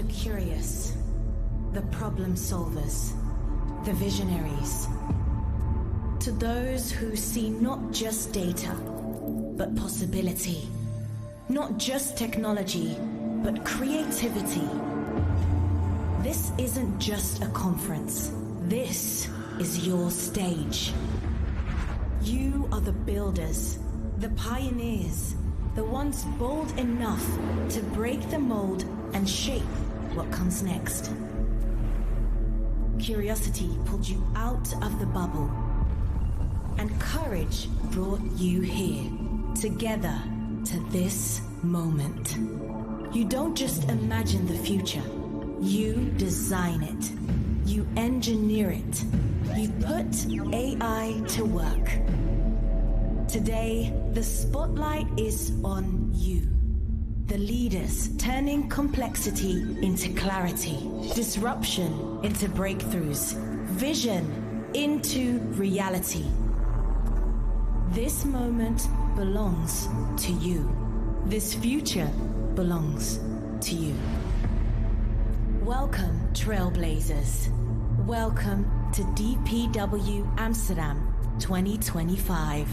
curious, the problem solvers, the visionaries. To those who see not just data, but possibility. Not just technology, but creativity. This isn't just a conference. This is your stage. You are the builders, the pioneers, the ones bold enough to break the mold and shape what comes next. Curiosity pulled you out of the bubble, and courage brought you here, together to this moment. You don't just imagine the future, you design it. You engineer it. You put AI to work. Today, the spotlight is on you. The leaders turning complexity into clarity, disruption into breakthroughs, vision into reality. This moment belongs to you. This future belongs to you. Welcome, Trailblazers. Welcome to DPW Amsterdam 2025.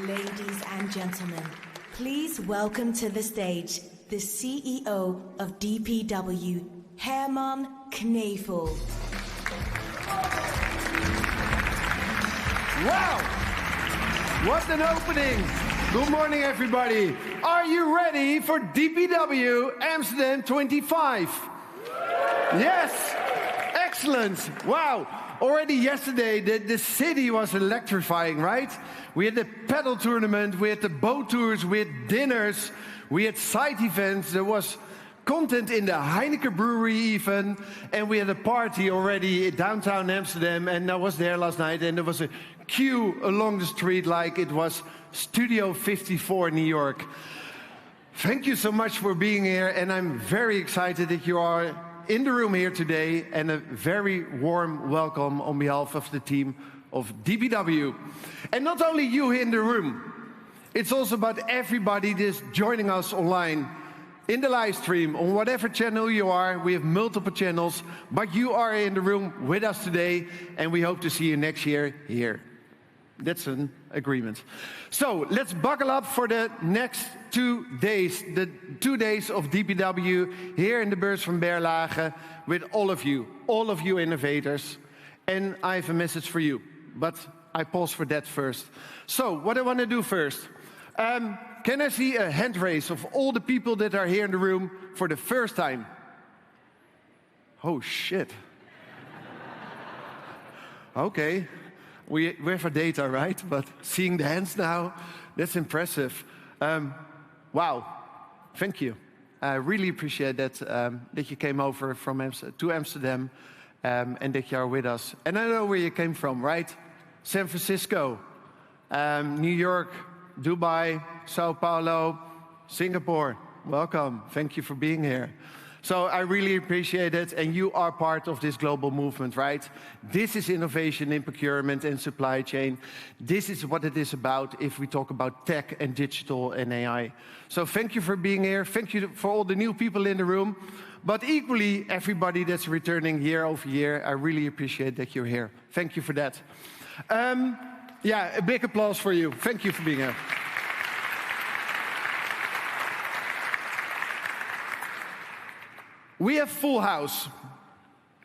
Ladies and gentlemen, please welcome to the stage the CEO of DPW, Herman Knevel. Wow! What an opening! Good morning, everybody. Are you ready for DPW Amsterdam 25? Yes! Excellent! Wow! Already yesterday, the city was electrifying, right? We had the paddle tournament, we had the boat tours, we had dinners, we had side events, there was content in the Heineken brewery even, and we had a party already in downtown Amsterdam, and I was there last night, and there was a queue along the street like it was Studio 54 in New York. Thank you so much for being here, and I'm very excited that you are in the room here today, and a very warm welcome on behalf of the team of DPW. And not only you in the room, it's also about everybody that's joining us online in the live stream, on whatever channel you are. We have multiple channels, but you are in the room with us today, and we hope to see you next year here. That's an agreement. So let's buckle up for the next 2 days, the 2 days of DPW here in the Beurs van Berlage with all of you innovators. And I have a message for you, but I pause for that first. So what I want to do first, can I see a hand raise of all the people that are here in the room for the first time? Oh shit. Okay. We have our data, right? But seeing the hands now, that's impressive. Wow, thank you. I really appreciate that, that you came over from to Amsterdam and that you are with us. And I know where you came from, right? San Francisco, New York, Dubai, Sao Paulo, Singapore. Welcome, thank you for being here. So I really appreciate it, and you are part of this global movement, right? This is innovation in procurement and supply chain. This is what it is about if we talk about tech and digital and AI. So thank you for being here. Thank you for all the new people in the room. But equally, everybody that's returning year over year, I really appreciate that you're here. Thank you for that. Yeah, a big applause for you. Thank you for being here. We have full house,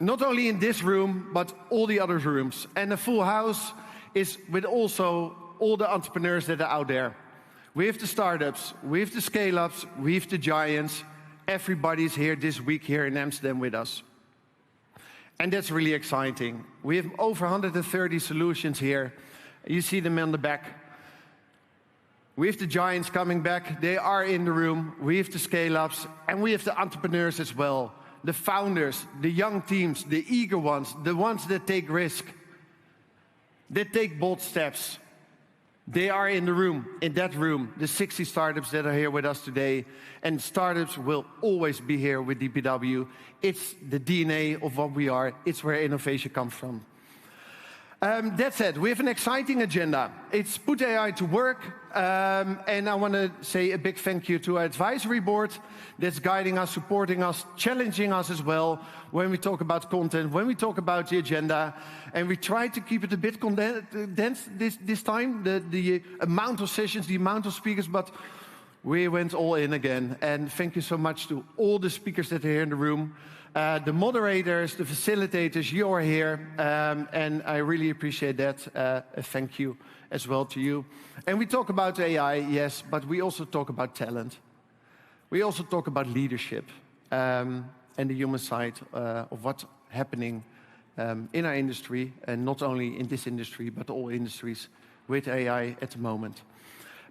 not only in this room, but all the other rooms. And a full house is with also all the entrepreneurs that are out there. We have the startups, we have the scale-ups, we have the giants. Everybody's here this week here in Amsterdam with us. And that's really exciting. We have over 130 solutions here. You see them on the back. We have the giants coming back, they are in the room. We have the scale-ups, and we have the entrepreneurs as well. The founders, the young teams, the eager ones, the ones that take risk, that take bold steps. They are in the room, in that room, the 60 startups that are here with us today. And startups will always be here with DPW. It's the DNA of what we are. It's where innovation comes from. That said, we have an exciting agenda. It's put AI to work, and I want to say a big thank you to our advisory board that's guiding us, supporting us, challenging us as well when we talk about content, when we talk about the agenda, and we try to keep it a bit condensed this time, the amount of sessions, the amount of speakers, but we went all in again. And thank you so much to all the speakers that are here in the room. The moderators, the facilitators, you are here, and I really appreciate that. Thank you as well to you. And we talk about AI, yes, but we also talk about talent. We also talk about leadership and the human side of what's happening in our industry, and not only in this industry, but all industries with AI at the moment.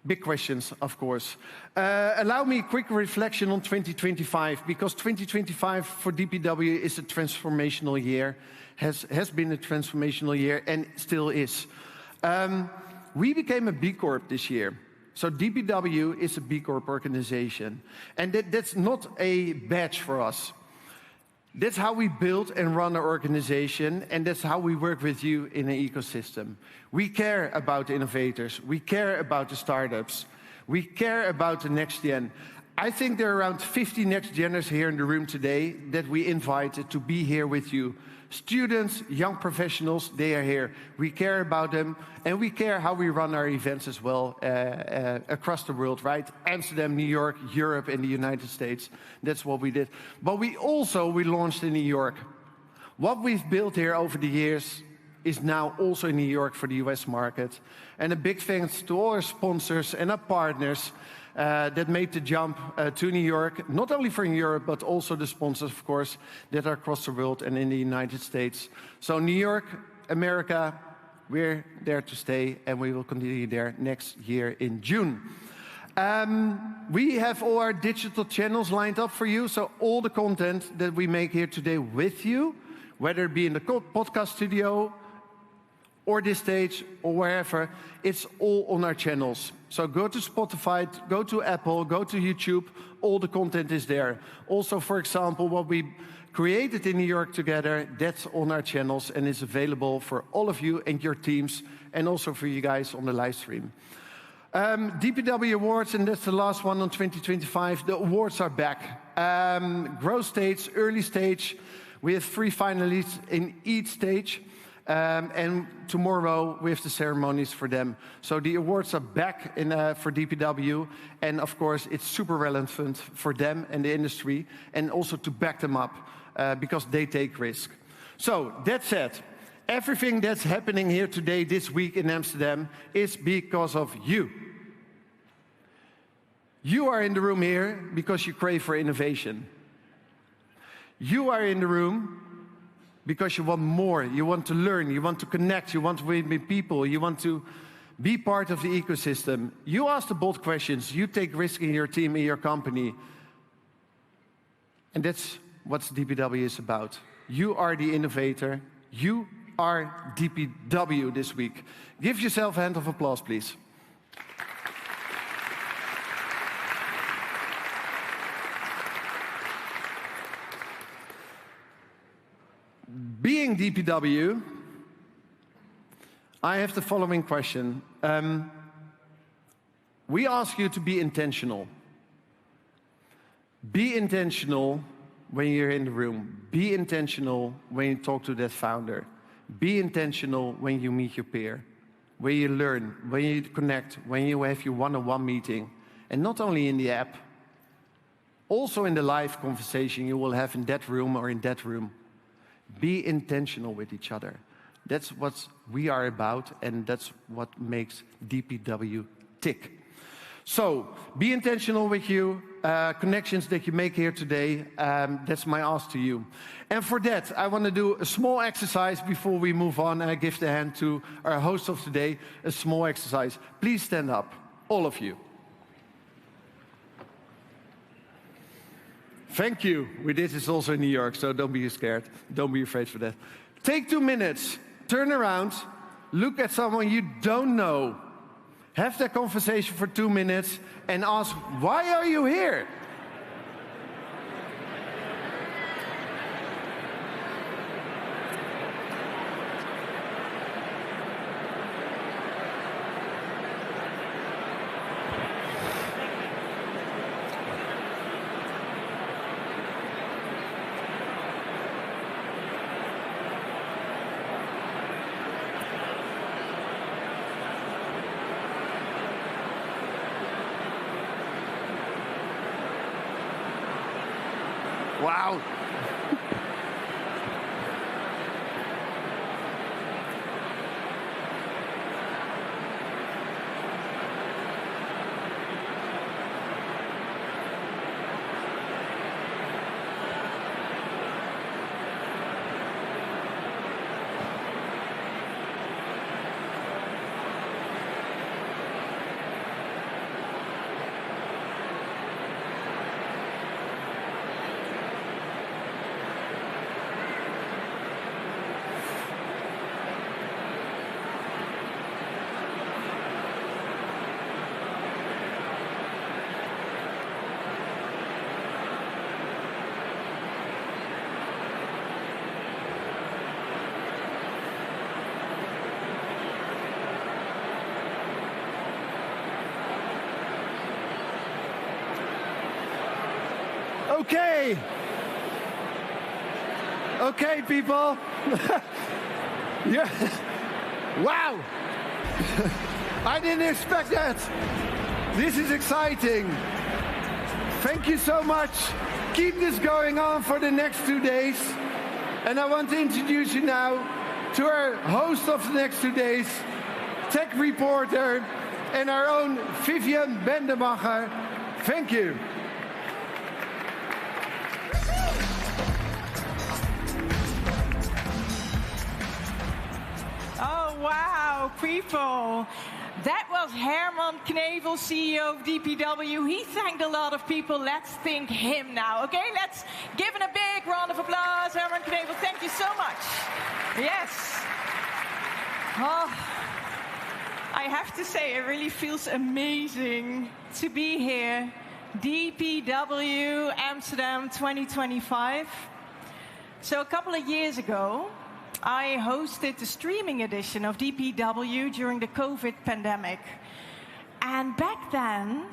Big questions, of course. Allow me a quick reflection on 2025, because 2025 for DPW is a transformational year, has been a transformational year, and still is. We became a B Corp this year. So DPW is a B Corp organization, and that's not a badge for us. That's how we build and run our organization, and that's how we work with you in an ecosystem. We care about the innovators, we care about the startups, we care about the next gen. I think there are around 50 NextGeners here in the room today that we invited to be here with you. Students, young professionals, they are here. We care about them, and we care how we run our events as well across the world, right? Amsterdam, New York, Europe, and the United States. That's what we did. But we launched in New York. What we've built here over the years is now also in New York for the US market. And a big thanks to all our sponsors and our partners that made the jump to New York, not only for Europe, but also the sponsors, of course, that are across the world and in the United States. So New York, America, we're there to stay, and we will continue there next year in June. We have all our digital channels lined up for you, so all the content that we make here today with you, whether it be in the podcast studio, or this stage, or wherever, it's all on our channels. So go to Spotify, go to Apple, go to YouTube, all the content is there. Also, for example, what we created in New York together, that's on our channels and is available for all of you and your teams, and also for you guys on the live stream. DPW Awards, and that's the last one on 2025, the awards are back. Growth stage, early stage, we have 3 finalists in each stage. And tomorrow we have the ceremonies for them. So the awards are back for DPW, and of course it's super relevant for them and the industry, and also to back them up because they take risk. So that said, everything that's happening here today, this week in Amsterdam, is because of you. You are in the room here because you crave for innovation. You are in the room because you want more, you want to learn, you want to connect, you want to meet people, you want to be part of the ecosystem. You ask the bold questions, you take risk in your team, in your company. And that's what DPW is about. You are the innovator, you are DPW this week. Give yourself a hand of applause, please. Being DPW, I have the following question. We ask you to be intentional. Be intentional when you're in the room. Be intentional when you talk to that founder. Be intentional when you meet your peer, when you learn, when you connect, when you have your one-on-one meeting. And not only in the app, also in the live conversation you will have in that room or in that room. Be intentional with each other. That's what we are about, and that's what makes DPW tick. So, be intentional with you, connections that you make here today. That's my ask to you. And for that, I want to do a small exercise before we move on, and I give the hand to our host of today, a small exercise. Please stand up, all of you. Thank you. We did this also in New York, so don't be scared. Don't be afraid for that. Take 2 minutes, turn around, look at someone you don't know, have that conversation for 2 minutes, and ask, why are you here? Wow. Okay. Okay, people. Yeah. Wow. I didn't expect that. This is exciting. Thank you so much. Keep this going on for the next 2 days. And I want to introduce you now to our host of the next 2 days, tech reporter, and our own Vivian Bendemacher. Thank you. Oh, wow, people. That was Herman Knevel, CEO of DPW. He thanked a lot of people. Let's thank him now, okay? Let's give him a big round of applause. Herman Knevel, thank you so much. Yes. Oh, I have to say, it really feels amazing to be here. DPW Amsterdam 2025. So a couple of years ago, I hosted the streaming edition of DPW during the COVID pandemic. And back then,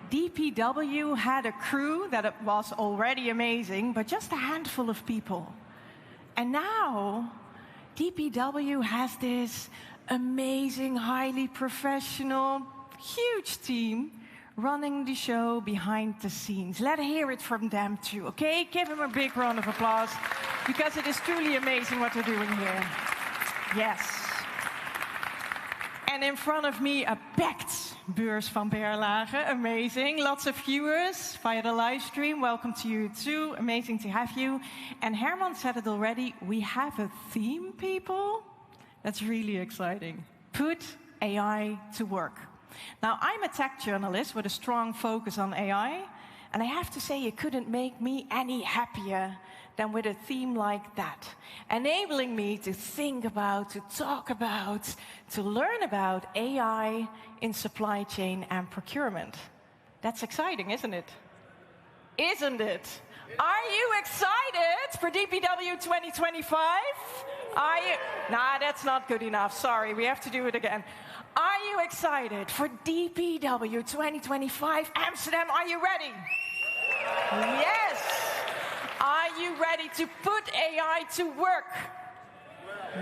DPW had a crew that was already amazing, but just a handful of people. And now, DPW has this amazing, highly professional, huge team running the show behind the scenes. Let's hear it from them too, okay? Give them a big round of applause, because it is truly amazing what they're doing here. Yes. And in front of me, a packed Beurs van Berlage. Amazing. Lots of viewers via the live stream. Welcome to you too. Amazing to have you. And Herman said it already, we have a theme, people. That's really exciting. Put AI to work. Now, I'm a tech journalist with a strong focus on AI, and I have to say it couldn't make me any happier than with a theme like that, enabling me to think about, to talk about, to learn about AI in supply chain and procurement. That's exciting, isn't it? Isn't it? Are you excited for DPW 2025? Are you? Nah, that's not good enough. Sorry, we have to do it again. Are you excited for DPW 2025 Amsterdam? Are you ready? Yes. Are you ready to put AI to work?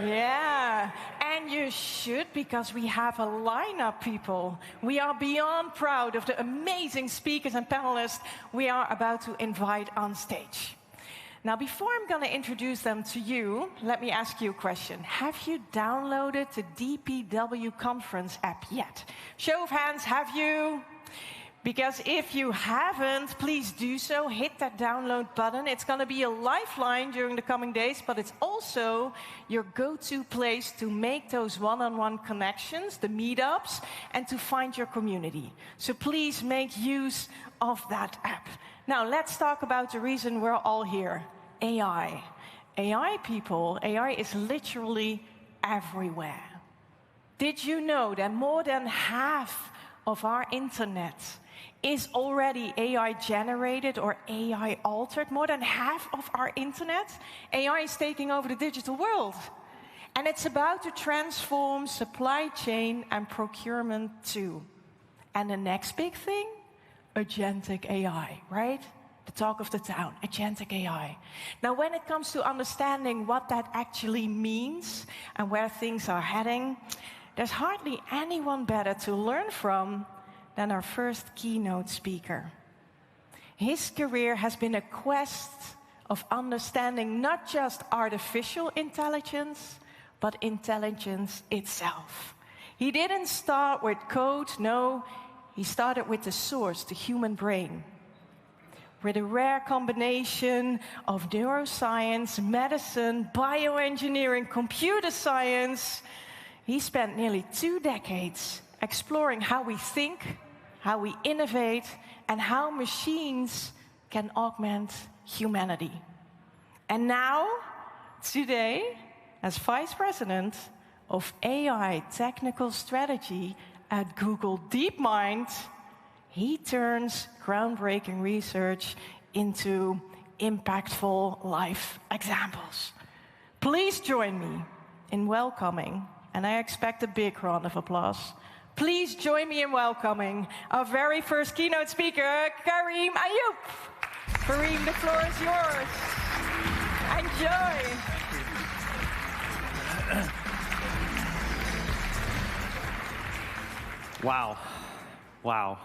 Yeah, and you should, because we have a lineup, people. We are beyond proud of the amazing speakers and panelists we are about to invite on stage. Now, before I'm going to introduce them to you, let me ask you a question. Have you downloaded the DPW conference app yet? Show of hands, have you? Because if you haven't, please do so. Hit that download button. It's going to be a lifeline during the coming days, but it's also your go-to place to make those one-on-one connections, the meetups, and to find your community. So please make use of that app. Now, let's talk about the reason we're all here. AI. AI, people, AI is literally everywhere. Did you know that more than half of our internet is already AI-generated or AI-altered? More than half of our internet, AI is taking over the digital world. And it's about to transform supply chain and procurement too. And the next big thing? Agentic AI, right? The talk of the town, agentic AI. Now, when it comes to understanding what that actually means and where things are heading, there's hardly anyone better to learn from than our first keynote speaker. His career has been a quest of understanding not just artificial intelligence, but intelligence itself. He didn't start with code, no. He started with the source, the human brain, with a rare combination of neuroscience, medicine, bioengineering, computer science. He spent nearly 2 decades exploring how we think, how we innovate, and how machines can augment humanity. And now, today, as Vice President of AI Technical Strategy at Google DeepMind, he turns groundbreaking research into impactful life examples. Please join me in welcoming, and I expect a big round of applause. Please join me in welcoming our very first keynote speaker, Karim Ayoub. Kareem, the floor is yours. Enjoy. Wow. Wow.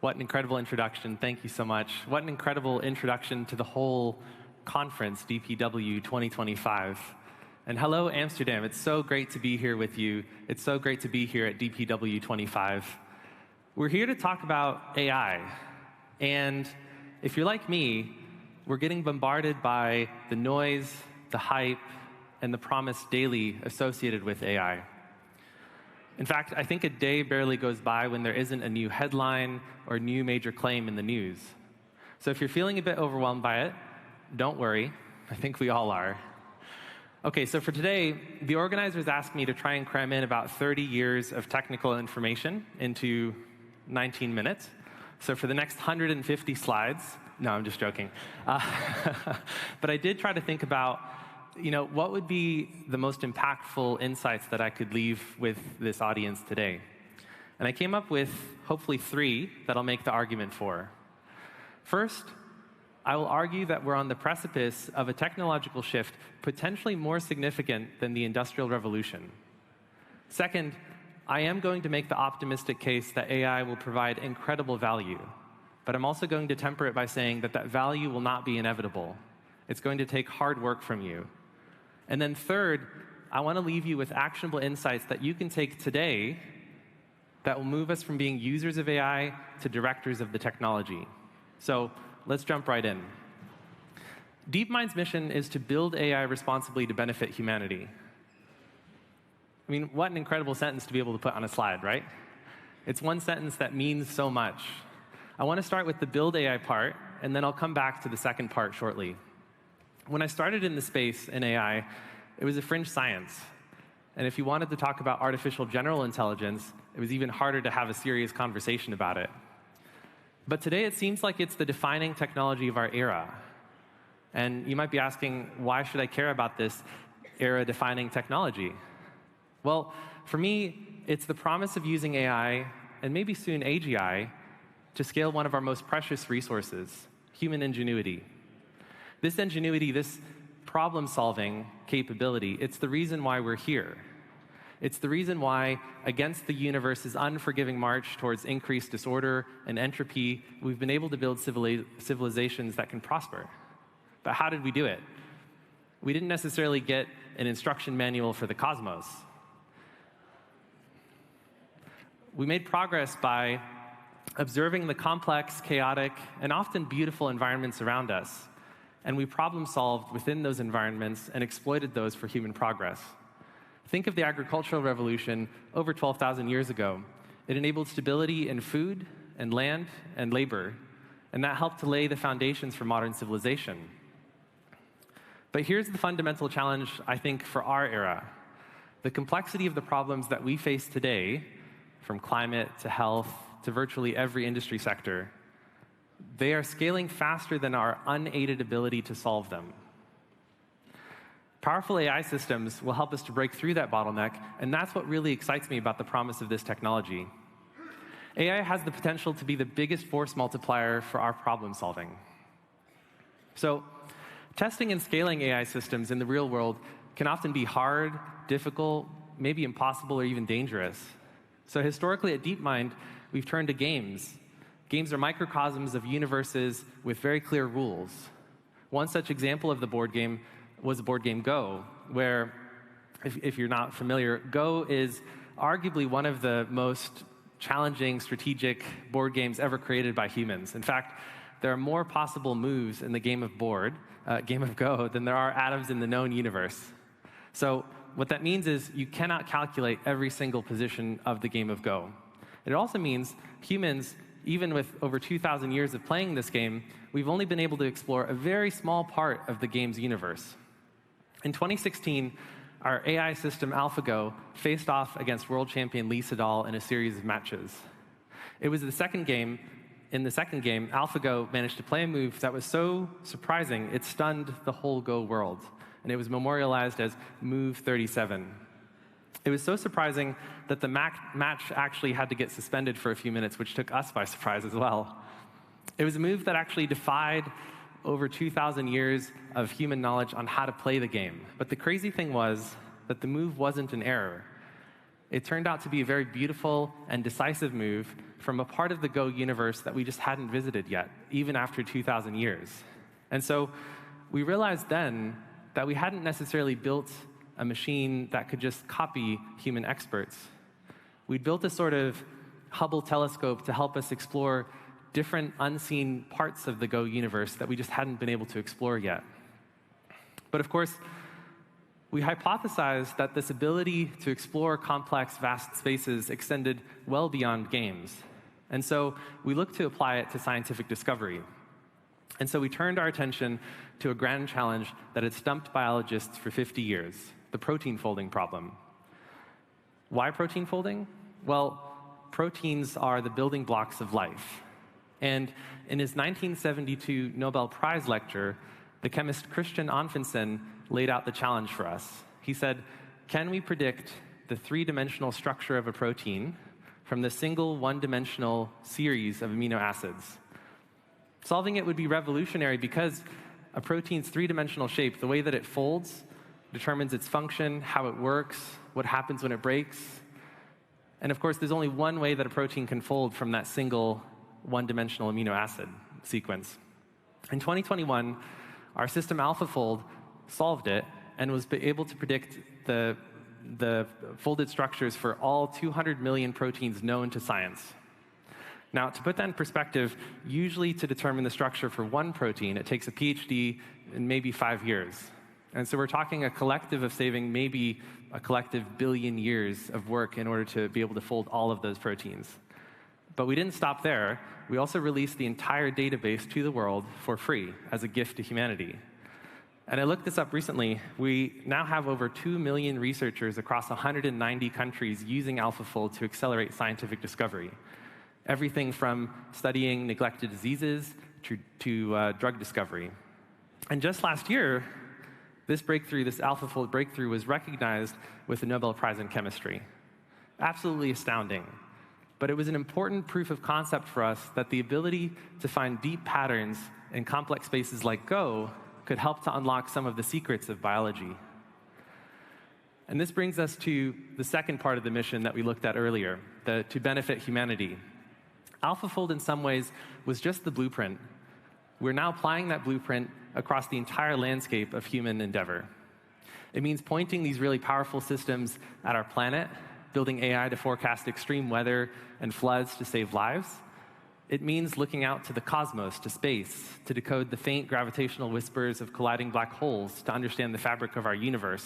What an incredible introduction. Thank you so much. What an incredible introduction to the whole conference, DPW 2025. And hello, Amsterdam. It's so great to be here with you. It's so great to be here at DPW 25. We're here to talk about AI. And if you're like me, we're getting bombarded by the noise, the hype, and the promise daily associated with AI. In fact, I think a day barely goes by when there isn't a new headline or new major claim in the news. So if you're feeling a bit overwhelmed by it, don't worry. I think we all are. OK, so for today, the organizers asked me to try and cram in about 30 years of technical information into 19 minutes. So for the next 150 slides, no, I'm just joking. But I did try to think about what would be the most impactful insights that I could leave with this audience today? And I came up with, hopefully, 3 that I'll make the argument for. First, I will argue that we're on the precipice of a technological shift potentially more significant than the Industrial Revolution. Second, I am going to make the optimistic case that AI will provide incredible value. But I'm also going to temper it by saying that that value will not be inevitable. It's going to take hard work from you. And then third, I want to leave you with actionable insights that you can take today that will move us from being users of AI to directors of the technology. So let's jump right in. DeepMind's mission is to build AI responsibly to benefit humanity. I mean, what an incredible sentence to be able to put on a slide, right? It's one sentence that means so much. I want to start with the build AI part, and then I'll come back to the second part shortly. When I started in the space in AI, it was a fringe science. And if you wanted to talk about artificial general intelligence, it was even harder to have a serious conversation about it. But today, it seems like it's the defining technology of our era. And you might be asking, why should I care about this era-defining technology? Well, for me, it's the promise of using AI, and maybe soon AGI, to scale one of our most precious resources, human ingenuity. This ingenuity, this problem-solving capability, it's the reason why we're here. It's the reason why, against the universe's unforgiving march towards increased disorder and entropy, we've been able to build civilizations that can prosper. But how did we do it? We didn't necessarily get an instruction manual for the cosmos. We made progress by observing the complex, chaotic, and often beautiful environments around us. And we problem-solved within those environments and exploited those for human progress. Think of the agricultural revolution over 12,000 years ago. It enabled stability in food and land and labor, and that helped to lay the foundations for modern civilization. But here's the fundamental challenge, I think, for our era. The complexity of the problems that we face today, from climate to health to virtually every industry sector, they are scaling faster than our unaided ability to solve them. Powerful AI systems will help us to break through that bottleneck, and that's what really excites me about the promise of this technology. AI has the potential to be the biggest force multiplier for our problem solving. So, testing and scaling AI systems in the real world can often be hard, difficult, maybe impossible, or even dangerous. So historically at DeepMind, we've turned to games. Games are microcosms of universes with very clear rules. One such example of the board game was the board game Go, where, if you're not familiar, Go is arguably one of the most challenging strategic board games ever created by humans. In fact, there are more possible moves in the game of Go than there are atoms in the known universe. So what that means is you cannot calculate every single position of the game of Go. It also means humans, even with over 2,000 years of playing this game, we've only been able to explore a very small part of the game's universe. In 2016, our AI system AlphaGo faced off against world champion Lee Sedol in a series of matches. It was the second game. In the second game, AlphaGo managed to play a move that was so surprising, it stunned the whole Go world. And it was memorialized as Move 37. It was so surprising that the match actually had to get suspended for a few minutes, which took us by surprise as well. It was a move that actually defied over 2,000 years of human knowledge on how to play the game. But the crazy thing was that the move wasn't an error. It turned out to be a very beautiful and decisive move from a part of the Go universe that we just hadn't visited yet, even after 2,000 years. And so we realized then that we hadn't necessarily built a machine that could just copy human experts. We'd built a sort of Hubble telescope to help us explore different unseen parts of the Go universe that we just hadn't been able to explore yet. But of course, we hypothesized that this ability to explore complex, vast spaces extended well beyond games. And so we looked to apply it to scientific discovery. And so we turned our attention to a grand challenge that had stumped biologists for 50 years, the protein folding problem. Why protein folding? Well, proteins are the building blocks of life. And in his 1972 Nobel Prize lecture, the chemist Christian Anfinsen laid out the challenge for us. He said, can we predict the three-dimensional structure of a protein from the single one-dimensional series of amino acids? Solving it would be revolutionary because a protein's three-dimensional shape, the way that it folds, determines its function, how it works, what happens when it breaks. And of course, there's only one way that a protein can fold from that single one-dimensional amino acid sequence. In 2021, our system AlphaFold solved it and was able to predict the folded structures for all 200 million proteins known to science. Now, to put that in perspective, usually to determine the structure for one protein, it takes a PhD and maybe 5 years. And so we're talking a collective of saving maybe a collective billion years of work in order to be able to fold all of those proteins. But we didn't stop there. We also released the entire database to the world for free as a gift to humanity. And I looked this up recently. We now have over 2 million researchers across 190 countries using AlphaFold to accelerate scientific discovery. Everything from studying neglected diseases to drug discovery. And just last year, this AlphaFold breakthrough was recognized with the Nobel Prize in Chemistry. Absolutely astounding. But it was an important proof of concept for us that the ability to find deep patterns in complex spaces like Go could help to unlock some of the secrets of biology. And this brings us to the second part of the mission that we looked at earlier, to benefit humanity. AlphaFold, in some ways, was just the blueprint. We're now applying that blueprint across the entire landscape of human endeavor. It means pointing these really powerful systems at our planet, building AI to forecast extreme weather and floods to save lives. It means looking out to the cosmos, to space, to decode the faint gravitational whispers of colliding black holes to understand the fabric of our universe.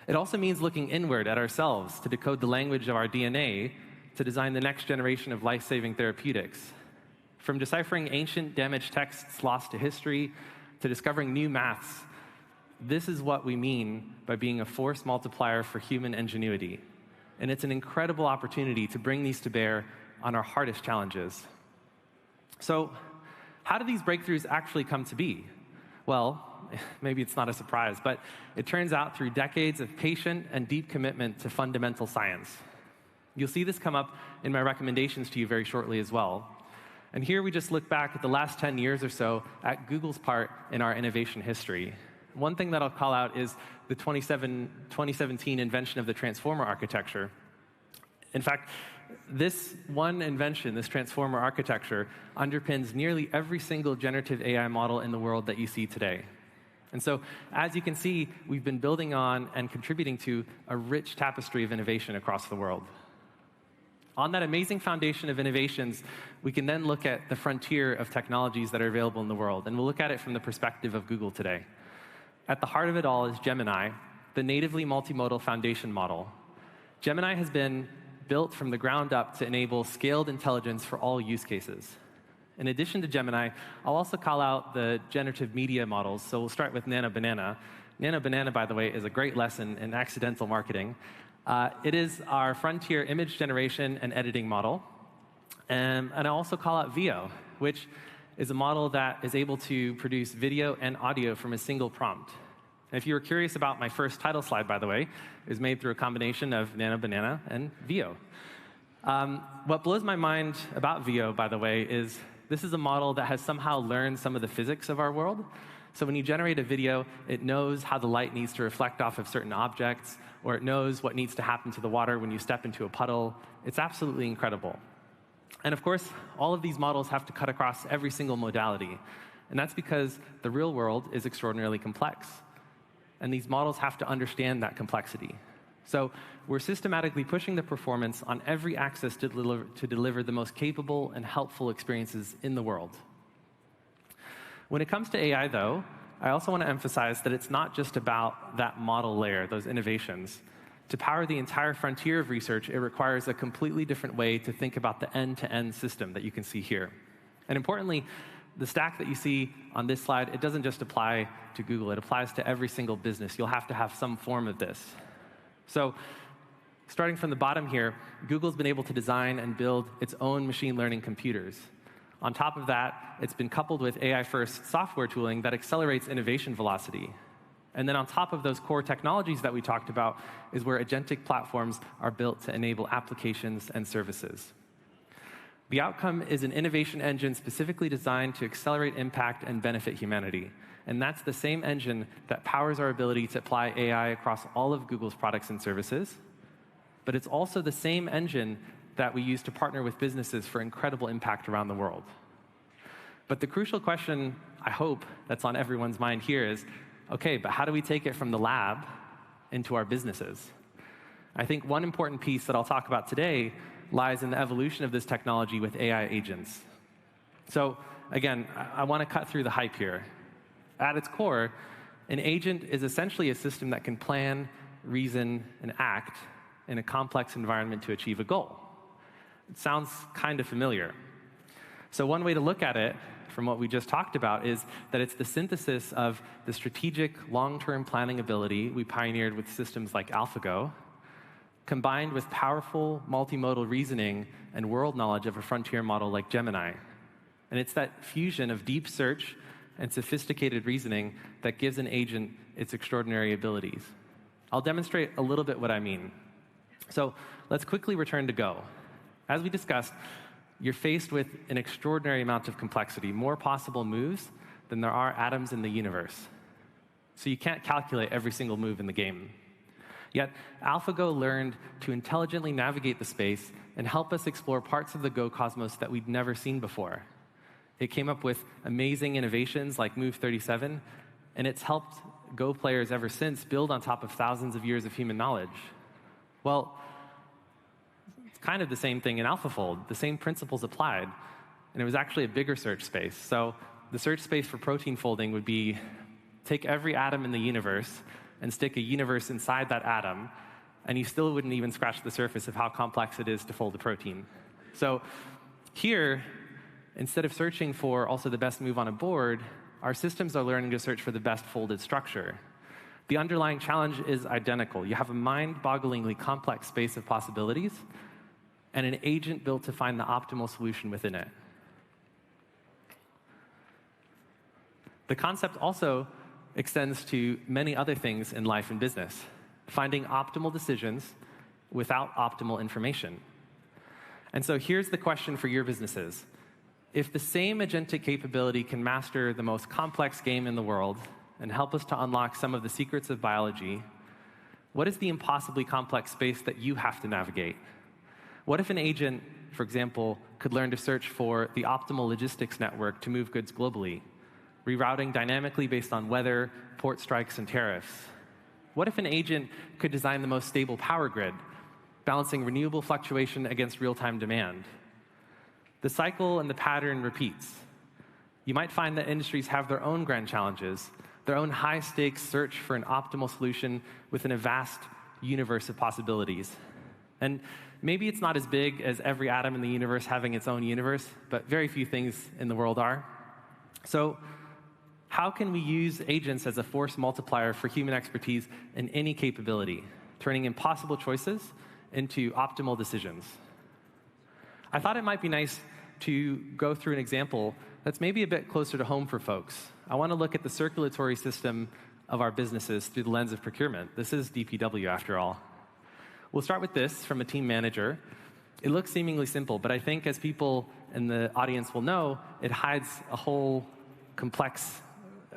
It also means looking inward at ourselves to decode the language of our DNA to design the next generation of life-saving therapeutics. From deciphering ancient damaged texts lost to history to discovering new maths, this is what we mean by being a force multiplier for human ingenuity. And it's an incredible opportunity to bring these to bear on our hardest challenges. So, how do these breakthroughs actually come to be? Well, maybe it's not a surprise, but it turns out through decades of patient and deep commitment to fundamental science. You'll see this come up in my recommendations to you very shortly as well. And here we just look back at the last 10 years or so at Google's part in our innovation history. One thing that I'll call out is the 2017 invention of the transformer architecture. In fact, this one invention, this transformer architecture, underpins nearly every single generative AI model in the world that you see today. And so, as you can see, we've been building on and contributing to a rich tapestry of innovation across the world. On that amazing foundation of innovations, we can then look at the frontier of technologies that are available in the world, and we'll look at it from the perspective of Google today. At the heart of it all is Gemini, the natively multimodal foundation model. Gemini has been built from the ground up to enable scaled intelligence for all use cases. In addition to Gemini, I'll also call out the generative media models, so we'll start with Nano Banana. Nano Banana, by the way, is a great lesson in accidental marketing. It is our frontier image generation and editing model. And I also call out Veo, which is a model that is able to produce video and audio from a single prompt. And if you were curious about my first title slide, by the way, it was made through a combination of Nano Banana and Veo. What blows my mind about Veo, by the way, is This is a model that has somehow learned some of the physics of our world. So when you generate a video, it knows how the light needs to reflect off of certain objects, or it knows what needs to happen to the water when you step into a puddle. It's absolutely incredible. And of course, all of these models have to cut across every single modality. And that's because the real world is extraordinarily complex. And these models have to understand that complexity. So we're systematically pushing the performance on every axis to deliver the most capable and helpful experiences in the world. When it comes to AI, though, I also want to emphasize that it's not just about that model layer, those innovations. To power the entire frontier of research, it requires a completely different way to think about the end-to-end system that you can see here. And importantly, the stack that you see on this slide, it doesn't just apply to Google. It applies to every single business. You'll have to have some form of this. So starting from the bottom here, Google's been able to design and build its own machine learning computers. On top of that, it's been coupled with AI-first software tooling that accelerates innovation velocity. And then on top of those core technologies that we talked about is where agentic platforms are built to enable applications and services. The outcome is an innovation engine specifically designed to accelerate impact and benefit humanity. And that's the same engine that powers our ability to apply AI across all of Google's products and services. But it's also the same engine that we use to partner with businesses for incredible impact around the world. But the crucial question, I hope, that's on everyone's mind here is, okay, but how do we take it from the lab into our businesses? I think one important piece that I'll talk about today lies in the evolution of this technology with AI agents. So again, I want to cut through the hype here. At its core, an agent is essentially a system that can plan, reason, and act in a complex environment to achieve a goal. It sounds kind of familiar. So one way to look at it, from what we just talked about, is that it's the synthesis of the strategic, long-term planning ability we pioneered with systems like AlphaGo, combined with powerful multimodal reasoning and world knowledge of a frontier model like Gemini. And it's that fusion of deep search and sophisticated reasoning that gives an agent its extraordinary abilities. I'll demonstrate a little bit what I mean. So let's quickly return to Go. As we discussed, you're faced with an extraordinary amount of complexity, more possible moves than there are atoms in the universe. So you can't calculate every single move in the game. Yet, AlphaGo learned to intelligently navigate the space and help us explore parts of the Go cosmos that we'd never seen before. It came up with amazing innovations like Move 37, and it's helped Go players ever since build on top of thousands of years of human knowledge. Well, it's kind of the same thing in AlphaFold. The same principles applied, and it was actually a bigger search space. So the search space for protein folding would be take every atom in the universe and stick a universe inside that atom, and you still wouldn't even scratch the surface of how complex it is to fold a protein. So here, instead of searching for also the best move on a board, our systems are learning to search for the best folded structure. The underlying challenge is identical. You have a mind-bogglingly complex space of possibilities and an agent built to find the optimal solution within it. The concept also extends to many other things in life and business, finding optimal decisions without optimal information. And so here's the question for your businesses. If the same agentic capability can master the most complex game in the world and help us to unlock some of the secrets of biology, what is the impossibly complex space that you have to navigate? What if an agent, for example, could learn to search for the optimal logistics network to move goods globally, rerouting dynamically based on weather, port strikes, and tariffs? What if an agent could design the most stable power grid, balancing renewable fluctuation against real-time demand? The cycle and the pattern repeats. You might find that industries have their own grand challenges, their own high-stakes search for an optimal solution within a vast universe of possibilities. And maybe it's not as big as every atom in the universe having its own universe, but very few things in the world are. So how can we use agents as a force multiplier for human expertise in any capability, turning impossible choices into optimal decisions? I thought it might be nice to go through an example that's maybe a bit closer to home for folks. I want to look at the circulatory system of our businesses through the lens of procurement. This is DPW, after all. We'll start with this from a team manager. It looks seemingly simple, but I think as people and the audience will know, it hides a whole complex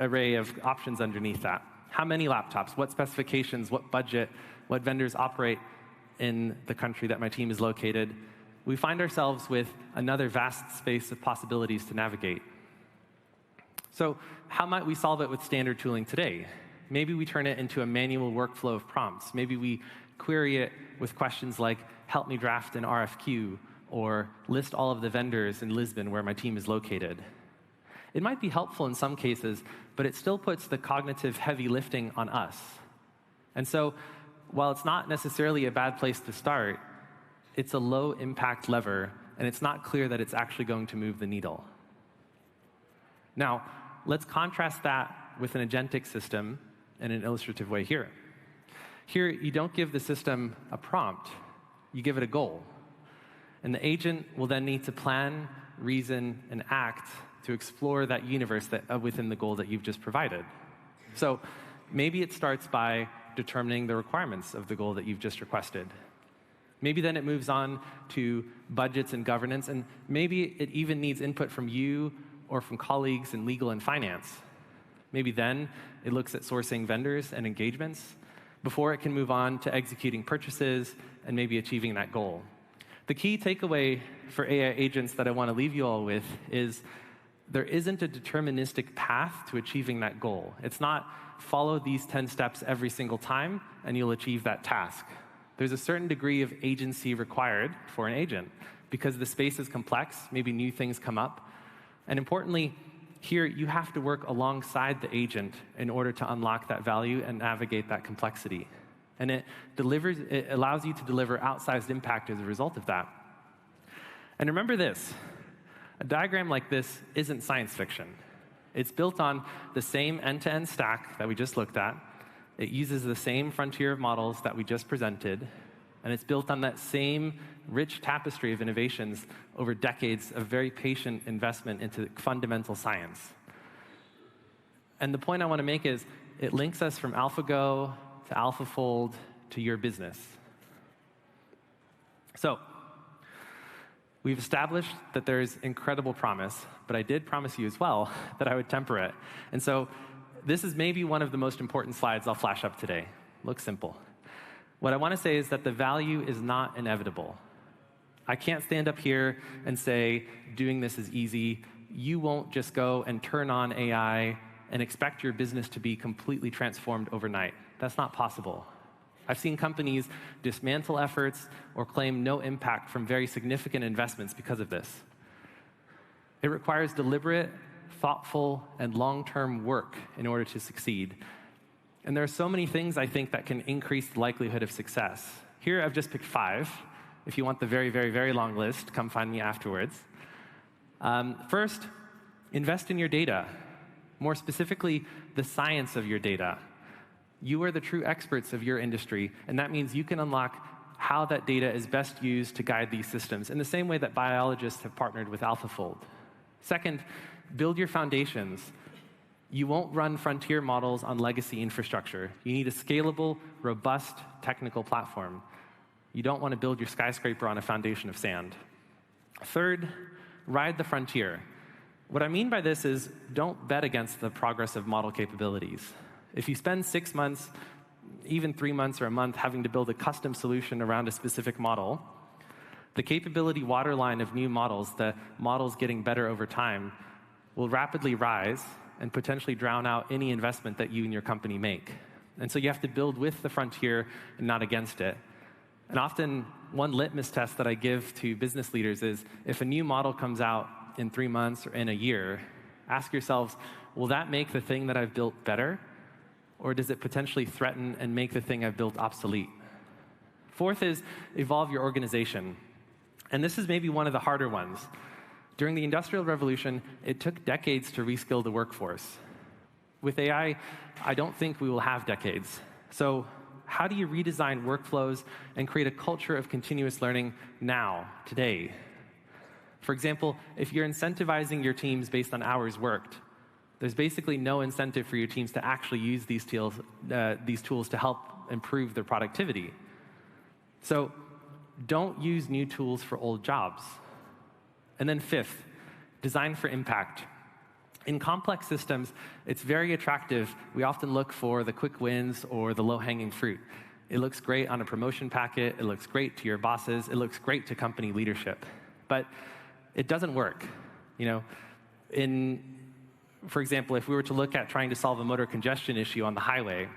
array of options underneath that. How many laptops, what specifications, what budget, what vendors operate in the country that my team is located. We find ourselves with another vast space of possibilities to navigate. So how might we solve it with standard tooling today? Maybe we turn it into a manual workflow of prompts. Maybe we query it with questions like, help me draft an RFQ, or list all of the vendors in Lisbon where my team is located. It might be helpful in some cases, but it still puts the cognitive heavy lifting on us. And so, while it's not necessarily a bad place to start, it's a low-impact lever, and it's not clear that it's actually going to move the needle. Now, let's contrast that with an agentic system in an illustrative way here. Here, you don't give the system a prompt, you give it a goal. And the agent will then need to plan, reason, and act to explore that universe within the goal that you've just provided. So maybe it starts by determining the requirements of the goal that you've just requested. Maybe then it moves on to budgets and governance, and maybe it even needs input from you or from colleagues in legal and finance. Maybe then it looks at sourcing vendors and engagements before it can move on to executing purchases and maybe achieving that goal. The key takeaway for AI agents that I want to leave you all with is there isn't a deterministic path to achieving that goal. It's not follow these 10 steps every single time and you'll achieve that task. There's a certain degree of agency required for an agent because the space is complex, maybe new things come up. And importantly, here you have to work alongside the agent in order to unlock that value and navigate that complexity. And it allows you to deliver outsized impact as a result of that. And remember this, a diagram like this isn't science fiction. It's built on the same end-to-end stack that we just looked at. It uses the same frontier of models that we just presented. And it's built on that same rich tapestry of innovations over decades of very patient investment into fundamental science. And the point I want to make is it links us from AlphaGo to AlphaFold to your business. So we've established that there's incredible promise, but I did promise you as well that I would temper it. And so this is maybe one of the most important slides I'll flash up today. Looks simple. What I want to say is that the value is not inevitable. I can't stand up here and say, doing this is easy. You won't just go and turn on AI and expect your business to be completely transformed overnight. That's not possible. I've seen companies dismantle efforts or claim no impact from very significant investments because of this. It requires deliberate, thoughtful, and long-term work in order to succeed. And there are so many things, I think, that can increase the likelihood of success. Here, I've just picked 5. If you want the very, very, very long list, come find me afterwards. First, invest in your data. More specifically, the science of your data. You are the true experts of your industry, and that means you can unlock how that data is best used to guide these systems in the same way that biologists have partnered with AlphaFold. Second, build your foundations. You won't run frontier models on legacy infrastructure. You need a scalable, robust technical platform. You don't want to build your skyscraper on a foundation of sand. Third, ride the frontier. What I mean by this is don't bet against the progress of model capabilities. If you spend 6 months, even 3 months or a month having to build a custom solution around a specific model, the capability waterline of new models, the models getting better over time, will rapidly rise and potentially drown out any investment that you and your company make. And so you have to build with the frontier and not against it. And often, one litmus test that I give to business leaders is if a new model comes out in 3 months or in a year, ask yourselves, will that make the thing that I've built better? Or does it potentially threaten and make the thing I've built obsolete? Fourth is evolve your organization. And this is maybe one of the harder ones. During the Industrial Revolution, it took decades to reskill the workforce. With AI, I don't think we will have decades. So how do you redesign workflows and create a culture of continuous learning now, today? For example, if you're incentivizing your teams based on hours worked, there's basically no incentive for your teams to actually use these tools to help improve their productivity. So don't use new tools for old jobs. And then fifth, design for impact. In complex systems, it's very attractive. We often look for the quick wins or the low-hanging fruit. It looks great on a promotion packet. It looks great to your bosses. It looks great to company leadership. But it doesn't work. For example, if we were to look at trying to solve a motor congestion issue on the highway,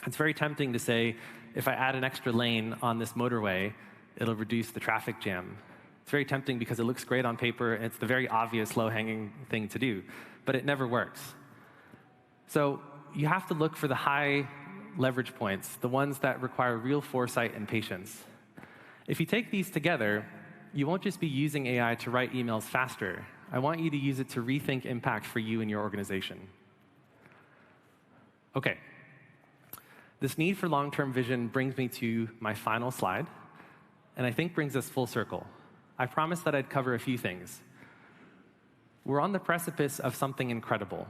it's very tempting to say, if I add an extra lane on this motorway, it'll reduce the traffic jam. It's very tempting because it looks great on paper, and it's the very obvious low-hanging thing to do, but it never works. So you have to look for the high leverage points, the ones that require real foresight and patience. If you take these together, you won't just be using AI to write emails faster. I want you to use it to rethink impact for you and your organization. Okay. This need for long-term vision brings me to my final slide, and I think brings us full circle. I promised that I'd cover a few things. We're on the precipice of something incredible.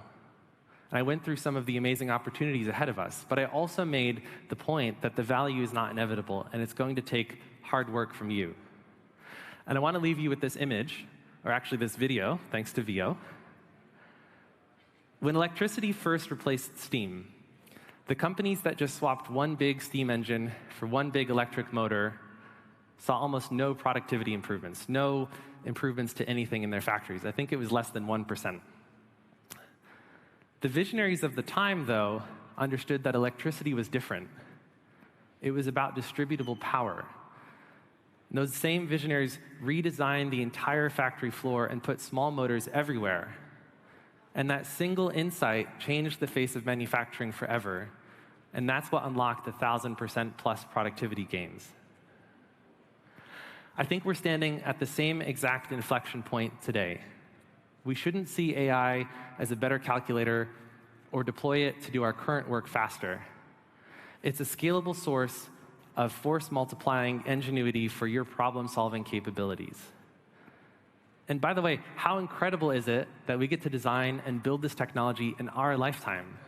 And I went through some of the amazing opportunities ahead of us, but I also made the point that the value is not inevitable, and it's going to take hard work from you. And I want to leave you with this image, or actually this video, thanks to Vio. When electricity first replaced steam, the companies that just swapped one big steam engine for one big electric motor saw almost no productivity improvements, no improvements to anything in their factories. I think it was less than 1%. The visionaries of the time, though, understood that electricity was different. It was about distributable power. And those same visionaries redesigned the entire factory floor and put small motors everywhere. And that single insight changed the face of manufacturing forever. And that's what unlocked the 1,000% plus productivity gains. I think we're standing at the same exact inflection point today. We shouldn't see AI as a better calculator or deploy it to do our current work faster. It's a scalable source of force-multiplying ingenuity for your problem-solving capabilities. And by the way, how incredible is it that we get to design and build this technology in our lifetime?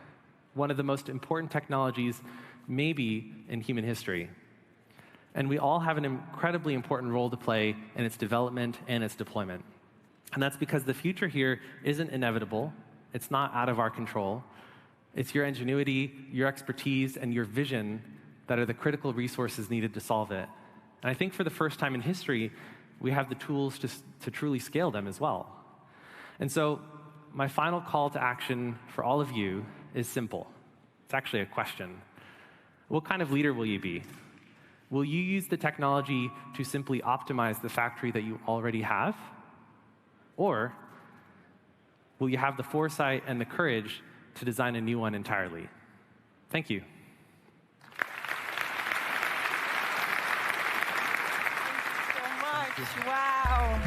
One of the most important technologies, maybe, in human history. And we all have an incredibly important role to play in its development and its deployment. And that's because the future here isn't inevitable. It's not out of our control. It's your ingenuity, your expertise, and your vision that are the critical resources needed to solve it. And I think for the first time in history, we have the tools to truly scale them as well. And so my final call to action for all of you is simple. It's actually a question. What kind of leader will you be? Will you use the technology to simply optimize the factory that you already have? Or will you have the foresight and the courage to design a new one entirely? Thank you. Wow.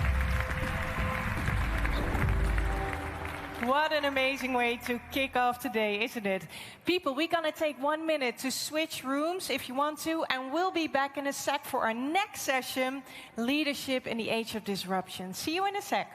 What an amazing way to kick off today, isn't it? People, we're going to take 1 minute to switch rooms if you want to, and we'll be back in a sec for our next session, Leadership in the Age of Disruption. See you in a sec.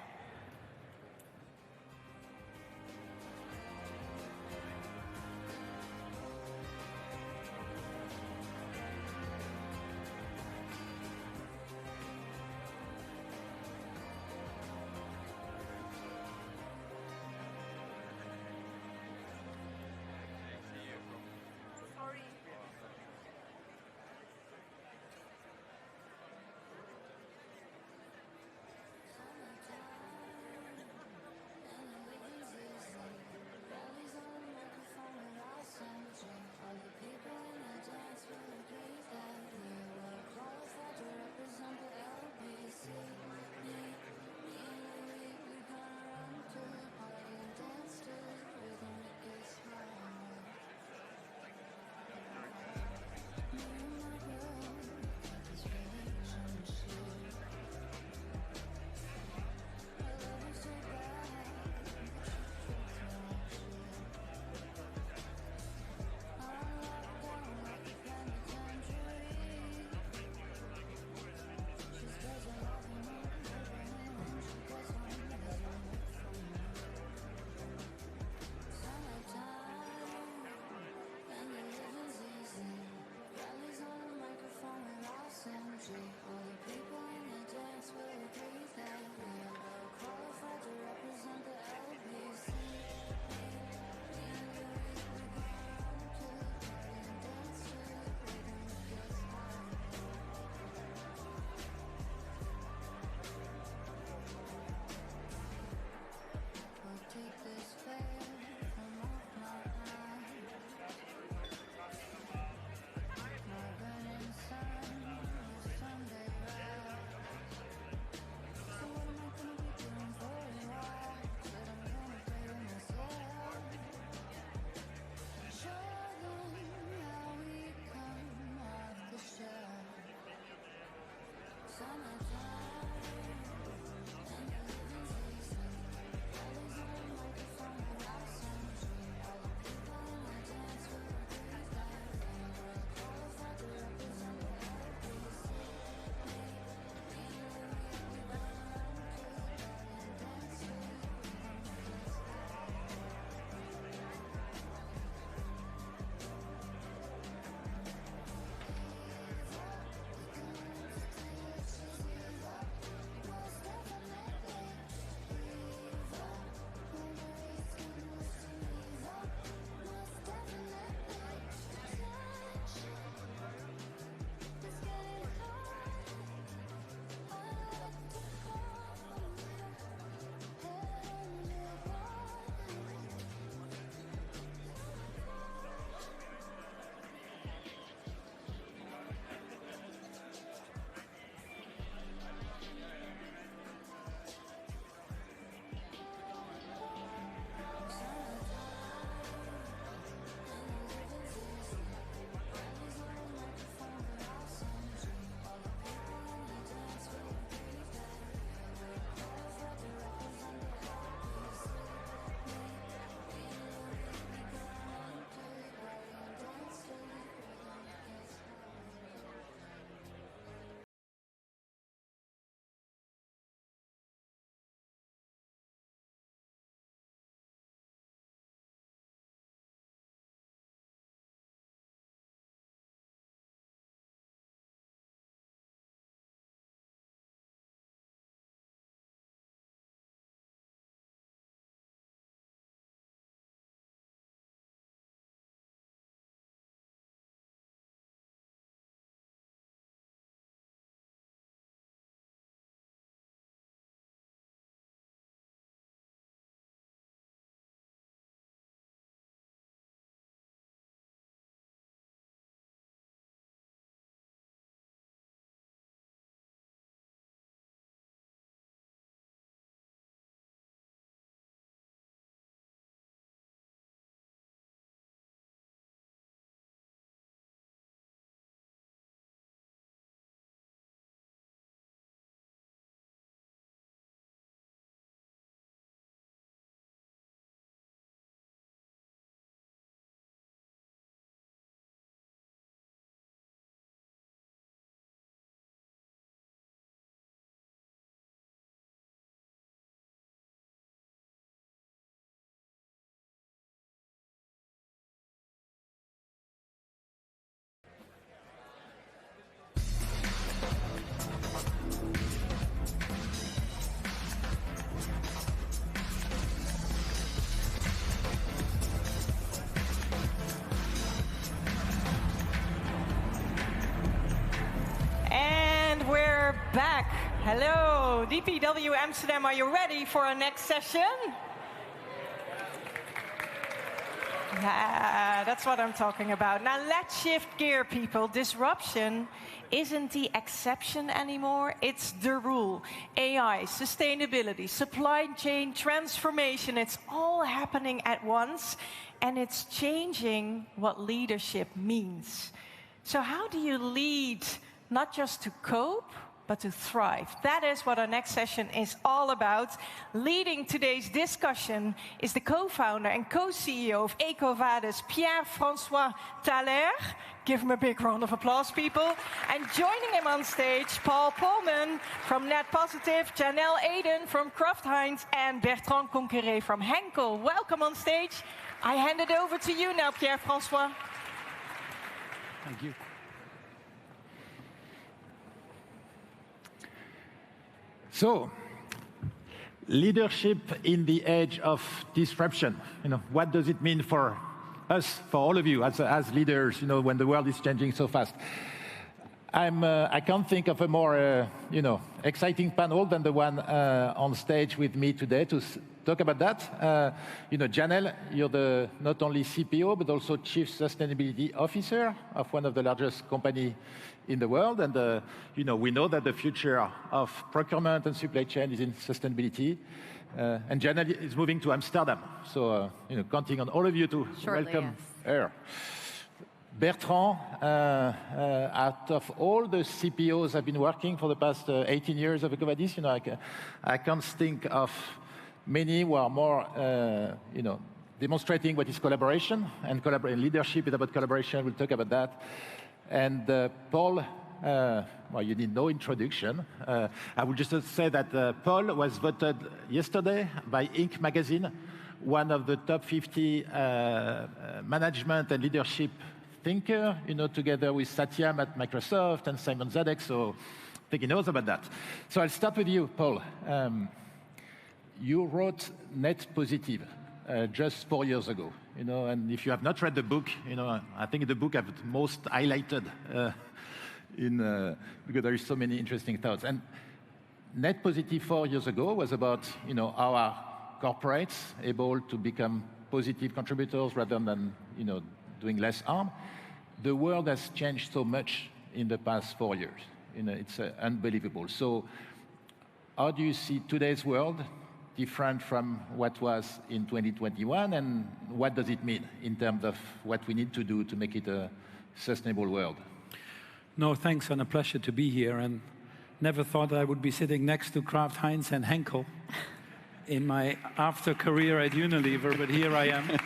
back. Hello, DPW Amsterdam, are you ready for our next session? Yeah, that's what I'm talking about. Now let's shift gear, people. Disruption isn't the exception anymore, it's the rule. AI, sustainability, supply chain transformation, it's all happening at once, and it's changing what leadership means. So how do you lead, not just to cope, but to thrive? That is what our next session is all about. Leading today's discussion is the co-founder and co-CEO of EcoVadis, Pierre-François Thaler. Give him a big round of applause, people. And joining him on stage, Paul Pullman from Net Positive, Janelle Aden from Kraft Heinz, and Bertrand Conqueré from Henkel. Welcome on stage. I hand it over to you now, Pierre-François. Thank you. So, leadership in the age of disruption. What does it mean for us, for all of you as leaders, when the world is changing so fast? I can't think of a more, exciting panel than the one on stage with me today to talk about that. Janelle, you're not only CPO, but also Chief Sustainability Officer of one of the largest companies in the world. And, we know that the future of procurement and supply chain is in sustainability. And Janelle is moving to Amsterdam. So, counting on all of you to welcome her. Bertrand, out of all the CPOs I've been working for the past 18 years of EcoVadis, I can't think of many who are more, demonstrating what is collaboration, and leadership is about collaboration. We'll talk about that. And Paul, well, you need no introduction. I would just say that Paul was voted yesterday by Inc. magazine, one of the top 50 management and leadership thinker, together with Satyam at Microsoft and Simon Zadek. So I think he knows about that. So I'll start with you, Paul. You wrote Net Positive just 4 years ago, and if you have not read the book, I think the book I've most highlighted because there is so many interesting thoughts. And Net Positive 4 years ago was about, our corporates able to become positive contributors rather than, doing less harm. The world has changed so much in the past 4 years. It's unbelievable. So how do you see today's world different from what was in 2021, and what does it mean in terms of what we need to do to make it a sustainable world? No, thanks, and a pleasure to be here. And never thought I would be sitting next to Kraft Heinz and Henkel in my after career at Unilever, but here I am.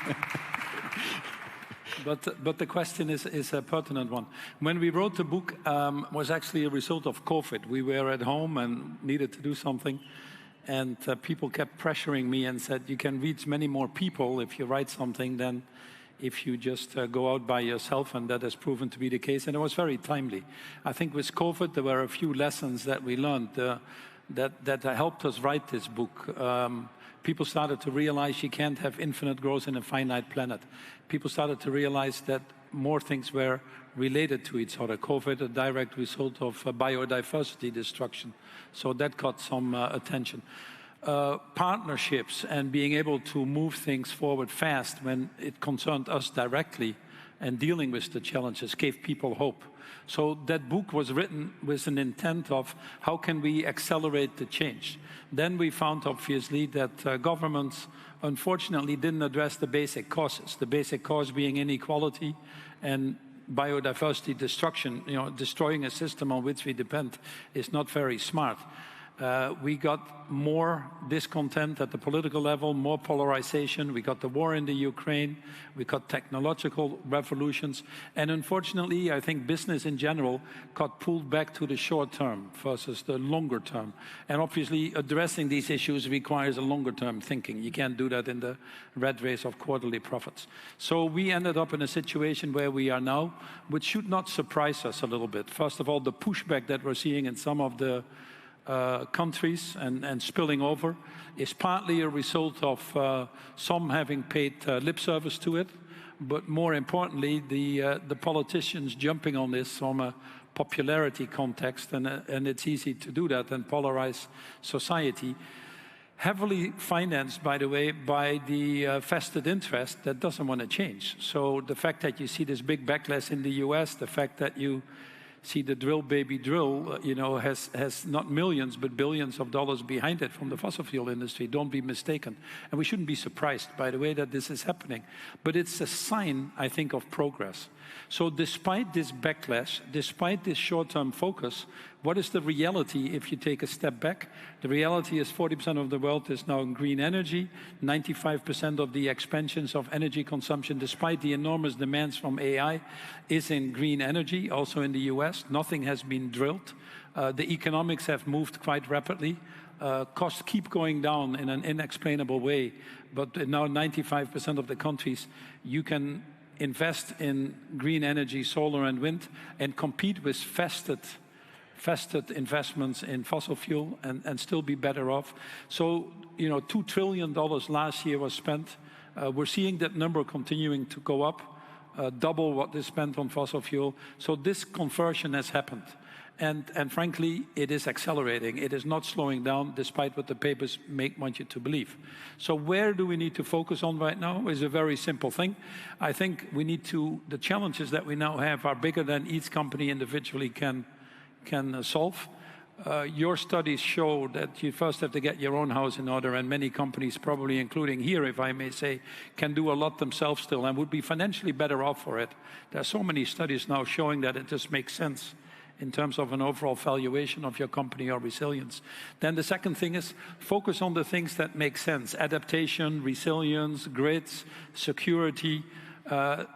But the question is a pertinent one. When we wrote the book, was actually a result of COVID. We were at home and needed to do something. And people kept pressuring me and said, you can reach many more people if you write something than if you just go out by yourself, and that has proven to be the case. And it was very timely. I think with COVID, there were a few lessons that we learned that helped us write this book. People started to realize you can't have infinite growth in a finite planet. People started to realize that more things were related to each other. COVID, a direct result of biodiversity destruction. So that got some attention. Partnerships and being able to move things forward fast when it concerned us directly and dealing with the challenges gave people hope. So that book was written with an intent of how can we accelerate the change. Then we found, obviously, that governments unfortunately didn't address the basic causes. The basic cause being inequality and biodiversity destruction. Destroying a system on which we depend is not very smart. We got more discontent at the political level, more polarization. We got the war in the Ukraine. We got technological revolutions. And unfortunately, I think business in general got pulled back to the short term versus the longer term. And obviously, addressing these issues requires a longer term thinking. You can't do that in the rat race of quarterly profits. So we ended up in a situation where we are now, which should not surprise us a little bit. First of all, the pushback that we're seeing in some of the countries and spilling over is partly a result of some having paid lip service to it, but more importantly, the politicians jumping on this from a popularity context, and it's easy to do that and polarize society. Heavily financed, by the way, by the vested interest that doesn't want to change. So the fact that you see this big backlash in the US, the fact that you see the drill baby drill, has not millions but billions of dollars behind it from the fossil fuel industry. Don't be mistaken. And we shouldn't be surprised, by the way, that this is happening. But it's a sign, I think, of progress. So despite this backlash, despite this short-term focus, what is the reality if you take a step back? The reality is 40% of the world is now in green energy. 95% of the expansions of energy consumption, despite the enormous demands from AI, is in green energy, also in the US. Nothing has been drilled. The economics have moved quite rapidly. Costs keep going down in an inexplainable way, but now 95% of the countries, you can invest in green energy, solar and wind, and compete with vested investments in fossil fuel and still be better off. So, $2 trillion last year was spent. We're seeing that number continuing to go up, double what is spent on fossil fuel. So this conversion has happened. And frankly, it is accelerating. It is not slowing down, despite what the papers want you to believe. So where do we need to focus on right now is a very simple thing. I think we need to, the challenges that we now have are bigger than each company individually can solve. Your studies show that you first have to get your own house in order, and many companies, probably including here, if I may say, can do a lot themselves still and would be financially better off for it. There are so many studies now showing that it just makes sense in terms of an overall valuation of your company or resilience. Then the second thing is focus on the things that make sense: adaptation, resilience, grids, security,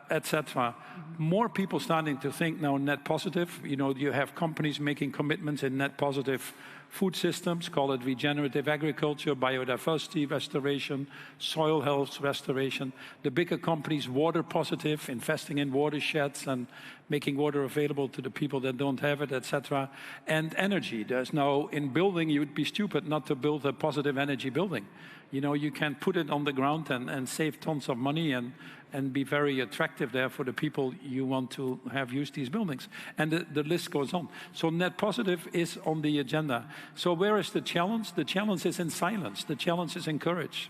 etc. More people starting to think now net positive. You have companies making commitments in net positive food systems, call it regenerative agriculture, biodiversity restoration, soil health restoration. The bigger companies, water positive, investing in watersheds and making water available to the people that don't have it, etc. And energy. There's now, in building, you would be stupid not to build a positive energy building. You can put it on the ground and save tons of money and be very attractive there for the people you want to have use these buildings. And the list goes on. So net positive is on the agenda. So where is the challenge? The challenge is in silence. The challenge is in courage.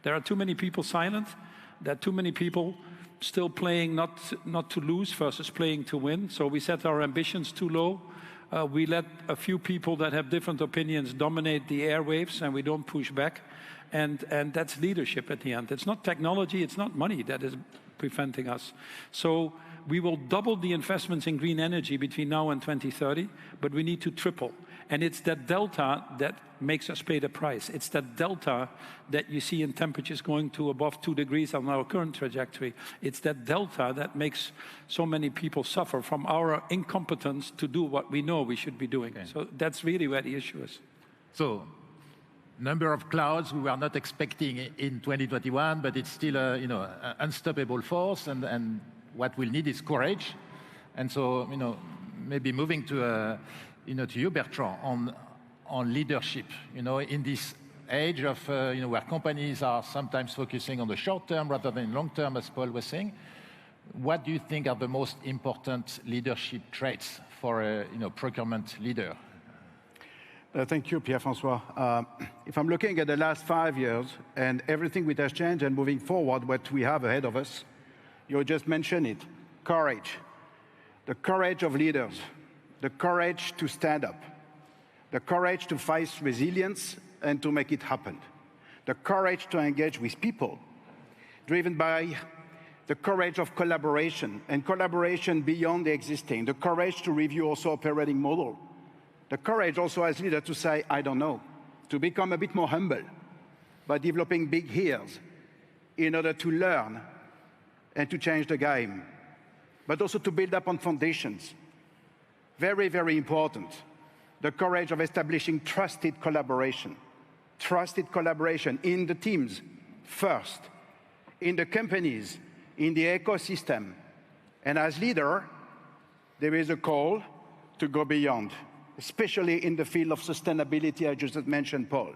There are too many people silent. There are too many people still playing not to lose versus playing to win. So we set our ambitions too low. We let a few people that have different opinions dominate the airwaves, and we don't push back. And that's leadership at the end. It's not technology, it's not money that is preventing us. So we will double the investments in green energy between now and 2030, but we need to triple. And it's that delta that makes us pay the price. It's that delta that you see in temperatures going to above 2 degrees on our current trajectory. It's that delta that makes so many people suffer from our incompetence to do what we know we should be doing. Okay. So that's really where the issue is. So, number of clouds we were not expecting in 2021, but it's still an unstoppable force, and what we'll need is courage. And so, maybe moving to you, Bertrand, on leadership. In this age of where companies are sometimes focusing on the short term rather than long term, as Paul was saying, what do you think are the most important leadership traits for a procurement leader? Thank you, Pierre-François. If I'm looking at the last 5 years and everything which has changed and moving forward, what we have ahead of us, you just mentioned it, courage. The courage of leaders, the courage to stand up, the courage to face resilience and to make it happen, the courage to engage with people, driven by the courage of collaboration and collaboration beyond the existing, the courage to review also operating model, the courage also as leader to say, I don't know, to become a bit more humble by developing big ears in order to learn and to change the game, but also to build up on foundations. Very, very important. The courage of establishing trusted collaboration in the teams first, in the companies, in the ecosystem. And as leader, there is a call to go beyond, especially in the field of sustainability, I just mentioned, Paul.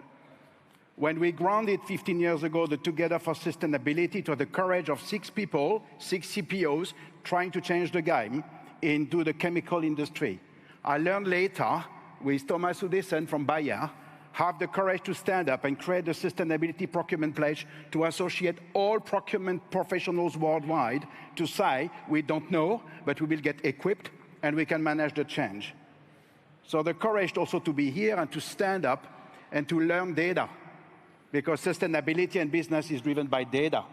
When we grounded 15 years ago the Together for Sustainability, it was the courage of 6 people, 6 CPOs, trying to change the game into the chemical industry. I learned later with Thomas Udesen from Bayer, have the courage to stand up and create the sustainability procurement pledge to associate all procurement professionals worldwide to say, we don't know, but we will get equipped and we can manage the change. So the courage also to be here and to stand up and to learn data, because sustainability and business is driven by data.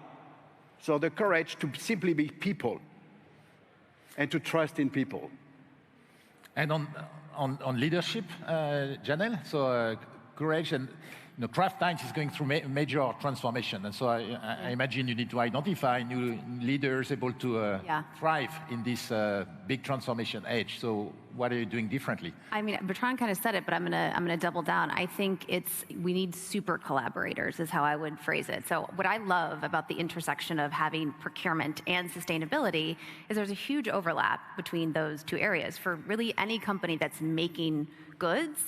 So the courage to simply be people and to trust in people. And on leadership, Janelle, so courage and Kraft Heinz is going through major transformation, and so I imagine you need to identify new leaders able to thrive in this big transformation age. So what are you doing differently? I mean, Bertrand kind of said it, but I'm gonna double down. I think we need super collaborators is how I would phrase it. So what I love about the intersection of having procurement and sustainability is there's a huge overlap between those two areas. For really any company that's making goods,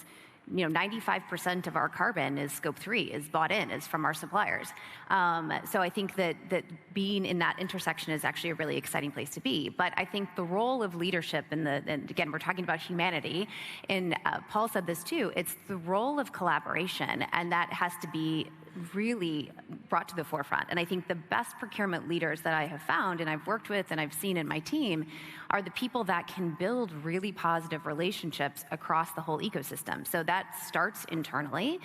95% of our carbon is scope 3, is bought in, is from our suppliers. So I think that being in that intersection is actually a really exciting place to be. But I think the role of leadership, and again, we're talking about humanity, and Paul said this too, it's the role of collaboration, and that has to be really brought to the forefront. And I think the best procurement leaders that I have found, and I've worked with, and I've seen in my team, are the people that can build really positive relationships across the whole ecosystem. So that starts internally.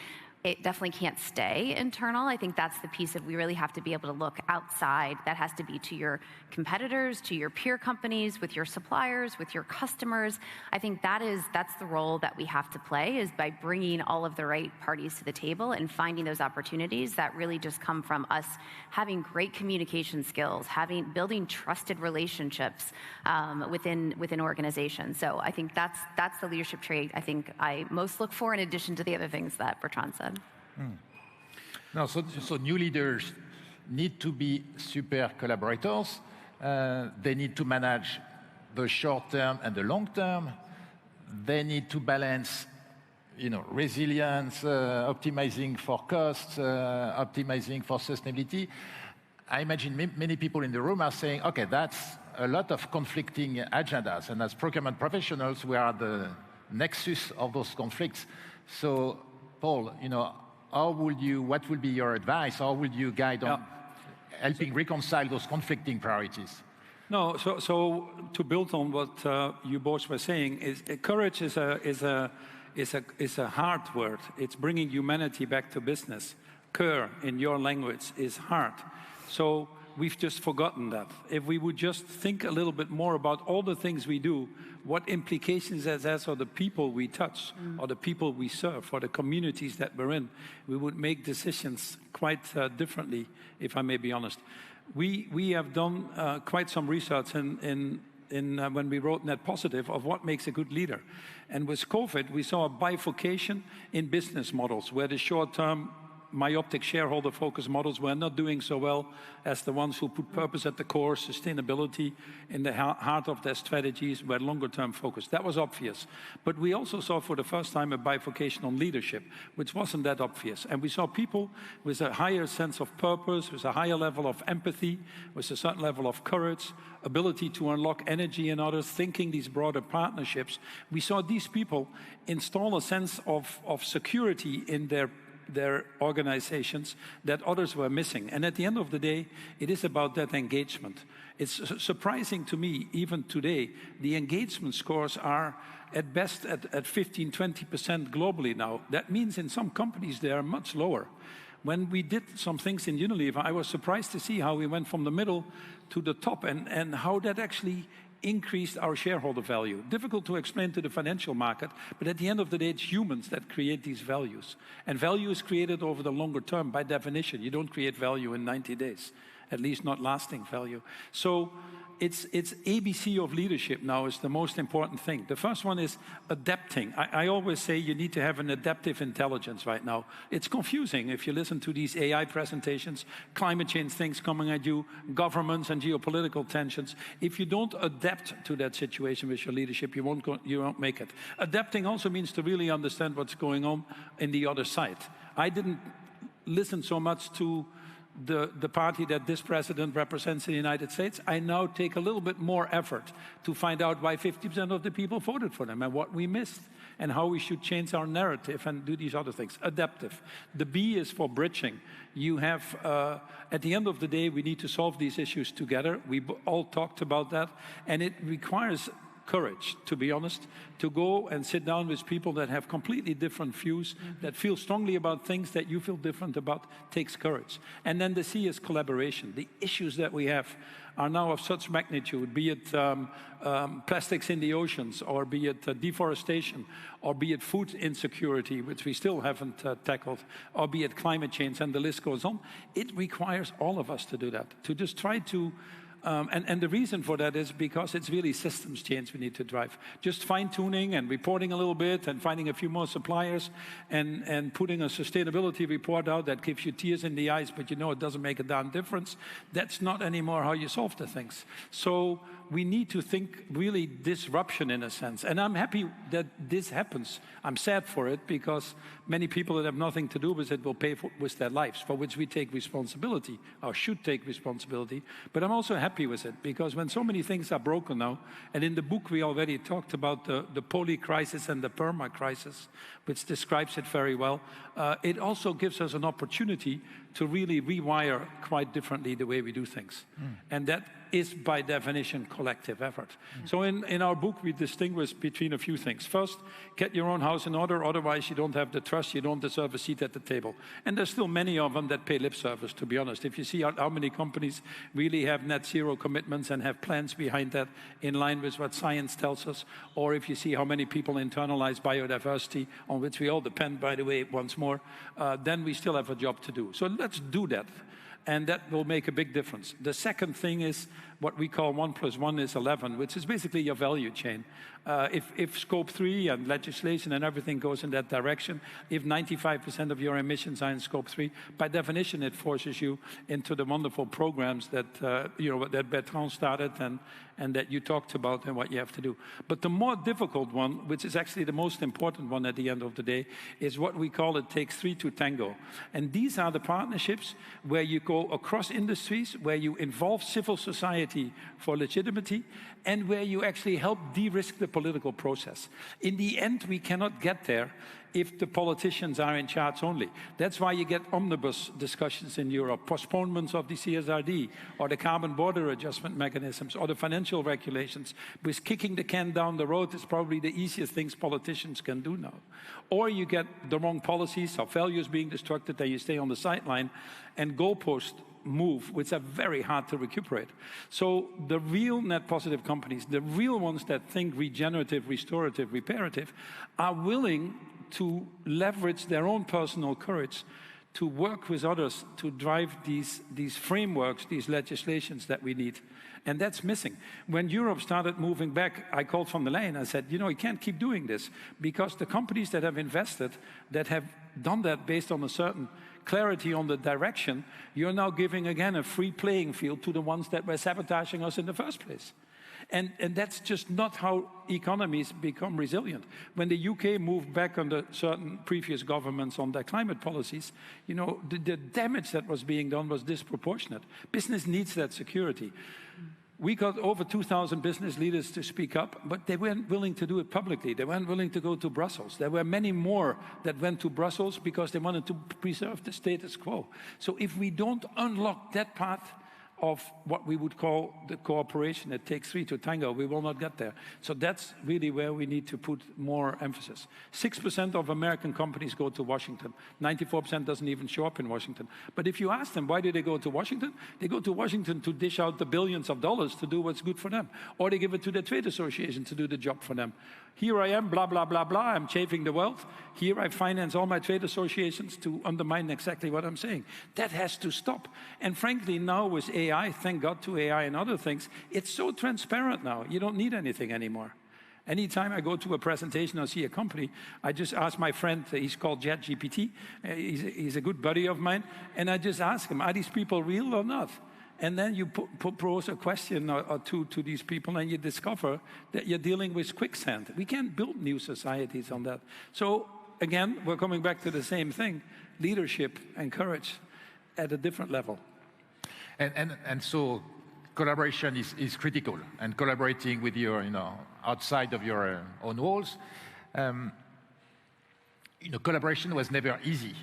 It definitely can't stay internal. I think that's the piece that we really have to be able to look outside. That has to be to your competitors, to your peer companies, with your suppliers, with your customers. I think that's the role that we have to play, is by bringing all of the right parties to the table and finding those opportunities that really just come from us having great communication skills, building trusted relationships within organizations. So I think that's the leadership trait I think I most look for, in addition to the other things that Bertrand said. No, so new leaders need to be super collaborators. They need to manage the short term and the long term. They need to balance, resilience, optimizing for costs, optimizing for sustainability. I imagine many people in the room are saying, okay, that's a lot of conflicting agendas, and as procurement professionals, we are the nexus of those conflicts. So Paul, what would be your advice? How would you guide on helping reconcile those conflicting priorities? No, so to build on what you both were saying, courage is a hard word. It's bringing humanity back to business. Cœur, in your language, is heart. So we've just forgotten that. If we would just think a little bit more about all the things we do, what implications that has on the people we touch, or the people we serve, or the communities that we're in, we would make decisions quite differently, if I may be honest. We have done quite some research in when we wrote Net Positive of what makes a good leader. And with COVID, we saw a bifurcation in business models, where the short-term myopic shareholder-focused models were not doing so well as the ones who put purpose at the core, sustainability in the heart of their strategies, were longer-term focused. That was obvious. But we also saw for the first time a bifurcation on leadership, which wasn't that obvious. And we saw people with a higher sense of purpose, with a higher level of empathy, with a certain level of courage, ability to unlock energy in others, thinking these broader partnerships. We saw these people install a sense of security in their organizations that others were missing. And at the end of the day, it is about that engagement. It's surprising to me, even today, the engagement scores are at best at 15, 20% globally now. That means in some companies they are much lower. When we did some things in Unilever, I was surprised to see how we went from the middle to the top, and how that actually increased our shareholder value. Difficult to explain to the financial market, but at the end of the day, it's humans that create these values. And value is created over the longer term, by definition. You don't create value in 90 days, at least not lasting value. So it's ABC of leadership now is the most important thing. The first one is adapting. I always say you need to have an adaptive intelligence right now. It's confusing if you listen to these AI presentations, climate change things coming at you, governments and geopolitical tensions. If you don't adapt to that situation with your leadership, you won't make it. Adapting also means to really understand what's going on in the other side. I didn't listen so much to the party that this president represents in the United States, I now take a little bit more effort to find out why 50% of the people voted for them and what we missed and how we should change our narrative and do these other things. Adaptive. The B is for bridging. You have, at the end of the day, we need to solve these issues together. We all talked about that, and it requires courage, to be honest, to go and sit down with people that have completely different views, that feel strongly about things that you feel different about, takes courage. And then the C is collaboration. The issues that we have are now of such magnitude, be it plastics in the oceans, or be it deforestation, or be it food insecurity, which we still haven't tackled, or be it climate change, and the list goes on. It requires all of us to do that, to just try to and the reason for that is because it's really systems change we need to drive. Just fine-tuning and reporting a little bit and finding a few more suppliers and putting a sustainability report out that gives you tears in the eyes, but you know it doesn't make a darn difference. That's not anymore how you solve the things. So we need to think really disruption in a sense. And I'm happy that this happens. I'm sad for it because many people that have nothing to do with it will pay with their lives, for which we take responsibility, or should take responsibility. But I'm also happy with it because when so many things are broken now, and in the book we already talked about the poly crisis and the perma crisis, which describes it very well, it also gives us an opportunity to really rewire quite differently the way we do things. And that is by definition collective effort. So in our book we distinguish between a few things. First, get your own house in order, otherwise you don't have the trust, you don't deserve a seat at the table. And there's still many of them that pay lip service, to be honest. If you see how many companies really have net zero commitments and have plans behind that in line with what science tells us, or if you see how many people internalize biodiversity, on which we all depend, by the way, once more, then we still have a job to do. So let's do that. And that will make a big difference. The second thing is what we call 1 + 1 is 11, which is basically your value chain. If scope 3 and legislation and everything goes in that direction, if 95% of your emissions are in scope 3, by definition it forces you into the wonderful programs that that Bertrand started and that you talked about and what you have to do. But the more difficult one, which is actually the most important one at the end of the day, is what we call it takes 3 to tango. And these are the partnerships where you go across industries, where you involve civil society for legitimacy, and where you actually help de-risk the political process. In the end, we cannot get there if the politicians are in charge only. That's why you get omnibus discussions in Europe, postponements of the CSRD, or the carbon border adjustment mechanisms, or the financial regulations, because kicking the can down the road is probably the easiest things politicians can do now. Or you get the wrong policies, or values being destructed, and you stay on the sideline, and goalposts move, which are very hard to recuperate. So the real net positive companies, the real ones that think regenerative, restorative, reparative, are willing to leverage their own personal courage to work with others to drive these frameworks, these legislations that we need. And that's missing. When Europe started moving back, I called von der Leyen, I said, you know, you can't keep doing this, because the companies that have invested, that have done that based on a certain clarity on the direction, you're now giving again a free playing field to the ones that were sabotaging us in the first place. And that's just not how economies become resilient. When the UK moved back under certain previous governments on their climate policies, you know, the damage that was being done was disproportionate. Business needs that security. We got over 2,000 business leaders to speak up, but they weren't willing to do it publicly. They weren't willing to go to Brussels. There were many more that went to Brussels because they wanted to preserve the status quo. So if we don't unlock that part of what we would call the cooperation, it takes 3 to tango, we will not get there. So that's really where we need to put more emphasis. 6% of American companies go to Washington. 94% doesn't even show up in Washington. But if you ask them, why do they go to Washington? They go to Washington to dish out the billions of dollars to do what's good for them. Or they give it to their trade association to do the job for them. Here I am, blah, blah, blah, blah, I'm chafing the wealth. Here I finance all my trade associations to undermine exactly what I'm saying. That has to stop. And frankly, now with AI, thank God to AI and other things, it's so transparent now. You don't need anything anymore. Anytime I go to a presentation or see a company, I just ask my friend, he's called ChatGPT, he's a good buddy of mine, and I just ask him, are these people real or not? And then you pose a question or two to these people, and you discover that you're dealing with quicksand. We can't build new societies on that. So again, we're coming back to the same thing, leadership and courage. at a different level. And so collaboration is critical, and collaborating with your, outside of your own walls. Collaboration was never easy,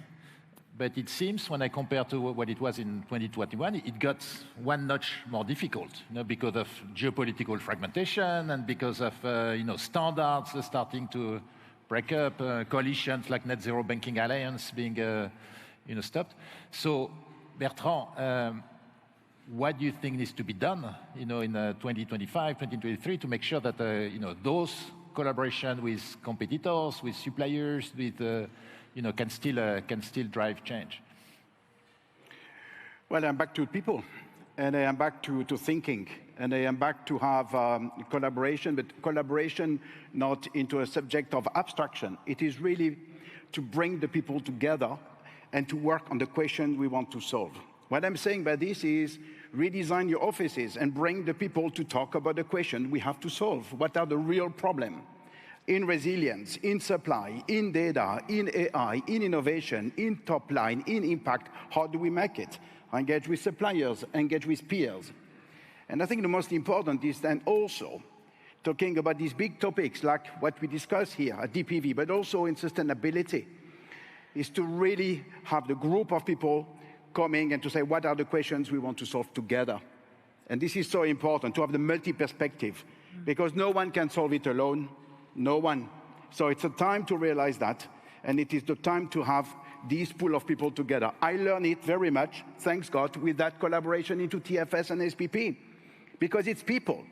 but it seems when I compare to what it was in 2021, it got one notch more difficult, because of geopolitical fragmentation and because of standards starting to break up, coalitions like Net Zero Banking Alliance being stopped. So Bertrand, what do you think needs to be done, in 2025, 2023, to make sure that those collaboration with competitors, with suppliers, with can still drive change? Well, I'm back to people, and I am back to thinking, and I am back to have collaboration, but collaboration not into a subject of abstraction. It is really to bring the people together and to work on the question we want to solve. What I'm saying by this is redesign your offices and bring the people to talk about the question we have to solve. What are the real problems in resilience, in supply, in data, in AI, in innovation, in top line, in impact? How do we make it? Engage with suppliers, engage with peers. And I think the most important is then also talking about these big topics like what we discuss here at DPV, but also in sustainability, is to really have the group of people coming and to say, what are the questions we want to solve together? And this is so important, to have the multi-perspective, because no one can solve it alone, no one. So it's a time to realize that, and it is the time to have this pool of people together. I learned it very much, thanks God, with that collaboration into TFS and SPP, because it's people,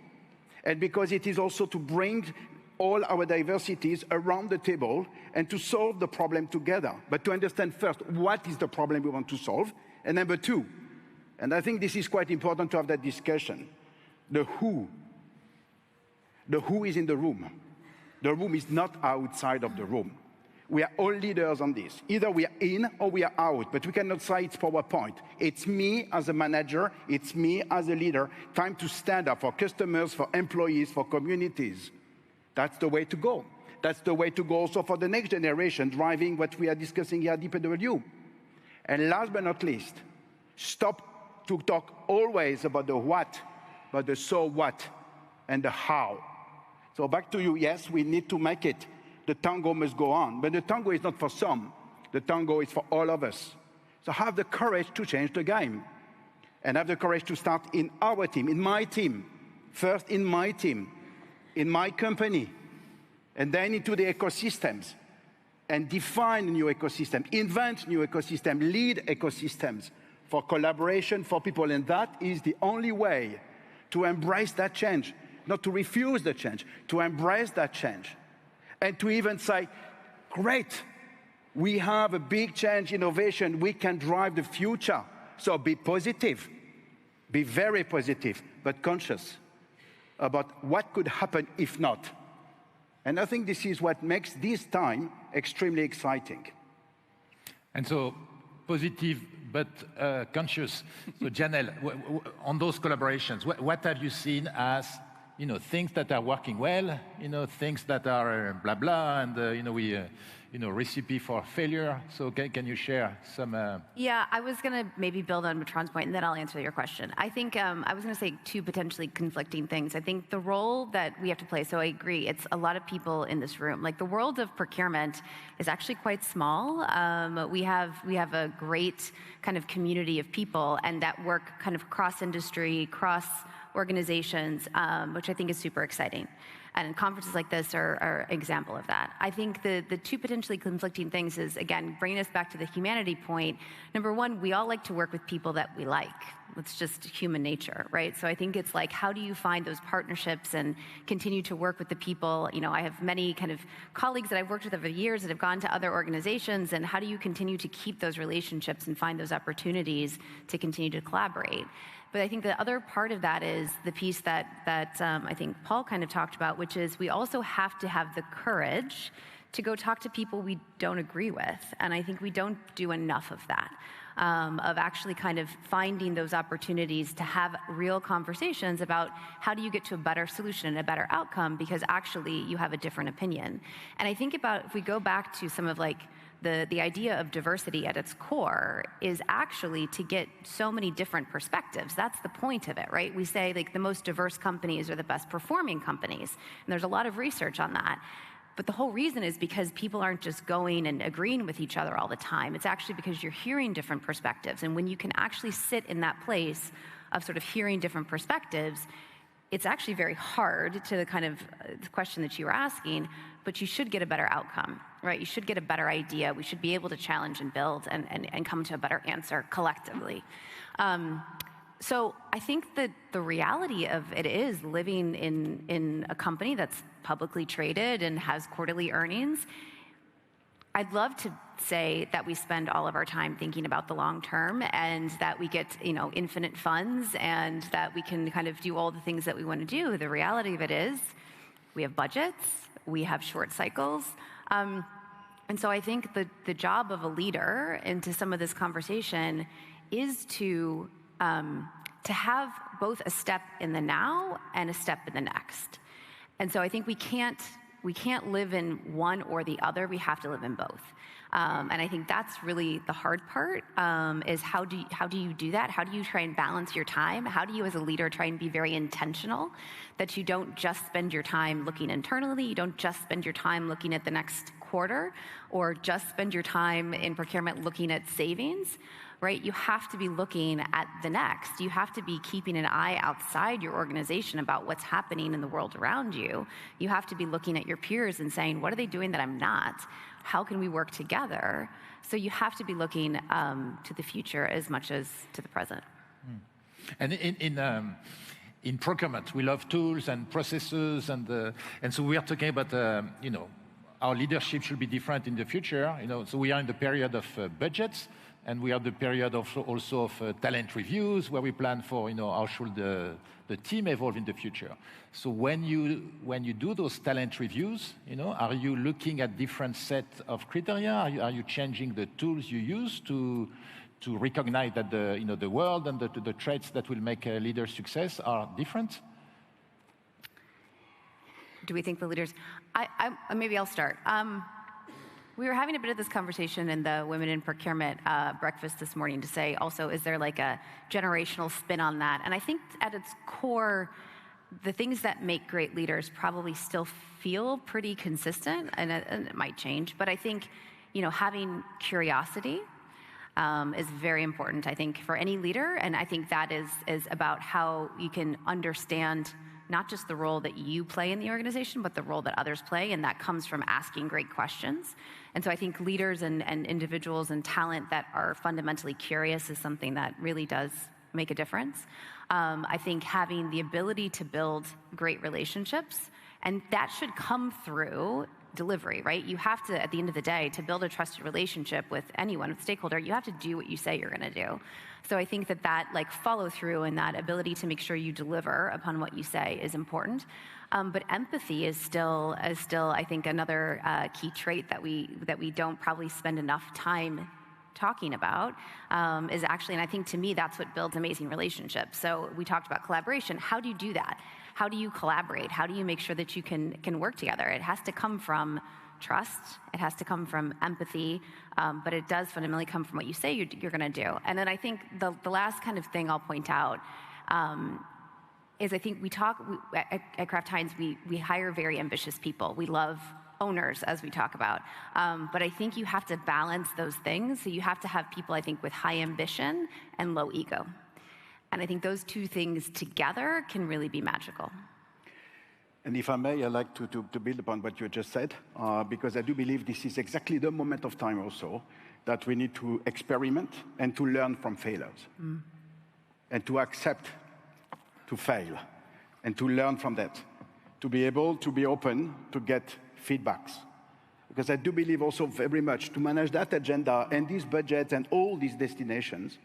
and because it is also to bring all our diversities around the table and to solve the problem together. But to understand first, what is the problem we want to solve? And number two, and I think this is quite important to have that discussion, the who. The who is in the room. The room is not outside of the room. We are all leaders on this. Either we are in or we are out, but we cannot say it's PowerPoint. It's me as a manager, it's me as a leader. Time to stand up for customers, for employees, for communities. That's the way to go. That's the way to go also for the next generation, driving what we are discussing here at DPW. And last but not least, stop to talk always about the what, but the so what and the how. So back to you, yes, we need to make it. The tango must go on, but the tango is not for some. The tango is for all of us. So have the courage to change the game, and have the courage to start in our team, in my team, first in my team, in my company, and then into the ecosystems, and define new ecosystem, invent new ecosystem, lead ecosystems for collaboration for people. And that is the only way to embrace that change, not to refuse the change, to embrace that change. And to even say, great, we have a big change, innovation, we can drive the future. So be positive, be very positive, but conscious about what could happen if not. And I think this is what makes this time extremely exciting. And so, positive but conscious. So Janelle, on those collaborations, what have you seen as things that are working well, things that are blah blah, and recipe for failure? So can you share some? Yeah, I was going to maybe build on Bertrand's point, and then I'll answer your question. I think I was going to say two potentially conflicting things. I think the role that we have to play. So I agree, it's a lot of people in this room. Like the world of procurement is actually quite small. We have a great kind of community of people, and that work kind of cross industry, cross organizations, which I think is super exciting. And conferences like this are an example of that. I think the two potentially conflicting things is, again, bringing us back to the humanity point. Number one, we all like to work with people that we like. It's just human nature, right? So I think it's like, how do you find those partnerships and continue to work with the people? I have many kind of colleagues that I've worked with over the years that have gone to other organizations, and how do you continue to keep those relationships and find those opportunities to continue to collaborate? But I think the other part of that is the piece that I think Paul kind of talked about, which is we also have to have the courage to go talk to people we don't agree with. And I think we don't do enough of that, of actually kind of finding those opportunities to have real conversations about how do you get to a better solution and a better outcome, because actually you have a different opinion. And I think about if we go back to some of like the idea of diversity at its core is actually to get so many different perspectives. That's the point of it, right? We say like the most diverse companies are the best performing companies, and there's a lot of research on that. But the whole reason is because people aren't just going and agreeing with each other all the time. It's actually because you're hearing different perspectives. And when you can actually sit in that place of sort of hearing different perspectives, it's actually very hard to the kind of the question that you were asking, but you should get a better outcome, right? You should get a better idea. We should be able to challenge and build and come to a better answer collectively. So I think that the reality of it is living in a company that's publicly traded and has quarterly earnings. I'd love to say that we spend all of our time thinking about the long term and that we get, infinite funds and that we can kind of do all the things that we want to do. The reality of it is we have budgets, we have short cycles. And so I think the job of a leader into some of this conversation is to have both a step in the now and a step in the next. And so I think we can't live in one or the other. We have to live in both. And I think that's really the hard part, is how do you do that? How do you try and balance your time? How do you as a leader try and be very intentional that you don't just spend your time looking internally, you don't just spend your time looking at the next quarter, or just spend your time in procurement looking at savings, right? You have to be looking at the next. You have to be keeping an eye outside your organization about what's happening in the world around you. You have to be looking at your peers and saying, what are they doing that I'm not? How can we work together? So you have to be looking to the future as much as to the present. And in procurement, we love tools and processes, and so we are talking about, our leadership should be different in the future. So we are in the period of budgets, and we are the period also of talent reviews, where we plan for, how should the team evolve in the future. So when you do those talent reviews, are you looking at different set of criteria? Are you changing the tools you use to recognize that the world and the traits that will make a leader success are different? Do we think the leaders? Maybe I'll start. We were having a bit of this conversation in the Women in Procurement breakfast this morning to say also, is there like a generational spin on that? And I think at its core, the things that make great leaders probably still feel pretty consistent, and it might change. But I think, having curiosity is very important, I think, for any leader. And I think that is about how you can understand not just the role that you play in the organization, but the role that others play, and that comes from asking great questions. And so I think leaders and individuals and talent that are fundamentally curious is something that really does make a difference. I think having the ability to build great relationships, and that should come through delivery, right? You have to, at the end of the day, to build a trusted relationship with anyone, with stakeholder, you have to do what you say you're going to do. So I think that follow through and that ability to make sure you deliver upon what you say is important. But empathy is still, I think, another key trait that we don't probably spend enough time talking about, is actually, and I think to me that's what builds amazing relationships. So we talked about collaboration. How do you do that? How do you collaborate? How do you make sure that you can work together? It has to come from trust. It has to come from empathy, but it does fundamentally come from what you say you're going to do. And then I think the last kind of thing I'll point out is I think at Kraft Heinz, we hire very ambitious people. We love owners, as we talk about. But I think you have to balance those things. So you have to have people, I think, with high ambition and low ego. And I think those two things together can really be magical. And if I may, I'd like to build upon what you just said, because I do believe this is exactly the moment of time also that we need to experiment and to learn from failures. And to accept to fail and to learn from that, to be able to be open to get feedbacks. Because I do believe also very much to manage that agenda and these budgets and all these destinations,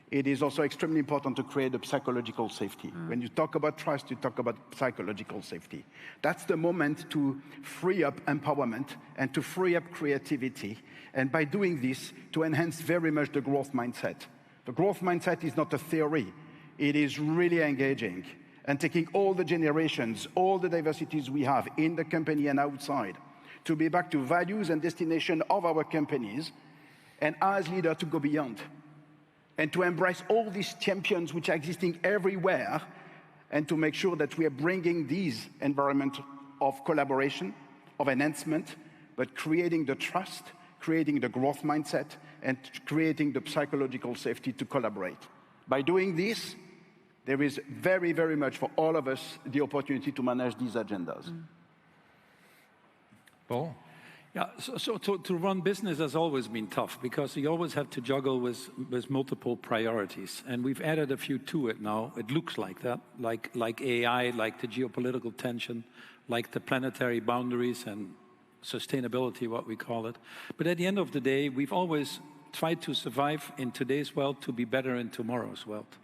it is also extremely important to create a psychological safety. When you talk about trust, you talk about psychological safety. That's the moment to free up empowerment and to free up creativity. And by doing this, to enhance very much the growth mindset. The growth mindset is not a theory. It is really engaging and taking all the generations, all the diversities we have in the company and outside, to be back to values and destination of our companies, and as leaders to go beyond, and to embrace all these champions which are existing everywhere, and to make sure that we are bringing these environment of collaboration, of enhancement, but creating the trust, creating the growth mindset, and creating the psychological safety to collaborate. By doing this, there is very, very much for all of us the opportunity to manage these agendas. Paul? Yeah, so to run business has always been tough because you always have to juggle with multiple priorities. And we've added a few to it now. It looks like that, like AI, like the geopolitical tension, like the planetary boundaries and sustainability, what we call it. But at the end of the day, we've always tried to survive in today's world to be better in tomorrow's world.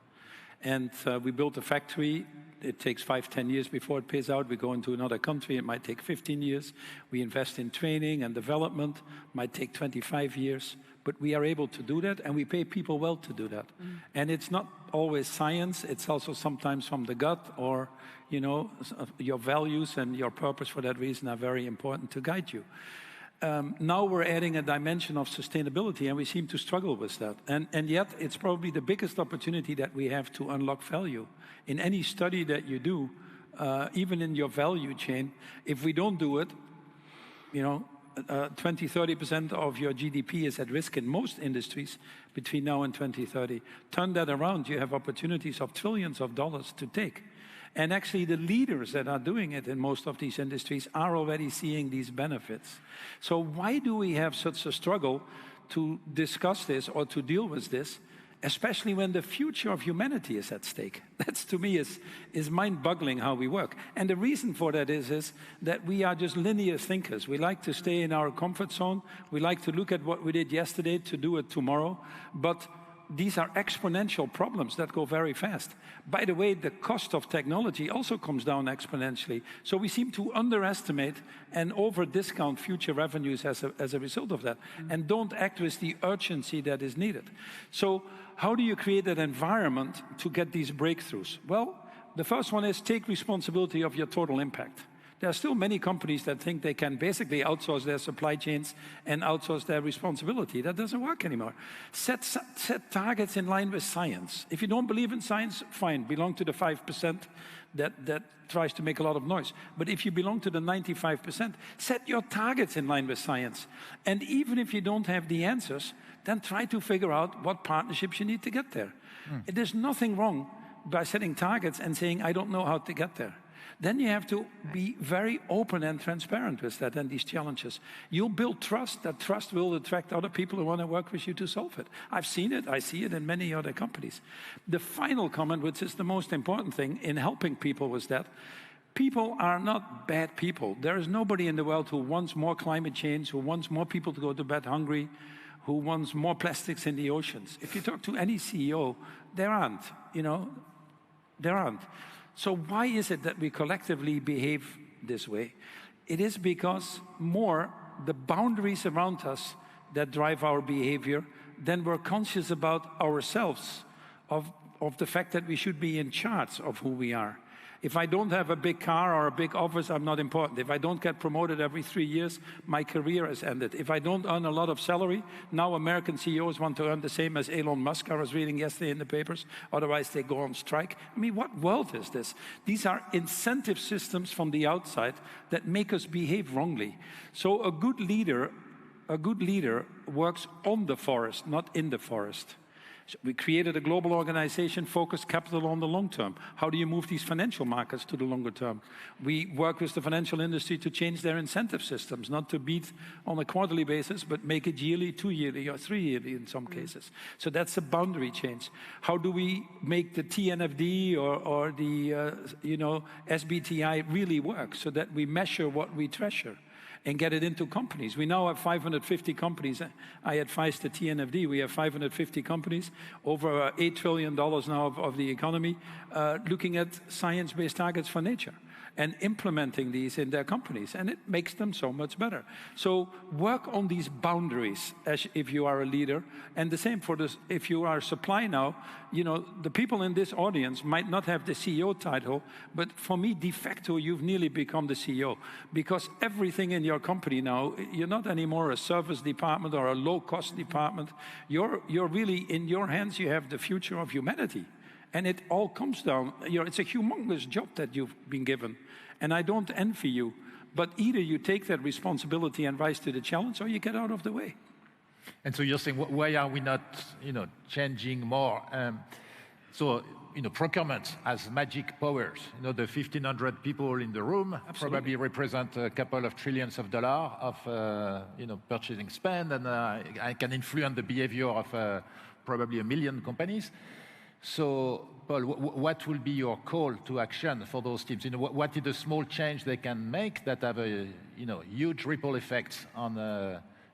And we built a factory. It takes 5, 10 years before it pays out. We go into another country, it might take 15 years. We invest in training and development, might take 25 years. But we are able to do that, and we pay people well to do that. And it's not always science, it's also sometimes from the gut, or you know, your values and your purpose for that reason are very important to guide you. Now we're adding a dimension of sustainability, and we seem to struggle with that. And yet, it's probably the biggest opportunity that we have to unlock value. In any study that you do, even in your value chain, if we don't do it, you know, 20, 30% of your GDP is at risk in most industries between now and 2030. Turn that around, you have opportunities of trillions of dollars to take. And actually, the leaders that are doing it in most of these industries are already seeing these benefits. So why do we have such a struggle to discuss this or to deal with this, especially when the future of humanity is at stake? That's, to me, is mind-boggling how we work. And the reason for that is that we are just linear thinkers. We like to stay in our comfort zone. We like to look at what we did yesterday to do it tomorrow. But these are exponential problems that go very fast. By the way, the cost of technology also comes down exponentially. So we seem to underestimate and over-discount future revenues as a result of that, and don't act with the urgency that is needed. So how do you create that environment to get these breakthroughs? Well, the first one is take responsibility of your total impact. There are still many companies that think they can basically outsource their supply chains and outsource their responsibility. That doesn't work anymore. Set targets in line with science. If you don't believe in science, fine, belong to the 5% that tries to make a lot of noise. But if you belong to the 95%, set your targets in line with science. And even if you don't have the answers, then try to figure out what partnerships you need to get there. There's nothing wrong by setting targets and saying, I don't know how to get there. Then you have to be very open and transparent with that and these challenges. You'll build trust. That trust will attract other people who want to work with you to solve it. I've seen it. I see it in many other companies. The final comment, which is the most important thing in helping people, was that people are not bad people. There is nobody in the world who wants more climate change, who wants more people to go to bed hungry, who wants more plastics in the oceans. If you talk to any CEO, there aren't, you know, there aren't. So why is it that we collectively behave this way? It is because more the boundaries around us that drive our behavior than we're conscious about ourselves, of the fact that we should be in charge of who we are. If I don't have a big car or a big office, I'm not important. If I don't get promoted every 3 years, my career has ended. If I don't earn a lot of salary, now American CEOs want to earn the same as Elon Musk, I was reading yesterday in the papers, otherwise they go on strike. I mean, what world is this? These are incentive systems from the outside that make us behave wrongly. So a good leader works on the forest, not in the forest. So we created a global organization, focused capital on the long term. How do you move these financial markets to the longer term? We work with the financial industry to change their incentive systems, not to beat on a quarterly basis, but make it yearly, 2 yearly, or 3 yearly in some cases. So that's a boundary change. How do we make the TNFD or the SBTI really work so that we measure what we treasure and get it into companies? We now have 550 companies. I advise the TNFD. We have 550 companies, over $8 trillion now of the economy, looking at science-based targets for nature. and implementing these in their companies, and it makes them so much better. So work on these boundaries as if you are a leader, and the same for this, if you are a supply now, you know, the people in this audience might not have the CEO title, but for me, de facto, you've nearly become the CEO, because everything in your company now, you're not anymore a service department or a low-cost department. You're really, in your hands, you have the future of humanity. And it all comes down, you know, it's a humongous job that you've been given. And I don't envy you, but either you take that responsibility and rise to the challenge, or you get out of the way. And so you're saying, why are we not, you know, changing more? So, you know, procurement has magic powers. You know, the 1,500 people in the room probably represent a couple of trillions of dollars of, you know, purchasing spend, and I can influence the behavior of probably 1 million companies. So, Paul, what will be your call to action for those teams? You know, what is the small change they can make that have a, you know, huge ripple effects on,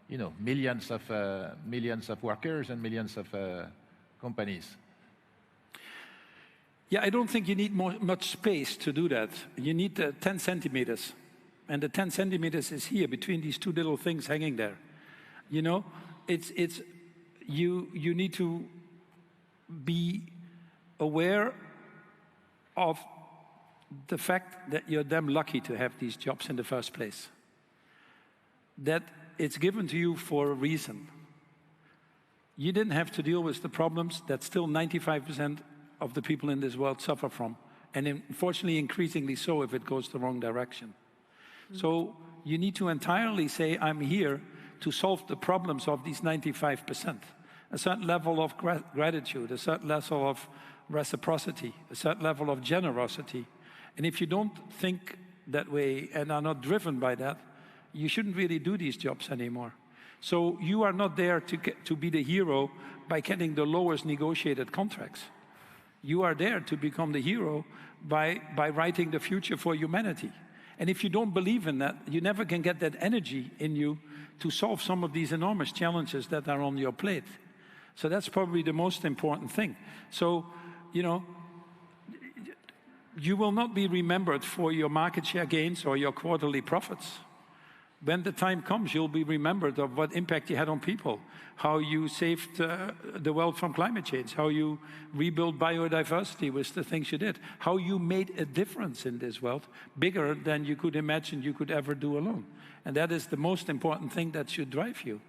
you know, millions of workers and millions of companies? Yeah, I don't think you need much space to do that. You need 10 centimeters. And the 10 centimeters is here, between these two little things hanging there. You know, you need to be aware of the fact that you're damn lucky to have these jobs in the first place. That it's given to you for a reason. You didn't have to deal with the problems that still 95% of the people in this world suffer from, and unfortunately increasingly so if it goes the wrong direction. So you need to entirely say, I'm here to solve the problems of these 95%. A certain level of gratitude, a certain level of reciprocity, a certain level of generosity. And if you don't think that way and are not driven by that, you shouldn't really do these jobs anymore. So you are not there to be the hero by getting the lowest negotiated contracts. You are there to become the hero by writing the future for humanity. And if you don't believe in that, you never can get that energy in you to solve some of these enormous challenges that are on your plate. So that's probably the most important thing. So, you know, you will not be remembered for your market share gains or your quarterly profits. When the time comes, you'll be remembered of what impact you had on people, how you saved the world from climate change, how you rebuilt biodiversity with the things you did, how you made a difference in this world, bigger than you could imagine you could ever do alone. And that is the most important thing that should drive you.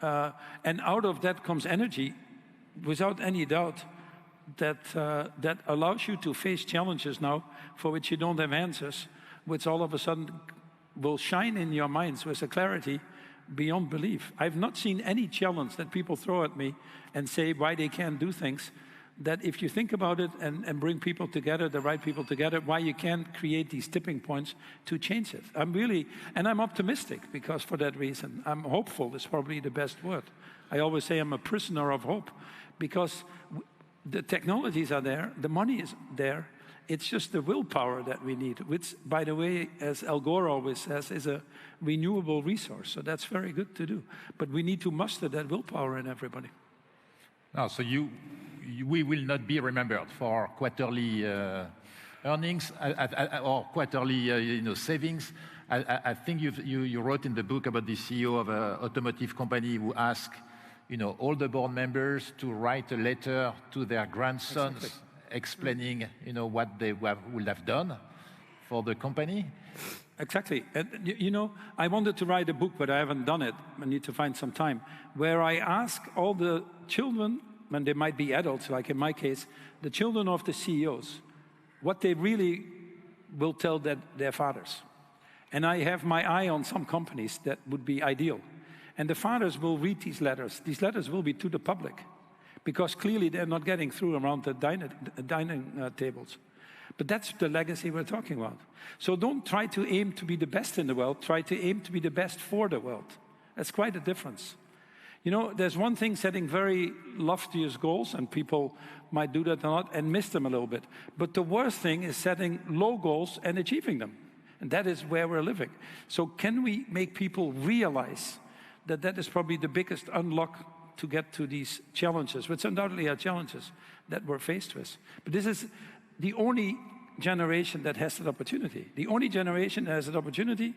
And out of that comes energy, without any doubt, that allows you to face challenges now for which you don't have answers, which all of a sudden will shine in your minds with a clarity beyond belief. I've not seen any challenge that people throw at me and say why they can't do things, that if you think about it and bring people together, the right people together, why you can't create these tipping points to change it. I'm optimistic because for that reason. I'm hopeful is probably the best word. I always say I'm a prisoner of hope because the technologies are there, the money is there, it's just the willpower that we need, which, by the way, as Al Gore always says, is a renewable resource. So that's very good to do. But we need to muster that willpower in everybody. Now, so we will not be remembered for quarterly earnings or quarterly savings. I think you wrote in the book about the CEO of an automotive company who asked all the board members to write a letter to their grandsons. Exactly. Explaining, what they would have done for the company. Exactly. And, I wanted to write a book, but I haven't done it. I need to find some time, where I ask all the children, and they might be adults, like in my case, the children of the CEOs, what they really will tell their fathers. And I have my eye on some companies that would be ideal. And the fathers will read these letters. These letters will be to the public, because clearly they're not getting through around the dining tables. But that's the legacy we're talking about. So don't try to aim to be the best in the world, try to aim to be the best for the world. That's quite a difference. There's one thing, setting very loftiest goals, and people might do that a lot and miss them a little bit. But the worst thing is setting low goals and achieving them. And that is where we're living. So can we make people realize that that is probably the biggest unlock to get to these challenges, which undoubtedly are challenges that we're faced with. But this is the only generation that has that opportunity. The only generation that has that opportunity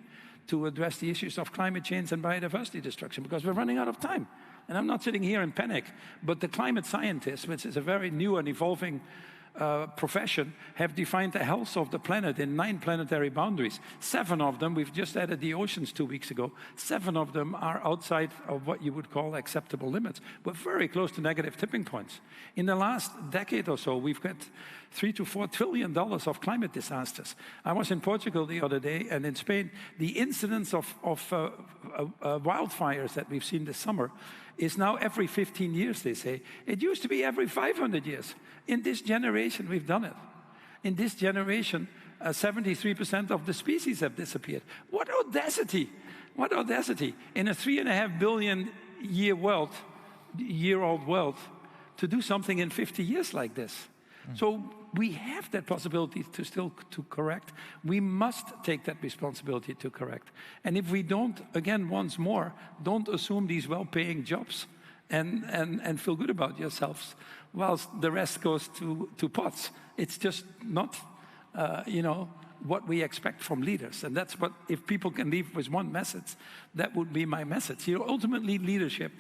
to address the issues of climate change and biodiversity destruction, because we're running out of time. And I'm not sitting here in panic, but the climate scientists, which is a very new and evolving profession, have defined the health of the planet in 9 planetary boundaries. 7 of them, we've just added the oceans 2 weeks ago, 7 of them are outside of what you would call acceptable limits. We're very close to negative tipping points. In the last decade or so, we've got $3 to $4 trillion of climate disasters. I was in Portugal the other day, and in Spain, the incidence of wildfires that we've seen this summer is now every 15 years, they say. It used to be every 500 years. In this generation, we've done it. In this generation, 73% of the species have disappeared. What audacity! What audacity in a 3.5 billion year old world to do something in 50 years like this. So we have that possibility to correct. We must take that responsibility to correct. And if we don't, again, once more, don't assume these well-paying jobs and feel good about yourselves, whilst the rest goes to pots. It's just not, what we expect from leaders. And that's what, if people can leave with one message, that would be my message. Ultimately, leadership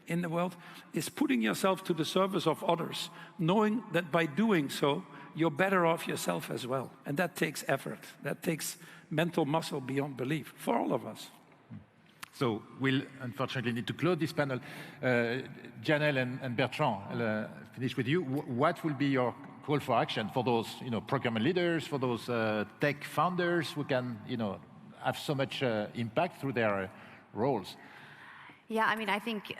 in the world is putting yourself to the service of others, knowing that by doing so, you're better off yourself as well. And that takes effort. That takes mental muscle beyond belief for all of us. So we'll unfortunately need to close this panel. Janelle and Bertrand, I'll finish with you. What will be your call for action for those procurement leaders, for those tech founders who can have so much impact through their roles? Yeah, I mean, I think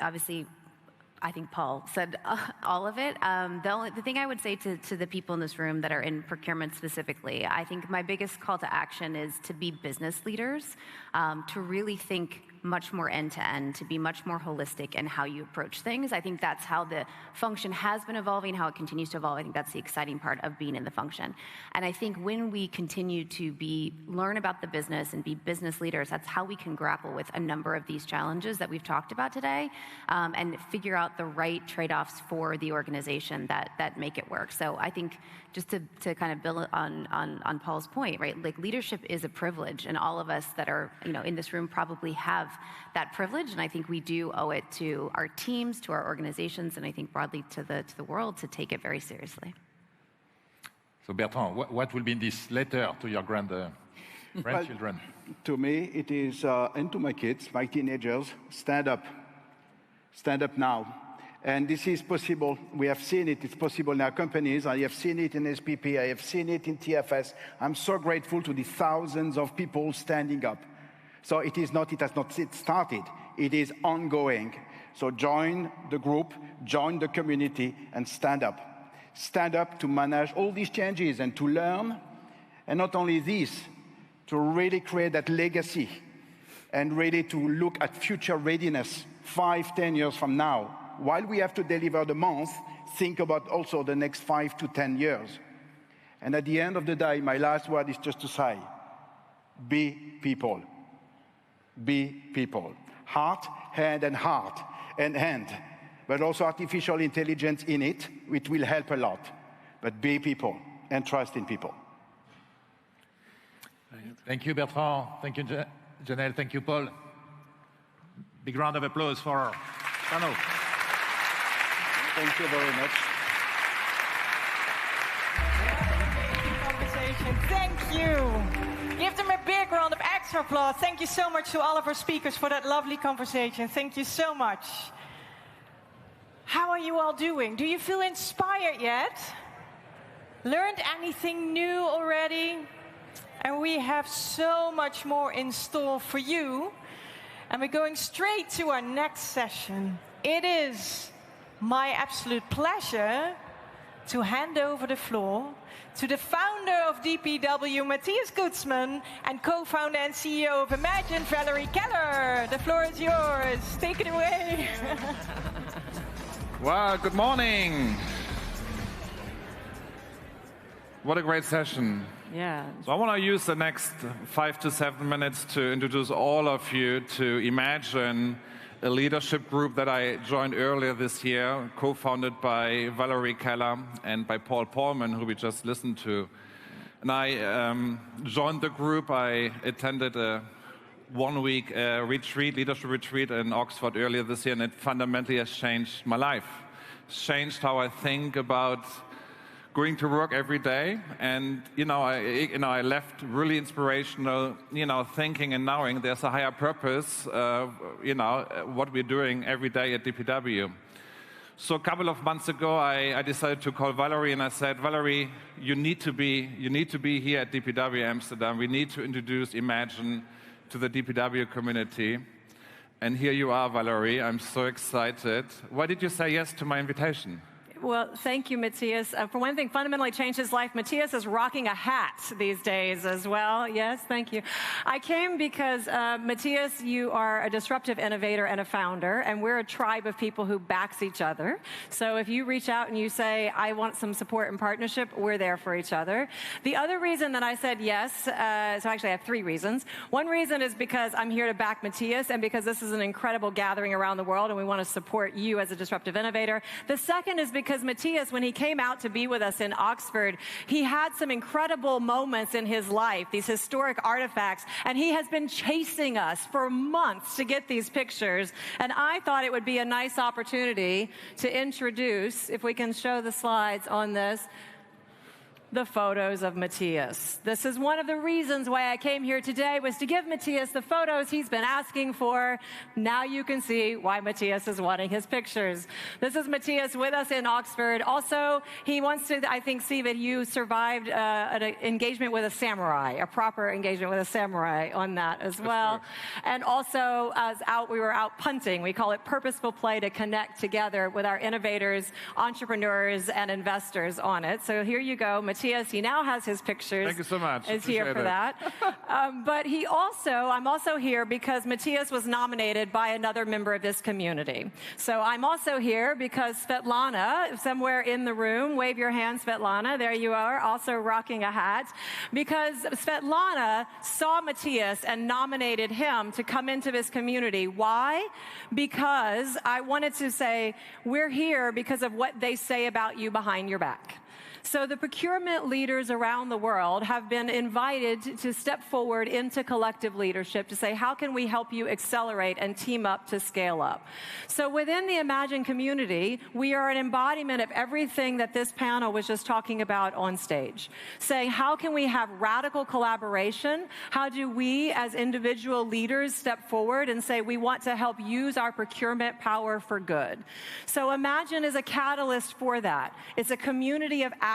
Paul said all of it. The thing I would say to the people in this room that are in procurement specifically, I think my biggest call to action is to be business leaders, to really think much more end-to-end, to be much more holistic in how you approach things. I think that's how the function has been evolving, how it continues to evolve. I think that's the exciting part of being in the function. And I think when we continue to learn about the business and be business leaders, that's how we can grapple with a number of these challenges that we've talked about today, and figure out the right trade-offs for the organization that make it work. So I think just to kind of build on Paul's point, right? Like, leadership is a privilege, and all of us that are in this room probably have that privilege, and I think we do owe it to our teams, to our organizations, and I think broadly to the world to take it very seriously. So Bertrand, what will be in this letter to your grandchildren? Well, to me, it is, and to my kids, my teenagers, stand up. Stand up now. And this is possible. We have seen it. It's possible in our companies. I have seen it in SPP. I have seen it in TFS. I'm so grateful to the thousands of people standing up. So it has not started. It is ongoing. So join the group, join the community, and stand up. Stand up to manage all these changes and to learn. And not only this, to really create that legacy and really to look at future readiness 5-10 years from now. While we have to deliver the month, think about also the next 5 to 10 years. And at the end of the day, my last word is just to say, be people. Be people. Heart, hand, and hand. But also artificial intelligence in it, which will help a lot. But be people and trust in people. Thank you, Bertrand. Thank you, Janelle. Thank you, Paul. Big round of applause for our panel. Thank you very much. Thank you. Give them a big round of extra applause. Thank you so much to all of our speakers for that lovely conversation. Thank you so much. How are you all doing? Do you feel inspired yet? Learned anything new already? And we have so much more in store for you. And we're going straight to our next session. It is my absolute pleasure to hand over the floor to the founder of DPW, Matthias Gutzman, and co-founder and CEO of Imagine, Valerie Keller. The floor is yours. Take it away. Well, good morning. What a great session. Yeah. So I want to use the next 5 to 7 minutes to introduce all of you to Imagine, a leadership group that I joined earlier this year, co-founded by Valerie Keller and by Paul Polman, who we just listened to. And I joined the group. I attended a one-week leadership retreat in Oxford earlier this year, and it fundamentally has changed my life. It's changed how I think about going to work every day, and I left really inspirational, thinking and knowing there's a higher purpose, what we're doing every day at DPW. So a couple of months ago, I decided to call Valerie, and I said, Valerie, you need to be here at DPW Amsterdam. We need to introduce Imagine to the DPW community. And here you are, Valerie. I'm so excited. Why did you say yes to my invitation? Well, thank you, Matthias. For one thing, fundamentally changed his life. Matthias is rocking a hat these days as well. Yes, thank you. I came because, Matthias, you are a disruptive innovator and a founder, and we're a tribe of people who backs each other. So if you reach out and you say, I want some support and partnership, we're there for each other. The other reason that I said yes, so actually I have three reasons. One reason is because I'm here to back Matthias, and because this is an incredible gathering around the world, and we want to support you as a disruptive innovator. The second is because Matthias, when he came out to be with us in Oxford, he had some incredible moments in his life, these historic artifacts, and he has been chasing us for months to get these pictures. And I thought it would be a nice opportunity to introduce, if we can show the slides on this, the photos of Matthias. This is one of the reasons why I came here today, was to give Matthias the photos he's been asking for. Now you can see why Matthias is wanting his pictures. This is Matthias with us in Oxford. Also, he wants to, I think, see that you survived an engagement with a samurai, a proper engagement with a samurai on that as well. And also, we were out punting. We call it purposeful play to connect together with our innovators, entrepreneurs, and investors on it. So here you go, Matthias. He now has his pictures. Thank you so much. Is here for that. But I'm also here because Matthias was nominated by another member of this community. So I'm also here because Svetlana, somewhere in the room, wave your hand, Svetlana. There you are, also rocking a hat. Because Svetlana saw Matthias and nominated him to come into this community. Why? Because I wanted to say, we're here because of what they say about you behind your back. So the procurement leaders around the world have been invited to step forward into collective leadership to say, how can we help you accelerate and team up to scale up? So within the Imagine community, we are an embodiment of everything that this panel was just talking about on stage. Saying, how can we have radical collaboration? How do we as individual leaders step forward and say, we want to help use our procurement power for good? So Imagine is a catalyst for that. It's a community of action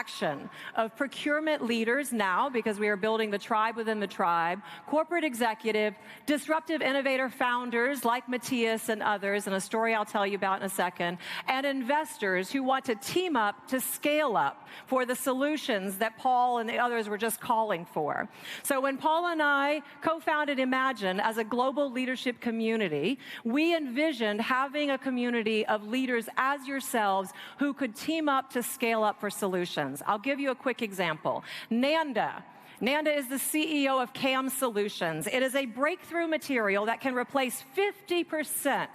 of procurement leaders now, because we are building the tribe within the tribe, corporate executive, disruptive innovator founders like Matthias and others, and a story I'll tell you about in a second, and investors who want to team up to scale up for the solutions that Paul and the others were just calling for. So when Paul and I co-founded Imagine as a global leadership community, we envisioned having a community of leaders as yourselves who could team up to scale up for solutions. I'll give you a quick example. Nanda is the CEO of CAM Solutions. It is a breakthrough material that can replace 50%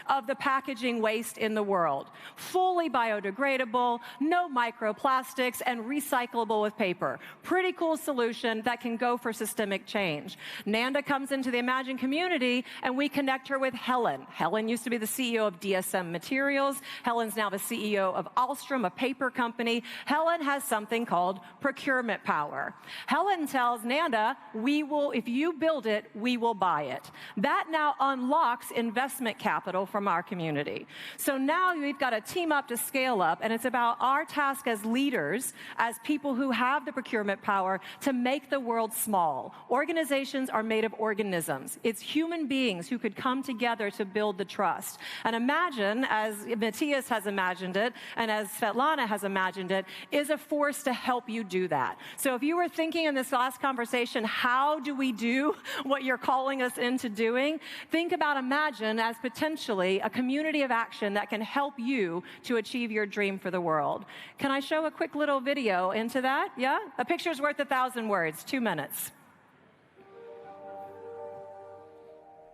of the packaging waste in the world. Fully biodegradable, no microplastics, and recyclable with paper. Pretty cool solution that can go for systemic change. Nanda comes into the Imagine community, and we connect her with Helen. Helen used to be the CEO of DSM Materials. Helen's now the CEO of Alstrom, a paper company. Helen has something called procurement power. Helen tells Nanda, if you build it, we will buy it. That now unlocks investment capital from our community. So now we've got to team up to scale up, and it's about our task as leaders, as people who have the procurement power, to make the world small. Organizations are made of organisms. It's human beings who could come together to build the trust. And Imagine, as Matthias has imagined it, and as Svetlana has imagined it, is a force to help you do that. So if you were thinking in this last conversation, how do we do what you're calling us into doing? Think about Imagine as potentially a community of action that can help you to achieve your dream for the world. Can I show a quick little video into that? Yeah? A picture's worth 1,000 words, 2 minutes.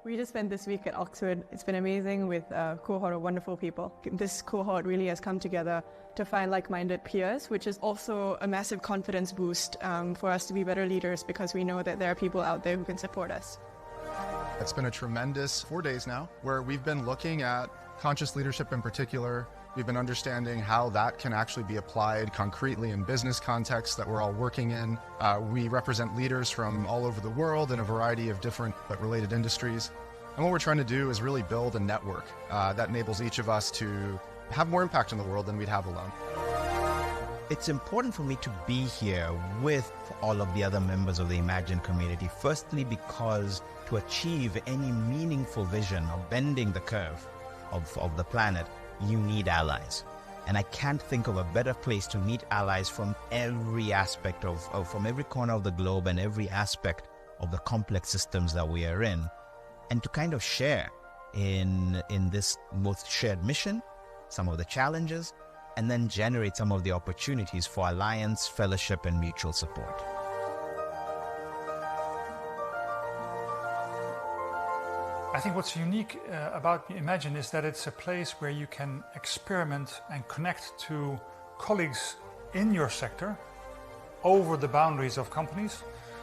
We just spent this week at Oxford. It's been amazing with a cohort of wonderful people. This cohort really has come together to find like-minded peers, which is also a massive confidence boost for us to be better leaders, because we know that there are people out there who can support us. It's been a tremendous 4 days now, where we've been looking at conscious leadership in particular. We've been understanding how that can actually be applied concretely in business contexts that we're all working in. We represent leaders from all over the world in a variety of different but related industries. And what we're trying to do is really build a network that enables each of us to have more impact in the world than we'd have alone. It's important for me to be here with all of the other members of the Imagine community, firstly because to achieve any meaningful vision of bending the curve of the planet, you need allies. And I can't think of a better place to meet allies from every aspect from every corner of the globe and every aspect of the complex systems that we are in, and to kind of share in this both shared mission, some of the challenges, and then generate some of the opportunities for alliance, fellowship, and mutual support. I think what's unique about Imagine is that it's a place where you can experiment and connect to colleagues in your sector over the boundaries of companies,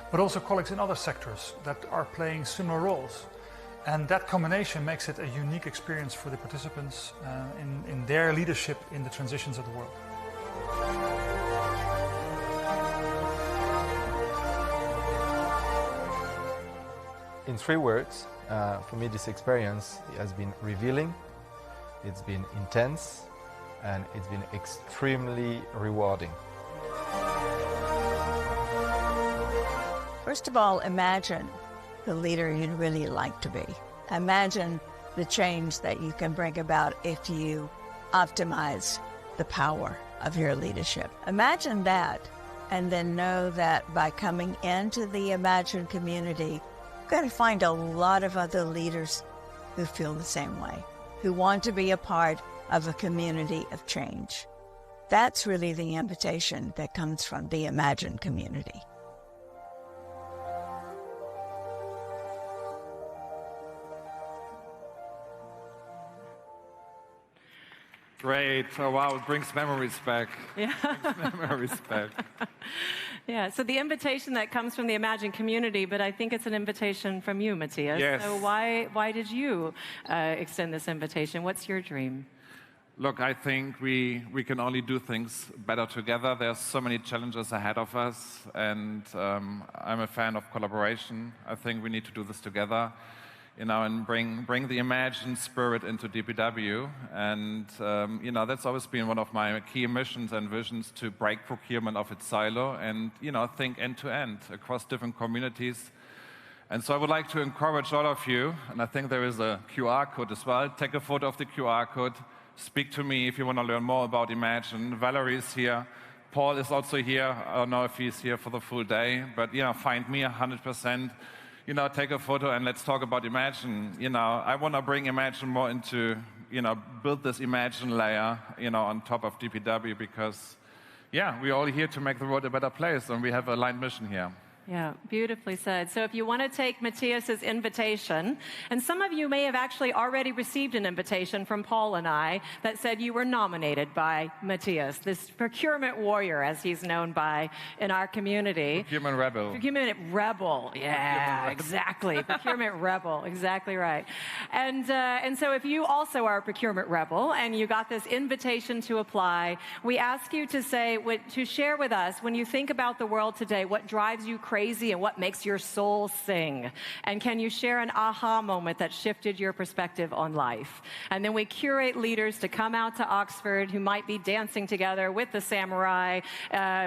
but also colleagues in other sectors that are playing similar roles. And that combination makes it a unique experience for the participants in their leadership in the transitions of the world. In 3 words, for me this experience has been revealing, it's been intense, and it's been extremely rewarding. First of all, imagine the leader you'd really like to be. Imagine the change that you can bring about if you optimize the power of your leadership. Imagine that, and then know that by coming into the Imagine community, you're going to find a lot of other leaders who feel the same way, who want to be a part of a community of change. That's really the invitation that comes from the Imagine community. Great. Oh, wow, it brings memories back. Yeah. Memories back. Yeah, so the invitation that comes from the Imagine community, but I think it's an invitation from you, Matthias. Yes. So why did you extend this invitation? What's your dream? Look, I think we can only do things better together. There's so many challenges ahead of us, and I'm a fan of collaboration. I think we need to do this together, and bring the Imagine spirit into DPW. And, that's always been one of my key missions and visions, to break procurement of its silo and, think end to end across different communities. And so I would like to encourage all of you, and I think there is a QR code as well. Take a photo of the QR code. Speak to me if you want to learn more about Imagine. Valerie is here. Paul is also here. I don't know if he's here for the full day, but, find me 100%. Take a photo and let's talk about Imagine. I want to bring Imagine more into, build this Imagine layer, on top of DPW, because, we're all here to make the world a better place, and we have an aligned mission here. Yeah, beautifully said. So if you want to take Matthias's invitation, and some of you may have actually already received an invitation from Paul and I that said you were nominated by Matthias, this procurement warrior, as he's known by in our community. Procurement rebel. Procurement rebel, yeah, exactly. Procurement rebel, exactly right. And so if you also are a procurement rebel and you got this invitation to apply, we ask you to share with us, when you think about the world today, what drives you crazy and what makes your soul sing? And can you share an aha moment that shifted your perspective on life? And then we curate leaders to come out to Oxford who might be dancing together with the samurai,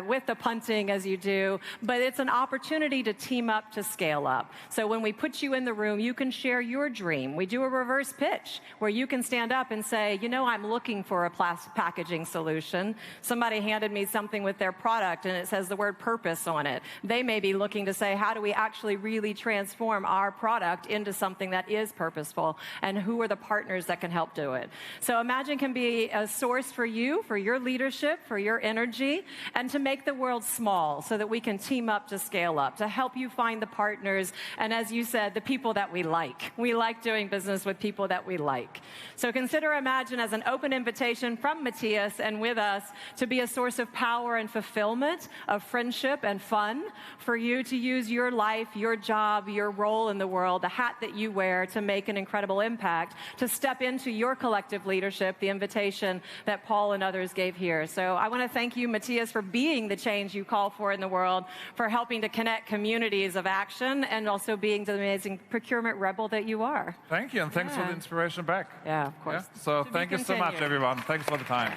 with the punting as you do, but it's an opportunity to team up, to scale up. So when we put you in the room, you can share your dream. We do a reverse pitch where you can stand up and say, I'm looking for a plastic packaging solution. Somebody handed me something with their product and it says the word purpose on it. They may be looking to say, how do we actually really transform our product into something that is purposeful, and who are the partners that can help do it? So Imagine can be a source for you, for your leadership, for your energy, and to make the world small so that we can team up to scale up, to help you find the partners, and as you said, the people that we like. We like doing business with people that we like. So consider Imagine as an open invitation from Matthias and with us to be a source of power and fulfillment, of friendship and fun, for you to use your life, your job, your role in the world, the hat that you wear, to make an incredible impact, to step into your collective leadership, the invitation that Paul and others gave here. So I want to thank you, Matthias, for being the change you call for in the world, for helping to connect communities of action, and also being the amazing procurement rebel that you are. Thank you, and thanks for the inspiration back. Yeah, of course. Yeah? So thank you so much, everyone. Thanks for the time.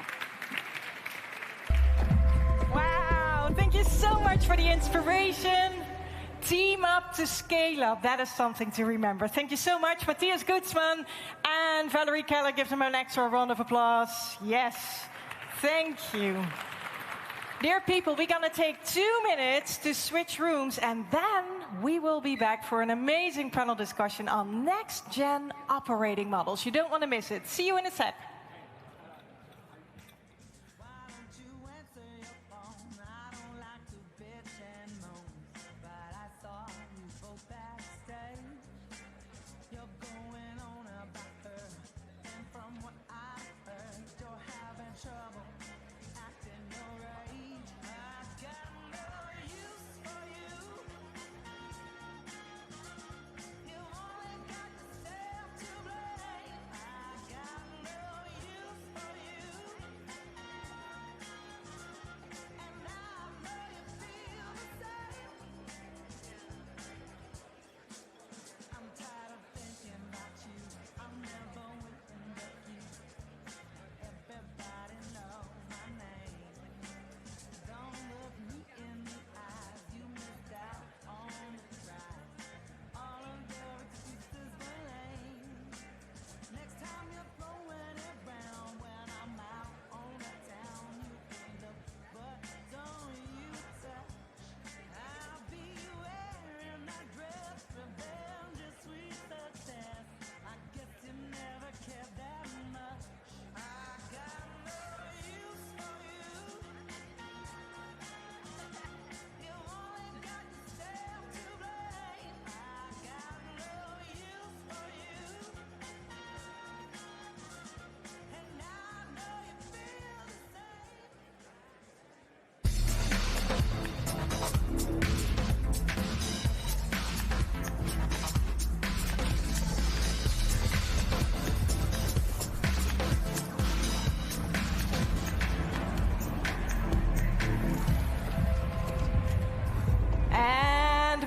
Wow, thank you so much for the inspiration. Team up to scale up. That is something to remember. Thank you so much, Matthias Gutzman and Valerie Keller. Give them an extra round of applause. Yes, thank you. Dear people, we're going to take 2 minutes to switch rooms, and then we will be back for an amazing panel discussion on next-gen operating models. You don't want to miss it. See you in a sec.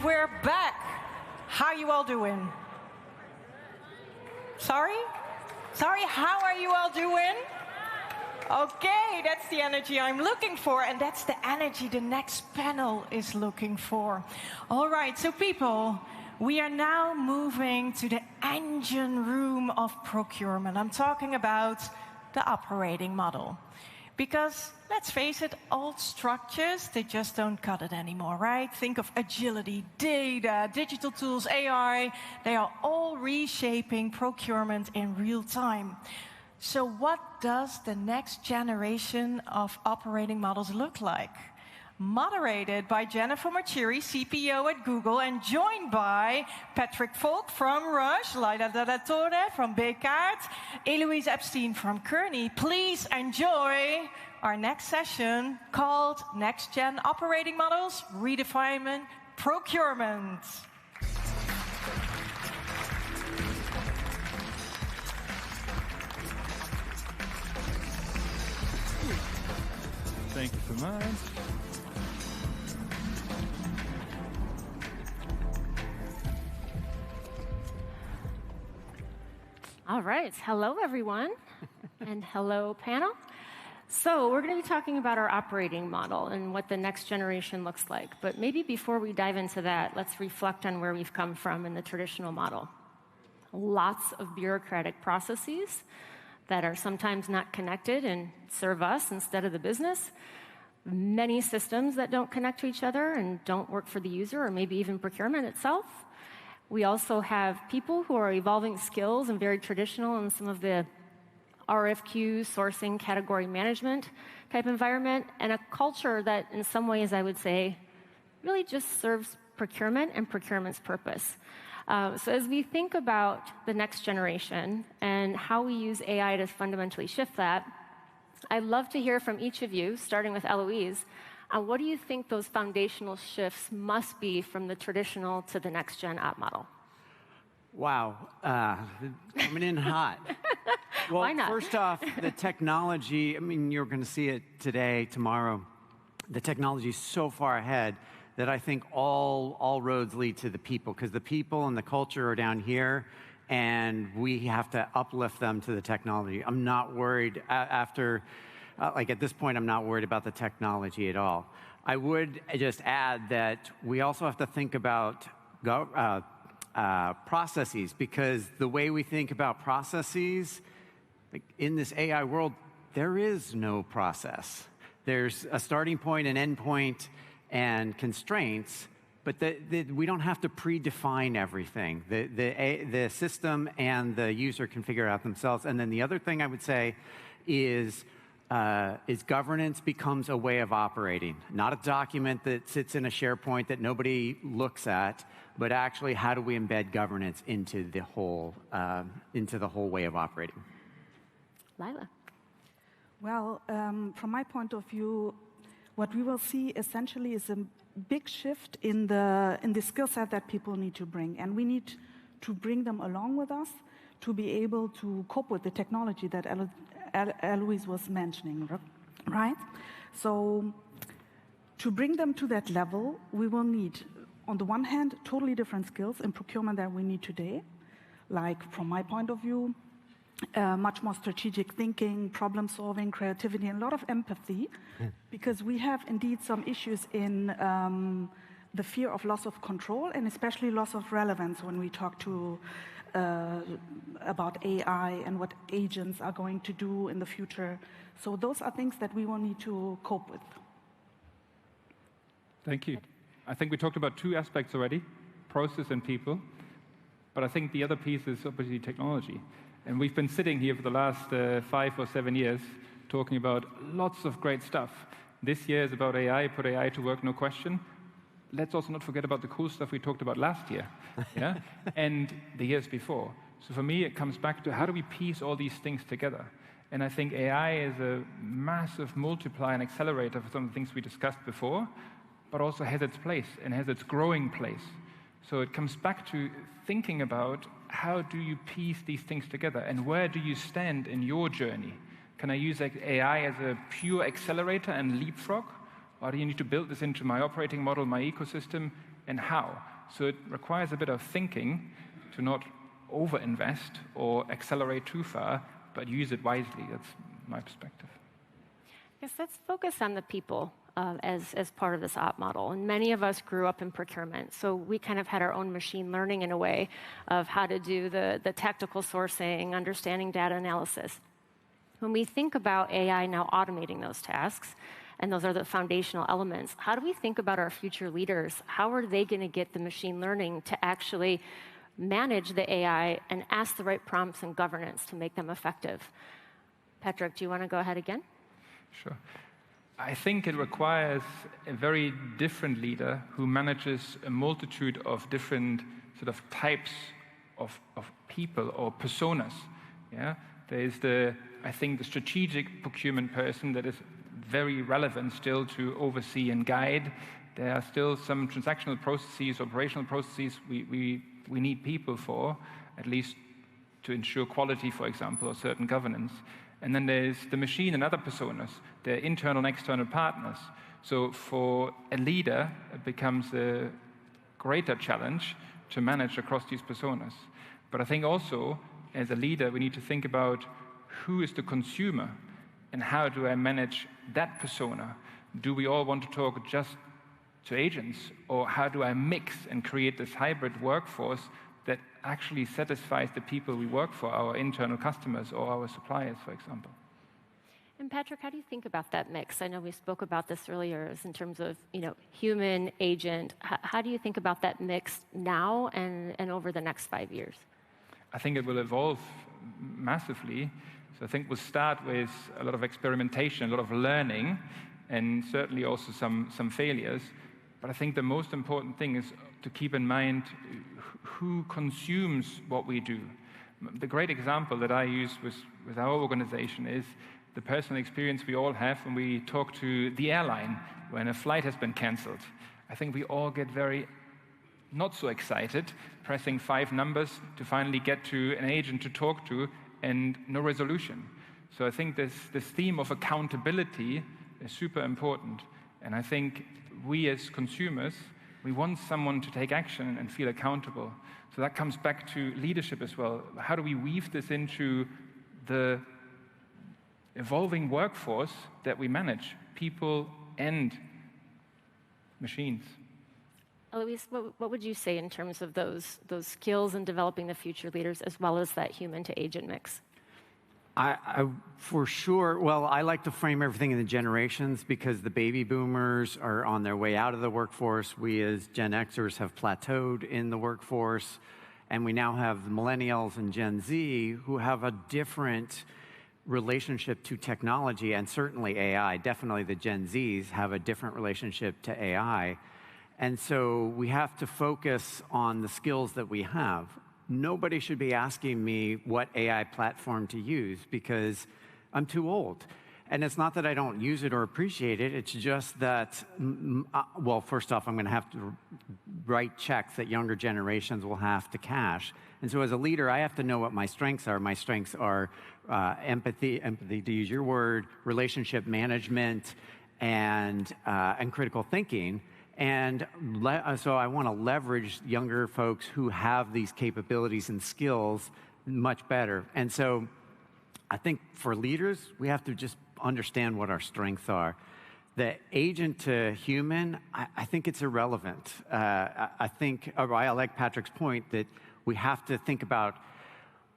We're back. How are you all doing? Sorry? Sorry, how are you all doing? Okay, that's the energy I'm looking for, and that's the energy the next panel is looking for. All right, so people, we are now moving to the engine room of procurement. I'm talking about the operating model. Because, let's face it, old structures, they just don't cut it anymore, right? Think of agility, data, digital tools, AI. They are all reshaping procurement in real time. So what does the next generation of operating models look like? Moderated by Jennifer Marchiri, CPO at Google, and joined by Patrick Volk from Rush, Laila Torre from Bekaert, Eloise Epstein from Kearney. Please enjoy our next session called Next Gen Operating Models, Redefining Procurement. Thank you so much. All right. Hello, everyone. And hello, panel. So we're going to be talking about our operating model and what the next generation looks like. But maybe before we dive into that, let's reflect on where we've come from in the traditional model. Lots of bureaucratic processes that are sometimes not connected and serve us instead of the business. many systems that don't connect to each other and don't work for the user or maybe even procurement itself. We also have people who are evolving skills and very traditional in some of the RFQ, sourcing, category management type environment, and a culture that in some ways I would say really just serves procurement and procurement's purpose. So as we think about the next generation and how we use AI to fundamentally shift that, I'd love to hear from each of you, starting with Eloise, what do you think those foundational shifts must be from the traditional to the next-gen op model? Wow, coming in hot. Well, Why not? First off, the technology, I mean, you're going to see it today, tomorrow. The technology is so far ahead that I think all roads lead to the people, because the people and the culture are down here, and we have to uplift them to the technology. I'm not worried at this point, I'm not worried about the technology at all. I would just add that we also have to think about processes, because the way we think about processes, like in this AI world, there is no process. There's a starting point, an end point, and constraints, but we don't have to predefine everything. The system and the user can figure it out themselves. And then the other thing I would say is governance becomes a way of operating, not a document that sits in a SharePoint that nobody looks at, but actually how do we embed governance into the whole way of operating. Lila. Well, from my point of view, what we will see essentially is a big shift in the skill set that people need to bring, and we need to bring them along with us to be able to cope with the technology that Eloise was mentioning, right? So to bring them to that level, we will need, on the one hand, totally different skills in procurement than we need today, like from my point of view, much more strategic thinking, problem solving, creativity, and a lot of empathy, because we have indeed some issues in the fear of loss of control and especially loss of relevance when we talk about AI and what agents are going to do in the future. So those are things that we will need to cope with. Thank you. I think we talked about two aspects already, process and people, but I think the other piece is obviously technology. And we've been sitting here for the last 5 or 7 years talking about lots of great stuff. This year is about AI, put AI to work, no question. Let's also not forget about the cool stuff we talked about last year, yeah? And the years before. So for me, it comes back to how do we piece all these things together? And I think AI is a massive multiplier and accelerator for some of the things we discussed before, but also has its place and has its growing place. So it comes back to thinking about how do you piece these things together, and where do you stand in your journey? Can I use AI as a pure accelerator and leapfrog? Or do you need to build this into my operating model, my ecosystem, and how? So it requires a bit of thinking to not overinvest or accelerate too far, but use it wisely. That's my perspective. Yes, let's focus on the people as part of this op model. And many of us grew up in procurement, so we kind of had our own machine learning in a way of how to do the tactical sourcing, understanding data analysis. When we think about AI now automating those tasks, and those are the foundational elements, how do we think about our future leaders? How are they going to get the machine learning to actually manage the AI and ask the right prompts and governance to make them effective? Patrick, do you want to go ahead again? Sure. I think it requires a very different leader who manages a multitude of different sort of types of people or personas. Yeah? There is I think the strategic procurement person that is very relevant still to oversee and guide. There are still some transactional processes, operational processes we need people for, at least to ensure quality, for example, or certain governance. And then there's the machine and other personas, their internal and external partners. So for a leader, it becomes a greater challenge to manage across these personas. But I think also, as a leader, we need to think about who is the consumer and how do I manage that persona? Do we all want to talk just to agents, or how do I mix and create this hybrid workforce that actually satisfies the people we work for, our internal customers or our suppliers, for example? And Patrick, how do you think about that mix? I know we spoke about this earlier as in terms of human agent. How do you think about that mix now and over the next 5 years? I think it will evolve massively. So I think we'll start with a lot of experimentation, a lot of learning, and certainly also some failures. But I think the most important thing is to keep in mind who consumes what we do. The great example that I use with our organization is the personal experience we all have when we talk to the airline when a flight has been canceled. I think we all get very not so excited, pressing 5 numbers to finally get to an agent to talk to and no resolution. So I think this theme of accountability is super important. And I think we as consumers, we want someone to take action and feel accountable. So that comes back to leadership as well. How do we weave this into the evolving workforce that we manage, people and machines? Eloise, what would you say in terms of those skills in developing the future leaders as well as that human to agent mix? I for sure, well, I like to frame everything in the generations because the baby boomers are on their way out of the workforce. We as Gen Xers have plateaued in the workforce, and we now have the millennials and Gen Z who have a different relationship to technology and certainly AI. Definitely the Gen Zs have a different relationship to AI. And so we have to focus on the skills that we have. Nobody should be asking me what AI platform to use because I'm too old. And it's not that I don't use it or appreciate it, it's just that, well, first off, I'm gonna have to write checks that younger generations will have to cash. And so as a leader, I have to know what my strengths are. My strengths are empathy, to use your word, relationship management, and critical thinking. And so I want to leverage younger folks who have these capabilities and skills much better. And so I think for leaders, we have to just understand what our strengths are. The agent to human, I think it's irrelevant. I like Patrick's point that we have to think about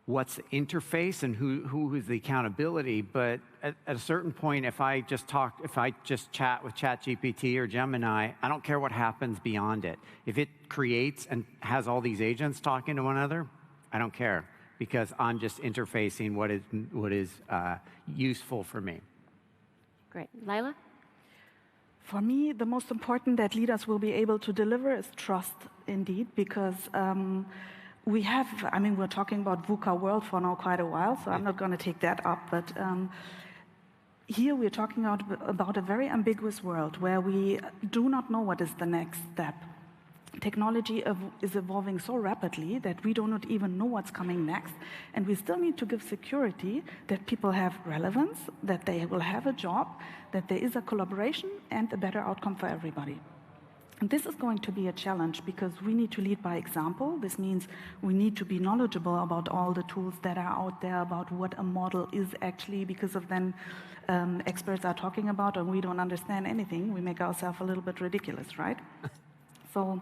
what's the interface and who is the accountability. But at a certain point, if I just chat with ChatGPT or Gemini, I don't care what happens beyond it. If it creates and has all these agents talking to one another, I don't care because I'm just interfacing what is useful for me. Great. Lila? For me, the most important that leaders will be able to deliver is trust, indeed, because we're talking about VUCA world for now quite a while, so I'm not going to take that up. But here we're talking about a very ambiguous world where we do not know what is the next step. Technology is evolving so rapidly that we do not even know what's coming next. And we still need to give security that people have relevance, that they will have a job, that there is a collaboration and a better outcome for everybody. And this is going to be a challenge because we need to lead by example. This means we need to be knowledgeable about all the tools that are out there, about what a model is actually, because of then experts are talking about and we don't understand anything. We make ourselves a little bit ridiculous, right? So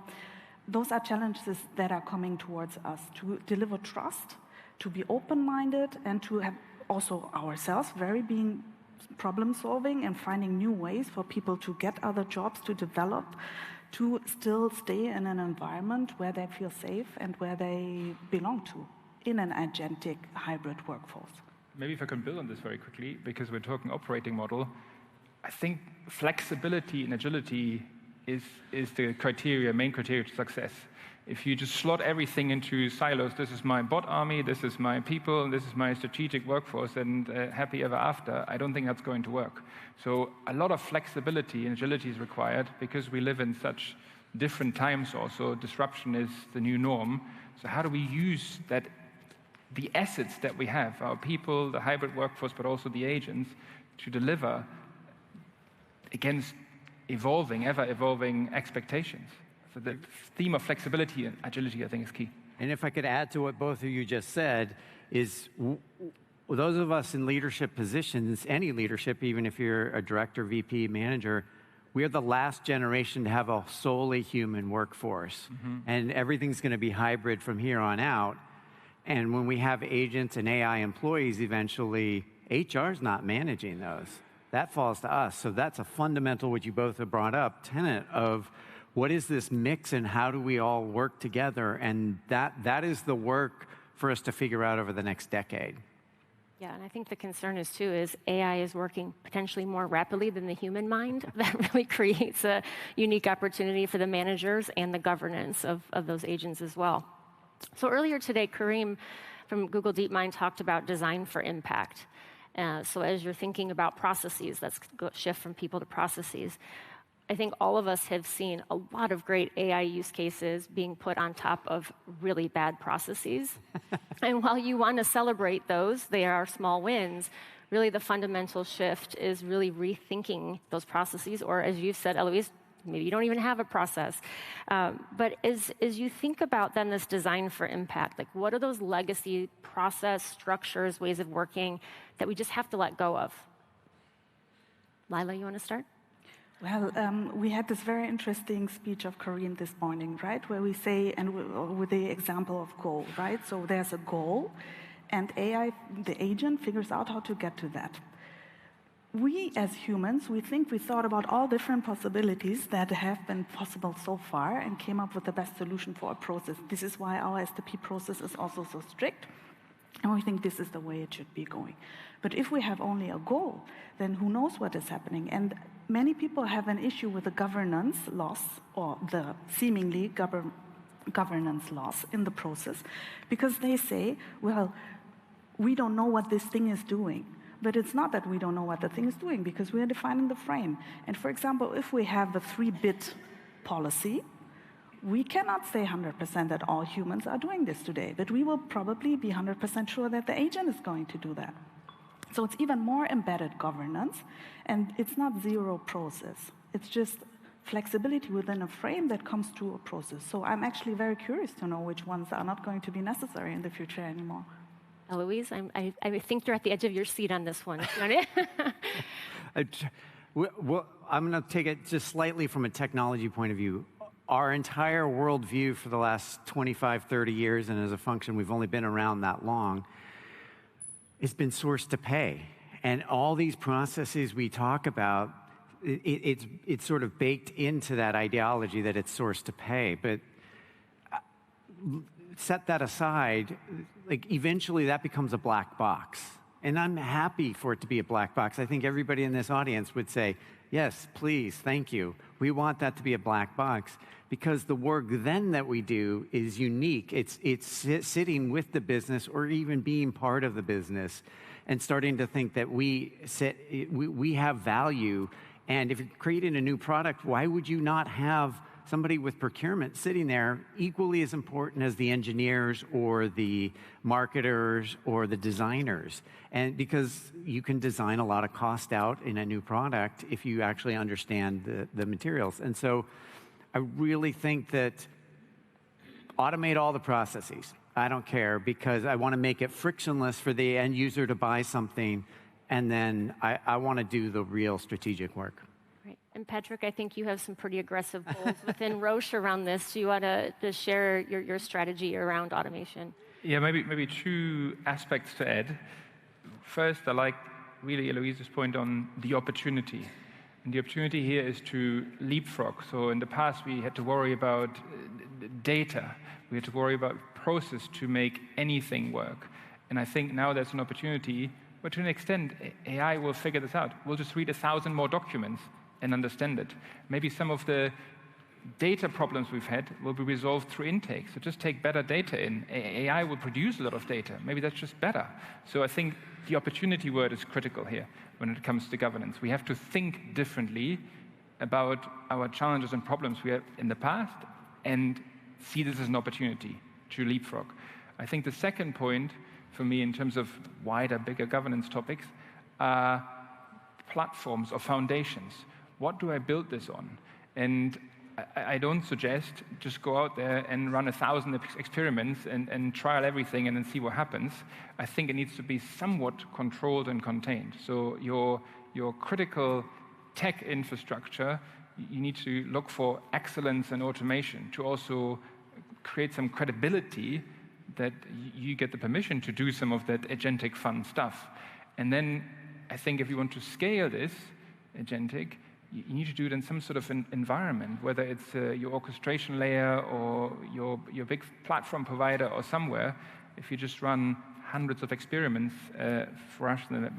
those are challenges that are coming towards us to deliver trust, to be open-minded, and to have also ourselves being problem-solving and finding new ways for people to get other jobs, to develop, to still stay in an environment where they feel safe and where they belong to in an agentic hybrid workforce. Maybe if I can build on this very quickly, because we're talking operating model, I think flexibility and agility is the main criteria to success. If you just slot everything into silos, this is my bot army, this is my people, this is my strategic workforce, and happy ever after, I don't think that's going to work. So a lot of flexibility and agility is required because we live in such different times also. Disruption is the new norm. So how do we use the assets that we have, our people, the hybrid workforce, but also the agents, to deliver against ever-evolving expectations? So the theme of flexibility and agility, I think, is key. And if I could add to what both of you just said, is those of us in leadership positions, any leadership, even if you're a director, VP, manager, we are the last generation to have a solely human workforce. Mm-hmm. And everything's going to be hybrid from here on out. And when we have agents and AI employees eventually, HR's not managing those. That falls to us. So that's a fundamental, what you both have brought up, tenet of what is this mix and how do we all work together? And that is the work for us to figure out over the next decade. Yeah, and I think the concern is AI is working potentially more rapidly than the human mind. That really creates a unique opportunity for the managers and the governance of those agents as well. So earlier today, Kareem from Google DeepMind talked about design for impact. So as you're thinking about processes, let's shift from people to processes. I think all of us have seen a lot of great AI use cases being put on top of really bad processes. And while you want to celebrate those, they are small wins. Really, the fundamental shift is really rethinking those processes, or as you've said, Eloise, maybe you don't even have a process. But as you think about then this design for impact, like what are those legacy process structures, ways of working that we just have to let go of? Lila, you want to start? Well, we had this very interesting speech of Kareem this morning, right? Where we say, and with the example of goal, right? So there's a goal, and AI, the agent, figures out how to get to that. We, as humans, we thought about all different possibilities that have been possible so far and came up with the best solution for a process. This is why our SDP process is also so strict. And we think this is the way it should be going. But if we have only a goal, then who knows what is happening? And many people have an issue with the governance loss, or the seemingly governance loss in the process, because they say, well, we don't know what this thing is doing. But it's not that we don't know what the thing is doing, because we are defining the frame. And for example, if we have the 3-bit policy, we cannot say 100% that all humans are doing this today, but we will probably be 100% sure that the agent is going to do that. So it's even more embedded governance, and it's not zero process. It's just flexibility within a frame that comes to a process. So I'm actually very curious to know which ones are not going to be necessary in the future anymore. Eloise, I think you're at the edge of your seat on this one. Well, I'm going to take it just slightly from a technology point of view. Our entire worldview for the last 25, 30 years, and as a function, we've only been around that long, it's been source to pay. And all these processes we talk about, it's sort of baked into that ideology that it's source to pay. But set that aside, like eventually that becomes a black box. And I'm happy for it to be a black box. I think everybody in this audience would say, yes, please, thank you. We want that to be a black box, because the work then that we do is unique. It's sitting with the business, or even being part of the business, and starting to think that we have value. And if you're creating a new product, why would you not have somebody with procurement sitting there equally as important as the engineers or the marketers or the designers? And because you can design a lot of cost out in a new product if you actually understand the materials. And so I really think that automate all the processes. I don't care, because I want to make it frictionless for the end user to buy something, and then I want to do the real strategic work. Right. And Patrick, I think you have some pretty aggressive goals within Roche around this. Do you want to share your strategy around automation? Yeah, maybe two aspects to add. First, I like really Eloise's point on the opportunity. And the opportunity here is to leapfrog. So in the past, we had to worry about data. We had to worry about process to make anything work. And I think now there's an opportunity, but to an extent, AI will figure this out. We'll just read 1,000 more documents and understand it. Maybe some of the data problems we've had will be resolved through intake. So just take better data in. AI will produce a lot of data. Maybe that's just better. So I think the opportunity word is critical here when it comes to governance. We have to think differently about our challenges and problems we had in the past and see this as an opportunity to leapfrog. I think the second point for me in terms of wider, bigger governance topics are platforms or foundations. What do I build this on? And I don't suggest just go out there and run 1,000 experiments and trial everything and then see what happens. I think it needs to be somewhat controlled and contained. So your critical tech infrastructure, you need to look for excellence and automation to also create some credibility that you get the permission to do some of that agentic fun stuff. And then I think if you want to scale this agentic, you need to do it in some sort of an environment, whether it's your orchestration layer or your big platform provider or somewhere. If you just run hundreds of experiments for us in a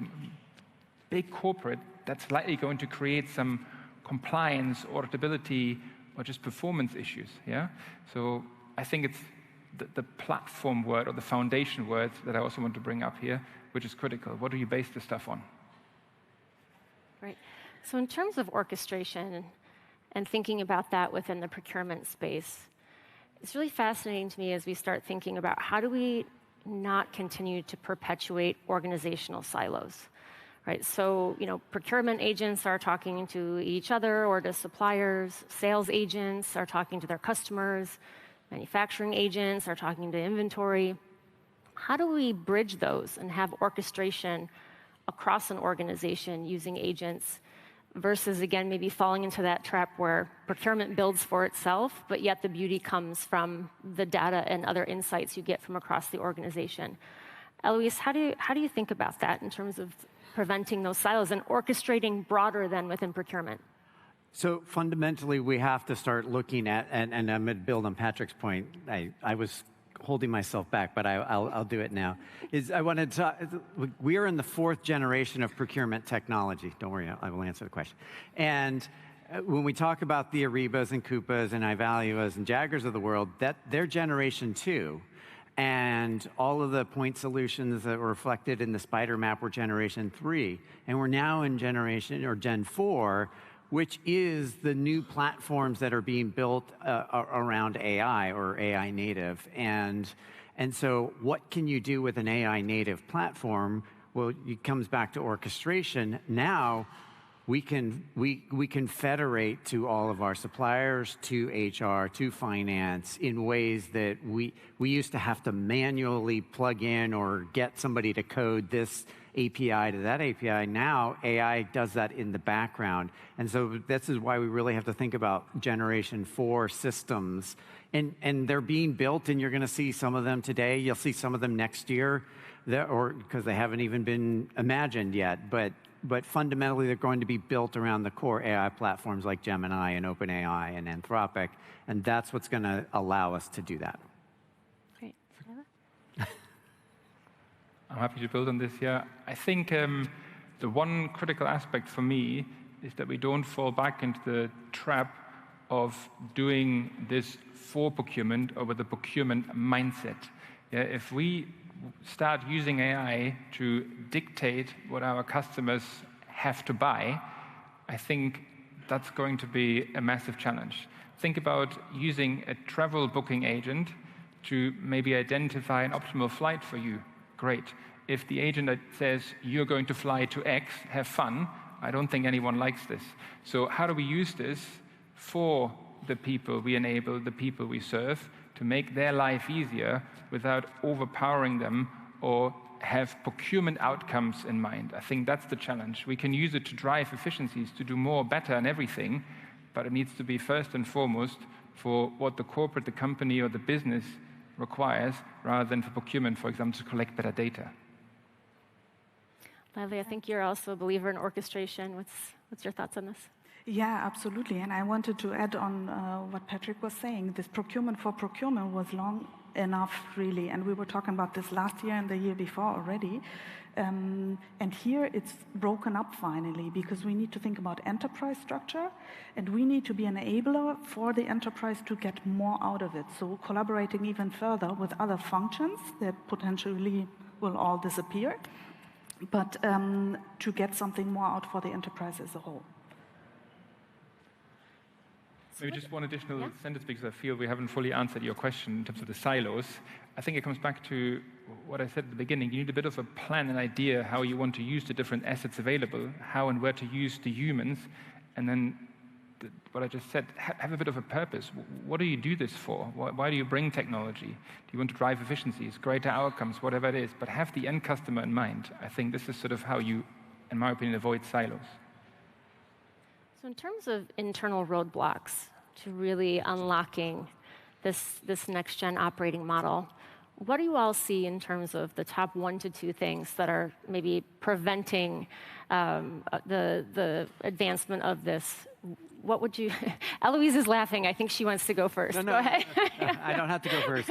big corporate, that's likely going to create some compliance, auditability, or just performance issues. Yeah. So I think it's the platform word or the foundation word that I also want to bring up here, which is critical. What do you base this stuff on? Right. So in terms of orchestration and thinking about that within the procurement space, it's really fascinating to me as we start thinking about how do we not continue to perpetuate organizational silos, right? So, procurement agents are talking to each other or to suppliers, sales agents are talking to their customers, manufacturing agents are talking to inventory. How do we bridge those and have orchestration across an organization using agents versus, again, maybe falling into that trap where procurement builds for itself, but yet the beauty comes from the data and other insights you get from across the organization? Eloise, how do you think about that in terms of preventing those silos and orchestrating broader than within procurement? So fundamentally, we have to start looking at, and I'm going to build on Patrick's point. I was holding myself back, but I'll do it now. We are in the 4th generation of procurement technology. Don't worry, I will answer the question. And when we talk about the Aribas and Coupas and Ivaluas and Jaggers of the world, they're generation 2. And all of the point solutions that were reflected in the spider map were generation 3. And we're now in Gen 4, which is the new platforms that are being built around AI or AI native. And so what can you do with an AI native platform? Well, it comes back to orchestration. Now we can federate to all of our suppliers, to HR, to finance in ways that we used to have to manually plug in or get somebody to code this API to that API. Now AI does that in the background. And so this is why we really have to think about generation 4 systems. And they're being built, and you're going to see some of them today. You'll see some of them next year, because they haven't even been imagined yet. But fundamentally, they're going to be built around the core AI platforms like Gemini and OpenAI and Anthropic. And that's what's going to allow us to do that. Great. I'm happy to build on this, yeah. I think the one critical aspect for me is that we don't fall back into the trap of doing this for procurement or with a procurement mindset. Yeah, if we start using AI to dictate what our customers have to buy, I think that's going to be a massive challenge. Think about using a travel booking agent to maybe identify an optimal flight for you. Great. If the agent that says, you're going to fly to X, have fun, I don't think anyone likes this. So how do we use this for the people we enable, the people we serve, to make their life easier without overpowering them or have procurement outcomes in mind? I think that's the challenge. We can use it to drive efficiencies, to do more, better, and everything, but it needs to be first and foremost for what the corporate, the company, or the business requires, rather than for procurement, for example, to collect better data. Lively, I think you're also a believer in orchestration. What's your thoughts on this? Yeah, absolutely. And I wanted to add on what Patrick was saying. This procurement for procurement was long enough, really. And we were talking about this last year and the year before already. And here it's broken up finally, because we need to think about enterprise structure, and we need to be an enabler for the enterprise to get more out of it. So collaborating even further with other functions that potentially will all disappear, but to get something more out for the enterprise as a whole. Maybe just one additional sentence, because I feel we haven't fully answered your question in terms of the silos. I think it comes back to what I said at the beginning. You need a bit of a plan, an idea how you want to use the different assets available, how and where to use the humans, and then what I just said, have a bit of a purpose. What do you do this for? Why do you bring technology? Do you want to drive efficiencies, greater outcomes, whatever it is? But have the end customer in mind. I think this is sort of how you, in my opinion, avoid silos. So in terms of internal roadblocks to really unlocking this next-gen operating model, what do you all see in terms of the top 1 to 2 things that are maybe preventing the advancement of this? What would you... Eloise is laughing. I think she wants to go first. No, go ahead. no, I don't have to go first.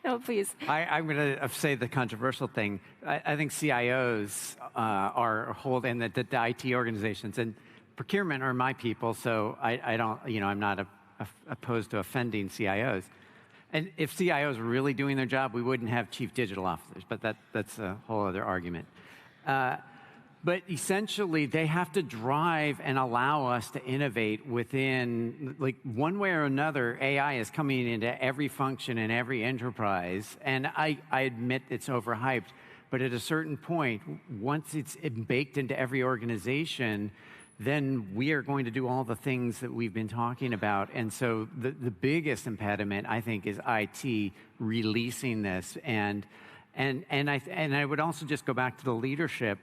No, please. I'm going to say the controversial thing. I think CIOs are holding the IT organizations, and procurement are my people, so I don't, I'm not opposed to offending CIOs. And if CIOs were really doing their job, we wouldn't have chief digital officers, but that's a whole other argument. But essentially, they have to drive and allow us to innovate within, like, one way or another, AI is coming into every function in every enterprise. And I admit it's overhyped, but at a certain point, once it's baked into every organization, then we are going to do all the things that we've been talking about. And so the biggest impediment, I think, is IT releasing this. And I would also just go back to the leadership.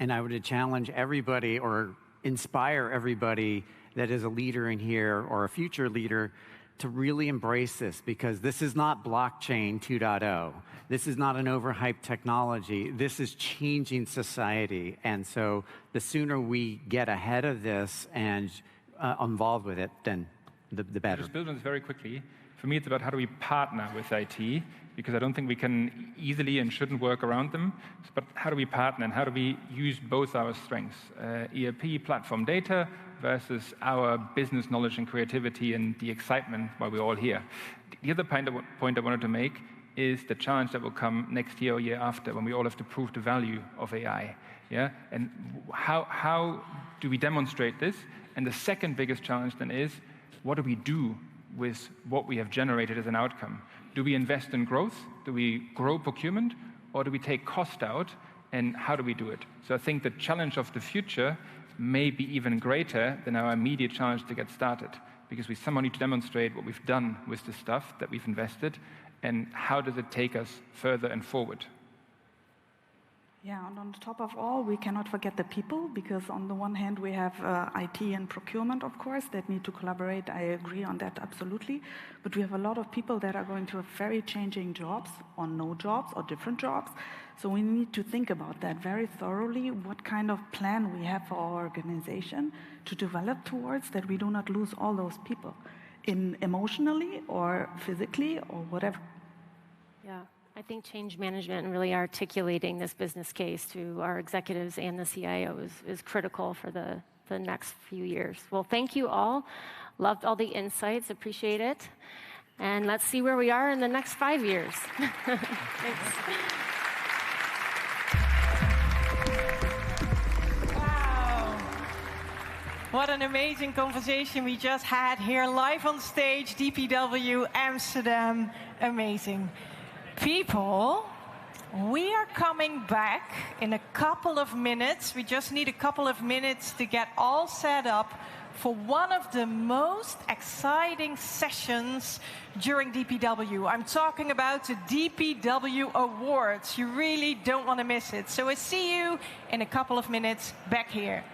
And I would challenge everybody or inspire everybody that is a leader in here or a future leader to really embrace this, because this is not blockchain 2.0. This is not an overhyped technology. This is changing society. And so the sooner we get ahead of this and involved with it, then the better. Just build on this very quickly. For me, it's about how do we partner with IT, because I don't think we can easily and shouldn't work around them. But how do we partner, and how do we use both our strengths? ERP platform data versus our business knowledge and creativity and the excitement while we're all here. The other point I wanted to make is the challenge that will come next year or year after, when we all have to prove the value of AI. Yeah? And how do we demonstrate this? And the second biggest challenge then is, what do we do with what we have generated as an outcome? Do we invest in growth? Do we grow procurement? Or do we take cost out? And how do we do it? So I think the challenge of the future may be even greater than our immediate challenge to get started, because we somehow need to demonstrate what we've done with the stuff that we've invested, and how does it take us further and forward. Yeah, and on top of all, we cannot forget the people, because on the one hand, we have IT and procurement, of course, that need to collaborate. I agree on that, absolutely. But we have a lot of people that are going to have very changing jobs, or no jobs, or different jobs. So we need to think about that very thoroughly, what kind of plan we have for our organization to develop towards, that we do not lose all those people, emotionally or physically or whatever. Yeah. I think change management and really articulating this business case to our executives and the CIO is critical for the next few years. Well, thank you all. Loved all the insights. Appreciate it. And let's see where we are in the next 5 years. Thanks. Wow. What an amazing conversation we just had here live on stage, DPW Amsterdam. Amazing. People, we are coming back in a couple of minutes. We just need a couple of minutes to get all set up for one of the most exciting sessions during DPW. I'm talking about the DPW Awards. You really don't want to miss it. So I see you in a couple of minutes back here.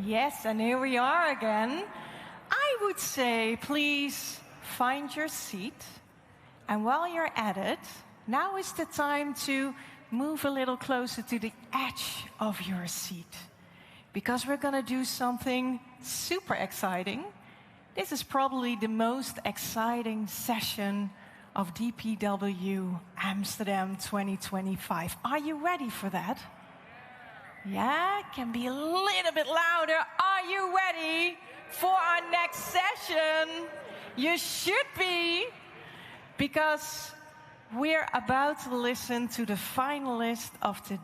Yes, and here we are again. I would say, please find your seat. And while you're at it, now is the time to move a little closer to the edge of your seat. Because we're going to do something super exciting. This is probably the most exciting session of DPW Amsterdam 2025. Are you ready for that? Yeah, can be a little bit louder. Are you ready for our next session? You should be, because we're about to listen to the finalists of the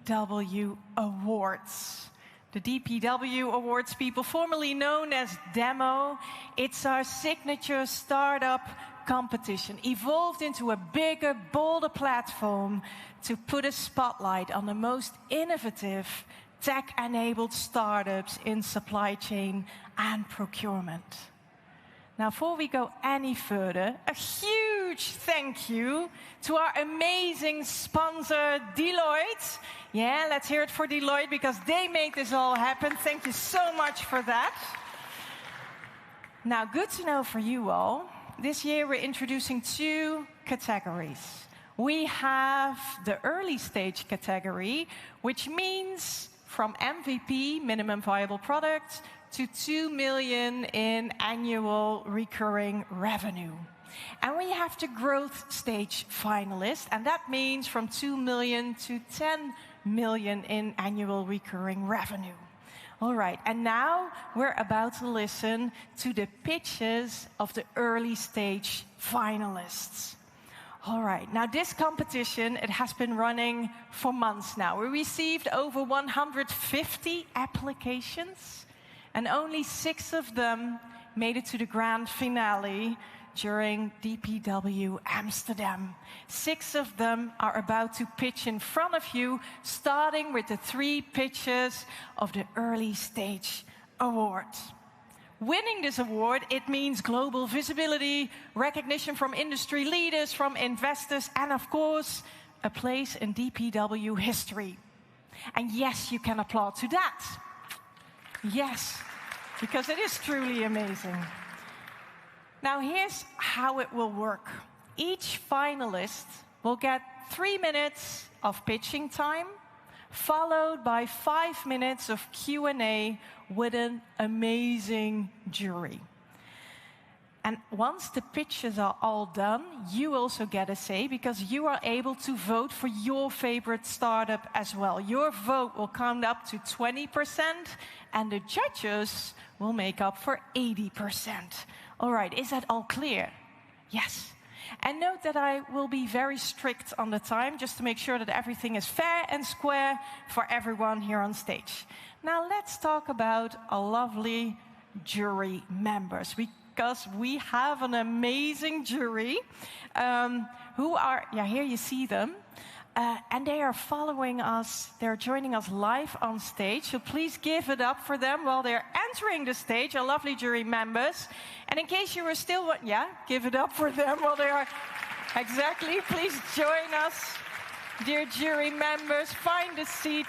DPW Awards. The DPW Awards, people, formerly known as Demo. It's our signature startup competition, evolved into a bigger, bolder platform to put a spotlight on the most innovative, tech-enabled startups in supply chain and procurement. Now, before we go any further, a huge thank you to our amazing sponsor, Deloitte. Yeah, let's hear it for Deloitte, because they make this all happen. Thank you so much for that. Now, good to know for you all, this year we're introducing 2 categories. We have the early stage category, which means from MVP, minimum viable product, to 2 million in annual recurring revenue. And we have the growth stage finalist, and that means from 2 million to 10 million in annual recurring revenue. All right, and now we're about to listen to the pitches of the early stage finalists. All right, now this competition, it has been running for months now. We received over 150 applications, and only 6 of them made it to the grand finale during DPW Amsterdam. 6 of them are about to pitch in front of you, starting with the 3 pitches of the early stage award. Winning this award, it means global visibility, recognition from industry leaders, from investors, and of course, a place in DPW history. And yes, you can applaud to that. Yes, because it is truly amazing. Now, here's how it will work. Each finalist will get 3 minutes of pitching time, followed by 5 minutes of Q&A with an amazing jury. And once the pitches are all done, you also get a say, because you are able to vote for your favorite startup as well. Your vote will count up to 20%, and the judges will make up for 80%. All right, is that all clear? Yes. And note that I will be very strict on the time, just to make sure that everything is fair and square for everyone here on stage. Now let's talk about our lovely jury members, because we have an amazing jury who are, yeah, here you see them. And they are following us, they're joining us live on stage. So please give it up for them while they're entering the stage, our lovely jury members. And in case you were still, yeah, give it up for them while they are, exactly. Please join us, dear jury members, find a seat.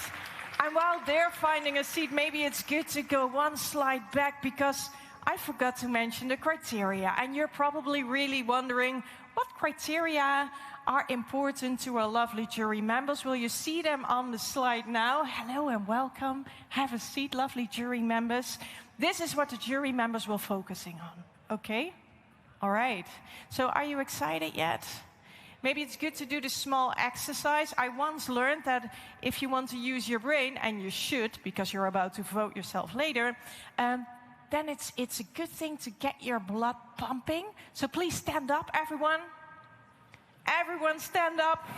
And while they're finding a seat, maybe it's good to go one slide back, because I forgot to mention the criteria. And you're probably really wondering, what criteria are important to our lovely jury members? Will you see them on the slide now? Hello and welcome. Have a seat, lovely jury members. This is what the jury members will focusing on, okay? All right. So are you excited yet? Maybe it's good to do this small exercise. I once learned that if you want to use your brain, and you should, because you're about to vote yourself later, then it's a good thing to get your blood pumping. So please stand up, everyone. Everyone stand up.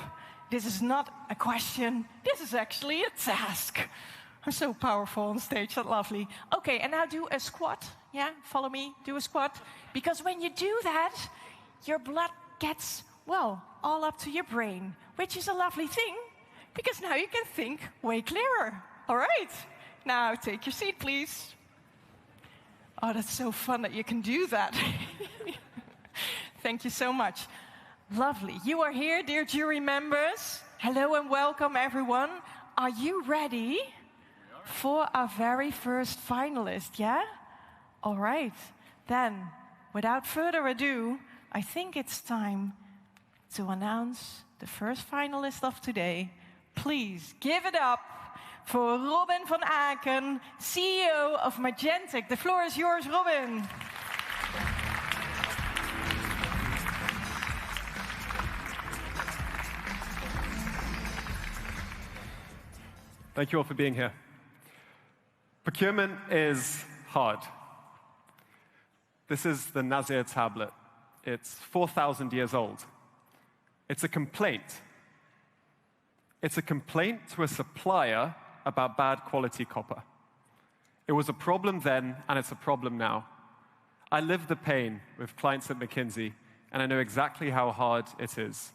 This is not a question. This is actually a task. I'm so powerful on stage, that's lovely. Okay, and now do a squat. Yeah, follow me, do a squat. Because when you do that, your blood gets, well, all up to your brain, which is a lovely thing, because now you can think way clearer. All right, now take your seat, please. Oh, that's so fun that you can do that. Thank you so much. Lovely. You are here, dear jury members. Hello and welcome, everyone. Are you ready for our very first finalist, yeah? All right. Then, without further ado, I think it's time to announce the first finalist of today. Please give it up for Robin van Aken, CEO of Magentic. The floor is yours, Robin. Thank you all for being here. Procurement is hard. This is the Nasir tablet. It's 4,000 years old. It's a complaint. It's a complaint to a supplier about bad quality copper. It was a problem then, and it's a problem now. I live the pain with clients at McKinsey, and I know exactly how hard it is.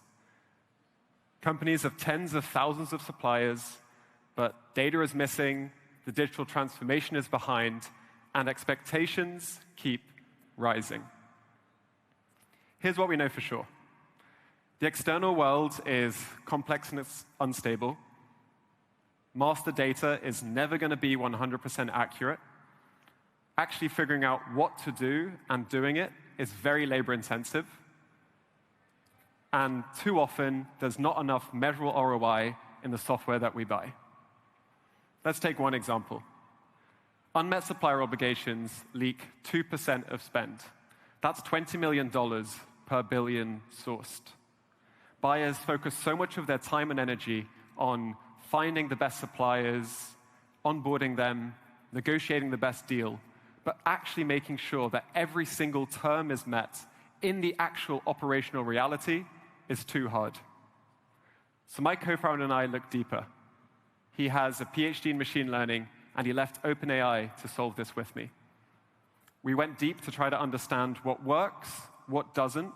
Companies have tens of thousands of suppliers, but data is missing, the digital transformation is behind, and expectations keep rising. Here's what we know for sure. The external world is complex and it's unstable. Master data is never going to be 100% accurate. Actually figuring out what to do and doing it is very labor-intensive. And too often, there's not enough measurable ROI in the software that we buy. Let's take one example. Unmet supplier obligations leak 2% of spend. That's $20 million per billion sourced. Buyers focus so much of their time and energy on finding the best suppliers, onboarding them, negotiating the best deal, but actually making sure that every single term is met in the actual operational reality is too hard. So my co-founder and I looked deeper. He has a PhD in machine learning, and he left OpenAI to solve this with me. We went deep to try to understand what works, what doesn't,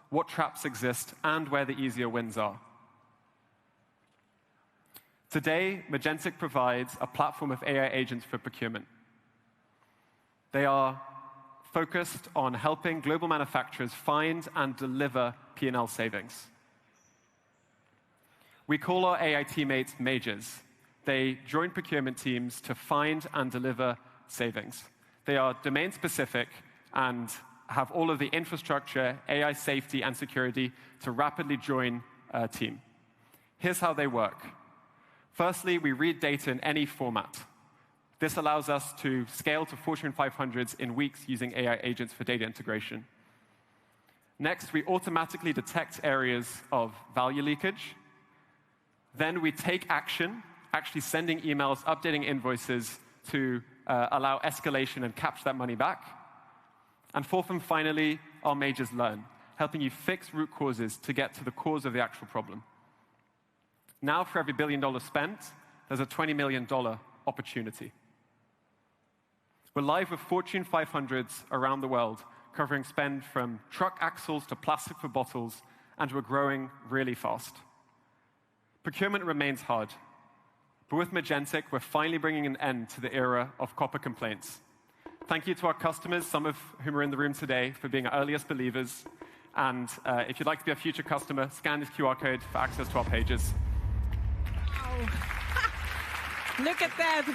what traps exist, and where the easier wins are. Today, Magentic provides a platform of AI agents for procurement. They are focused on helping global manufacturers find and deliver P&L savings. We call our AI teammates majors. They join procurement teams to find and deliver savings. They are domain-specific and have all of the infrastructure, AI safety, and security to rapidly join a team. Here's how they work. Firstly, we read data in any format. This allows us to scale to Fortune 500s in weeks using AI agents for data integration. Next, we automatically detect areas of value leakage. Then we take action, actually sending emails, updating invoices to allow escalation and capture that money back. And fourth and finally, our majors learn, helping you fix root causes to get to the cause of the actual problem. Now, for every $1 billion spent, there's a $20 million opportunity. We're live with Fortune 500s around the world, covering spend from truck axles to plastic for bottles, and we're growing really fast. Procurement remains hard, but with Magentic, we're finally bringing an end to the era of copper complaints. Thank you to our customers, some of whom are in the room today, for being our earliest believers. And if you'd like to be a future customer, scan this QR code for access to our pages. Wow. Look at that.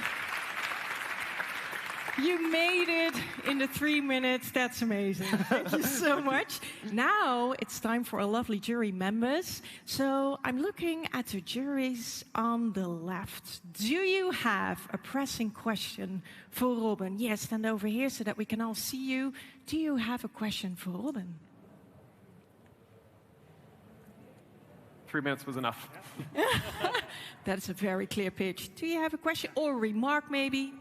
You made it in the 3 minutes. That's amazing. Thank you so much. Now it's time for our lovely jury members. So I'm looking at the juries on the left. Do you have a pressing question for Robin? Yes, stand over here so that we can all see you. Do you have a question for Robin? 3 minutes was enough. That's a very clear pitch. Do you have a question or a remark, maybe?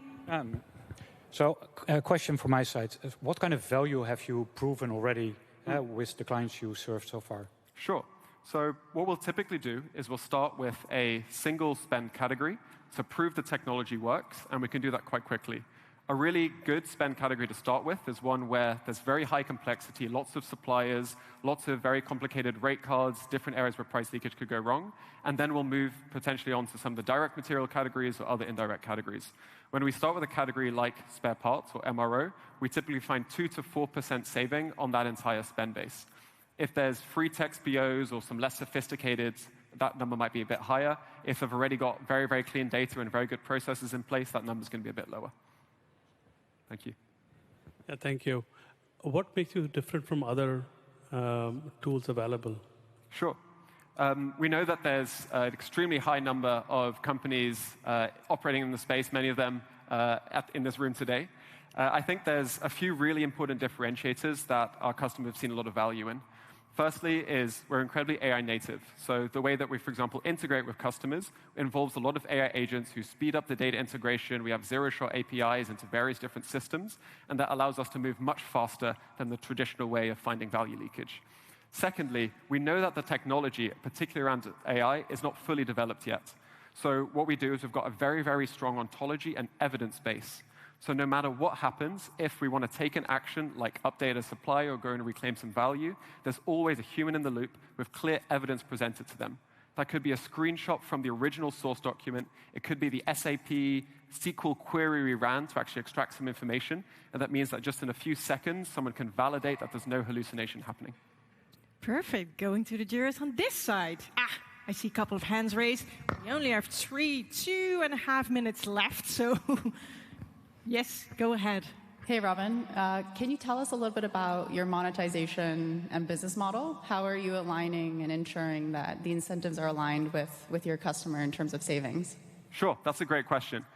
So a question from my side. What kind of value have you proven already with the clients you served so far? Sure. So what we'll typically do is we'll start with a single spend category to prove the technology works, and we can do that quite quickly. A really good spend category to start with is one where there's very high complexity, lots of suppliers, lots of very complicated rate cards, different areas where price leakage could go wrong, and then we'll move potentially on to some of the direct material categories or other indirect categories. When we start with a category like spare parts or MRO, we typically find 2 to 4% saving on that entire spend base. If there's free text BOs or some less sophisticated that number might be a bit higher. If they've already got very, very clean data and very good processes in place, that number's going to be a bit lower. Thank you. Yeah, thank you. What makes you different from other tools available? Sure. We know that there's an extremely high number of companies operating in the space, many of them in this room today. I think there's a few really important differentiators that our customers have seen a lot of value in. Firstly is we're incredibly AI native. So the way that we, for example, integrate with customers involves a lot of AI agents who speed up the data integration. We have zero-shot APIs into various different systems, and that allows us to move much faster than the traditional way of finding value leakage. Secondly, we know that the technology, particularly around AI, is not fully developed yet. So what we do is we've got a very, very strong ontology and evidence base. So no matter what happens, if we want to take an action like update a supply or go and reclaim some value, there's always a human in the loop with clear evidence presented to them. That could be a screenshot from the original source document. It could be the SAP SQL query we ran to actually extract some information. And that means that just in a few seconds, someone can validate that there's no hallucination happening. Perfect. Going to the jurors on this side. I see a couple of hands raised. We only have 2.5 minutes left, so yes, go ahead. Hey, Robin. Can you tell us a little bit about your monetization and business model? How are you aligning and ensuring that the incentives are aligned with your customer in terms of savings? Sure, that's a great question.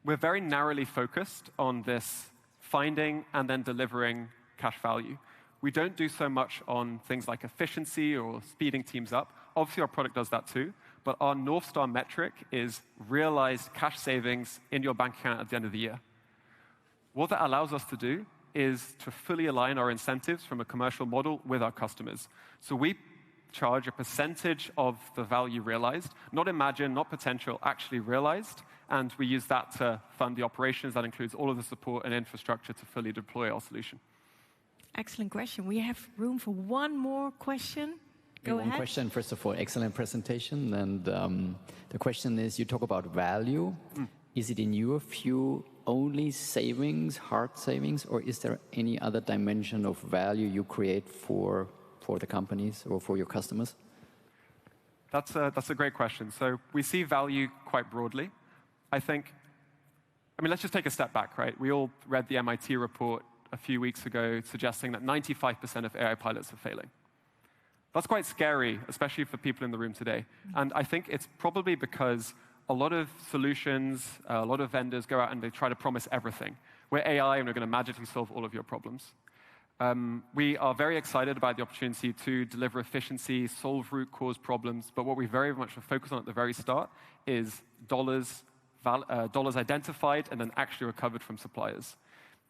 We're very narrowly focused on this finding and then delivering cash value. We don't do so much on things like efficiency or speeding teams up. Obviously, our product does that too. But our North Star metric is realized cash savings in your bank account at the end of the year. What that allows us to do is to fully align our incentives from a commercial model with our customers. So we charge a percentage of the value realized, not imagined, not potential, actually realized. And we use that to fund the operations. That includes all of the support and infrastructure to fully deploy our solution. Excellent question. We have room for one more question. Go ahead. One question, first of all, excellent presentation. And the question is, you talk about value. Is it in your view only savings, hard savings, or is there any other dimension of value you create for the companies or for your customers? That's a great question. So we see value quite broadly. I mean, let's just take a step back, right? We all read the MIT report a few weeks ago suggesting that 95% of AI pilots are failing. That's quite scary, especially for people in the room today. And I think it's probably because a lot of solutions, a lot of vendors go out and they try to promise everything. We're AI and we're going to magically solve all of your problems. We are very excited about the opportunity to deliver efficiency, solve root cause problems. But what we very much focus on at the very start is dollars identified and then actually recovered from suppliers.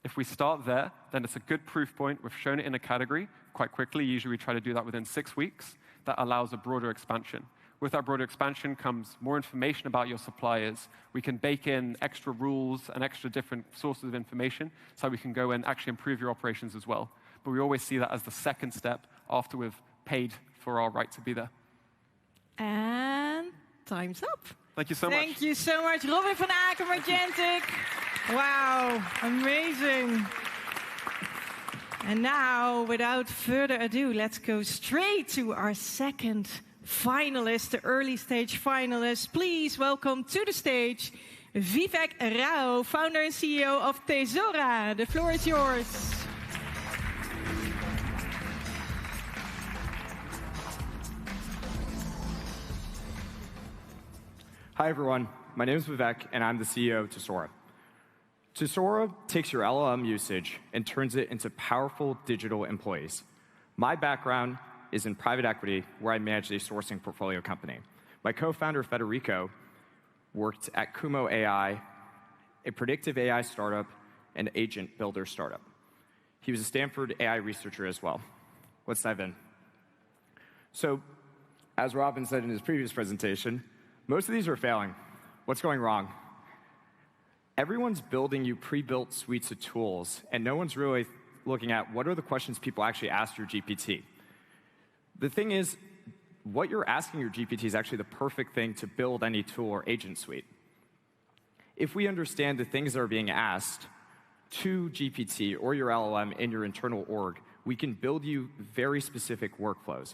If we start there, then it's a good proof point. We've shown it in a category quite quickly. Usually we try to do that within 6 weeks. That allows a broader expansion. With our broader expansion comes more information about your suppliers. We can bake in extra rules and extra different sources of information so we can go and actually improve your operations as well. But we always see that as the second step after we've paid for our right to be there. And time's up. Thank you so much. Thank you so much, Robin van Aken, Magentic. Wow, amazing. And now, without further ado, let's go straight to our second finalist, the early stage finalist. Please welcome to the stage Vivek Rao, founder and CEO of Tesora. The floor is yours. Hi, everyone. My name is Vivek, and I'm the CEO of Tesora. Tesora takes your LLM usage and turns it into powerful digital employees. My background is in private equity, where I manage a sourcing portfolio company. My co-founder, Federico, worked at Kumo AI, a predictive AI startup and agent builder startup. He was a Stanford AI researcher as well. Let's dive in. So, as Robin said in his previous presentation, most of these are failing. What's going wrong? Everyone's building you pre-built suites of tools, and no one's really looking at what are the questions people actually ask your GPT. The thing is, what you're asking your GPT is actually the perfect thing to build any tool or agent suite. If we understand the things that are being asked to GPT or your LLM in your internal org, we can build you very specific workflows.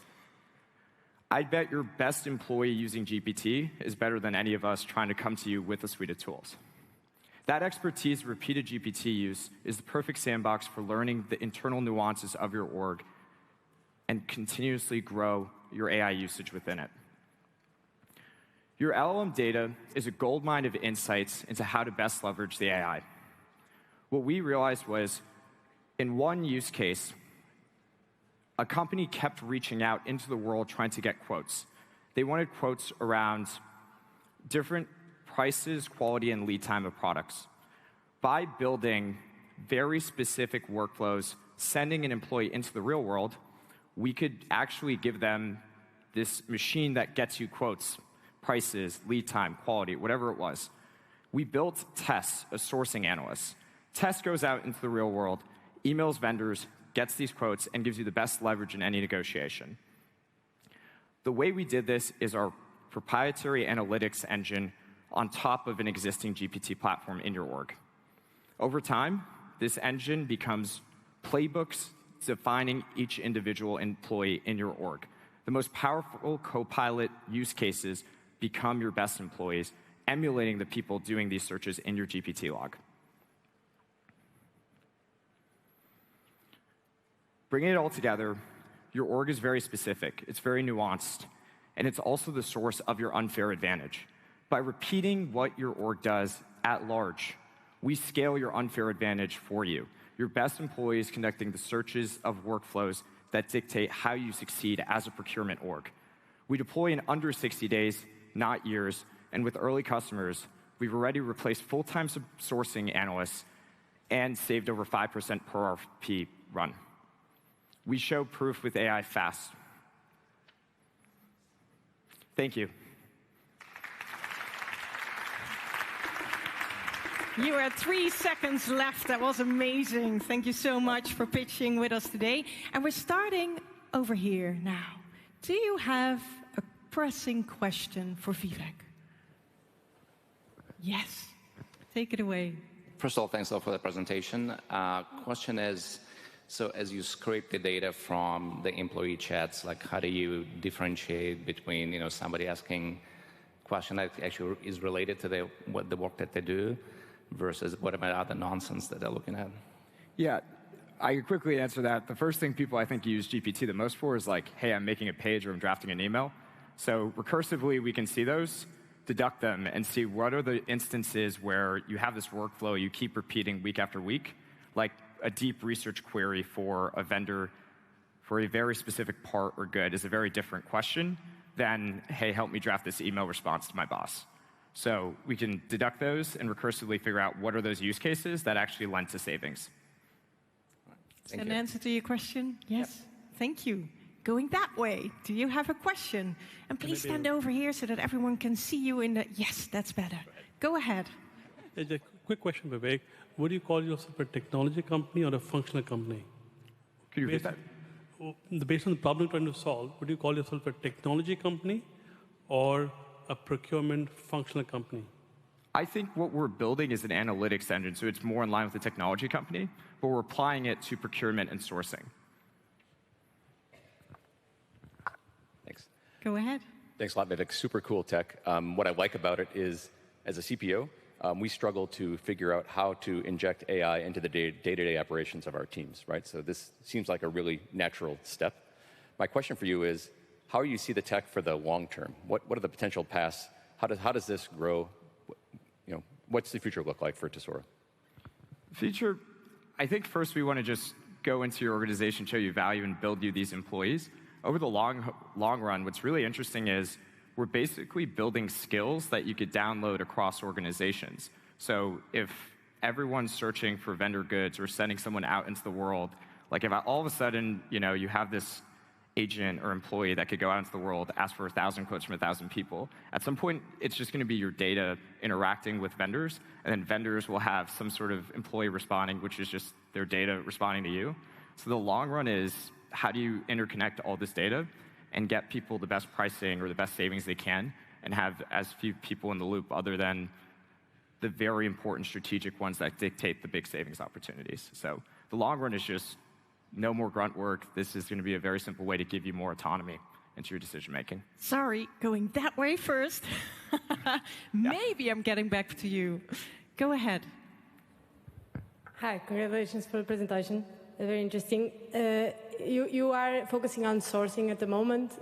I bet your best employee using GPT is better than any of us trying to come to you with a suite of tools. That expertise, repeated GPT use, is the perfect sandbox for learning the internal nuances of your org and continuously grow your AI usage within it. Your LLM data is a goldmine of insights into how to best leverage the AI. What we realized was, in one use case, a company kept reaching out into the world trying to get quotes. They wanted quotes around different prices, quality, and lead time of products. By building very specific workflows, sending an employee into the real world, we could actually give them this machine that gets you quotes, prices, lead time, quality, whatever it was. We built Tess, a sourcing analyst. Tess goes out into the real world, emails vendors, gets these quotes, and gives you the best leverage in any negotiation. The way we did this is our proprietary analytics engine on top of an existing GPT platform in your org. Over time, this engine becomes playbooks defining each individual employee in your org. The most powerful co-pilot use cases become your best employees, emulating the people doing these searches in your GPT log. Bringing it all together, your org is very specific, it's very nuanced, and it's also the source of your unfair advantage. By repeating what your org does at large, we scale your unfair advantage for you. Your best employees conducting the searches of workflows that dictate how you succeed as a procurement org. We deploy in under 60 days, not years, and with early customers, we've already replaced full-time sourcing analysts and saved over 5% per RFP run. We show proof with AI fast. Thank you. You had 3 seconds left. That was amazing. Thank you so much for pitching with us today. And we're starting over here now. Do you have a pressing question for Vivek? Yes. Take it away. First of all, thanks a lot for the presentation. Question is, so as you scrape the data from the employee chats, like how do you differentiate between somebody asking a question that actually is related to the work that they do versus what about other nonsense that they're looking at? Yeah, I could quickly answer that. The first thing people I think use GPT the most for is like, hey, I'm making a page or I'm drafting an email. So recursively, we can see those, deduct them, and see what are the instances where you have this workflow you keep repeating week after week, like a deep research query for a vendor for a very specific part or good is a very different question than, hey, help me draft this email response to my boss. So we can deduct those and recursively figure out what are those use cases that actually lend to savings. Is that an answer to your question? Yes. Yep. Thank you. Going that way, do you have a question? And please stand over here so that everyone can see you in the... Yes, that's better. Go ahead. A quick question, Vivek. Would you call yourself a technology company or a functional company? Could you repeat that? Based on the problem you're trying to solve, would you call yourself a technology company or a procurement functional company? I think what we're building is an analytics engine, so it's more in line with the technology company, but we're applying it to procurement and sourcing. Thanks. Go ahead. Thanks a lot, Vivek. Super cool tech. What I like about it is, as a CPO, we struggle to figure out how to inject AI into the day-to-day operations of our teams, right? So this seems like a really natural step. My question for you is, how do you see the tech for the long term? What are the potential paths? How does this grow? What's the future look like for Tesora? Future, I think first we want to just go into your organization, show you value, and build you these employees. Over the long run, what's really interesting is we're basically building skills that you could download across organizations. So if everyone's searching for vendor goods or sending someone out into the world, like if all of a sudden, you have this agent or employee that could go out into the world, ask for 1,000 quotes from 1,000 people. At some point, it's just going to be your data interacting with vendors, and then vendors will have some sort of employee responding, which is just their data responding to you. So the long run is, how do you interconnect all this data and get people the best pricing or the best savings they can, and have as few people in the loop other than the very important strategic ones that dictate the big savings opportunities. So the long run is just no more grunt work. This is going to be a very simple way to give you more autonomy into your decision making. Sorry, going that way first. Maybe I'm getting back to you. Go ahead. Hi, congratulations for the presentation. Very interesting. You are focusing on sourcing at the moment.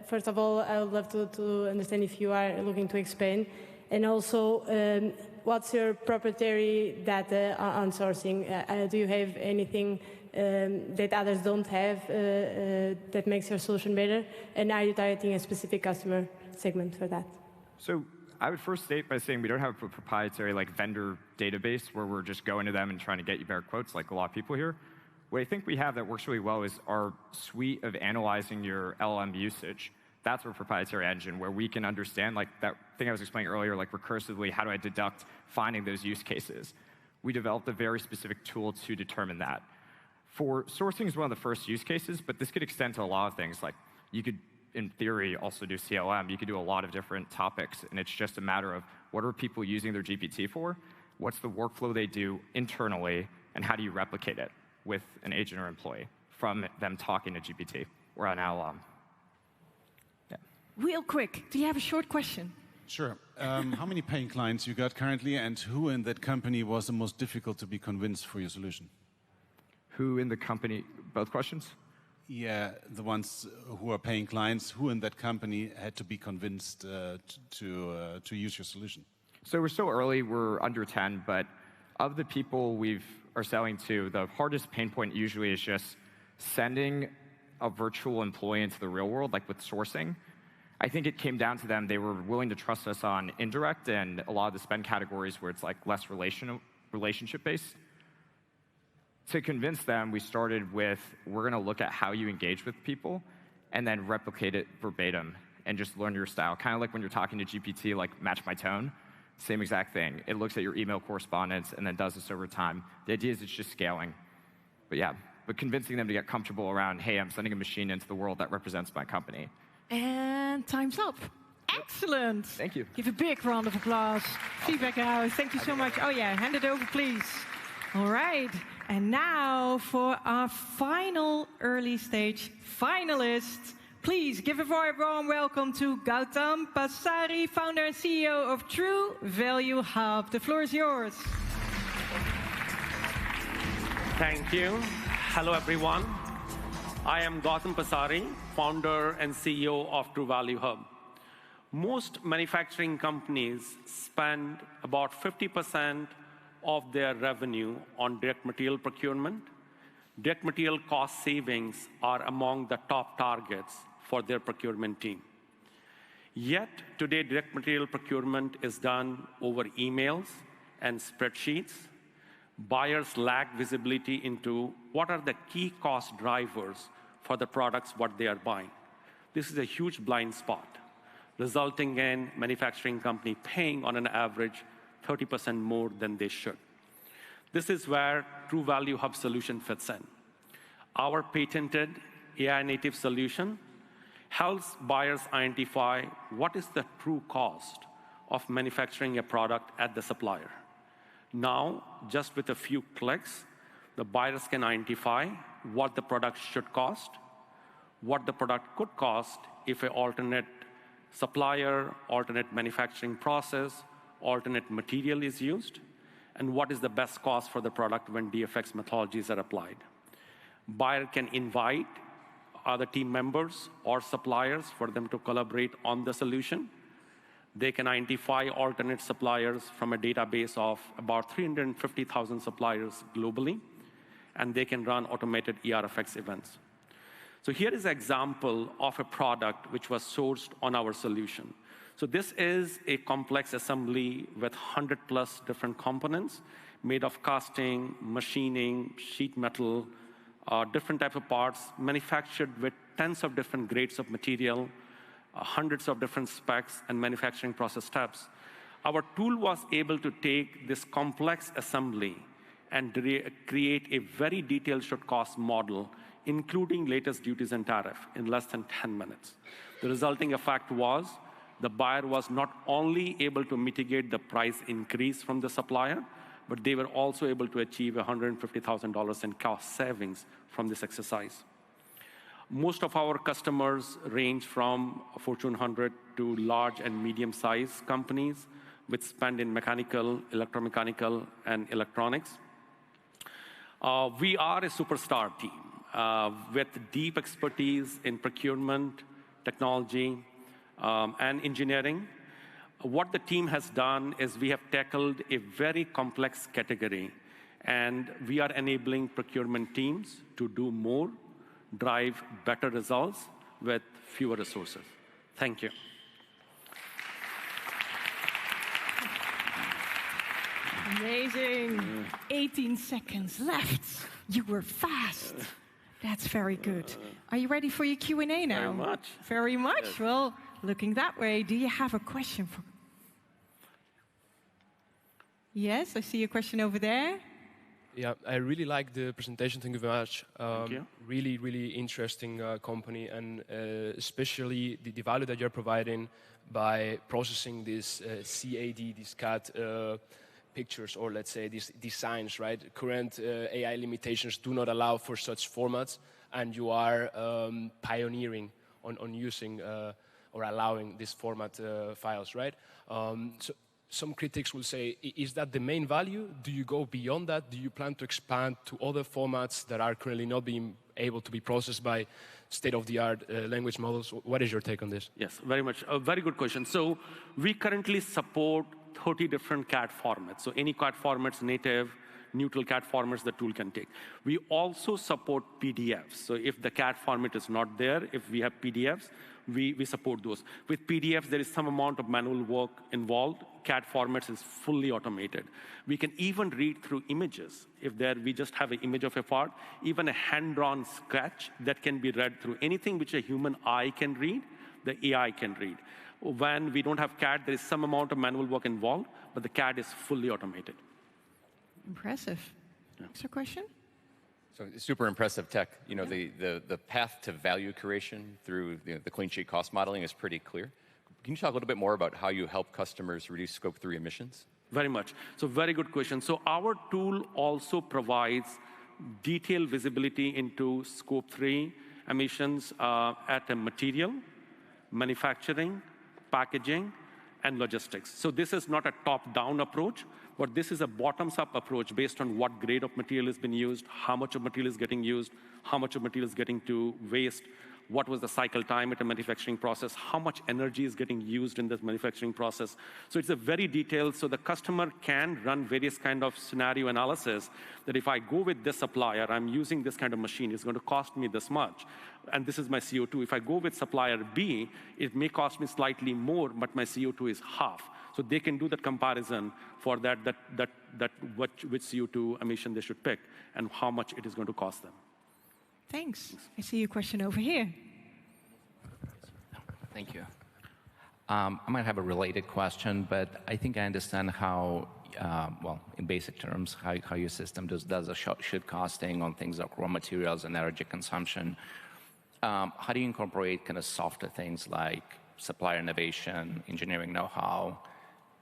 First of all, I would love to understand if you are looking to expand. And also, what's your proprietary data on sourcing? Do you have anything that others don't have that makes your solution better? And are you targeting a specific customer segment for that? So I would first state by saying we don't have a proprietary vendor database where we're just going to them and trying to get you better quotes like a lot of people here. What I think we have that works really well is our suite of analyzing your LLM usage. That's our proprietary engine where we can understand, like that thing I was explaining earlier, like recursively, how do I deduct finding those use cases? We developed a very specific tool to determine that. For sourcing is one of the first use cases, but this could extend to a lot of things. Like you could, in theory, also do CLM. You could do a lot of different topics, and it's just a matter of what are people using their GPT for? What's the workflow they do internally, and how do you replicate it with an agent or employee from them talking to GPT or an LLM? Yeah. Real quick, do you have a short question? Sure. How many paying clients you got currently, and who in that company was the most difficult to be convinced for your solution? Who in the company? Both questions? Yeah, the ones who are paying clients, who in that company had to be convinced to use your solution? So we're still early, we're under 10, but of the people we are selling to, the hardest pain point usually is just sending a virtual employee into the real world, like with sourcing. I think it came down to them, they were willing to trust us on indirect and a lot of the spend categories where it's like less relationship-based. To convince them, we started with, we're going to look at how you engage with people and then replicate it verbatim and just learn your style. Kind of like when you're talking to GPT, like match my tone, same exact thing. It looks at your email correspondence and then does this over time. The idea is it's just scaling. But yeah, but convincing them to get comfortable around, hey, I'm sending a machine into the world that represents my company. And time's up. Excellent. Thank you. Give a big round of applause. Feedback house. Thank you so much. Oh yeah, hand it over, please. All right. And now for our final early stage finalist, please give a very warm welcome to Gautam Pasari, founder and CEO of True Value Hub. The floor is yours. Thank you. Hello, everyone. I am Gautam Pasari, founder and CEO of True Value Hub. Most manufacturing companies spend about 50% of their revenue on direct material procurement. Direct material cost savings are among the top targets for their procurement team. Yet, today, direct material procurement is done over emails and spreadsheets. Buyers lack visibility into what are the key cost drivers for the products what they are buying. This is a huge blind spot, resulting in manufacturing company paying on an average 30% more than they should. This is where True Value Hub solution fits in. Our patented AI-native solution helps buyers identify what is the true cost of manufacturing a product at the supplier. Now, just with a few clicks, the buyers can identify what the product should cost, what the product could cost if an alternate supplier, alternate manufacturing process, alternate material is used, and what is the best cost for the product when DFX methodologies are applied. Buyer can invite other team members or suppliers for them to collaborate on the solution. They can identify alternate suppliers from a database of about 350,000 suppliers globally, and they can run automated ERFX events. So here is an example of a product which was sourced on our solution. So this is a complex assembly with 100+ different components made of casting, machining, sheet metal, different type of parts, manufactured with tens of different grades of material, hundreds of different specs and manufacturing process steps. Our tool was able to take this complex assembly and create a very detailed should cost model, including latest duties and tariff, in less than 10 minutes. The resulting effect was the buyer was not only able to mitigate the price increase from the supplier, but they were also able to achieve $150,000 in cost savings from this exercise. Most of our customers range from Fortune 100 to large and medium-sized companies with spend in mechanical, electromechanical, and electronics. We are a superstar team with deep expertise in procurement, technology, and engineering. What the team has done is we have tackled a very complex category, and we are enabling procurement teams to do more, drive better results with fewer resources. Thank you. Amazing. 18 seconds left. You were fast. That's very good. Are you ready for your Q&A now? Very much. Very much. Yes. Well, looking that way, do you have a question for? Yes, I see a question over there. Yeah, I really like the presentation. Thank you very much. Thank you. Really, really interesting company, and especially the value that you're providing by processing this CAD, these CAD pictures, or let's say these designs, right? Current AI limitations do not allow for such formats, and you are pioneering on using or allowing this format files, right? So some critics will say, is that the main value? Do you go beyond that? Do you plan to expand to other formats that are currently not being able to be processed by state-of-the-art language models? What is your take on this? Yes, very much. A very good question. So we currently support 30 different CAD formats. So any CAD formats, native, neutral CAD formats the tool can take. We also support PDFs. So if the CAD format is not there, if we have PDFs, we support those. With PDFs, there is some amount of manual work involved. CAD formats is fully automated. We can even read through images. If we just have an image of a part, even a hand-drawn sketch that can be read through. Anything which a human eye can read, the AI can read. When we don't have CAD, there is some amount of manual work involved, but the CAD is fully automated. Impressive. Next question? So super impressive tech. You know, the path to value creation through the clean sheet cost modeling is pretty clear. Can you talk a little bit more about how you help customers reduce Scope 3 emissions? Very much. So very good question. So our tool also provides detailed visibility into Scope 3 emissions at a material, manufacturing, packaging, and logistics. So this is not a top-down approach, but this is a bottoms-up approach based on what grade of material has been used, how much of material is getting used, how much of material is getting to waste, what was the cycle time at a manufacturing process, how much energy is getting used in this manufacturing process. So it's a very detailed, so the customer can run various kind of scenario analysis that if I go with this supplier, I'm using this kind of machine, it's going to cost me this much, and this is my CO2. If I go with supplier B, it may cost me slightly more, but my CO2 is half. So they can do that comparison for which CO2 emission they should pick and how much it is going to cost them. Thanks. I see a question over here. Thank you. I might have a related question, but I think I understand how, well, in basic terms, how your system does a should costing on things like raw materials and energy consumption. How do you incorporate kind of softer things like supplier innovation, engineering know-how?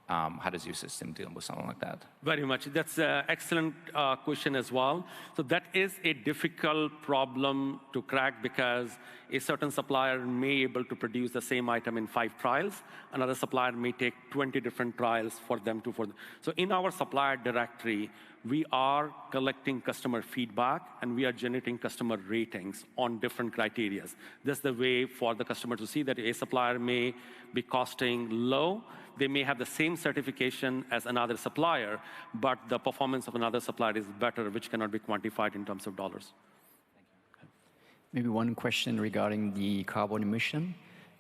How does your system deal with something like that? Very much. That's an excellent question as well. So that is a difficult problem to crack because a certain supplier may be able to produce the same item in 5 trials. Another supplier may take 20 different trials for them to. So in our supplier directory, we are collecting customer feedback and we are generating customer ratings on different criteria. That's the way for the customer to see that a supplier may be costing low. They may have the same certification as another supplier, but the performance of another supplier is better, which cannot be quantified in terms of dollars. Maybe one question regarding the carbon emission.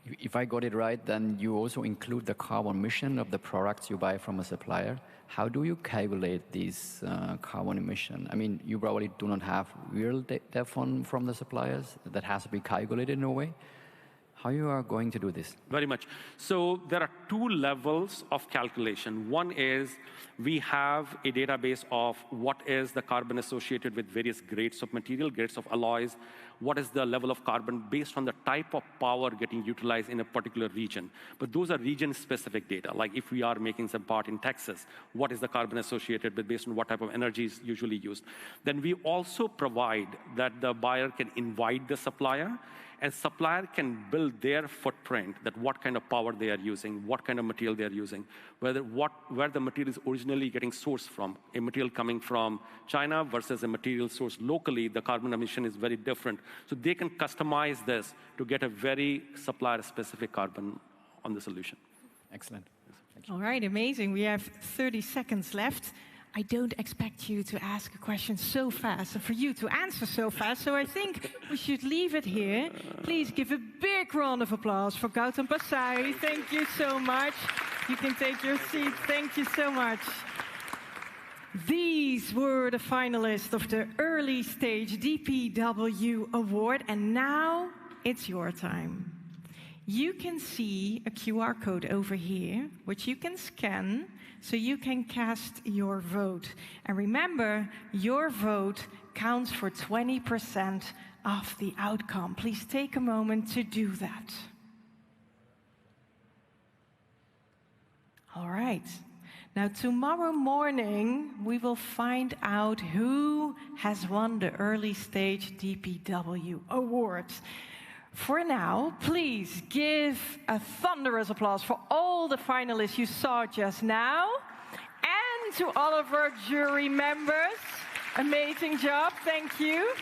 If I got it right, then you also include the carbon emission of the products you buy from a supplier. How do you calculate this carbon emission? I mean, you probably do not have real data from the suppliers. That has to be calculated in a way. how you are going to do this? Very much. So there are two levels of calculation. One is we have a database of what is the carbon associated with various grades of material, grades of alloys, what is the level of carbon based on the type of power getting utilized in a particular region. But those are region-specific data. Like if we are making some part in Texas, what is the carbon associated with based on what type of energy is usually used. Then we also provide that the buyer can invite the supplier, and supplier can build their footprint, that what kind of power they are using, what kind of material they are using, where the material is originally getting sourced from. A material coming from China versus a material sourced locally, the carbon emission is very different. So they can customize this to get a very supplier-specific carbon on the solution. Excellent. All right, amazing. We have 30 seconds left. I don't expect you to ask a question so fast and for you to answer so fast, so I think we should leave it here. Please give a big round of applause for Gautam Pasari. Thank you so much. You can take your seat. Thank you so much. These were the finalists of the Early Stage DPW Award, and now it's your time. You can see a QR code over here, which you can scan, so you can cast your vote. And remember, your vote counts for 20% of the outcome. Please take a moment to do that. All right. Now, tomorrow morning, we will find out who has won the Early Stage DPW Award. For now, please give a thunderous applause for all the finalists you saw just now, and to all of our jury members. Amazing job, thank you.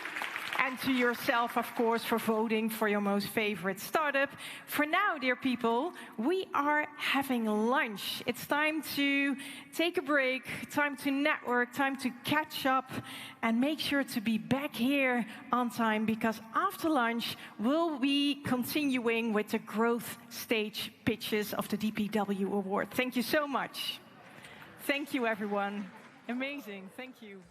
And to yourself, of course, for voting for your most favorite startup. For now, dear people, we are having lunch. It's time to take a break, time to network, time to catch up, and make sure to be back here on time, because after lunch, we'll be continuing with the growth stage pitches of the DPW Award. Thank you so much. Thank you, everyone. Amazing, thank you.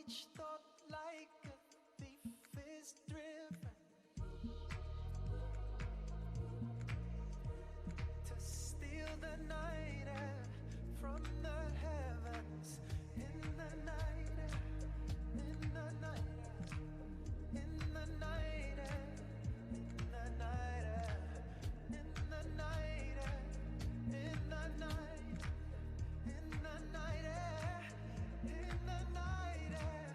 each thought like a thief is driven to steal the night air from the heavens. In the night air, in the night air, in the night air, in the night air, in the night air, in the night, in the night air, in the night air,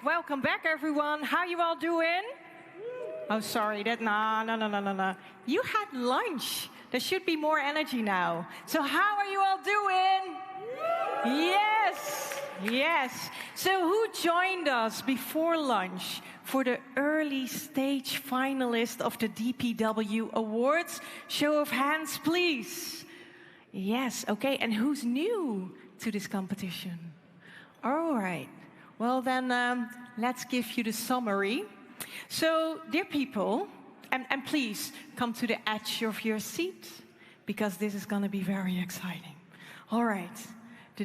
Welcome back, everyone. How you all doing? Oh, sorry. No. You had lunch. There should be more energy now. So how are you all doing? Yes. So who joined us before lunch for the early stage finalist of the DPW Awards? Show of hands, please. Yes, okay. And who's new to this competition? All right. Well, then let's give you the summary. So, dear people, and please come to the edge of your seat, because this is going to be very exciting. All right. The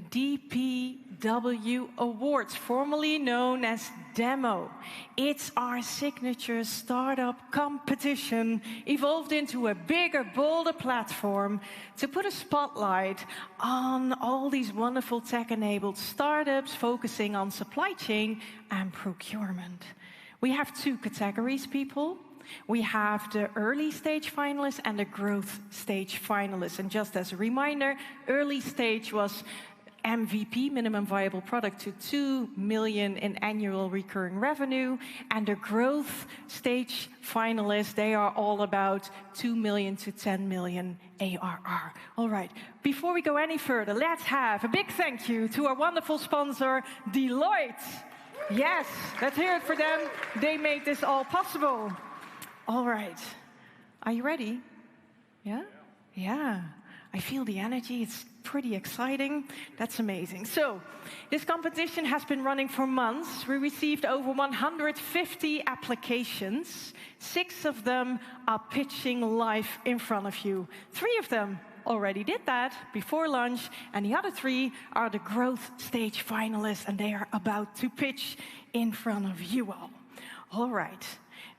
DPW Awards, formerly known as Demo. It's our signature startup competition, evolved into a bigger, bolder platform to put a spotlight on all these wonderful tech-enabled startups focusing on supply chain and procurement. We have two categories, people. We have the early stage finalists and the growth stage finalists. And just as a reminder, early stage was MVP, minimum viable product, to 2 million in annual recurring revenue. And the growth stage finalists, they are all about 2 million to 10 million ARR. All right, before we go any further, let's have a big thank you to our wonderful sponsor, Deloitte. Yes, let's hear it for them. They made this all possible. All right, are you ready? Yeah. I feel the energy. It's pretty exciting. That's amazing. So, this competition has been running for months. We received over 150 applications. 6 of them are pitching live in front of you. 3 of them already did that before lunch, and the other 3 are the growth stage finalists, and they are about to pitch in front of you all. All right.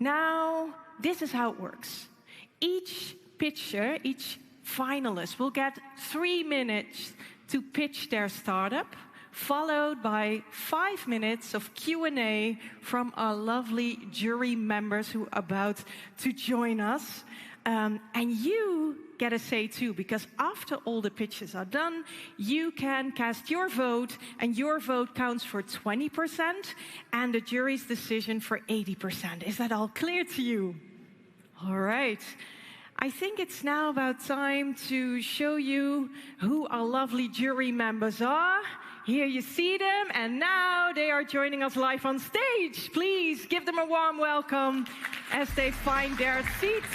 Now, this is how it works. Each pitcher, each finalists will get 3 minutes to pitch their startup, followed by 5 minutes of Q&A from our lovely jury members who are about to join us. And you get a say too, because after all the pitches are done, you can cast your vote, and your vote counts for 20%, and the jury's decision for 80%. Is that all clear to you? All right. I think it's now about time to show you who our lovely jury members are. Here you see them, and now they are joining us live on stage. Please give them a warm welcome as they find their seats.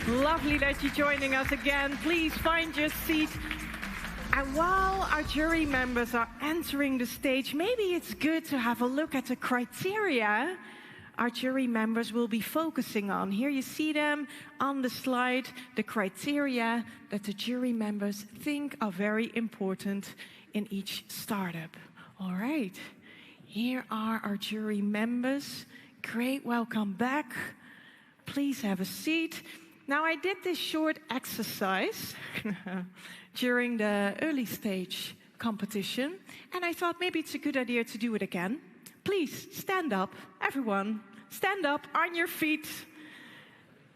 Lovely that you're joining us again. Please find your seat. And while our jury members are entering the stage, maybe it's good to have a look at the criteria our jury members will be focusing on. Here you see them on the slide, the criteria that the jury members think are very important in each startup. All right, here are our jury members. Great, welcome back. Please have a seat. Now, I did this short exercise during the early stage competition, and I thought maybe it's a good idea to do it again. Please stand up, everyone. Stand up on your feet.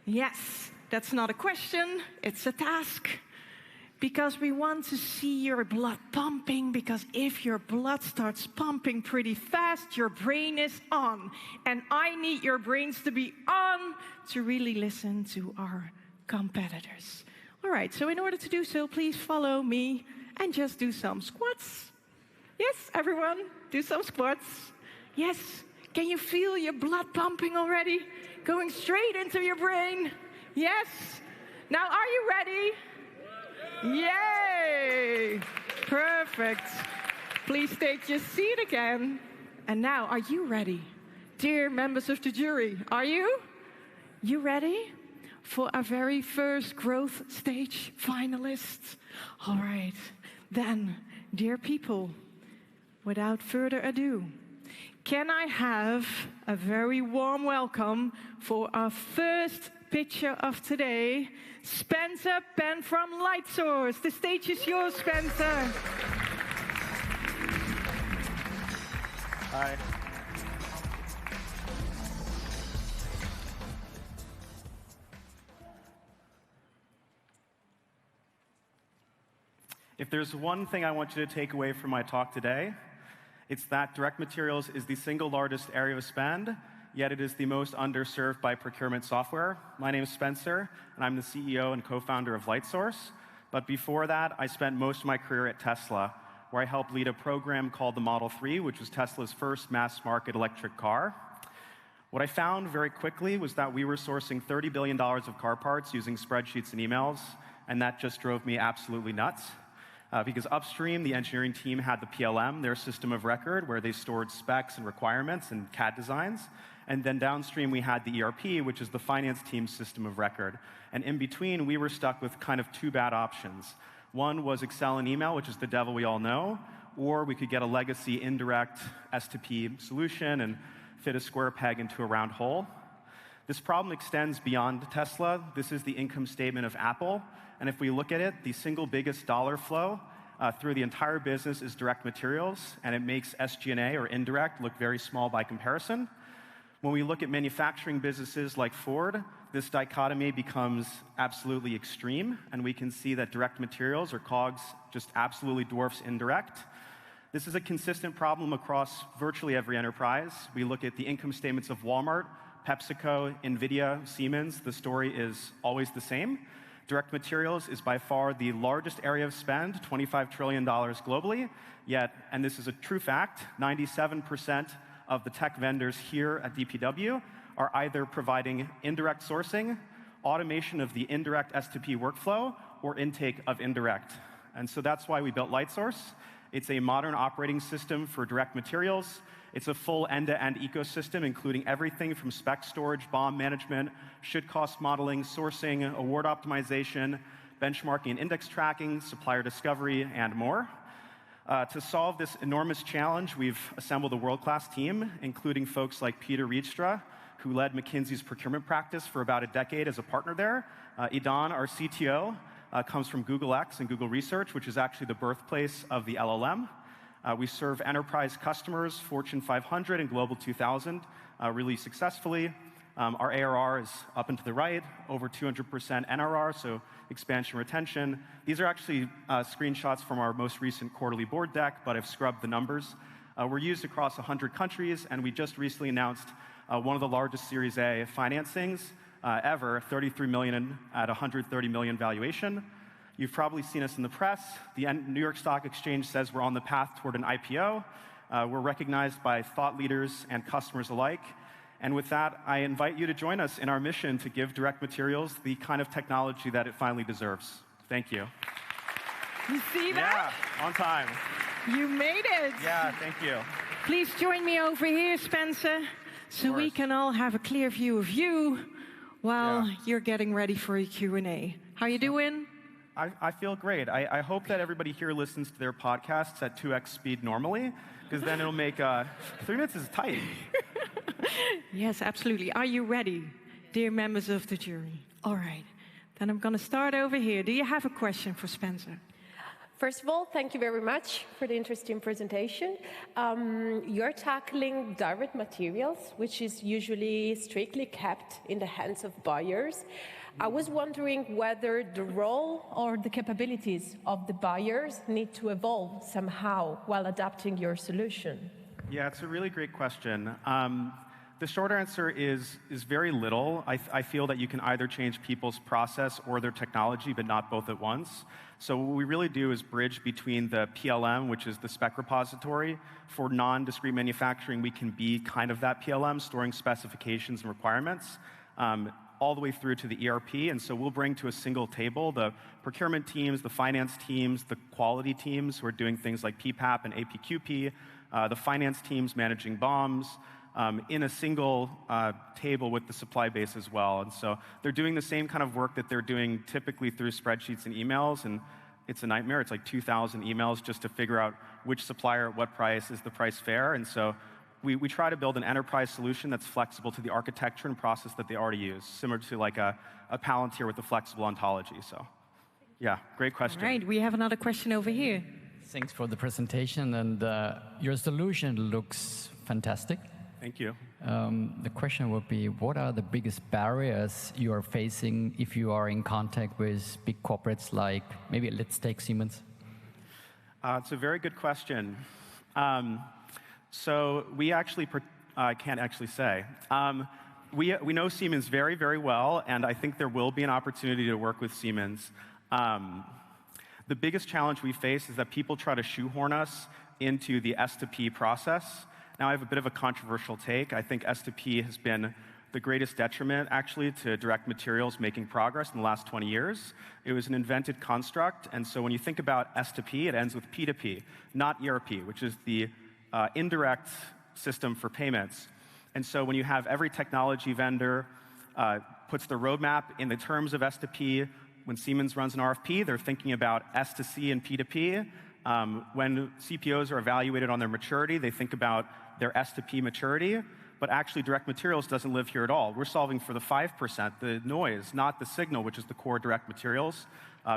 Yes, that's not a question, it's a task. Because we want to see your blood pumping, because if your blood starts pumping pretty fast, your brain is on. And I need your brains to be on to really listen to our competitors. All right, so in order to do so, please follow me and just do some squats. Yes, everyone, do some squats. Yes, can you feel your blood pumping already? Going straight into your brain? Yes. Now, are you ready? Yay! Perfect. Please take your seat again. And now, are you ready? Dear members of the jury, are you? You ready for our very first growth stage finalists? All right. Then, dear people, without further ado, can I have a very warm welcome for our first pitcher of today, Spencer Penn from Lightsource. The stage is yours, Spencer. Hi. If there's one thing I want you to take away from my talk today, it's that direct materials is the single largest area of spend, yet it is the most underserved by procurement software. My name is Spencer, and I'm the CEO and co-founder of Lightsource. But before that, I spent most of my career at Tesla, where I helped lead a program called the Model 3, which was Tesla's first mass-market electric car. What I found very quickly was that we were sourcing $30 billion of car parts using spreadsheets and emails, and that just drove me absolutely nuts. Because upstream, the engineering team had the PLM, their system of record, where they stored specs and requirements and CAD designs. And then downstream, we had the ERP, which is the finance team's system of record. And in between, we were stuck with kind of two bad options. One was Excel and email, which is the devil we all know, or we could get a legacy indirect S2P solution and fit a square peg into a round hole. This problem extends beyond Tesla. This is the income statement of Apple. And if we look at it, the single biggest dollar flow through the entire business is direct materials, and it makes SG&A, or indirect, look very small by comparison. When we look at manufacturing businesses like Ford, this dichotomy becomes absolutely extreme, and we can see that direct materials, or COGS, just absolutely dwarfs indirect. This is a consistent problem across virtually every enterprise. We look at the income statements of Walmart, PepsiCo, NVIDIA, Siemens. The story is always the same. Direct materials is by far the largest area of spend, $25 trillion globally, yet, and this is a true fact, 97% of the tech vendors here at DPW are either providing indirect sourcing, automation of the indirect S2P workflow, or intake of indirect. And so that's why we built Lightsource. It's a modern operating system for direct materials. It's a full end-to-end ecosystem, including everything from spec storage, BOM management, should-cost modeling, sourcing, award optimization, benchmarking and index tracking, supplier discovery, and more. To solve this enormous challenge, we've assembled a world-class team, including folks like Peter Rietstra, who led McKinsey's procurement practice for about a decade as a partner there. Idan, our CTO, comes from Google X and Google Research, which is actually the birthplace of the LLM. We serve enterprise customers, Fortune 500 and Global 2000, really successfully. Our ARR is up and to the right, over 200% NRR, so expansion retention. These are actually screenshots from our most recent quarterly board deck, but I've scrubbed the numbers. We're used across 100 countries, and we just recently announced one of the largest Series A financings ever, $33 million at $130 million valuation. You've probably seen us in the press. The New York Stock Exchange says we're on the path toward an IPO. We're recognized by thought leaders and customers alike. And with that, I invite you to join us in our mission to give direct materials the kind of technology that it finally deserves. Thank you. You see that? Yeah, on time. You made it. Yeah, thank you. Please join me over here, Spencer, so we can all have a clear view of you while you're getting ready for a Q&A. How you doing? I feel great. I hope that everybody here listens to their podcasts at 2x speed normally, because then it'll make 3 minutes is tight. Yes, absolutely. Are you ready, dear members of the jury? All right. Then I'm going to start over here. Do you have a question for Spencer? First of all, thank you very much for the interesting presentation. You're tackling direct materials, which is usually strictly kept in the hands of buyers. I was wondering whether the role or the capabilities of the buyers need to evolve somehow while adapting your solution. Yeah, it's a really great question. The short answer is very little. I feel that you can either change people's process or their technology, but not both at once. So what we really do is bridge between the PLM, which is the spec repository. For non-discrete manufacturing, we can be kind of that PLM, storing specifications and requirements. all the way through to the ERP. And so we'll bring to a single table the procurement teams, the finance teams, the quality teams who are doing things like PPAP and APQP, the finance teams managing BOMs, in a single table with the supply base as well. And so they're doing the same kind of work that they're doing typically through spreadsheets and emails, and it's a nightmare. It's like 2,000 emails just to figure out which supplier at what price is the price fair. And so we try to build an enterprise solution that's flexible to the architecture and process that they already use, similar to like a Palantir with a flexible ontology. So yeah, great question. All right, we have another question over here. Thanks for the presentation, and your solution looks fantastic. Thank you. The question would be, what are the biggest barriers you are facing if you are in contact with big corporates like, maybe let's take Siemens? It's a very good question. So we actually, I can't actually say. We know Siemens very, very well, and I think there will be an opportunity to work with Siemens. The biggest challenge we face is that people try to shoehorn us into the S2P process. Now, I have a bit of a controversial take. I think S2P has been the greatest detriment, actually, to direct materials making progress in the last 20 years. It was an invented construct, and so when you think about S2P, it ends with P2P, not ERP, which is the indirect system for payments. And so when you have every technology vendor puts the roadmap in the terms of S2P, when Siemens runs an RFP, they're thinking about S2C and P2P. When CPOs are evaluated on their maturity, they think about their S2P maturity, but actually direct materials doesn't live here at all. We're solving for the 5%, the noise, not the signal, which is the core direct materials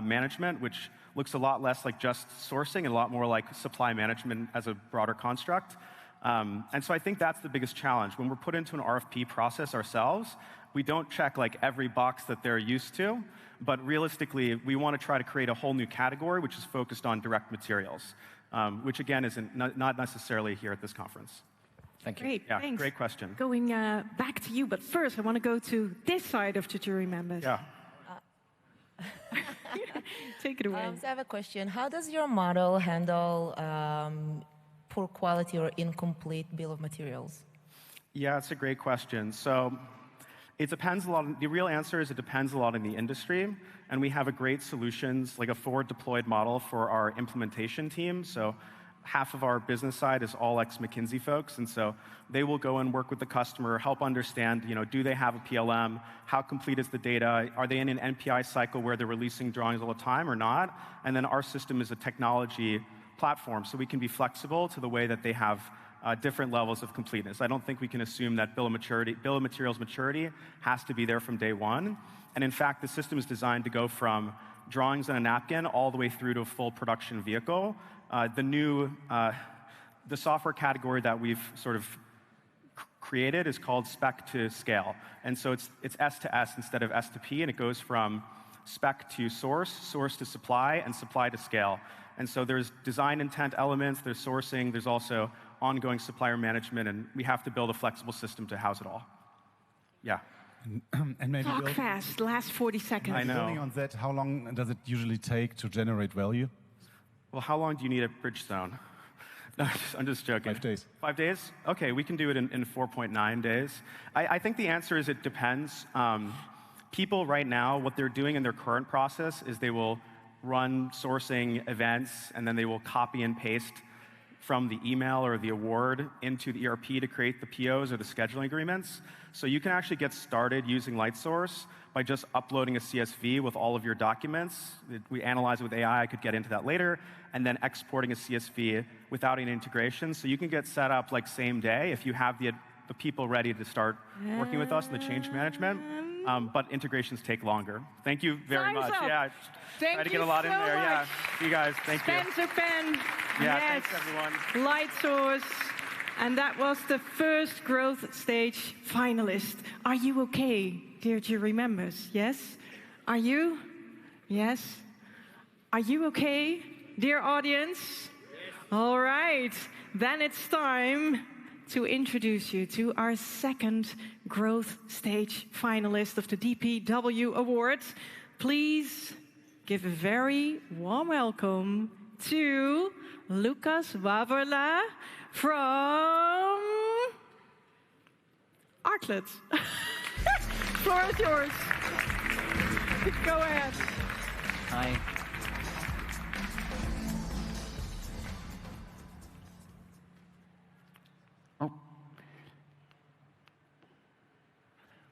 management, which looks a lot less like just sourcing and a lot more like supply management as a broader construct. And so I think that's the biggest challenge. When we're put into an RFP process ourselves, we don't check like every box that they're used to, but realistically, we want to try to create a whole new category which is focused on direct materials, which again is not necessarily here at this conference. Thank you. Great, yeah, thanks. Great question. Going back to you, but first I want to go to this side of the jury members. Yeah. Take it away. So I have a question. How does your model handle poor quality or incomplete bill of materials? Yeah, it's a great question. So it depends a lot. The real answer is it depends a lot on the industry. And we have a great solutions, like a forward deployed model for our implementation team. So half of our business side is all ex-McKinsey folks. And so they will go and work with the customer, help understand, do they have a PLM? How complete is the data? Are they in an NPI cycle where they're releasing drawings all the time or not? And then our system is a technology platform, so we can be flexible to the way that they have different levels of completeness. I don't think we can assume that bill of materials maturity has to be there from day one. And in fact, the system is designed to go from drawings on a napkin all the way through to a full production vehicle. The software category that we've sort of created is called spec to scale. And so it's S to S instead of S to P, and it goes from spec to source, source to supply, and supply to scale. And so there's design intent elements, there's sourcing, there's also ongoing supplier management, and we have to build a flexible system to house it all. Yeah. And maybe talk fast, last 40 seconds. I know. Building on that, how long does it usually take to generate value? Well, how long do you need at Bridgestone? No, I'm just joking. 5 days. 5 days? Okay, we can do it in 4.9 days. I think the answer is it depends. People right now, what they're doing in their current process is they will run sourcing events, and then they will copy and paste from the email or the award into the ERP to create the POs or the scheduling agreements. So you can actually get started using Lightsource by just uploading a CSV with all of your documents. We analyze it with AI, I could get into that later, and then exporting a CSV without any integration. So you can get set up like same day if you have the people ready to start working with us in the change management. But integrations take longer. Thank you very much. Up. Yeah, thank try to get a lot in there. Much. Yeah, you guys, thank Spencer you. Penn. Yeah, yes. thanks everyone. Lightsource. And that was the first growth stage finalist. Are you okay, dear jury members? Yes? Are you? Yes? Are you okay, dear audience? Yes. All right. Then it's time to introduce you to our second growth stage finalist of the DPW Awards. Please give a very warm welcome to Lucas Waverla from Arclet. floor is yours. Go ahead. Hi. Oh.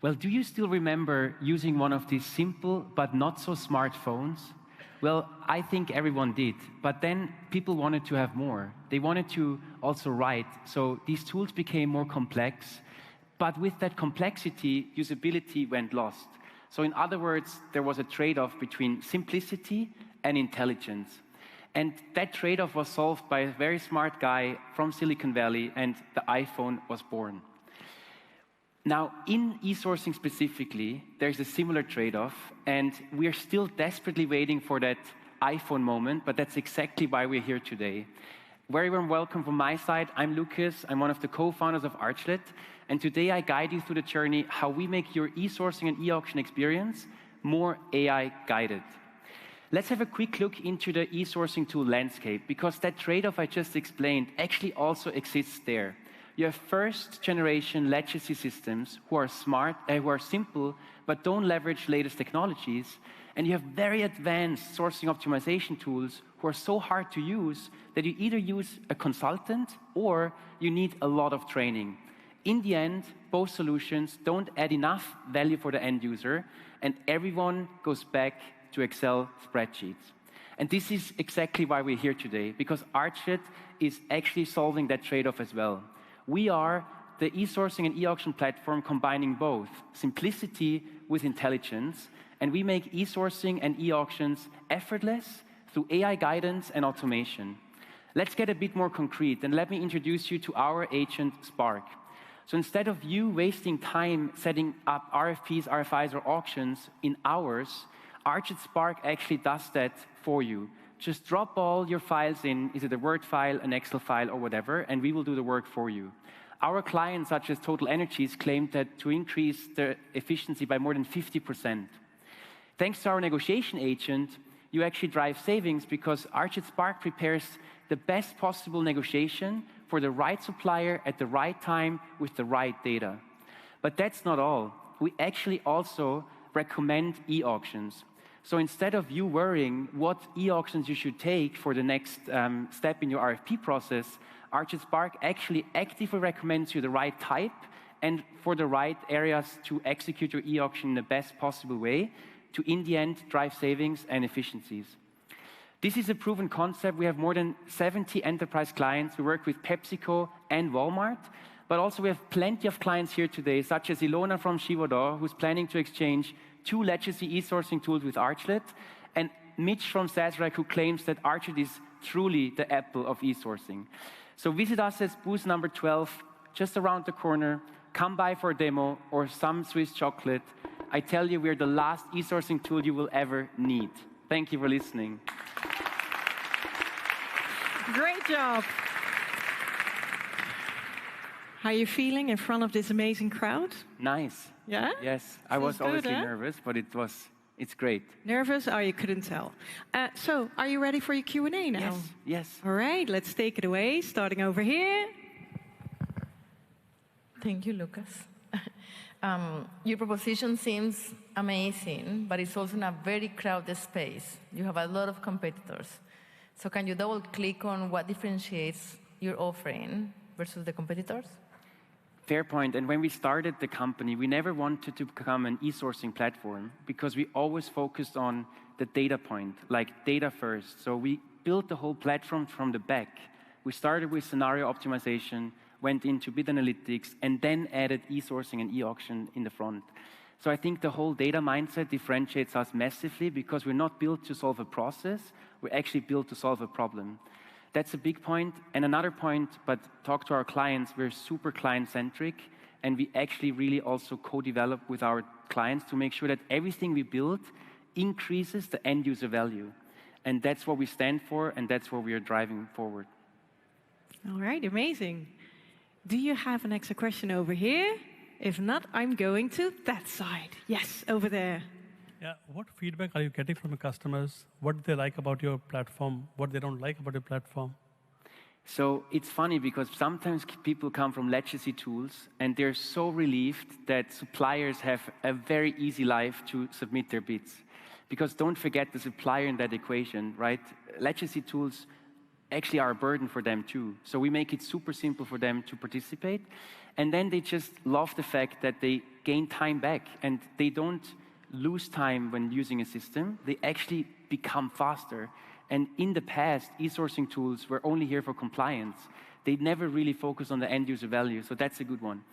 Well, do you still remember using one of these simple but not so smart phones? Well, I think everyone did, but then people wanted to have more. They wanted to also write, so these tools became more complex, but with that complexity, usability went lost. So in other words, there was a trade-off between simplicity and intelligence. And that trade-off was solved by a very smart guy from Silicon Valley, and the iPhone was born. Now, in e-sourcing specifically, there's a similar trade-off, and we're still desperately waiting for that iPhone moment, but that's exactly why we're here today. Very warm welcome from my side. I'm Lucas. I'm one of the co-founders of Archlet, and today I guide you through the journey how we make your e-sourcing and e-auction experience more AI-guided. Let's have a quick look into the e-sourcing tool landscape, because that trade-off I just explained actually also exists there. You have first-generation legacy systems who are smart, who are simple, but don't leverage latest technologies. And you have very advanced sourcing optimization tools who are so hard to use that you either use a consultant or you need a lot of training. In the end, both solutions don't add enough value for the end user, and everyone goes back to Excel spreadsheets. And this is exactly why we're here today, because Archlet is actually solving that trade-off as well. We are the e-sourcing and e-auction platform combining both simplicity with intelligence, and we make e-sourcing and e-auctions effortless through AI guidance and automation. Let's get a bit more concrete, and let me introduce you to our agent, Spark. So instead of you wasting time setting up RFPs, RFIs, or auctions in hours, Archlet Spark actually does that for you. Just drop all your files in, is it a Word file, an Excel file, or whatever, and we will do the work for you. Our clients, such as Total Energies, claimed that to increase their efficiency by more than 50%. Thanks to our negotiation agent, you actually drive savings because Archlet Spark prepares the best possible negotiation for the right supplier at the right time with the right data. But that's not all. We actually also recommend e-auctions. So instead of you worrying what e-auctions you should take for the next step in your RFP process, Archlet Spark actually actively recommends you the right type and for the right areas to execute your e-auction in the best possible way to, in the end, drive savings and efficiencies. This is a proven concept. We have more than 70 enterprise clients. We work with PepsiCo and Walmart, but also we have plenty of clients here today, such as Ilona from Givaudan, who's planning to exchange 2 legacy e-sourcing tools with Archlet, and Mitch from Sazerac, who claims that Archlet is truly the Apple of e-sourcing. So visit us at booth number 12, just around the corner. Come by for a demo or some Swiss chocolate. I tell you, we're the last e-sourcing tool you will ever need. Thank you for listening. Great job. How are you feeling in front of this amazing crowd? Nice. Yeah? Yes. I was obviously nervous, but it's great. Nervous? Oh, you couldn't tell. So, are you ready for your Q&A now? Yes. Yes. All right, let's take it away, starting over here. Thank you, Lucas. Your proposition seems amazing, but it's also in a very crowded space. You have a lot of competitors. So can you double-click on what differentiates your offering versus the competitors? Fair point. And when we started the company, we never wanted to become an e-sourcing platform because we always focused on the data point, like data first. So we built the whole platform from the back. We started with scenario optimization, went into bid analytics, and then added e-sourcing and e-auction in the front. So I think the whole data mindset differentiates us massively because we're not built to solve a process, we're actually built to solve a problem. That's a big point. And another point, but talk to our clients, we're super client-centric, and we actually really also co-develop with our clients to make sure that everything we build increases the end-user value. And that's what we stand for, and that's what we are driving forward. All right, amazing. Do you have an extra question over here? If not, I'm going to that side. Yes, over there. Yeah, what feedback are you getting from your customers? What do they like about your platform? What they don't like about your platform? So it's funny because sometimes people come from legacy tools and they're so relieved that suppliers have a very easy life to submit their bids. Because don't forget the supplier in that equation, right? Legacy tools actually are a burden for them too. So we make it super simple for them to participate. And then they just love the fact that they gain time back and they don't lose time when using a system. They actually become faster. And in the past, e-sourcing tools were only here for compliance. They never really focus on the end user value, so that's a good one.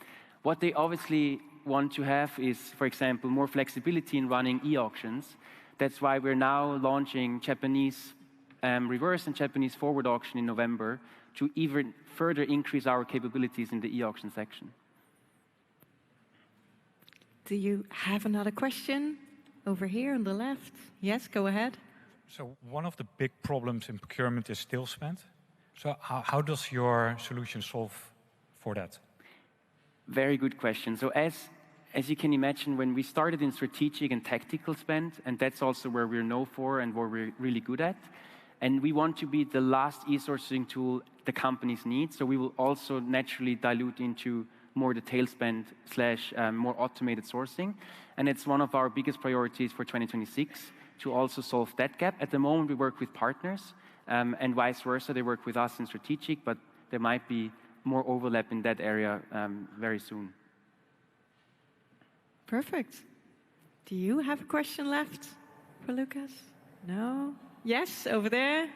What they obviously want to have is, for example, more flexibility in running e-auctions. That's why we're now launching Japanese reverse and Japanese forward auction in November to even further increase our capabilities in the e-auction section. Do you have another question? Over here on the left. Yes, go ahead. So one of the big problems in procurement is still spend. So how does your solution solve for that? Very good question. So as you can imagine, when we started in strategic and tactical spend, and that's also where we're known for and where we're really good at, and we want to be the last e-sourcing tool the companies need, so we will also naturally dilute into more the tail spend / more automated sourcing. And it's one of our biggest priorities for 2026 to also solve that gap. At the moment, we work with partners, and vice versa. They work with us in strategic, but there might be more overlap in that area very soon. Perfect. Do you have a question left for Lucas? No? Yes, over there.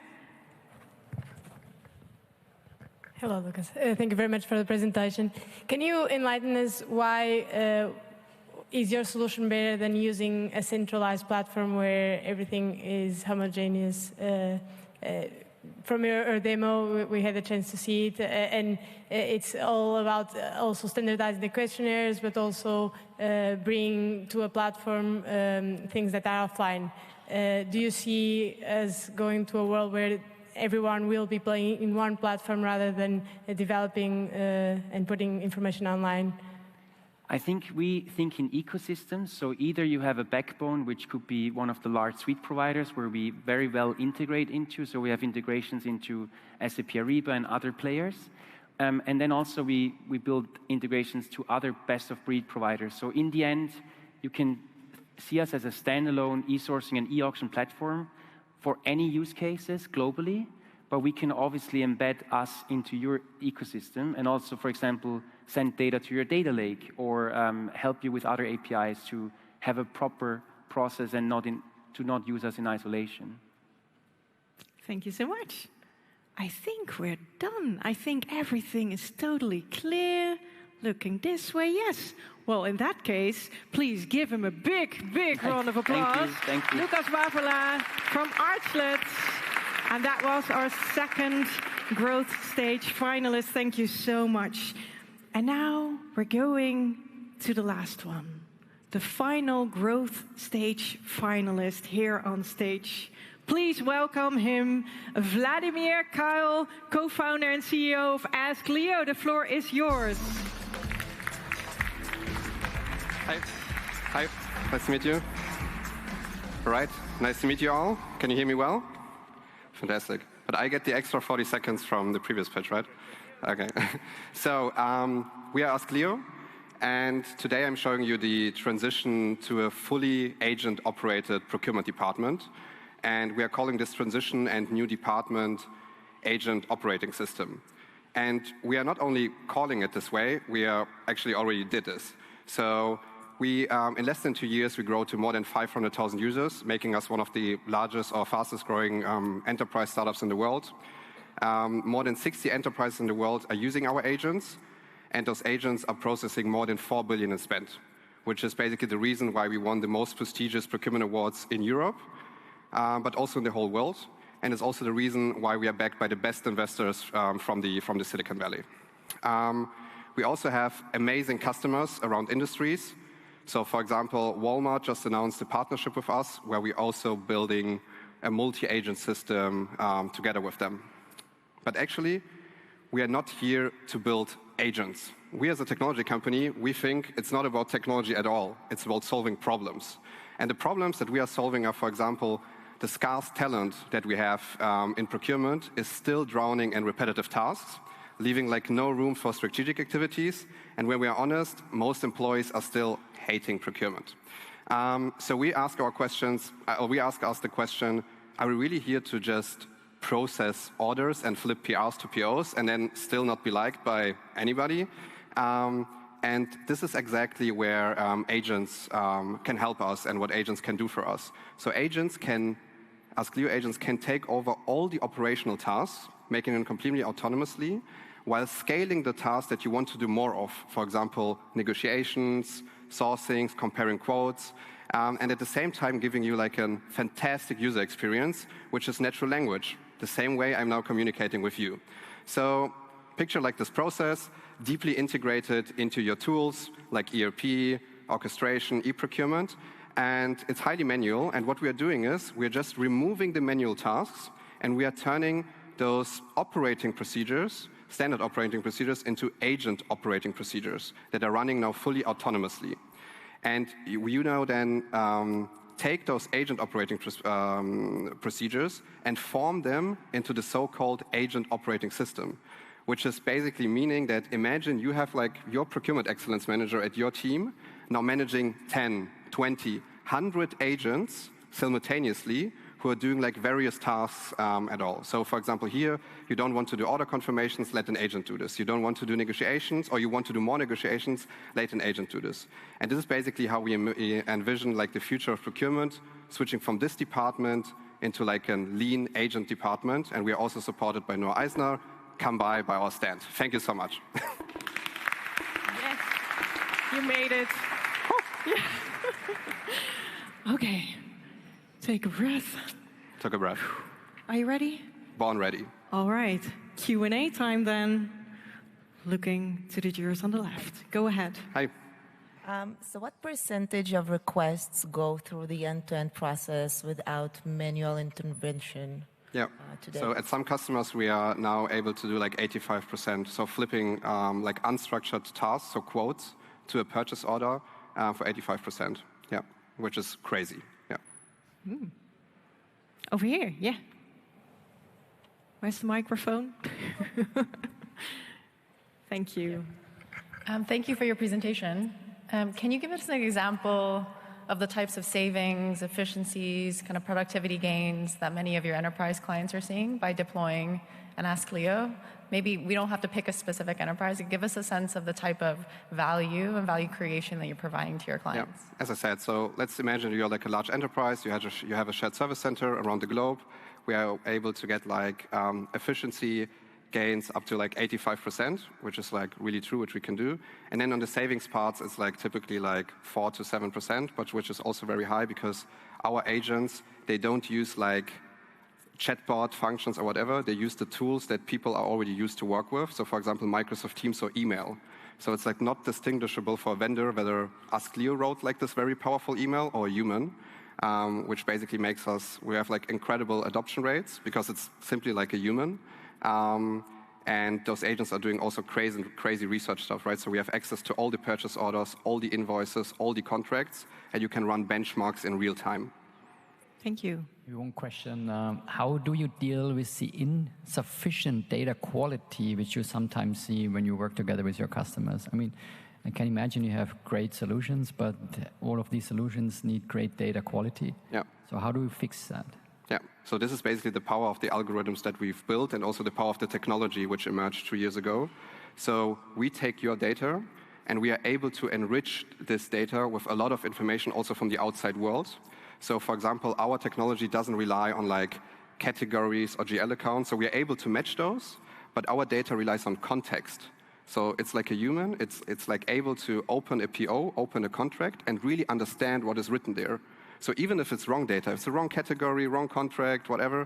Hello, Lucas. Thank you very much for the presentation. Can you enlighten us why is your solution better than using a centralized platform where everything is homogeneous? From your demo, we had a chance to see it, and it's all about also standardizing the questionnaires, but also bringing to a platform things that are offline. Do you see us going to a world where everyone will be playing in one platform rather than developing and putting information online? I think we think in ecosystems. So either you have a backbone, which could be one of the large suite providers where we very well integrate into. So we have integrations into SAP Ariba and other players. And then also we build integrations to other best-of-breed providers. So in the end, you can see us as a standalone e-sourcing and e-auction platform for any use cases globally, but we can obviously embed us into your ecosystem and also, for example, send data to your data lake or help you with other APIs to have a proper process and to not use us in isolation. Thank you so much. I think we're done. I think everything is totally clear. Looking this way, yes. Well, in that case, please give him a big, big round of applause. Thank you. Lucas Wavela from Archlet. And that was our second growth stage finalist. Thank you so much. And now we're going to the last one. The final growth stage finalist here on stage. Please welcome him, Vladimir Kyle, co-founder and CEO of Ask Leo. The floor is yours. Hi, nice to meet you. All right, nice to meet you all. Can you hear me well? Fantastic. But I get the extra 40 seconds from the previous pitch, right? Okay. So we are Ask Leo, and today I'm showing you the transition to a fully agent-operated procurement department. And we are calling this transition and new department Agent Operating System. And we are not only calling it this way, we are actually already did this. So we, in less than 2 years, we grow to more than 500,000 users, making us one of the largest or fastest growing enterprise startups in the world. More than 60 enterprises in the world are using our agents, and those agents are processing more than 4 billion in spend, which is basically the reason why we won the most prestigious procurement awards in Europe, but also in the whole world. And it's also the reason why we are backed by the best investors from the Silicon Valley. We also have amazing customers around industries. So, for example, Walmart just announced a partnership with us, where we're also building a multi-agent system together with them. But actually, we are not here to build agents. We as a technology company, we think it's not about technology at all. It's about solving problems. And the problems that we are solving are, for example, the scarce talent that we have in procurement is still drowning in repetitive tasks, leaving like no room for strategic activities. And when we are honest, most employees are still hating procurement. So we ask our questions, we ask us the question, are we really here to just process orders and flip PRs to POs and then still not be liked by anybody? And this is exactly where agents can help us and what agents can do for us. So agents can, as Clio agents, can take over all the operational tasks, making them completely autonomously, while scaling the tasks that you want to do more of. For example, negotiations, sourcing, comparing quotes, and at the same time giving you like a fantastic user experience, which is natural language, the same way I'm now communicating with you. So picture like this process, deeply integrated into your tools like ERP, orchestration, e-procurement, and it's highly manual. And what we are doing is we're just removing the manual tasks, and we are turning those operating procedures, standard operating procedures, into agent operating procedures that are running now fully autonomously. And you now then take those agent operating procedures and form them into the so-called agent operating system, which is basically meaning that imagine you have like your procurement excellence manager at your team now managing 10, 20, 100 agents simultaneously who are doing like various tasks at all. So for example, here, you don't want to do order confirmations, let an agent do this. You don't want to do negotiations, or you want to do more negotiations, let an agent do this. And this is basically how we envision like the future of procurement, switching from this department into like a lean agent department. And we are also supported by Noah Eisner. Come by our stand. Thank you so much. Yes, you made it. Yeah. Okay, take a breath. Took a breath. Are you ready? Born ready. All right, Q&A time then. Looking to the jurors on the left. Go ahead. Hi. So what percentage of requests go through the end-to-end process without manual intervention? Yeah. So at some customers, we are now able to do like 85%. So flipping like unstructured tasks, so quotes, to a purchase order for 85%. Yeah, which is crazy. Yeah. Mm. Over here, yeah. Where's the microphone? Thank you. Thank you for your presentation. Can you give us an example of the types of savings, efficiencies, kind of productivity gains that many of your enterprise clients are seeing by deploying an Ask Clio? Maybe we don't have to pick a specific enterprise. Give us a sense of the type of value and value creation that you're providing to your clients. Yeah. As I said, so let's imagine you're like a large enterprise. You have a shared service center around the globe. We are able to get like efficiency gains up to like 85%, which is like really true, which we can do. And then on the savings parts, it's like typically like 4 to 7%, but which is also very high because our agents, they don't use like chatbot functions or whatever. They use the tools that people are already used to work with. So for example, Microsoft Teams or email. So it's like not distinguishable for a vendor whether Ask Clio wrote like this very powerful email or a human, which basically makes us, we have like incredible adoption rates because it's simply like a human. And those agents are doing also crazy research stuff, right? So we have access to all the purchase orders, all the invoices, all the contracts, and you can run benchmarks in real time. Thank you. One question, how do you deal with the insufficient data quality which you sometimes see when you work together with your customers? I mean, I can imagine you have great solutions, but all of these solutions need great data quality. Yeah. So how do you fix that? Yeah, so this is basically the power of the algorithms that we've built and also the power of the technology which emerged 2 years ago. So we take your data and we are able to enrich this data with a lot of information also from the outside world. So for example, our technology doesn't rely on like categories or GL accounts, so we are able to match those, but our data relies on context. So it's like a human, it's like able to open a PO, open a contract, and really understand what is written there. So even if it's wrong data, if it's the wrong category, wrong contract, whatever,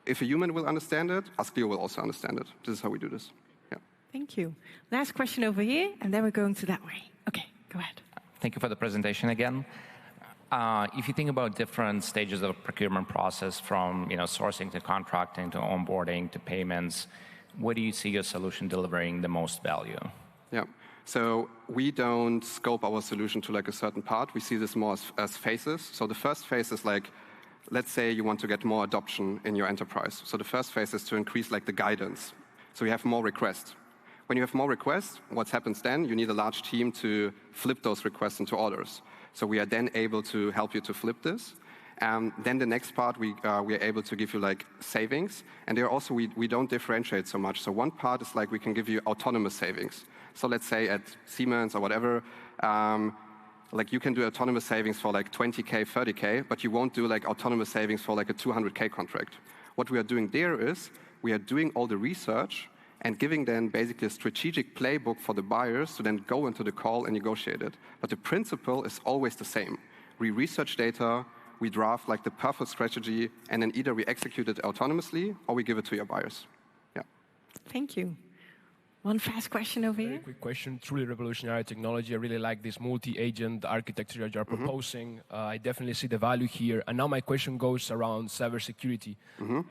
if a human will understand it, Ask Clio will also understand it. This is how we do this. Yeah. Thank you. Last question over here, and then we're going to that way. Okay, go ahead. Thank you for the presentation again. If you think about different stages of the procurement process, from sourcing to contracting to onboarding to payments, where do you see your solution delivering the most value? Yeah. So we don't scope our solution to like a certain part. We see this more as phases. So the first phase is like let's say you want to get more adoption in your enterprise. So the first phase is to increase like the guidance. So you have more requests. When you have more requests, what happens then? You need a large team to flip those requests into orders. So we are then able to help you to flip this. Then the next part, we are able to give you like savings. And there also, we don't differentiate so much. So one part is like we can give you autonomous savings. So let's say at Siemens or whatever, like you can do autonomous savings for like 20K, 30K, but you won't do like autonomous savings for like a 200K contract. What we are doing there is we are doing all the research and giving them basically a strategic playbook for the buyers to then go into the call and negotiate it. But the principle is always the same. We research data, we draft like the perfect strategy, and then either we execute it autonomously or we give it to your buyers. Yeah. Thank you. One fast question over here. Very quick question. Truly revolutionary technology. I really like this multi-agent architecture that you're proposing. I definitely see the value here. And now my question goes around cybersecurity.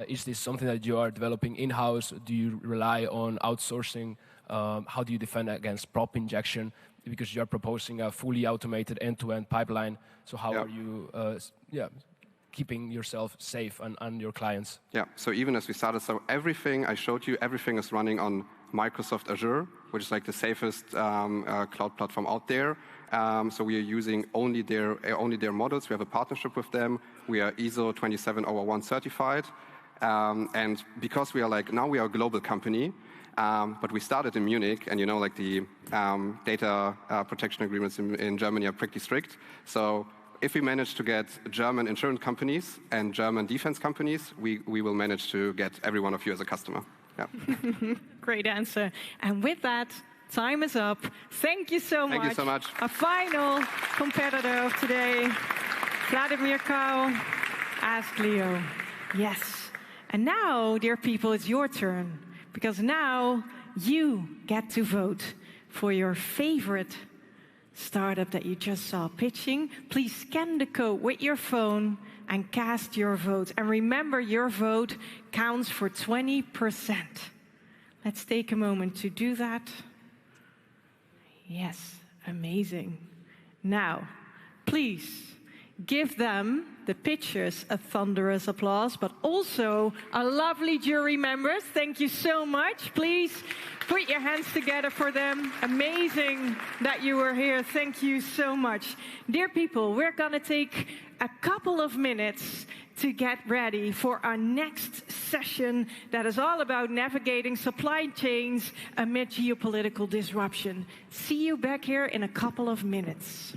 Is this something that you are developing in-house? Do you rely on outsourcing? How do you defend against prop injection? Because you're proposing a fully automated end-to-end pipeline. So how are you keeping yourself safe and your clients? Yeah, so even as we started, so everything I showed you, everything is running on Microsoft Azure, which is like the safest cloud platform out there. So we are using only their models. We have a partnership with them. We are ISO 27001 certified. And because we are like, now we are a global company, but we started in Munich, and you know, like the data protection agreements in Germany are pretty strict. So if we manage to get German insurance companies and German defense companies, we will manage to get every one of you as a customer. Yeah. Great answer. And with that, time is up. Thank you so much. Thank you so much. Our final competitor of today, Vladimir Kao, Ask Leo. Yes. And now, dear people, it's your turn. Because now you get to vote for your favorite startup that you just saw pitching. Please scan the code with your phone and cast your vote. And remember, your vote counts for 20%. Let's take a moment to do that. Yes, amazing. Now, please give them, the pitchers, a thunderous applause, but also our lovely jury members. Thank you so much. Please put your hands together for them. Amazing that you were here. Thank you so much. Dear people, we're going to take a couple of minutes to get ready for our next session that is all about navigating supply chains amid geopolitical disruption. See you back here in a couple of minutes.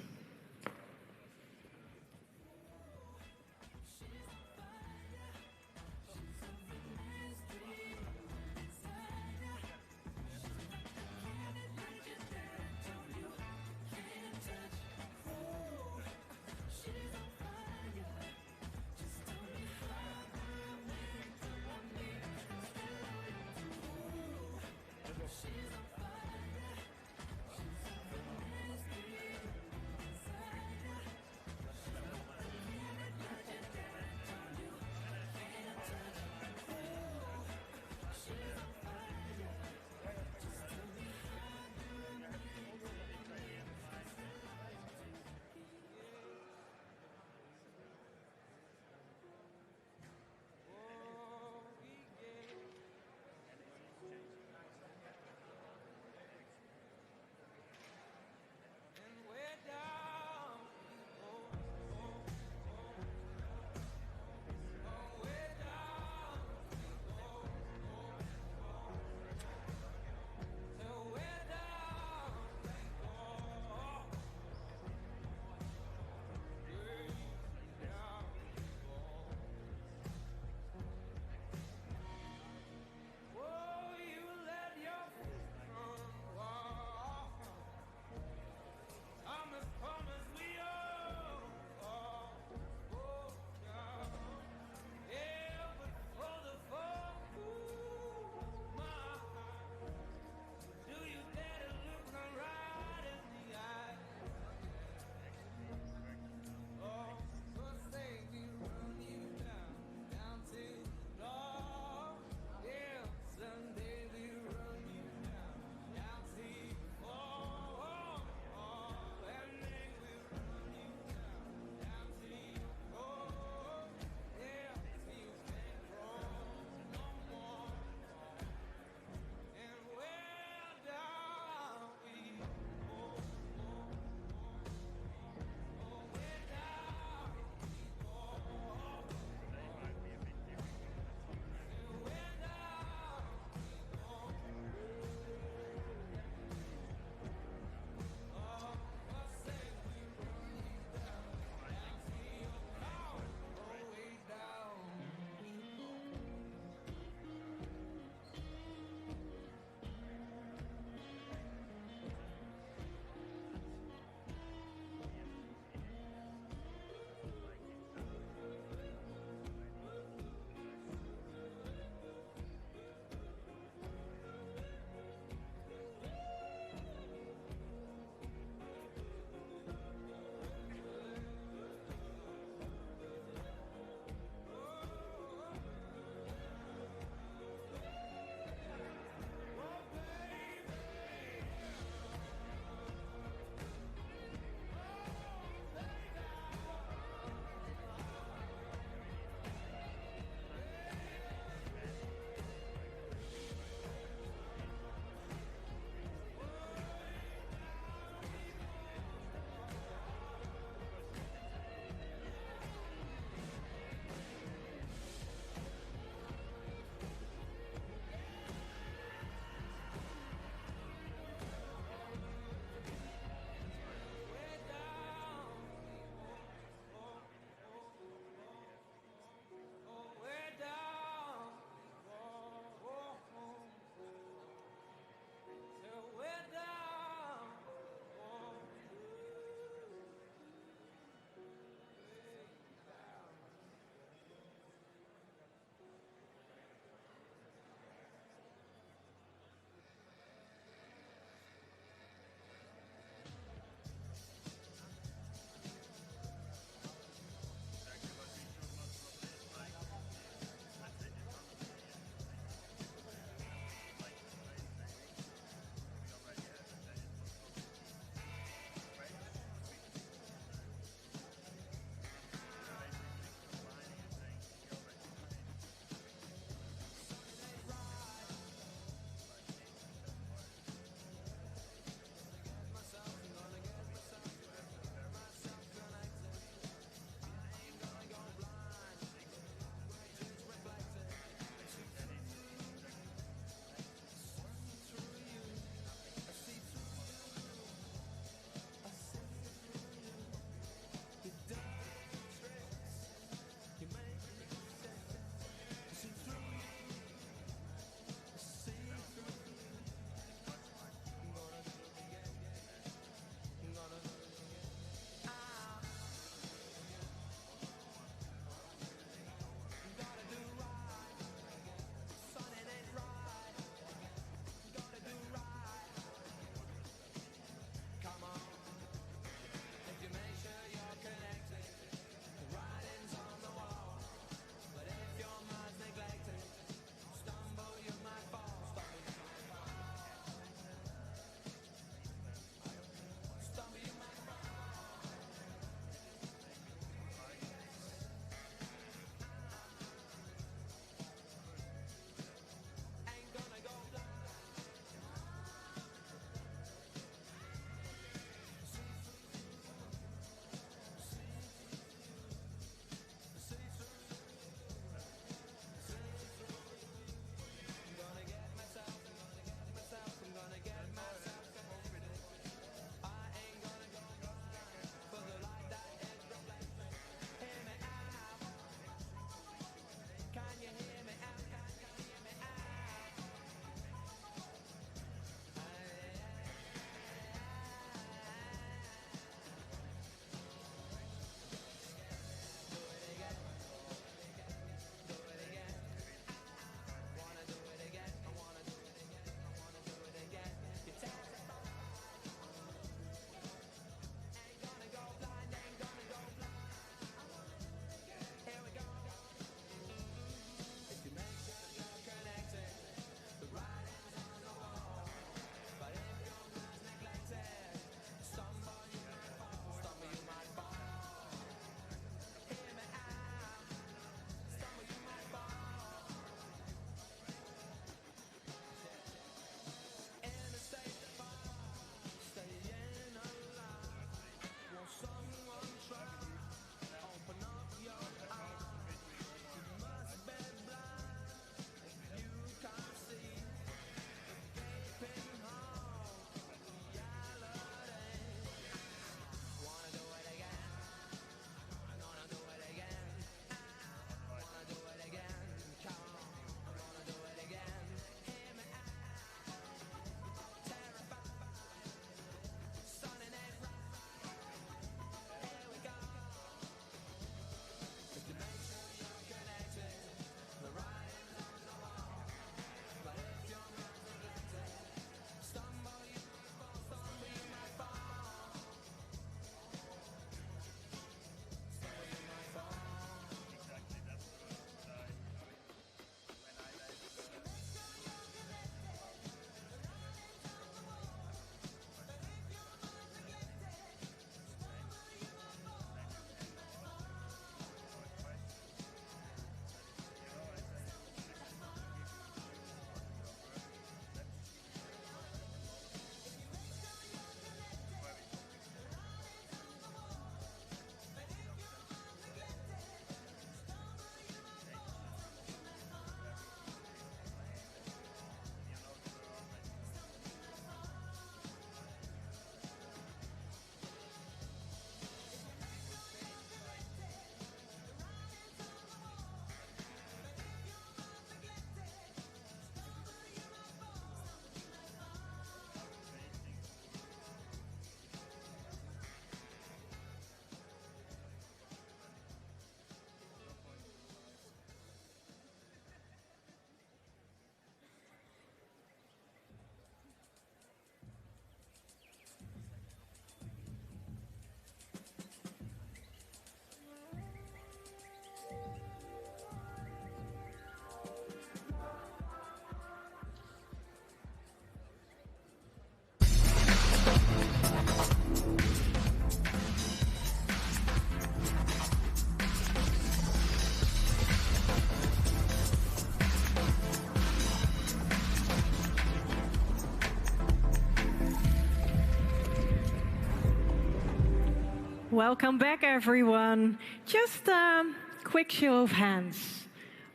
Welcome back, everyone. Just a quick show of hands.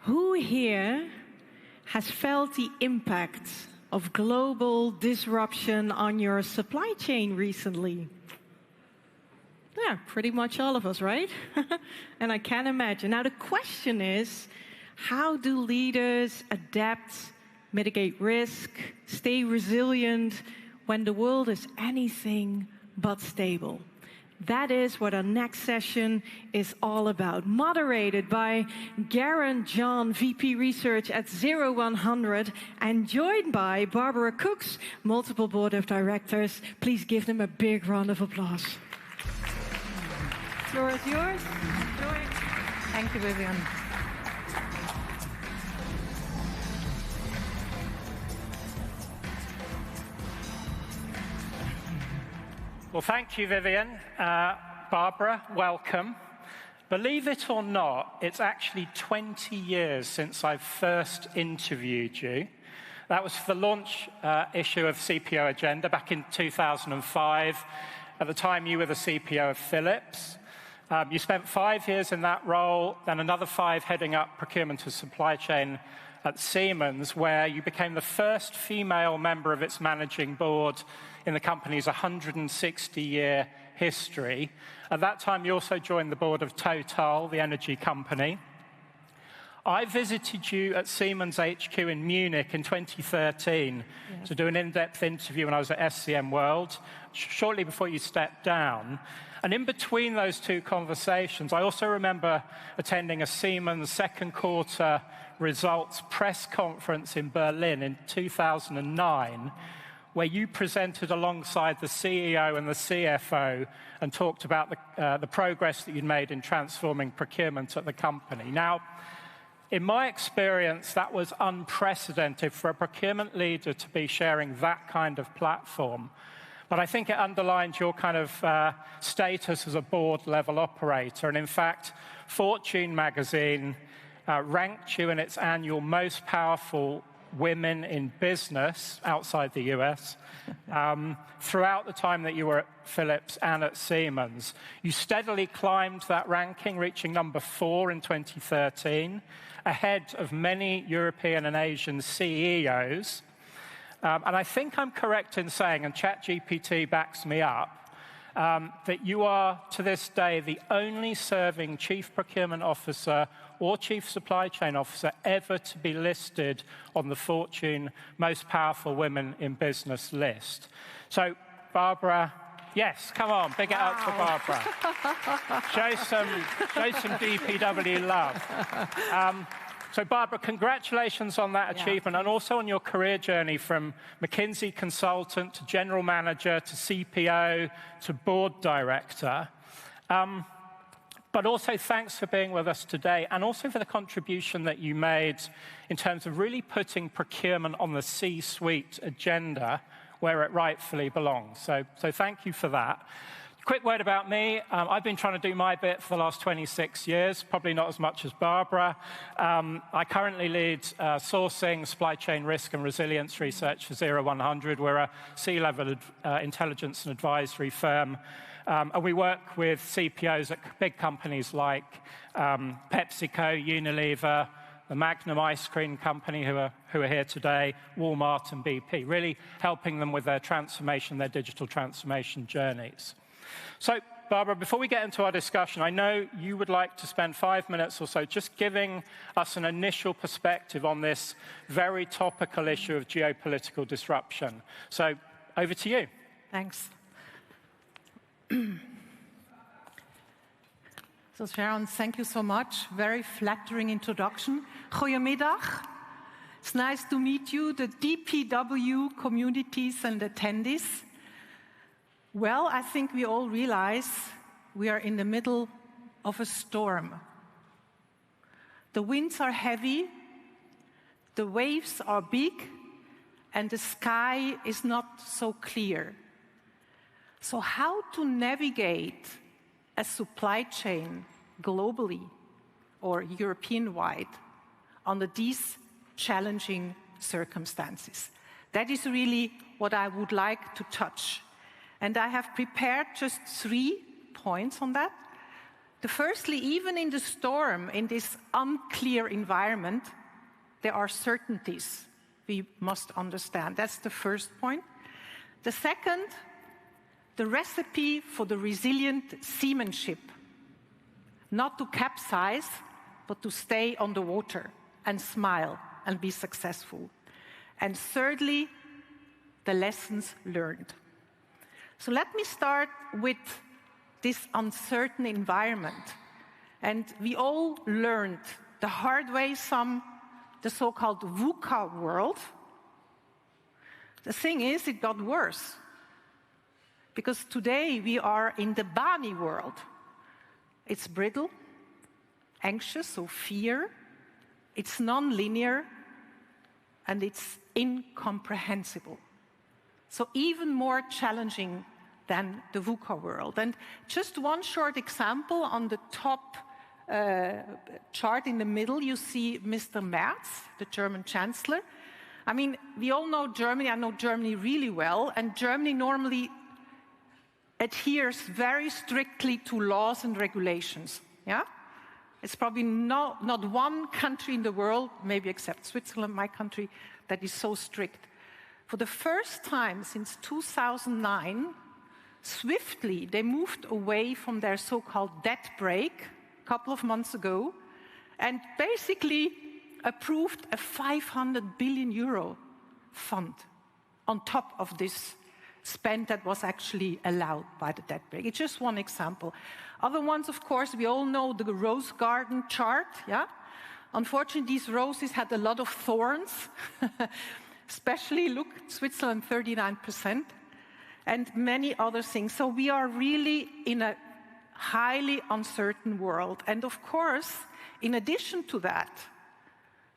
Who here has felt the impact of global disruption on your supply chain recently? Yeah, pretty much all of us, right? And I can imagine. Now, the question is, how do leaders adapt, mitigate risk, stay resilient when the world is anything but stable? That is what our next session is all about. Moderated by Garen John, VP Research at 0100, and joined by Barbara Cooks, multiple board of directors. Please give them a big round of applause. The floor is yours. Enjoy. Thank you, Vivian. Well, thank you, Vivian. Barbara, welcome. Believe it or not, it's actually 20 years since I first interviewed you. That was for the launch issue of CPO Agenda back in 2005. At the time, you were the CPO of Philips. You spent 5 years in that role, then another 5 heading up procurement and supply chain at Siemens, where you became the first female member of its managing board in the company's 160-year history. At that time, you also joined the board of Total, the energy company. I visited you at Siemens HQ in Munich in 2013 to do an in-depth interview when I was at SCM World, shortly before you stepped down. And in between those two conversations, I also remember attending a Siemens second quarter results press conference in Berlin in 2009, where you presented alongside the CEO and the CFO and talked about the progress that you'd made in transforming procurement at the company. Now, in my experience, that was unprecedented for a procurement leader to be sharing that kind of platform. But I think it underlined your kind of status as a board-level operator. And in fact, Fortune magazine ranked you in its annual Most Powerful Women in Business outside the US throughout the time that you were at Philips and at Siemens. You steadily climbed that ranking, reaching number 4 in 2013, ahead of many European and Asian CEOs. And I think I'm correct in saying, and ChatGPT backs me up, that you are, to this day, the only serving Chief Procurement Officer or Chief Supply Chain Officer ever to be listed on the Fortune Most Powerful Women in Business list. So, Barbara, yes, come on, big it up for Barbara. Show some DPW love. So, Barbara, congratulations on that achievement and also on your career journey from McKinsey consultant to general manager to CPO to board director. But also thanks for being with us today and also for the contribution that you made in terms of really putting procurement on the C-suite agenda where it rightfully belongs. So thank you for that. Quick word about me. I've been trying to do my bit for the last 26 years, probably not as much as Barbara. I currently lead sourcing, supply chain risk and resilience research for 0100. We're a C-level intelligence and advisory firm. And we work with CPOs at big companies like PepsiCo, Unilever, the Magnum ice cream company who are here today, Walmart and BP, really helping them with their transformation, their digital transformation journeys. So, Barbara, before we get into our discussion, I know you would like to spend 5 minutes or so just giving us an initial perspective on this very topical issue of geopolitical disruption. So, over to you. Thanks. So Sharon, thank you so much. Very flattering introduction. Goedemiddag. It's nice to meet you, the DPW communities and attendees. Well, I think we all realize we are in the middle of a storm. The winds are heavy, the waves are big, and the sky is not so clear. So how to navigate a supply chain globally or European-wide under these challenging circumstances? That is really what I would like to touch. And I have prepared just 3 points on that. Firstly, even in the storm, in this unclear environment, there are certainties we must understand. That's the first point. The second, the recipe for the resilient seamanship. Not to capsize, but to stay on the water and smile and be successful. And thirdly, the lessons learned. So let me start with this uncertain environment. And we all learned the hard way the so-called VUCA world. The thing is, it got worse. Because today we are in the BANI world. It's brittle, anxious, so fear. It's non-linear, and it's incomprehensible. So even more challenging than the VUCA world. And just one short example, on the top chart in the middle, you see Mr. Merz, the German Chancellor. I mean, we all know Germany. I know Germany really well, and Germany normally adheres very strictly to laws and regulations. Yeah? It's probably not one country in the world, maybe except Switzerland, my country, that is so strict. For the first time since 2009, swiftly they moved away from their so-called debt brake a couple of months ago and basically approved a 500 billion euro fund on top of this spend that was actually allowed by the debt brake. It's just one example. Other ones, of course, we all know the rose garden chart. Yeah? Unfortunately, these roses had a lot of thorns, especially, look, Switzerland, 39%, and many other things. So we are really in a highly uncertain world. And of course, in addition to that,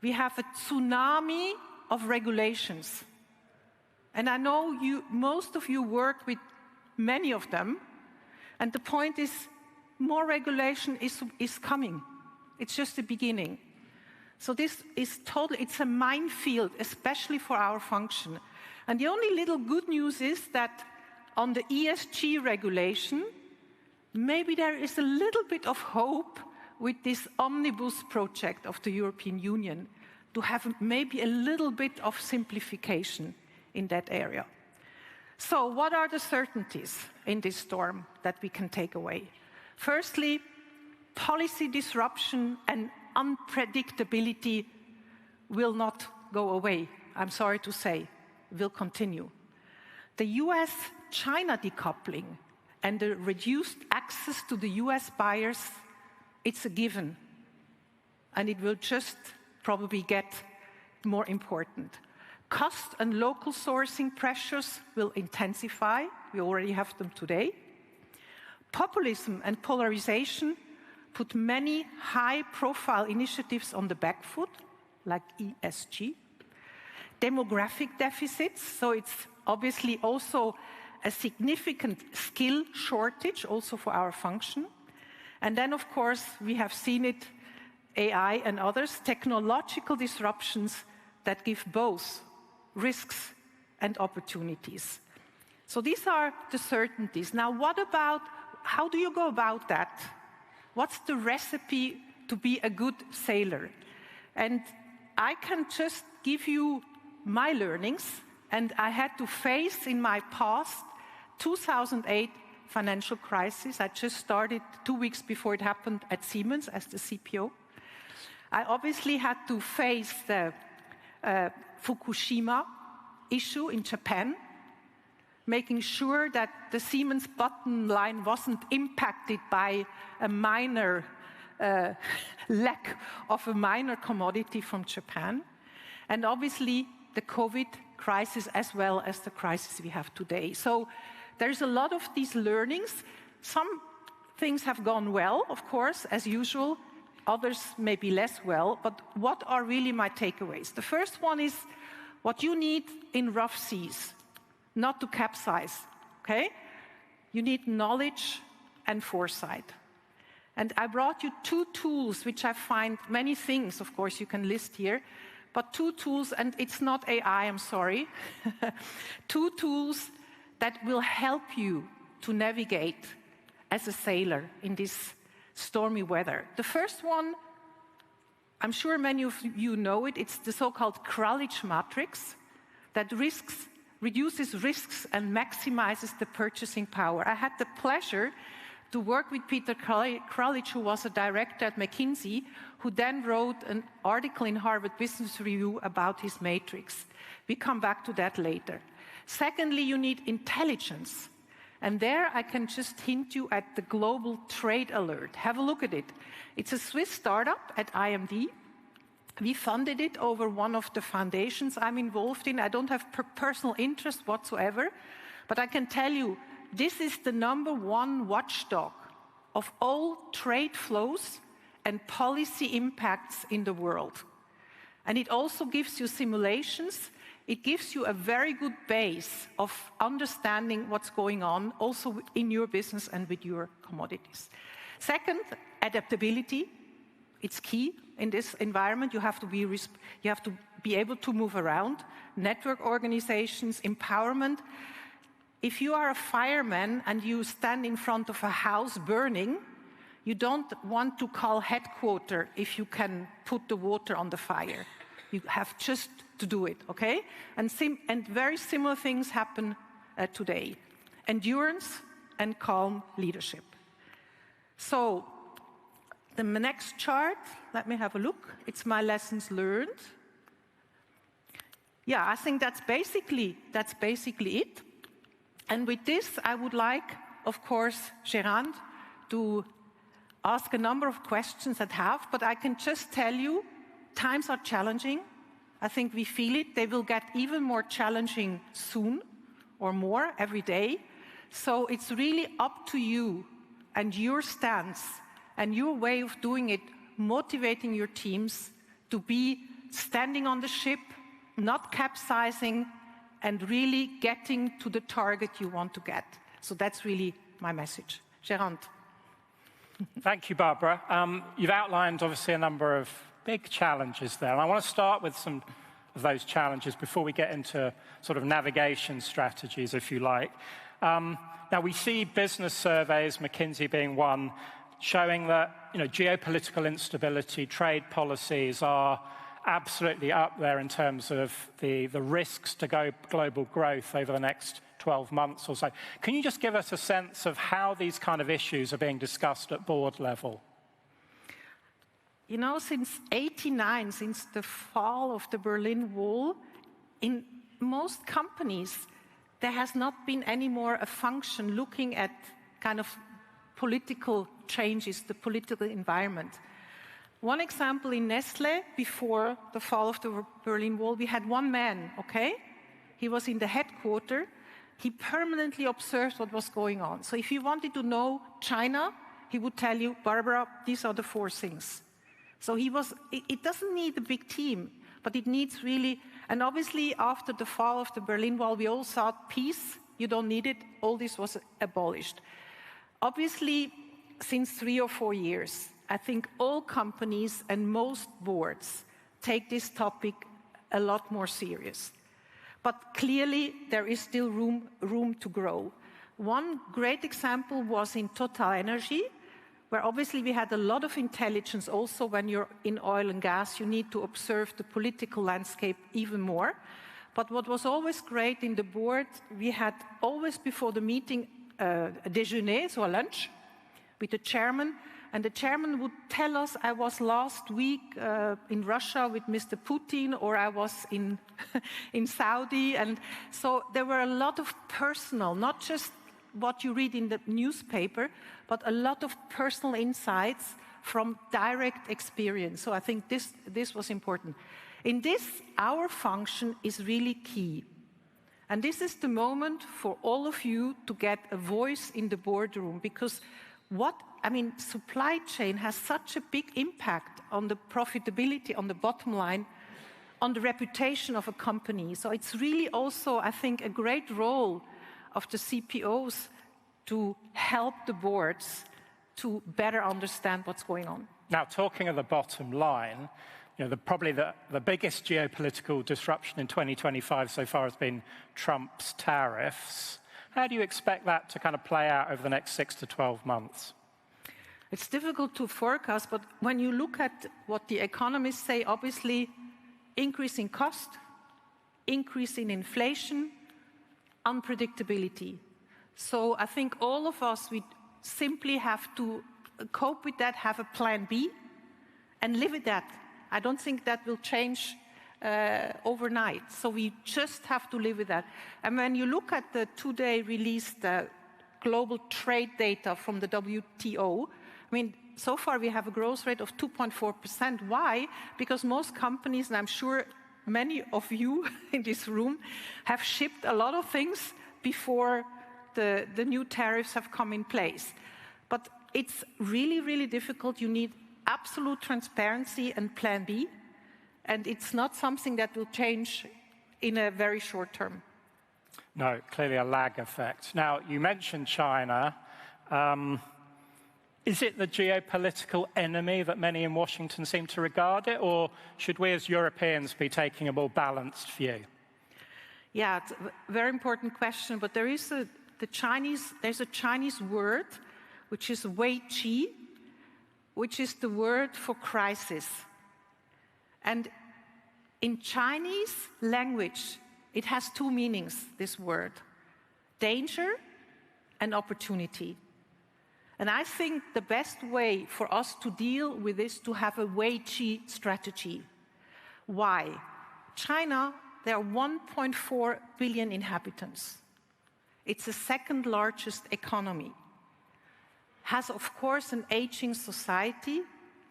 we have a tsunami of regulations. And I know most of you work with many of them, and the point is, more regulation is coming. It's just the beginning. So this is it's a minefield, especially for our function. And the only little good news is that on the ESG regulation, maybe there is a little bit of hope with this omnibus project of the European Union to have maybe a little bit of simplification in that area. So what are the certainties in this storm that we can take away? Firstly, policy disruption and unpredictability will not go away. I'm sorry to say, will continue. The US-China decoupling and the reduced access to the US buyers, it's a given. And it will just probably get more important. Cost and local sourcing pressures will intensify. We already have them today. Populism and polarization put many high-profile initiatives on the back foot, like ESG. Demographic deficits, so it's obviously also a significant skill shortage, also for our function. And then, of course, we have seen it, AI and others, technological disruptions that give both risks and opportunities. So these are the certainties. Now, how do you go about that? What's the recipe to be a good sailor? And I can just give you my learnings, and I had to face in my past 2008 financial crisis. I just started 2 weeks before it happened at Siemens as the CPO. I obviously had to face the Fukushima issue in Japan, making sure that the Siemens bottom line wasn't impacted by a minor lack of a minor commodity from Japan, and obviously the COVID crisis as well as the crisis we have today. So there's a lot of these learnings. Some things have gone well, of course, as usual. Others maybe less well, but what are really my takeaways? The first one is what you need in rough seas, not to capsize, okay? You need knowledge and foresight. And I brought you 2 tools, which I find many things, of course, you can list here, but 2 tools, and it's not AI, I'm sorry, 2 tools that will help you to navigate as a sailor in this stormy weather. The first one, I'm sure many of you know it, it's the so-called Kralitsch matrix that reduces risks and maximizes the purchasing power. I had the pleasure to work with Peter Kralitsch, who was a director at McKinsey, who then wrote an article in Harvard Business Review about his matrix. We come back to that later. Secondly, you need intelligence. And there I can just hint you at the Global Trade Alert. Have a look at it. It's a Swiss startup at IMD. We funded it over one of the foundations I'm involved in. I don't have personal interest whatsoever, but I can tell you, this is the #1 watchdog of all trade flows and policy impacts in the world. And it also gives you simulations. It gives you a very good base of understanding what's going on also in your business and with your commodities. Second, adaptability. It's key in this environment. You have to be able to move around. Network organizations, empowerment. If you are a fireman and you stand in front of a house burning, you don't want to call headquarters if you can put the water on the fire. You have just to do it, okay? And very similar things happen today. Endurance and calm leadership. So, the next chart, let me have a look. It's my lessons learned. Yeah, I think that's basically it. And with this, I would like, of course, Gérard, to ask a number of questions that have, but I can just tell you, times are challenging. I think we feel it. They will get even more challenging soon, or more every day. So it's really up to you and your stance and your way of doing it, motivating your teams to be standing on the ship, not capsizing, and really getting to the target you want to get. So that's really my message. Gérard. Thank you, Barbara. You've outlined, obviously, a number of big challenges there. And I want to start with some of those challenges before we get into sort of navigation strategies, if you like. Now, we see business surveys, McKinsey being one, showing that geopolitical instability, trade policies are absolutely up there in terms of the risks to global growth over the next 12 months or so. Can you just give us a sense of how these kind of issues are being discussed at board level? Since '89, since the fall of the Berlin Wall, in most companies, there has not been any more a function looking at kind of political changes, the political environment. One example in Nestlé, before the fall of the Berlin Wall, we had one man, okay? He was in the headquarters. He permanently observed what was going on. So if you wanted to know China, he would tell you, Barbara, these are the 4 things. So it doesn't need a big team, but it needs really, and obviously after the fall of the Berlin Wall, we all thought peace, you don't need it, all this was abolished. Obviously, since 3 or 4 years, I think all companies and most boards take this topic a lot more serious. But clearly, there is still room to grow. One great example was in Total Energy, where obviously we had a lot of intelligence also when you're in oil and gas. You need to observe the political landscape even more. But what was always great in the board, we had always before the meeting a déjeuner, so a lunch, with the chairman. And the chairman would tell us, I was last week in Russia with Mr. Putin, or I was in Saudi. And so there were a lot of personal, not just what you read in the newspaper, but a lot of personal insights from direct experience. So I think this was important. In this, our function is really key. And this is the moment for all of you to get a voice in the boardroom, because supply chain has such a big impact on the profitability, on the bottom line, on the reputation of a company. So it's really also, I think, a great role of the CPOs to help the boards to better understand what's going on. Now, talking of the bottom line, probably the biggest geopolitical disruption in 2025 so far has been Trump's tariffs. How do you expect that to kind of play out over the next 6 to 12 months? It's difficult to forecast, but when you look at what the economists say, obviously, increase in cost, increase in inflation, unpredictability. So I think all of us, we simply have to cope with that, have a plan B, and live with that. I don't think that will change overnight. So we just have to live with that. And when you look at the today released global trade data from the WTO, I mean, so far we have a growth rate of 2.4%. Why? Because most companies, and I'm sure many of you in this room, have shipped a lot of things before the new tariffs have come in place. But it's really, really difficult. You need absolute transparency and plan B. And it's not something that will change in a very short term. No, clearly a lag effect. Now, you mentioned China. Is it the geopolitical enemy that many in Washington seem to regard it, or should we as Europeans be taking a more balanced view? Yeah, it's a very important question, but there's a Chinese word, which is wei qi, which is the word for crisis. And in Chinese language, it has two meanings, this word: danger and opportunity. And I think the best way for us to deal with this is to have a wei qi strategy. Why? China, there are 1.4 billion inhabitants. It's the second largest economy. Has, of course, an aging society,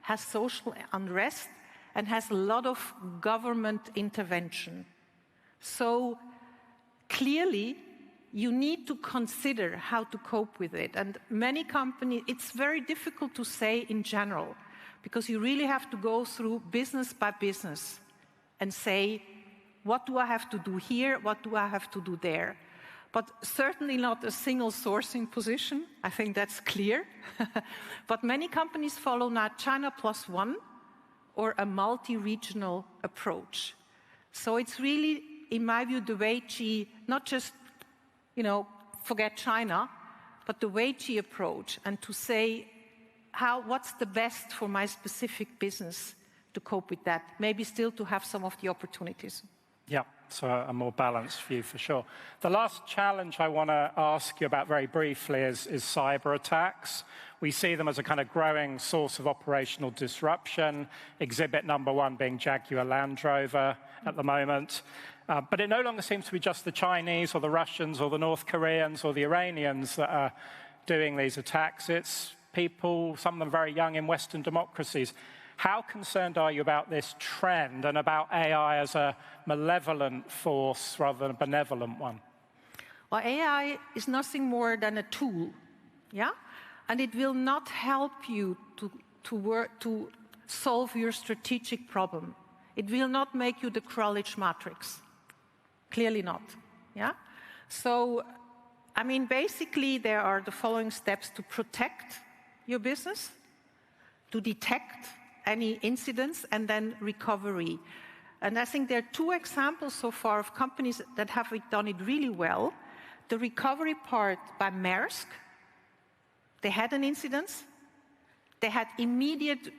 has social unrest, and has a lot of government intervention. So clearly, you need to consider how to cope with it. And many companies, it's very difficult to say in general, because you really have to go through business by business and say, what do I have to do here? What do I have to do there? But certainly not a single sourcing position. I think that's clear. But many companies follow now China plus one or a multi-regional approach. So it's really, in my view, the wei qi, not just, forget China, but the wei qi approach, and to say, what's the best for my specific business to cope with that? Maybe still to have some of the opportunities. Yeah, so a more balanced view for sure. The last challenge I want to ask you about very briefly is cyber attacks. We see them as a kind of growing source of operational disruption, exhibit number one being Jaguar Land Rover at the moment. But it no longer seems to be just the Chinese or the Russians or the North Koreans or the Iranians that are doing these attacks. It's people, some of them very young in Western democracies. How concerned are you about this trend and about AI as a malevolent force rather than a benevolent one? Well, AI is nothing more than a tool, yeah? And it will not help you to solve your strategic problem. It will not make you the Krollich matrix. Clearly not, yeah? So, I mean, basically, there are the following steps to protect your business, to detect any incidents, and then recovery. And I think there are two examples so far of companies that have done it really well. The recovery part by Maersk. They had an incident. They had immediate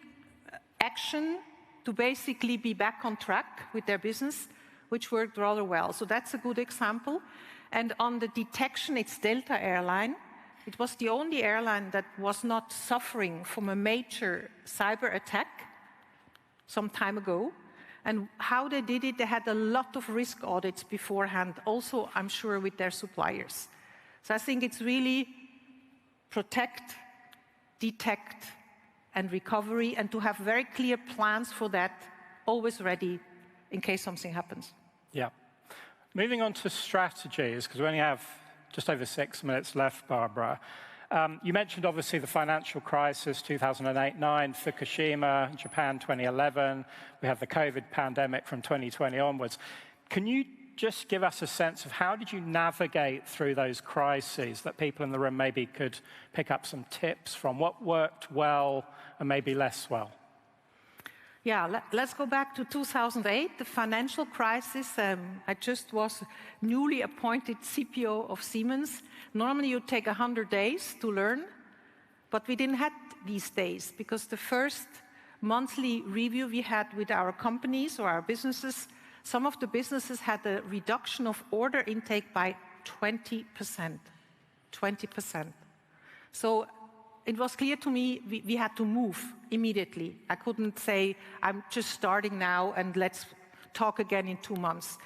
action to basically be back on track with their business, which worked rather well. So that's a good example. And on the detection, it's Delta Airline. It was the only airline that was not suffering from a major cyber attack some time ago. And how they did it, they had a lot of risk audits beforehand, also, I'm sure, with their suppliers. So I think it's really protect, detect, and recovery, and to have very clear plans for that, always ready in case something happens. Yeah. Moving on to strategies, because we only have just over 6 minutes left, Barbara. You mentioned, obviously, the financial crisis, 2008-9, Fukushima, Japan 2011. We have the COVID pandemic from 2020 onwards. Can you just give us a sense of how did you navigate through those crises that people in the room maybe could pick up some tips from? What worked well and maybe less well? Yeah, let's go back to 2008, the financial crisis. I just was newly appointed CPO of Siemens. Normally you take 100 days to learn, but we didn't have these days because the first monthly review we had with our companies or our businesses, some of the businesses had a reduction of order intake by 20%. 20%. So it was clear to me we had to move immediately. I couldn't say, I'm just starting now and let's talk again in 2 months.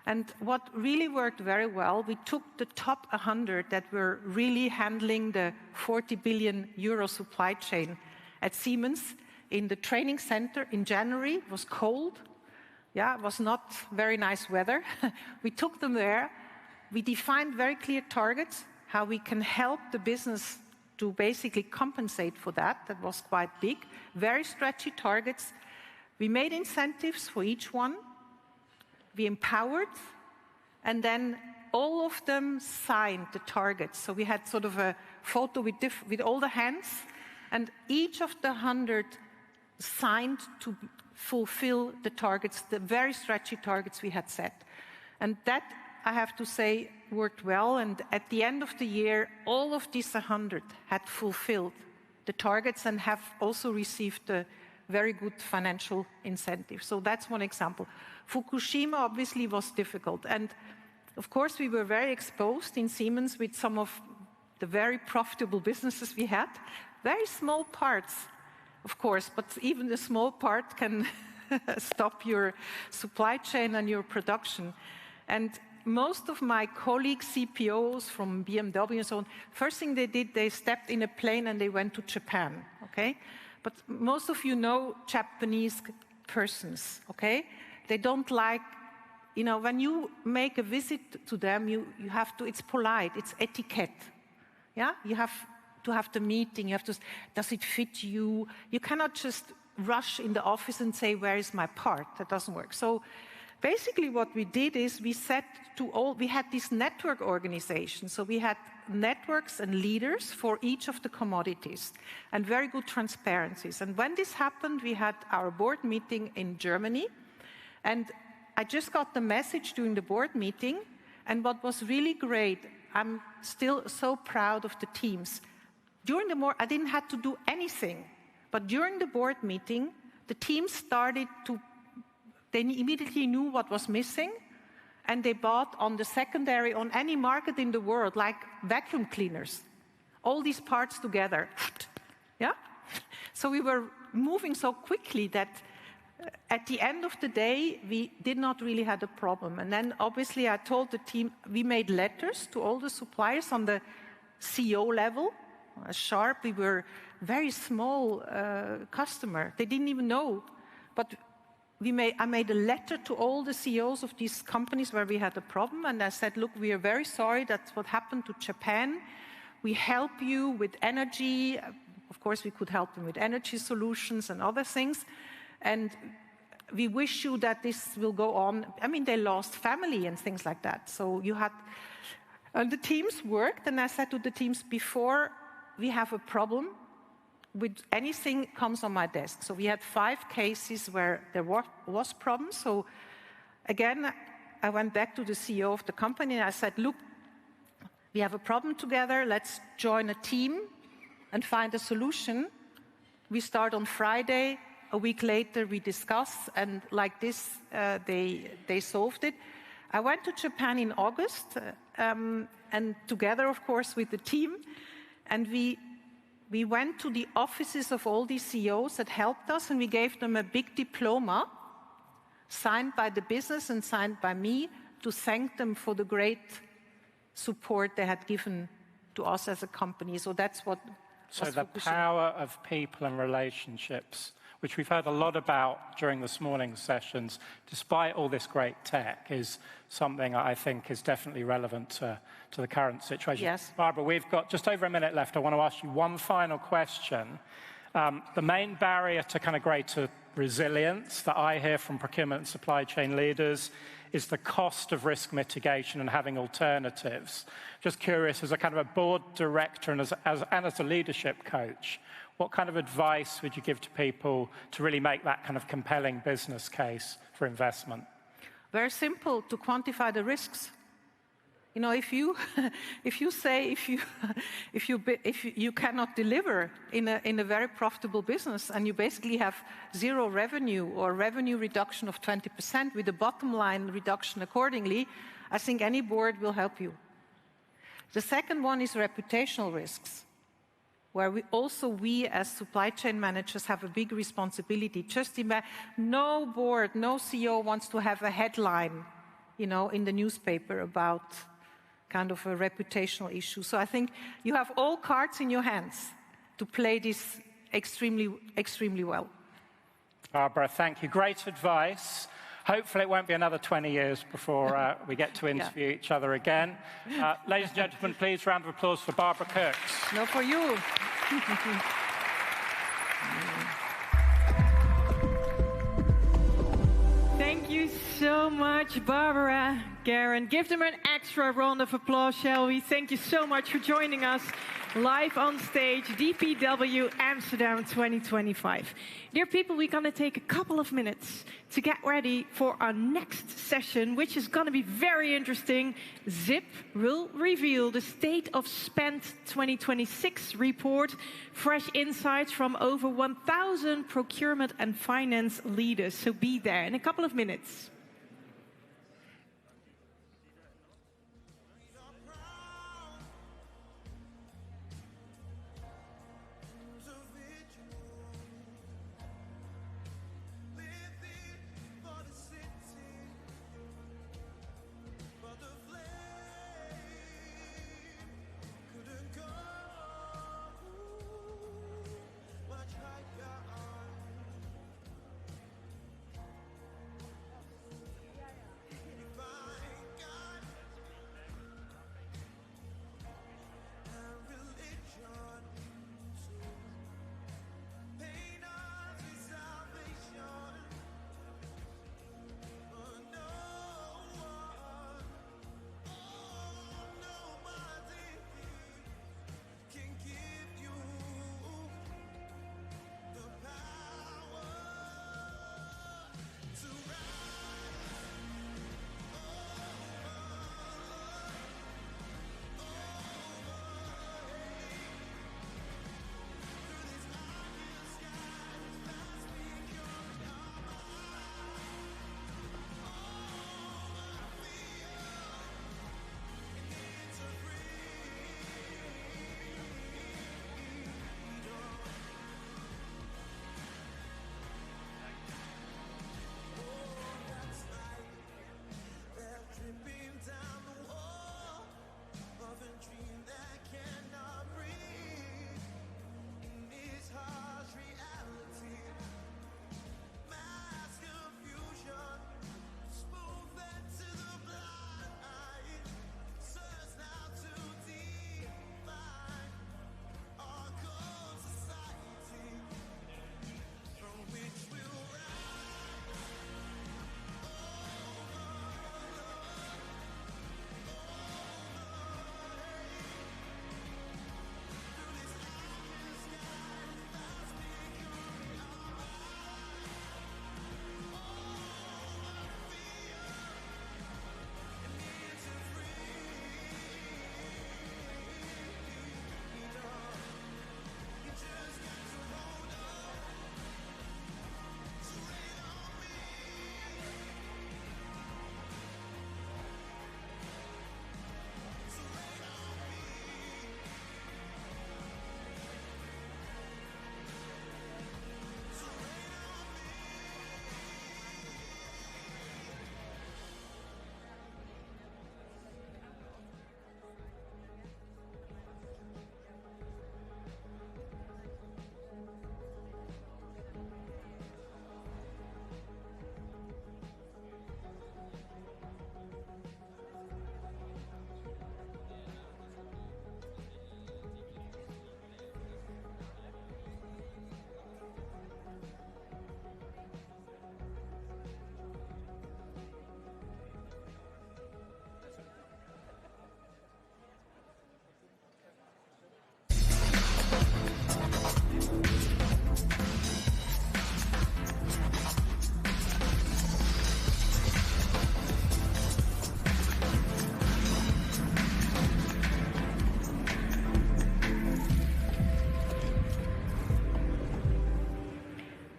And what really worked very well, we took the top 100 that were really handling the 40 billion euro supply chain at Siemens in the training center in January. It was cold. Yeah, it was not very nice weather. We took them there. We defined very clear targets, how we can help the business to basically compensate for that. That was quite big. Very stretchy targets. We made incentives for each one. We empowered. And then all of them signed the targets. So we had sort of a photo with all the hands. And each of the 100 signed to fulfill the targets, the very stretchy targets we had set. And that, I have to say, worked well. And at the end of the year, all of these 100 had fulfilled the targets and have also received a very good financial incentive. So that's one example. Fukushima obviously was difficult. And of course, we were very exposed in Siemens with some of the very profitable businesses we had. Very small parts, of course, but even the small part can stop your supply chain and your production. And most of my colleagues, CPOs from BMW and so on, first thing they did, they stepped in a plane and they went to Japan, okay? But most of you know Japanese persons, okay? They don't like, you know, when you make a visit to them, you have to, it's polite, it's etiquette, yeah? You have to have the meeting, you have to, does it fit you? You cannot just rush in the office and say, where is my part? That doesn't work. So basically what we did is we set to all, we had this network organization. So we had networks and leaders for each of the commodities and very good transparencies. And when this happened, we had our board meeting in Germany. And I just got the message during the board meeting. And what was really great, I'm still so proud of the teams. During the board, I didn't have to do anything. But during the board meeting, the team started to, they immediately knew what was missing, and they bought on the secondary, on any market in the world, like vacuum cleaners, all these parts together. Yeah? So we were moving so quickly that at the end of the day, we did not really have a problem. And then obviously I told the team, we made letters to all the suppliers on the CEO level. Sharp, we were very small customer. They didn't even know. But I made a letter to all the CEOs of these companies where we had a problem, and I said, look, we are very sorry that's what happened to Japan. We help you with energy. Of course, we could help them with energy solutions and other things. And we wish you that this will go on. I mean, they lost family and things like that. So you had, and the teams worked, and I said to the teams, before we have a problem with anything comes on my desk. So we had 5 cases where there was problems. So again, I went back to the CEO of the company and I said, look, we have a problem together. Let's join a team and find a solution. We start on Friday. A week later, we discuss, and like this, they solved it. I went to Japan in August, and together, of course, with the team, and we went to the offices of all these CEOs that helped us, and we gave them a big diploma signed by the business and signed by me to thank them for the great support they had given to us as a company. So that's what... So the power of people and relationships, which we've heard a lot about during this morning's sessions, despite all this great tech, is something I think is definitely relevant to the current situation. Yes. Barbara, we've got just over a minute left. I want to ask you one final question. The main barrier to kind of greater resilience that I hear from procurement and supply chain leaders is the cost of risk mitigation and having alternatives. Just curious, as a kind of a board director and as a leadership coach, What kind of advice would you give to people to really make that kind of compelling business case for investment? Very simple, to quantify the risks. You know, if you say you cannot deliver in a very profitable business, and you basically have zero revenue or revenue reduction of 20% with a bottom line reduction accordingly, I think any board will help you. The second one is reputational risks, where we as supply chain managers have a big responsibility. Just imagine, no board, no CEO wants to have a headline, you know, in the newspaper about kind of a reputational issue. So I think you have all cards in your hands to play this extremely, extremely well. Barbara, thank you. Great advice. Hopefully it won't be another 20 years before we get to interview each other again. Ladies and gentlemen, please round of applause for Barbara Kirks. No, for you. Thank you so much, Barbara, Garen. Give them an extra round of applause, shall we? Thank you so much for joining us live on stage, DPW Amsterdam 2025. Dear people, we're going to take a couple of minutes to get ready for our next session, which is going to be very interesting. Zip will reveal the State of Spend 2026 report, fresh insights from over 1,000 procurement and finance leaders. So be there in a couple of minutes.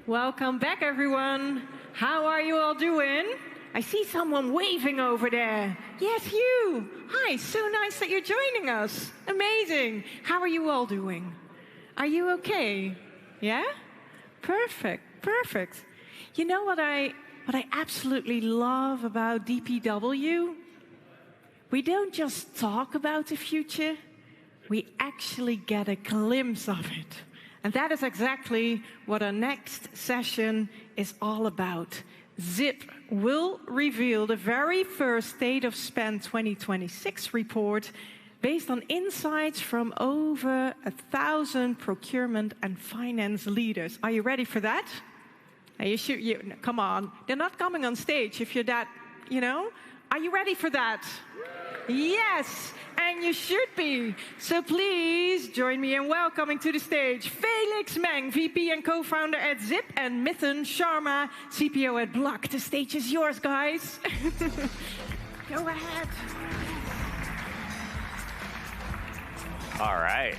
Welcome back, everyone. How are you all doing? I see someone waving over there. Yes, you. Hi, so nice that you're joining us. Amazing. How are you all doing? Are you okay? Yeah? Perfect, perfect. You know what I absolutely love about DPW? We don't just talk about the future, we actually get a glimpse of it. And that is exactly what our next session is all about. Zip will reveal the very first State of Spend 2026 report based on insights from over 1,000 procurement and finance leaders. Are you ready for that? Come on, they're not coming on stage if you're that, Are you ready for that? Yes, and you should be. So please join me in welcoming to the stage Felix Meng, VP and co-founder at Zip, and Mithun Sharma, CPO at Block. The stage is yours, guys. Go ahead. All right.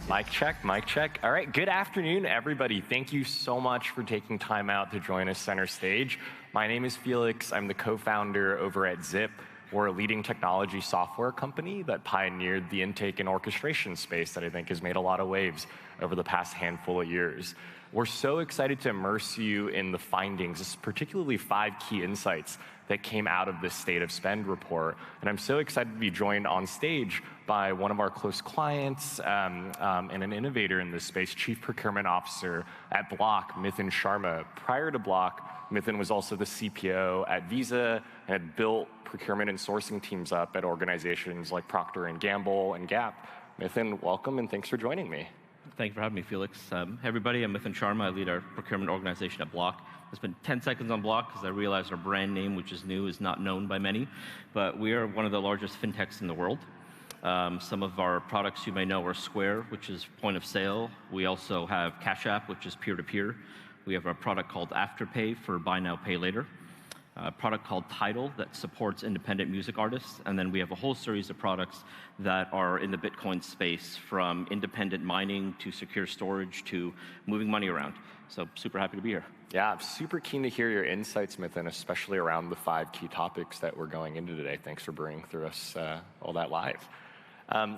Mic check, mic check. All right, good afternoon, everybody. Thank you so much for taking time out to join us center stage. My name is Felix. I'm the co-founder over at Zip. We're a leading technology software company that pioneered the intake and orchestration space that I think has made a lot of waves over the past handful of years. We're so excited to immerse you in the findings, particularly 5 key insights that came out of this State of Spend report. And I'm so excited to be joined on stage by one of our close clients and an innovator in this space, Chief Procurement Officer at Block, Mithun Sharma. Prior to Block, Mithun was also the CPO at Visa and had built procurement and sourcing teams up at organizations like Procter & Gamble and Gap. Mithun, welcome and thanks for joining me. Thank you for having me, Felix. Hey everybody, I'm Mithun Sharma. I lead our procurement organization at Block. I spent 10 seconds on Block because I realized our brand name, which is new, is not known by many. But we are one of the largest fintechs in the world. Some of our products you may know are Square, which is point of sale. We also have Cash App, which is peer-to-peer. We have a product called Afterpay for buy now, pay later. A product called Tidal that supports independent music artists. And then we have a whole series of products that are in the Bitcoin space, from independent mining to secure storage to moving money around. So super happy to be here. Yeah, I'm super keen to hear your insights, Mithun, especially around the 5 key topics that we're going into today. Thanks for bringing through us all that live.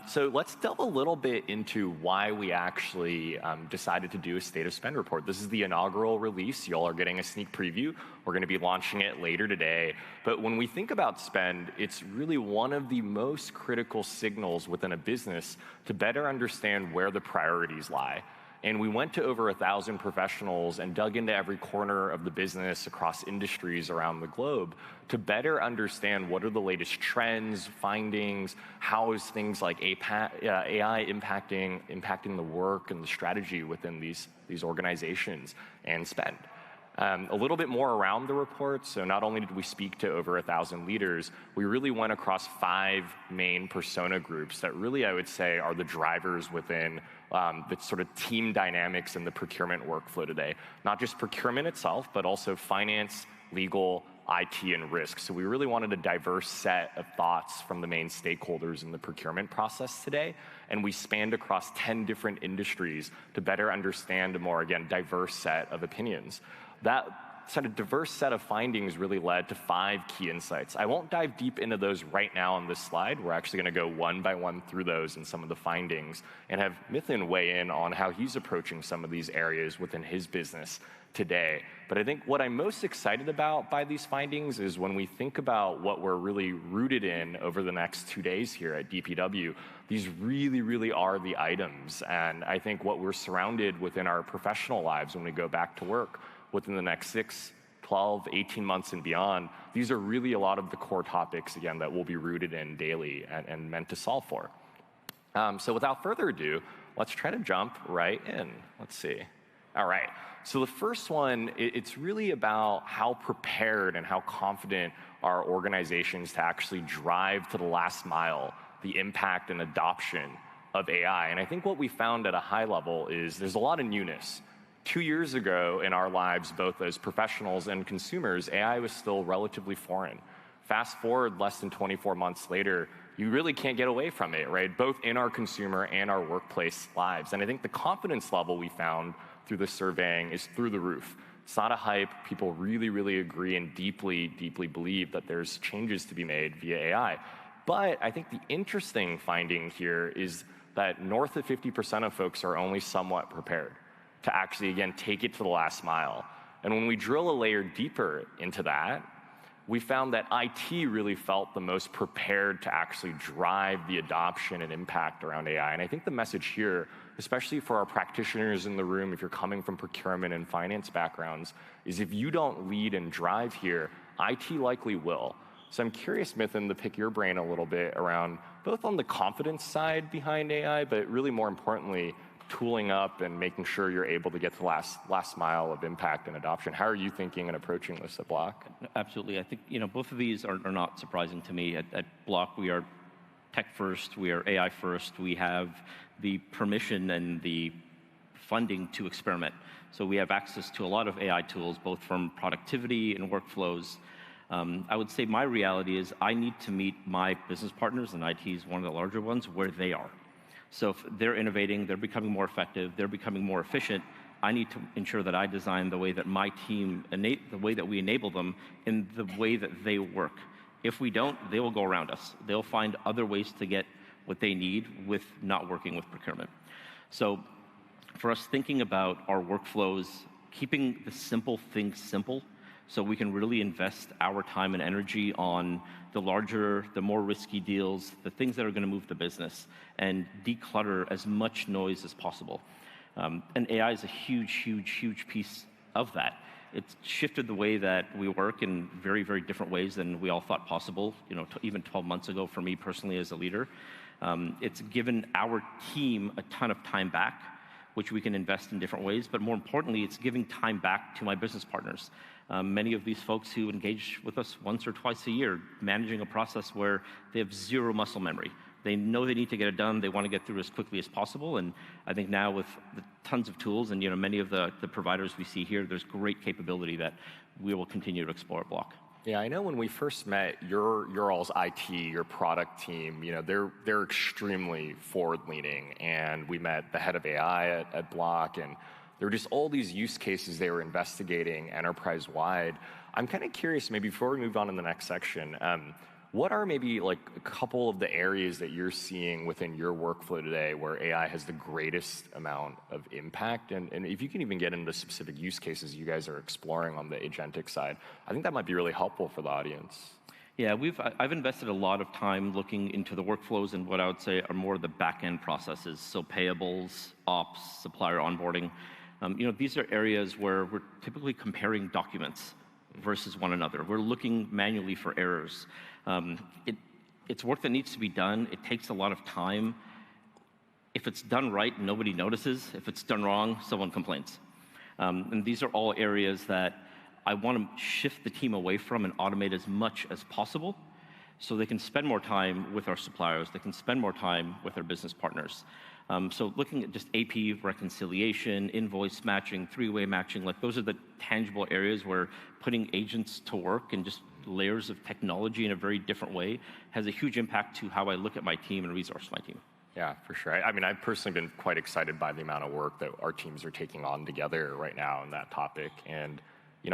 So let's delve a little bit into why we actually decided to do a State of Spend report. This is the inaugural release. You all are getting a sneak preview. We're going to be launching it later today. But when we think about spend, it's really one of the most critical signals within a business to better understand where the priorities lie. And we went to over 1,000 professionals and dug into every corner of the business across industries around the globe to better understand what are the latest trends, findings, how is things like AI impacting the work and the strategy within these organizations and spend. A little bit more around the report. So not only did we speak to over 1,000 leaders, we really went across 5 main persona groups that really, I would say, are the drivers within the sort of team dynamics in the procurement workflow today. Not just procurement itself, but also finance, legal, IT, and risk. So we really wanted a diverse set of thoughts from the main stakeholders in the procurement process today. And we spanned across 10 different industries to better understand a more, again, diverse set of opinions. That sort of diverse set of findings really led to 5 key insights. I won't dive deep into those right now on this slide. We're actually going to go one by one through those and some of the findings and have Mithun weigh in on how he's approaching some of these areas within his business today. But I think what I'm most excited about by these findings is when we think about what we're really rooted in over the next 2 days here at DPW, these really, really are the items. And I think what we're surrounded within our professional lives when we go back to work within the next 6, 12, 18 months and beyond, these are really a lot of the core topics, again, that we'll be rooted in daily and meant to solve for. So without further ado, let's try to jump right in. Let's see. All right. So the first one, it's really about how prepared and how confident are organizations to actually drive to the last mile the impact and adoption of AI. And I think what we found at a high level is there's a lot of newness. 2 years ago in our lives, both as professionals and consumers, AI was still relatively foreign. Fast forward less than 24 months later, you really can't get away from it, right? Both in our consumer and our workplace lives. And I think the confidence level we found through the surveying is through the roof. It's not a hype. People really, really agree and deeply, deeply believe that there's changes to be made via AI. But I think the interesting finding here is that north of 50% of folks are only somewhat prepared to actually, again, take it to the last mile. And when we drill a layer deeper into that, we found that IT really felt the most prepared to actually drive the adoption and impact around AI. And I think the message here, especially for our practitioners in the room, if you're coming from procurement and finance backgrounds, is if you don't lead and drive here, IT likely will. So I'm curious, Mithun, to pick your brain a little bit around both on the confidence side behind AI, but really more importantly, tooling up and making sure you're able to get to the last mile of impact and adoption. How are you thinking and approaching this at Block? Absolutely. I think both of these are not surprising to me. At Block, we are tech first, we are AI first, we have the permission and the funding to experiment. So we have access to a lot of AI tools, both from productivity and workflows. I would say my reality is I need to meet my business partners, and IT is one of the larger ones, where they are. So if they're innovating, they're becoming more effective, they're becoming more efficient, I need to ensure that I design the way that my team, the way that we enable them in the way that they work. If we don't, they will go around us. They'll find other ways to get what they need with not working with procurement. So for us, thinking about our workflows, keeping the simple things simple, so we can really invest our time and energy on the larger, the more risky deals, the things that are going to move the business, and declutter as much noise as possible. And AI is a huge, huge, huge piece of that. It's shifted the way that we work in very, very different ways than we all thought possible, even 12 months ago for me personally as a leader. It's given our team a ton of time back, which we can invest in different ways, but more importantly, it's giving time back to my business partners. Many of these folks who engage with us once or twice a year, managing a process where they have zero muscle memory. They know they need to get it done, they want to get through as quickly as possible, and I think now with the tons of tools and many of the providers we see here, there's great capability that we will continue to explore at Block. Yeah, I know when we first met, your all's IT, your product team, they're extremely forward-leaning, and we met the head of AI at Block, and there were just all these use cases they were investigating enterprise-wide. I'm kind of curious, maybe before we move on to the next section, what are maybe like a couple of the areas that you're seeing within your workflow today where AI has the greatest amount of impact? And if you can even get into specific use cases you guys are exploring on the agentic side, I think that might be really helpful for the audience. Yeah, I've invested a lot of time looking into the workflows and what I would say are more of the back-end processes, so payables, ops, supplier onboarding. These are areas where we're typically comparing documents versus one another. We're looking manually for errors. It's work that needs to be done. It takes a lot of time. If it's done right, nobody notices. If it's done wrong, someone complains. And these are all areas that I want to shift the team away from and automate as much as possible so they can spend more time with our suppliers, they can spend more time with their business partners. So looking at just AP reconciliation, invoice matching, three-way matching, like those are the tangible areas where putting agents to work and just layers of technology in a very different way has a huge impact to how I look at my team and resource my team. Yeah, for sure. I mean, I've personally been quite excited by the amount of work that our teams are taking on together right now on that topic. And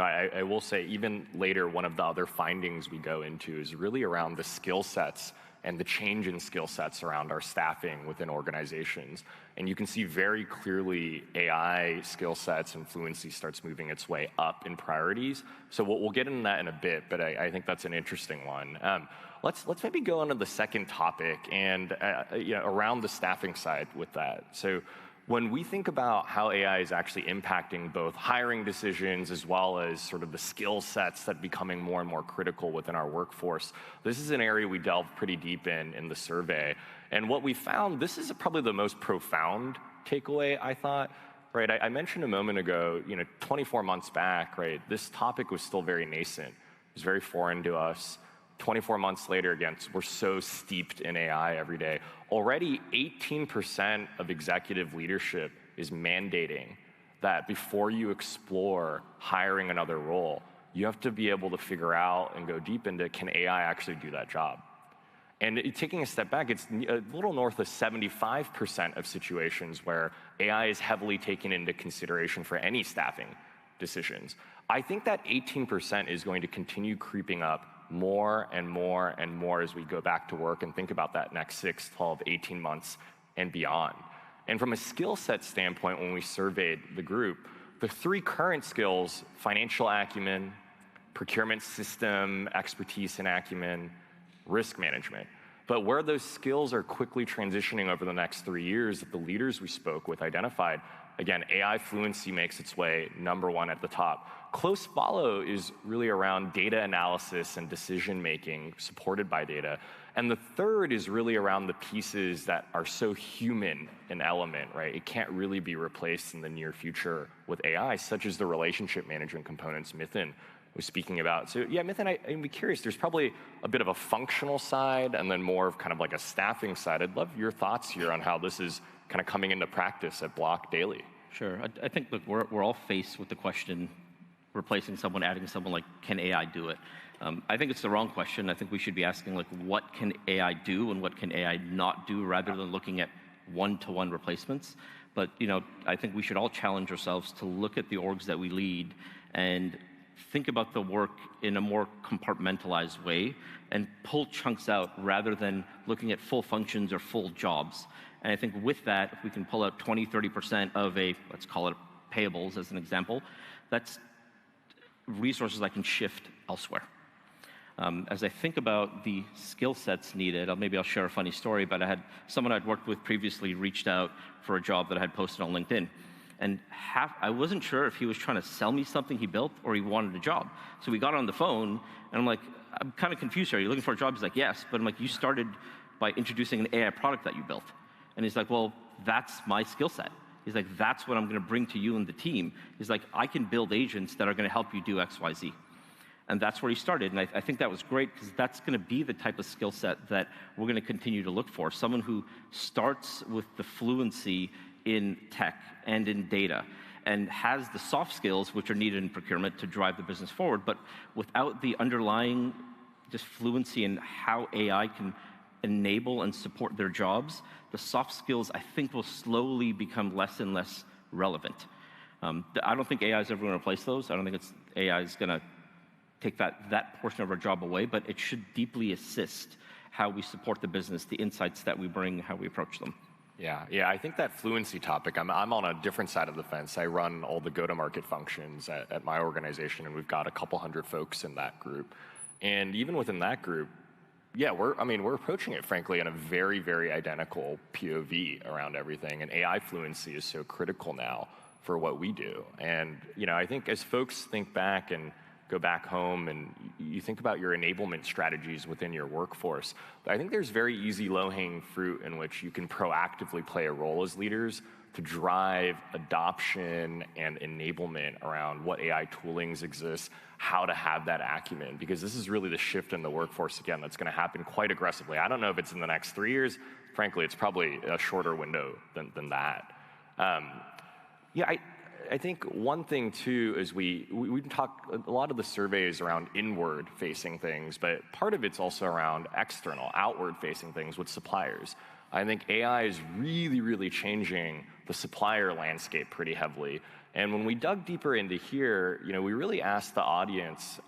I will say, even later, one of the other findings we go into is really around the skill sets and the change in skill sets around our staffing within organizations. And you can see very clearly AI skill sets and fluency starts moving its way up in priorities. So we'll get into that in a bit, but I think that's an interesting one. Let's maybe go on to the second topic and around the staffing side with that. So when we think about how AI is actually impacting both hiring decisions as well as sort of the skill sets that are becoming more and more critical within our workforce, this is an area we delved pretty deep in the survey. And what we found, this is probably the most profound takeaway, I thought. Right, I mentioned a moment ago, 24 months back, right, this topic was still very nascent. It was very foreign to us. 24 months later, again, we're so steeped in AI every day. Already 18% of executive leadership is mandating that before you explore hiring another role, you have to be able to figure out and go deep into, can AI actually do that job? And taking a step back, it's a little north of 75% of situations where AI is heavily taken into consideration for any staffing decisions. I think that 18% is going to continue creeping up more and more and more as we go back to work and think about that next 6, 12, 18 months and beyond. And from a skill set standpoint, when we surveyed the group, the 3 current skills, financial acumen, procurement system expertise and acumen, risk management. But where those skills are quickly transitioning over the next 3 years that the leaders we spoke with identified, again, AI fluency makes its way #1 at the top. Close follow is really around data analysis and decision-making supported by data. And the third is really around the pieces that are so human an element, right? It can't really be replaced in the near future with AI, such as the relationship management components Mithun was speaking about. So yeah, Mithun, I'd be curious, there's probably a bit of a functional side and then more of kind of like a staffing side. I'd love your thoughts here on how this is kind of coming into practice at Block daily. Sure. I think, look, we're all faced with the question, replacing someone, adding someone, like, can AI do it? I think it's the wrong question. I think we should be asking, like, what can AI do and what can AI not do, rather than looking at one-to-one replacements. But, you know, I think we should all challenge ourselves to look at the orgs that we lead and think about the work in a more compartmentalized way and pull chunks out rather than looking at full functions or full jobs. And I think with that, if we can pull out 20, 30% of a, let's call it payables as an example, that's resources I can shift elsewhere. As I think about the skill sets needed, maybe I'll share a funny story, but I had someone I'd worked with previously reached out for a job that I had posted on LinkedIn. And I wasn't sure if he was trying to sell me something he built or he wanted a job. So we got on the phone, and I'm like, I'm kind of confused here. Are you looking for a job? He's like, yes. But I'm like, you started by introducing an AI product that you built. And he's like, well, that's my skill set. He's like, that's what I'm going to bring to you and the team. He's like, I can build agents that are going to help you do X, Y, Z. And that's where he started. And I think that was great because that's going to be the type of skill set that we're going to continue to look for. Someone who starts with the fluency in tech and in data and has the soft skills which are needed in procurement to drive the business forward, but without the underlying just fluency in how AI can enable and support their jobs, the soft skills, I think, will slowly become less and less relevant. I don't think AI is ever going to replace those. I don't think AI is going to take that portion of our job away, but it should deeply assist how we support the business, the insights that we bring, how we approach them. Yeah, I think that fluency topic, I'm on a different side of the fence. I run all the go-to-market functions at my organization, and we've got a couple hundred folks in that group. And even within that group, yeah, we're approaching it, frankly, in a very, very identical POV around everything. And AI fluency is so critical now for what we do. And, you know, I think as folks think back and go back home and you think about your enablement strategies within your workforce, I think there's very easy low-hanging fruit in which you can proactively play a role as leaders to drive adoption and enablement around what AI toolings exist, how to have that acumen, because this is really the shift in the workforce, again, that's going to happen quite aggressively. I don't know if it's in the next 3 years. Frankly, it's probably a shorter window than that. I think one thing, too, is we talk, a lot of the surveys around inward-facing things, but part of it's also around external, outward-facing things with suppliers. I think AI is really, really changing the supplier landscape pretty heavily. And when we dug deeper into here, you know, we really asked the audience,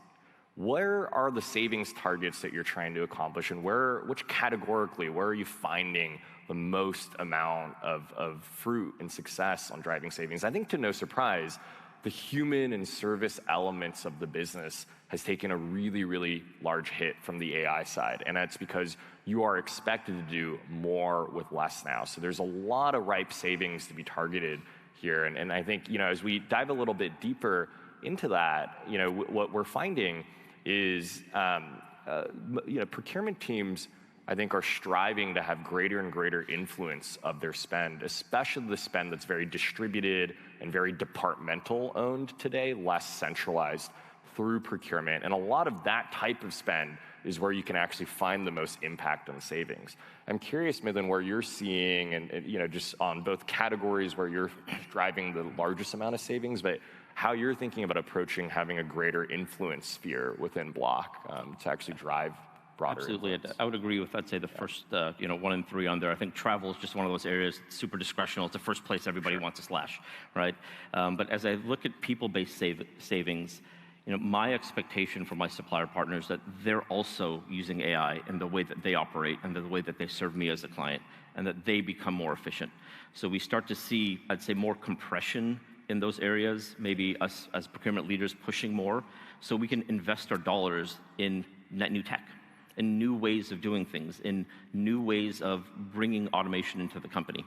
where are the savings targets that you're trying to accomplish, and which categorically, where are you finding the most amount of fruit and success on driving savings? I think, to no surprise, the human and service elements of the business has taken a really, really large hit from the AI side. And that's because you are expected to do more with less now. So there's a lot of ripe savings to be targeted here. And I think, you know, as we dive a little bit deeper into that, you know, what we're finding is, you know, procurement teams, I think, are striving to have greater and greater influence of their spend, especially the spend that's very distributed and very departmental owned today, less centralized through procurement. And a lot of that type of spend is where you can actually find the most impact on savings. I'm curious, Mithun, where you're seeing, and you know, just on both categories where you're driving the largest amount of savings, but how you're thinking about approaching having a greater influence sphere within Block to actually drive broader Absolutely. influence? I would agree with, I'd say, the first 1 and 3 on there. I think travel is just one of those areas, super discretional. It's the first place everybody wants to slash, right? But as I look at people-based savings, my expectation for my supplier partners that they're also using AI in the way that they operate and the way that they serve me as a client, and that they become more efficient. So we start to see, I'd say, more compression in those areas, maybe us as procurement leaders pushing more, so we can invest our dollars in net new tech, in new ways of doing things, in new ways of bringing automation into the company.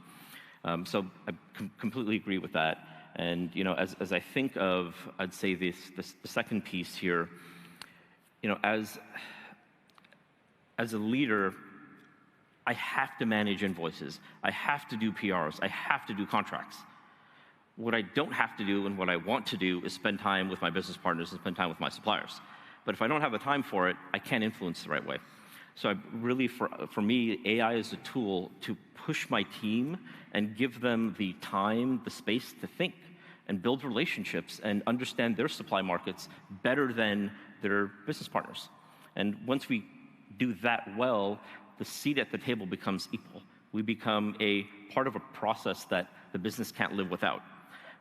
So I completely agree with that. And as I think of, I'd say the second piece here, as a leader, I have to manage invoices. I have to do PRs. I have to do contracts. What I don't have to do and what I want to do is spend time with my business partners and spend time with my suppliers. But if I don't have the time for it, I can't influence the right way. So really, for me, AI is a tool to push my team and give them the time, the space to think and build relationships and understand their supply markets better than their business partners. And once we do that well, the seat at the table becomes equal. We become a part of a process that the business can't live without.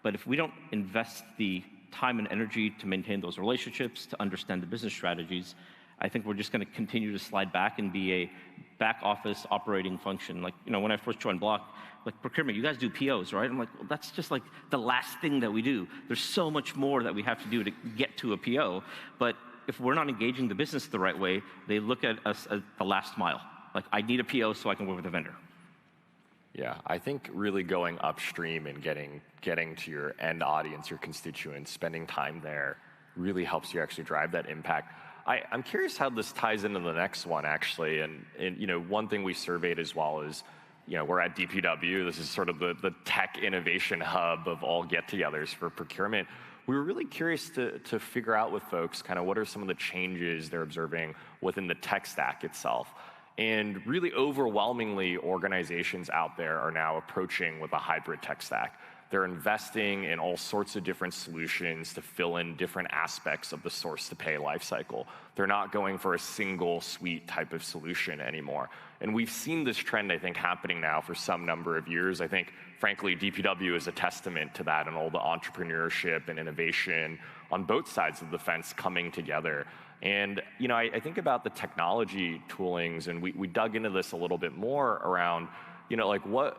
But if we don't invest the time and energy to maintain those relationships, to understand the business strategies, I think we're just going to continue to slide back and be a back office operating function. Like, when I first joined Block, like procurement, you guys do POs, right? I'm like, well, that's just like the last thing that we do. There's so much more that we have to do to get to a PO. But if we're not engaging the business the right way, they look at us as the last mile. Like, I need a PO so I can work with a vendor. Yeah, I think really going upstream and getting to your end audience, your constituents, spending time there really helps you actually drive that impact. I'm curious how this ties into the next one, actually. And one thing we surveyed as well is, we're at DPW. This is sort of the tech innovation hub of all get-togethers for procurement. We were really curious to figure out with folks kind of what are some of the changes they're observing within the tech stack itself. And really overwhelmingly, organizations out there are now approaching with a hybrid tech stack. They're investing in all sorts of different solutions to fill in different aspects of the source-to-pay lifecycle. They're not going for a single suite type of solution anymore. And we've seen this trend, I think, happening now for some number of years. I think, frankly, DPW is a testament to that and all the entrepreneurship and innovation on both sides of the fence coming together. And I think about the technology toolings, and we dug into this a little bit more around what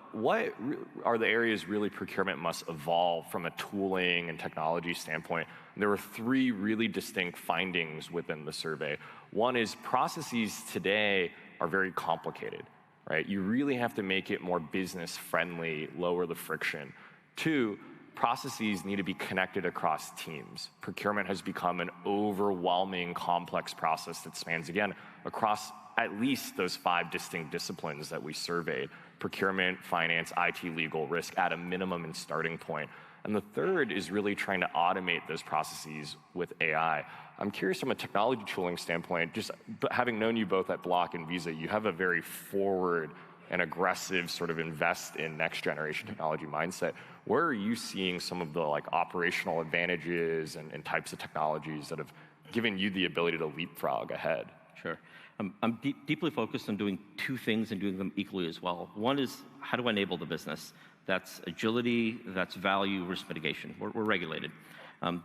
are the areas really procurement must evolve from a tooling and technology standpoint? And there were 3 really distinct findings within the survey. One is processes today are very complicated, right? You really have to make it more business friendly, lower the friction. 2, processes need to be connected across teams. Procurement has become an overwhelming, complex process that spans, again, across at least those 5 distinct disciplines that we surveyed: procurement, finance, IT, legal, risk, at a minimum and starting point. And the third is really trying to automate those processes with AI. I'm curious from a technology tooling standpoint, just having known you both at Block and Visa, you have a very forward and aggressive sort of invest in next generation technology mindset. Where are you seeing some of the operational advantages and types of technologies that have given you the ability to leapfrog ahead? Sure. I'm deeply focused on doing 2 things and doing them equally as well. One is, how do I enable the business? That's agility, that's value, risk mitigation. We're regulated.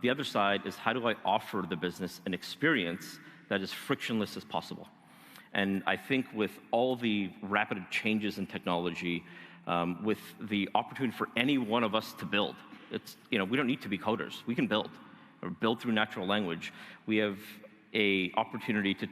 The other side is, how do I offer the business an experience that is frictionless as possible? And I think with all the rapid changes in technology, with the opportunity for any one of us to build, we don't need to be coders. We can build, or build through natural language. We have an opportunity to,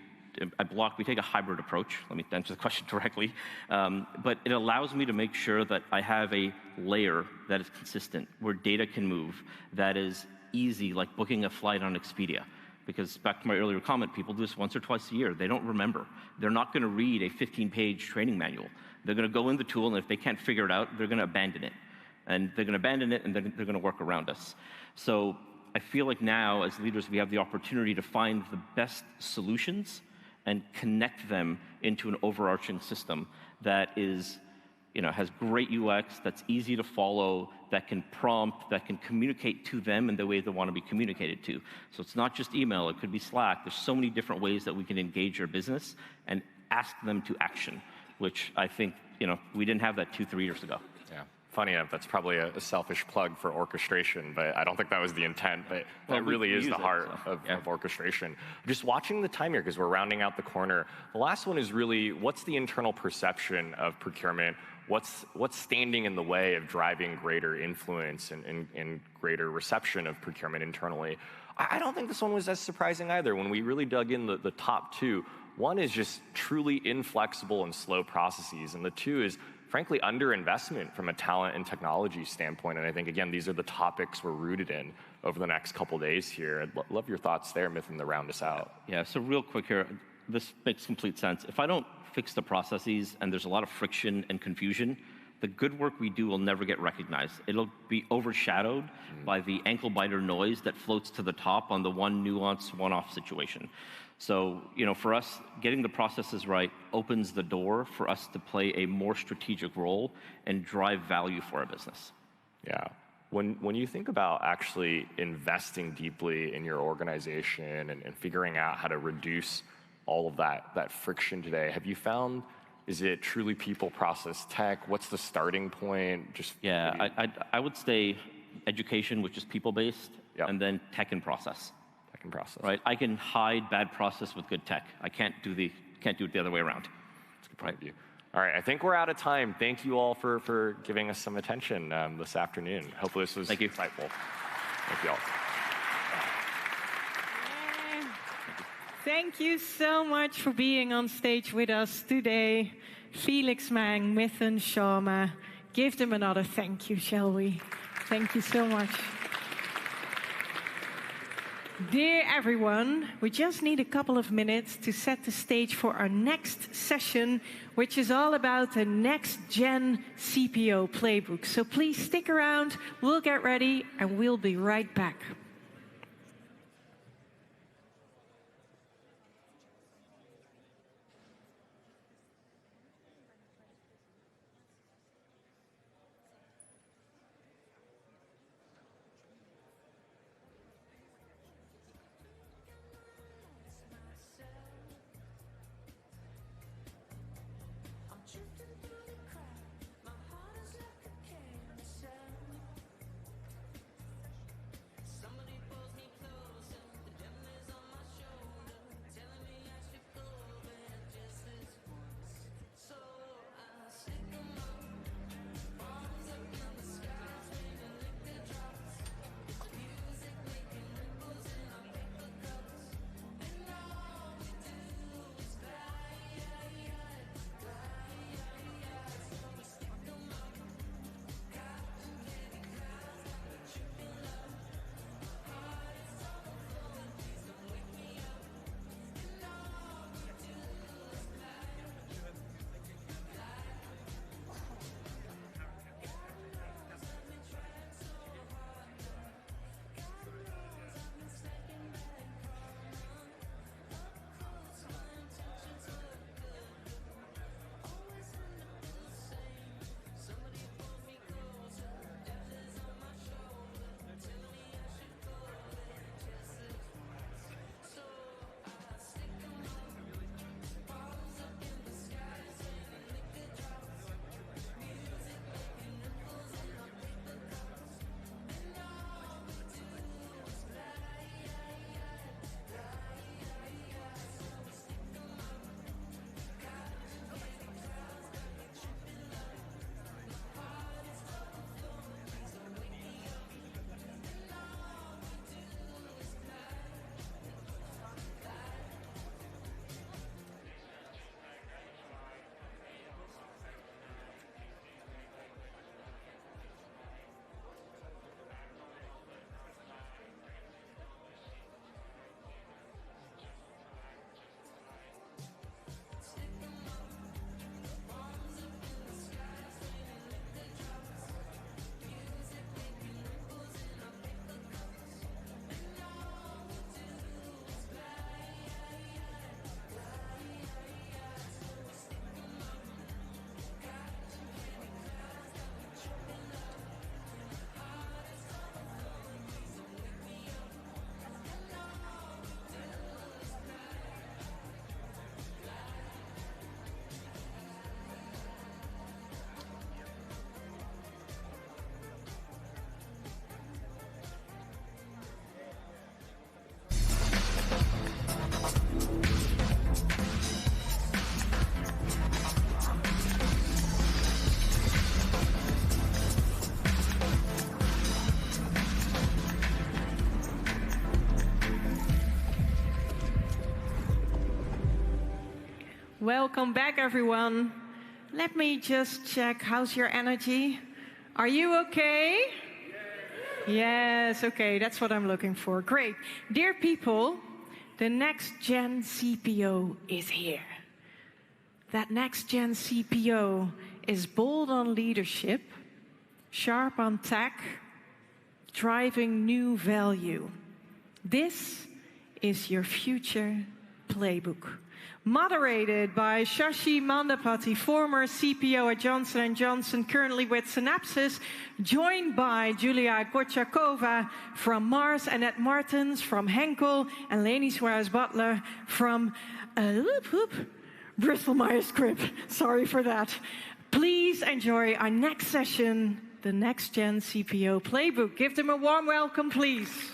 at Block, we take a hybrid approach. Let me answer the question directly. But it allows me to make sure that I have a layer that is consistent, where data can move, that is easy, like booking a flight on Expedia. Because back to my earlier comment, people do this once or twice a year. They don't remember. They're not going to read a 15-page training manual. They're going to go in the tool, and if they can't figure it out, they're going to abandon it. And they're going to abandon it, and they're going to work around us. So I feel like now, as leaders, we have the opportunity to find the best solutions and connect them into an overarching system that is has great UX, that's easy to follow, that can prompt, that can communicate to them in the way they want to be communicated to. So it's not just email, it could be Slack. There's so many different ways that we can engage your business and ask them to action, which I think, we didn't have that 2-3 years ago. Yeah. Funny enough, that's probably a selfish plug for orchestration, but I don't think that was the intent. But that really is the heart of orchestration. Just watching the time here, because we're rounding out the corner. The last one is really, what's the internal perception of procurement? What's standing in the way of driving greater influence and greater reception of procurement internally? I don't think this one was as surprising either. When we really dug in the top two, one is just truly inflexible and slow processes, and the two is frankly underinvestment from a talent and technology standpoint. And I think, again, these are the topics we're rooted in over the next couple days here. I'd love your thoughts there, Mithun, to round us out. Yeah, so real quick here, this makes complete sense. If I don't fix the processes and there's a lot of friction and confusion, the good work we do will never get recognized. It'll be overshadowed by the ankle biter noise that floats to the top on the one nuanced, one-off situation. So, for us, getting the processes right opens the door for us to play a more strategic role and drive value for our business. Yeah. When you think about actually investing deeply in your organization and figuring out how to reduce all of that friction today, have you found, is it truly people, process, tech? What's the starting point? I would say education, which is people-based, and then tech and process. Tech and process. Right? I can hide bad process with good tech. I can't do it the other way around. That's a good point of view. All right, I think we're out of time. Thank you all for giving us some attention this afternoon. Hopefully this was insightful. Thank you all. Thank you so much for being on stage with us today. Felix Mang, Mithun Sharma. Give them another thank you, shall we? Thank you so much. Dear everyone, we just need a couple of minutes to set the stage for our next session, which is all about the NextGen CPO playbook. So please stick around, we'll get ready, and we'll be right back. Some Welcome back, everyone. Let me just check. How's your energy? Are you okay? Yes, okay, that's what I'm looking for. Great. Dear people, the NextGen CPO is here. That NextGen CPO is bold on leadership, sharp on tech, driving new value. This is your future playbook. Moderated by Shashi Mandapati, former CPO at Johnson & Johnson, currently with Synapsys, joined by Julia Kochakova from Mars, Annette Martens from Henkel, and Leni Suarez-Butler from Bristol-Myers Squibb. Sorry for that. Please enjoy our next session, the NextGen CPO Playbook. Give them a warm welcome, please.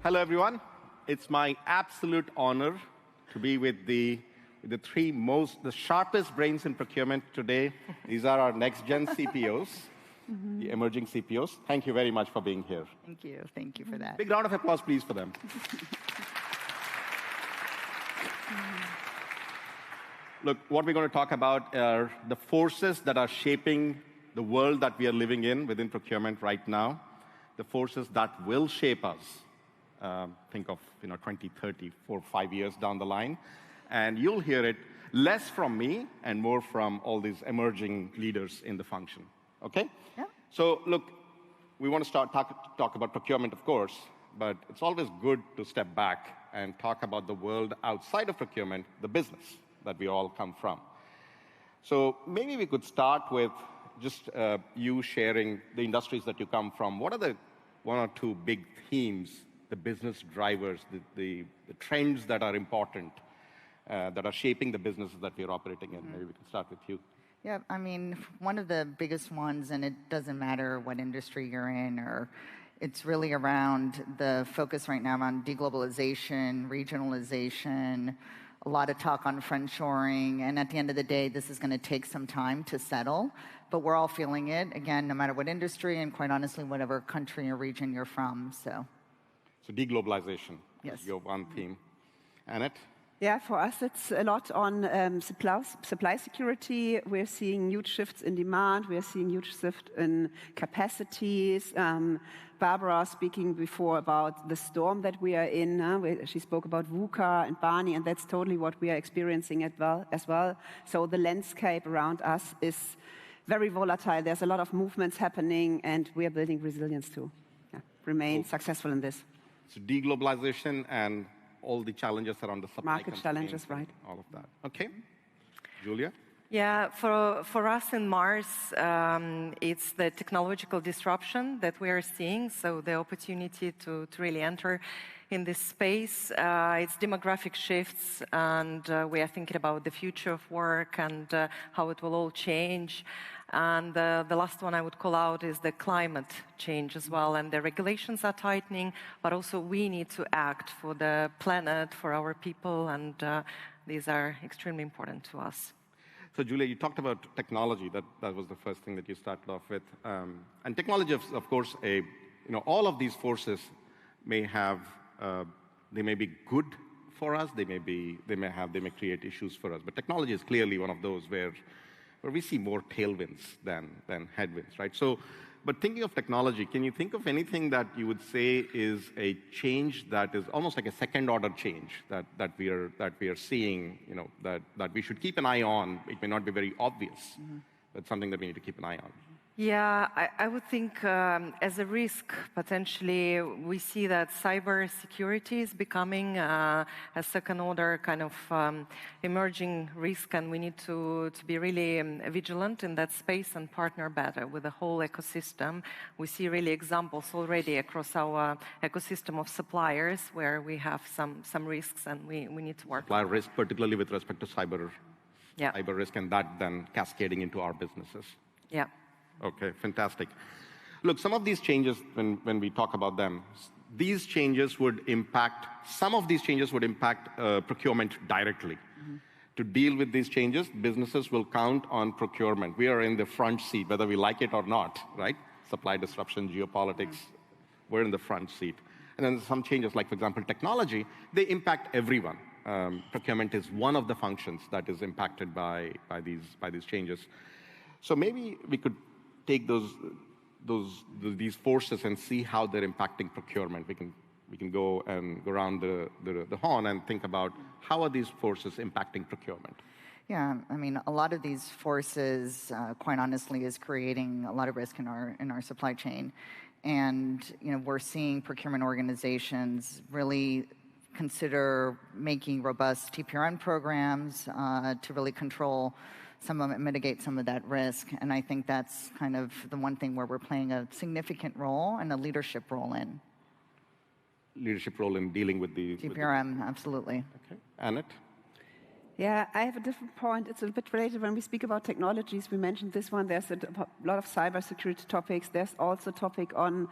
Hello, everyone. It's my absolute honor to be with the the sharpest brains in procurement today. These are our NextGen CPOs, the emerging CPOs. Thank you very much for being here. Thank you. Thank you for that. Big round of applause, please, for them. Look, what we're going to talk about are the forces that are shaping the world that we are living in within procurement right now, the forces that will shape us. Think of 20, 30, 4, 5 years down the line. And you'll hear it less from me and more from all these emerging leaders in the function. Okay? Yeah. So look, we want to talk about procurement, of course, but it's always good to step back and talk about the world outside of procurement, the business that we all come from. So maybe we could start with just you sharing the industries that you come from. What are the one or two big themes, the business drivers, the trends that are important, that are shaping the businesses that we're operating in? Maybe we can start with you. Yeah, I mean, one of the biggest ones, and it doesn't matter what industry you're in, or it's really around the focus right now on deglobalization, regionalization, a lot of talk on friendshoring, and at the end of the day, this is going to take some time to settle, but we're all feeling it, again, no matter what industry, and quite honestly, whatever country or region you're from, so. So deglobalization is your one theme. Annette? Yeah, for us, it's a lot on supply security. We're seeing huge shifts in demand. We're seeing huge shift in capacities. Barbara speaking before about the storm that we are in. She spoke about VUCA and Barney, and that's totally what we are experiencing as well. So the landscape around us is very volatile. There's a lot of movements happening, and we are building resilience to remain successful in this. So deglobalization and all the challenges around the supply market challenges, right? All of that. Okay, Julia. Yeah, for us in Mars, it's the technological disruption that we are seeing. So the opportunity to really enter in this space, it's demographic shifts, and we are thinking about the future of work and how it will all change. And the last one I would call out is the climate change as well. And the regulations are tightening, but also we need to act for the planet, for our people, and these are extremely important to us. So Julia, you talked about technology. That was the first thing that you started off with. And technology, of course, all of these forces may have, they may be good for us. They may create issues for us. But technology is clearly one of those where we see more tailwinds than headwinds, right? So, but thinking of technology, can you think of anything that you would say is a change that is almost like a second-order change that we are seeing, that we should keep an eye on? It may not be very obvious, but something that we need to keep an eye on. Yeah, I would think as a risk, potentially, we see that cybersecurity is becoming a second-order kind of emerging risk, and we need to be really vigilant in that space and partner better with the whole ecosystem. We see really examples already across our ecosystem of suppliers where we have some risks, and we need to work. Supplier risk, particularly with respect to cyber risk, and that then cascading into our businesses. Yeah. Okay, fantastic. Look, some of these changes, when we talk about them, these changes would impact, some of these changes would impact procurement directly. To deal with these changes, businesses will count on procurement. We are in the front seat, whether we like it or not, right? Supply disruption, geopolitics, we're in the front seat. And then some changes, like, for example, technology, they impact everyone. Procurement is one of the functions that is impacted by these changes. So maybe we could take these forces and see how they're impacting procurement. We can go around the horn and think about how are these forces impacting procurement. Yeah, I mean, a lot of these forces, quite honestly, is creating a lot of risk in our supply chain. And we're seeing procurement organizations really consider making robust TPRM programs to really control some of it, mitigate some of that risk. And I think that's kind of the one thing where we're playing a significant role and a leadership role in. Leadership role in dealing with the TPRM, absolutely. Okay, Annette? Yeah, I have a different point. It's a bit related when we speak about technologies. We mentioned this one. There's a lot of cybersecurity topics. There's also a topic on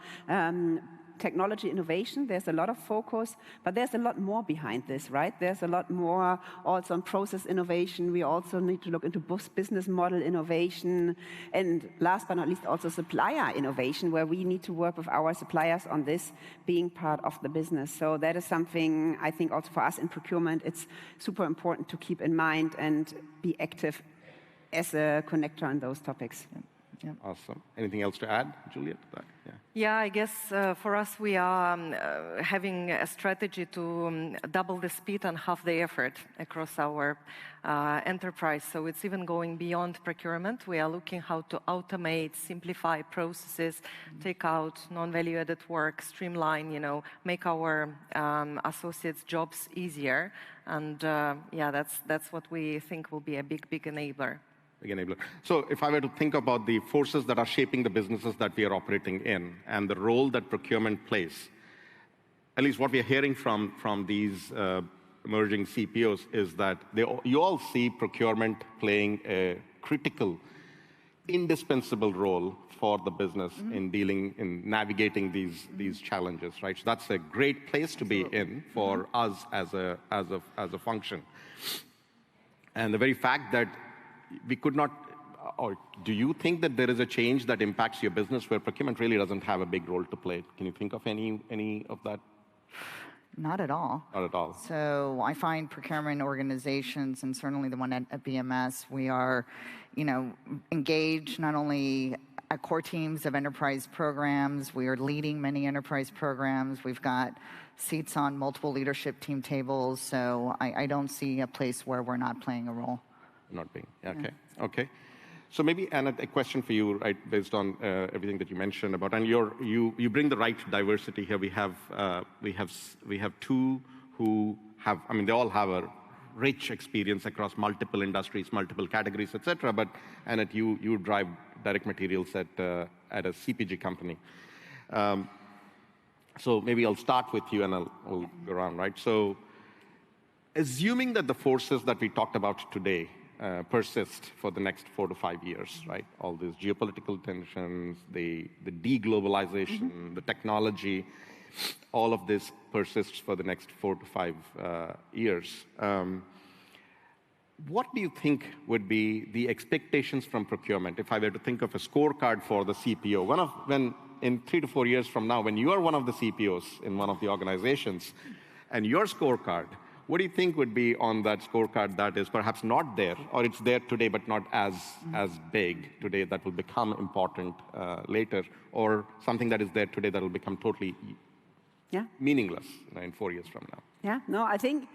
technology innovation. There's a lot of focus, but there's a lot more behind this, right? There's a lot more also on process innovation. We also need to look into business model innovation. And last but not least, also supplier innovation, where we need to work with our suppliers on this being part of the business. So that is something I think also for us in procurement, it's super important to keep in mind and be active as a connector on those topics. Yeah. Awesome. Anything else to add, Juliet? Yeah, I guess for us, we are having a strategy to double the speed and half the effort across our enterprise. So it's even going beyond procurement. We are looking how to automate, simplify processes, take out non-value-added work, streamline, make our associates' jobs easier. And yeah, that's what we think will be a big enabler. So if I were to think about the forces that are shaping the businesses that we are operating in and the role that procurement plays, at least what we are hearing from these emerging CPOs is that you all see procurement playing a critical, indispensable role for the business in navigating these challenges, right? So that's a great place to be in for us as a function. And the very fact that we could not, or do you think that there is a change that impacts your business where procurement really doesn't have a big role to play? Can you think of any of that? Not at all. Not at all. So I find procurement organizations, and certainly the one at BMS, we are, engaged not only at core teams of enterprise programs, we are leading many enterprise programs. We've got seats on multiple leadership team tables. So I don't see a place where we're not playing a role. Not being, okay. So maybe, Anna, a question for you, right, based on everything that you mentioned about, and you bring the right diversity here. We have two who have, they all have a rich experience across multiple industries, multiple categories, etc. But Annette, you drive direct materials at a CPG company. So maybe I'll start with you, and I'll go around, right? So, assuming that the forces that we talked about today persist for the next 4 to 5 years, right? All these geopolitical tensions, the deglobalization, the technology, all of this persists for the next 4 to 5 years. What do you think would be the expectations from procurement? If I were to think of a scorecard for the CPO, when in 3 to 4 years from now, when you are one of the CPOs in one of the organizations, and your scorecard, what do you think would be on that scorecard that is perhaps not there, or it's there today but not as big today that will become important later, or something that is there today that will become totally meaningless in 4 years from now? Yeah, no, I think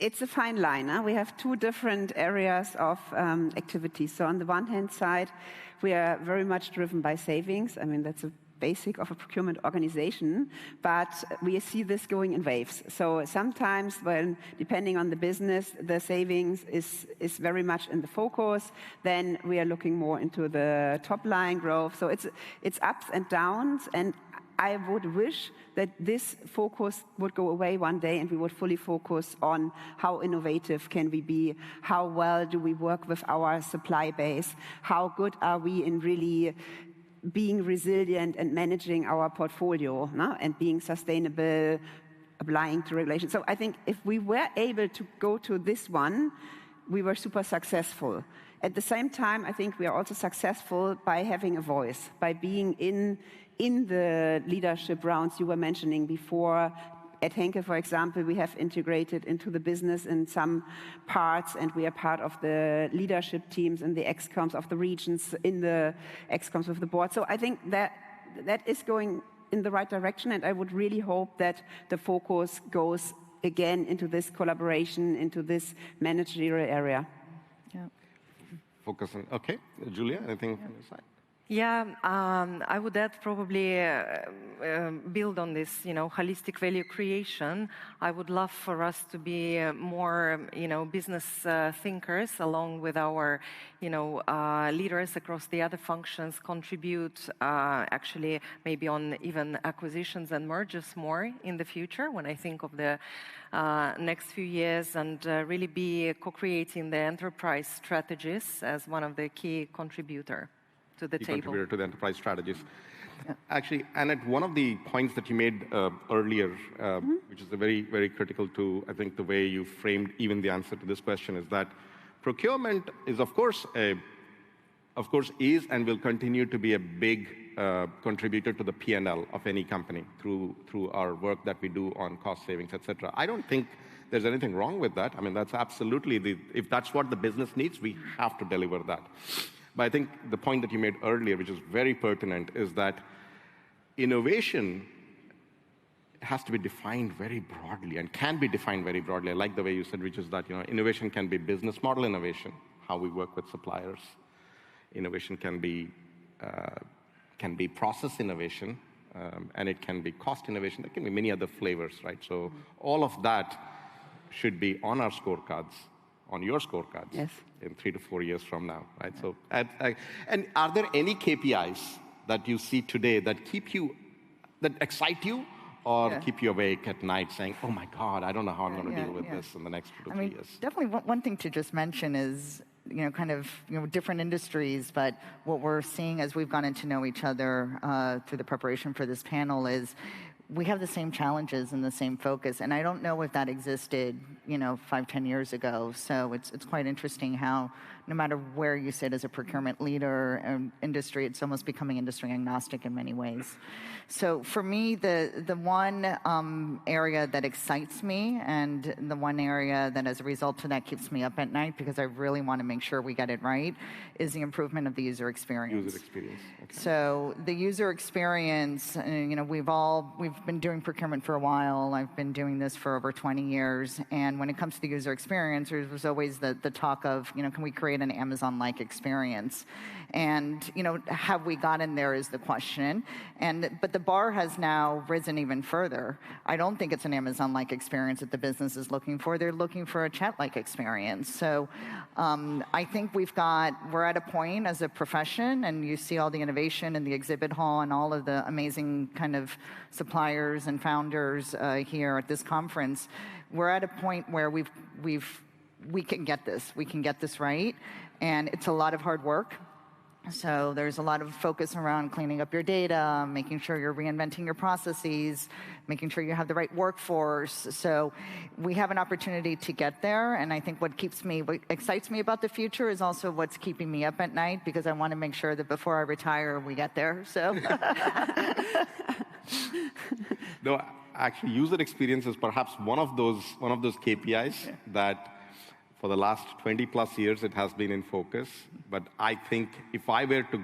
it's a fine line. Huh? We have two different areas of activities. So on the one hand side, we are very much driven by savings. That's a basic of a procurement organization, but we see this going in waves. So sometimes depending on the business, the savings is very much in the focus. Then we are looking more into the top line growth. So it's ups and downs, and I would wish that this focus would go away one day and we would fully focus on how innovative can we be, how well do we work with our supply base, how good are we in really being resilient and managing our portfolio, no? And being sustainable, applying to regulations. So I think if we were able to go to this one, we were super successful. At the same time, I think we are also successful by having a voice, by being in the leadership rounds you were mentioning before. At Henkel, for example, we have integrated into the business in some parts, and we are part of the leadership teams in the excoms of the regions, in the excoms of the board. So I think that is going in the right direction, and I would really hope that the focus goes again into this collaboration, into this managerial area. Yeah. Focus on, okay. Julia, anything from your side? Yeah, I would add probably build on this, holistic value creation. I would love for us to be more, business thinkers, along with our, leaders across the other functions, contribute actually maybe on even acquisitions and mergers more in the future when I think of the next few years, and really be co-creating the enterprise strategies as one of the key contributor to the table. Contributor to the enterprise strategies. Yeah. Actually, Annette, one of the points that you made earlier, which is very, very critical to, I think, the way you framed even the answer to this question, is that procurement is, of course, is and will continue to be a big contributor to the P&L of any company through our work that we do on cost savings, etc. I don't think there's anything wrong with that. I mean, that's absolutely if that's what the business needs, we have to deliver that. But I think the point that you made earlier, which is very pertinent, is that innovation has to be defined very broadly and can be defined very broadly. I like the way you said, which is that innovation can be business model innovation, how we work with suppliers. Innovation can be process innovation, and it can be cost innovation. There can be many other flavors, right? So all of that should be on our scorecards, on your scorecards. Yes. In 3 to 4 years from now, right? So, and are there any KPIs that you see today that excite you, or keep you awake at night saying, "Oh my God, I don't know how I'm going to deal with this in the next 2 to 3 years"? Definitely, one thing to just mention is, different industries, but what we're seeing as we've gotten to know each other through the preparation for this panel is we have the same challenges and the same focus. And I don't know if that existed, 5, 10 years ago. So it's quite interesting how no matter where you sit as a procurement leader in industry, it's almost becoming industry agnostic in many ways. So for me, the one area that excites me, and the one area that as a result of that keeps me up at night because I really want to make sure we get it right, is the improvement of the user experience. User experience. Okay. So the user experience, we've been doing procurement for a while. I've been doing this for over 20 years. And when it comes to the user experience, there's always the talk of, can we create an Amazon-like experience? And, have we gotten there is the question. But the bar has now risen even further. I don't think it's an Amazon-like experience that the business is looking for. They're looking for a chat-like experience. So I think we're at a point as a profession, and you see all the innovation in the exhibit hall and all of the amazing kind of suppliers and founders here at this conference. We're at a point where we can get this. We can get this right. And it's a lot of hard work. So there's a lot of focus around cleaning up your data, making sure you're reinventing your processes, making sure you have the right workforce. So we have an opportunity to get there. And I think what excites me about the future is also what's keeping me up at night, because I want to make sure that before I retire, we get there. So. No, actually, user experience is perhaps one of those KPIs that for the last 20 plus years, it has been in focus. But I think if I were to,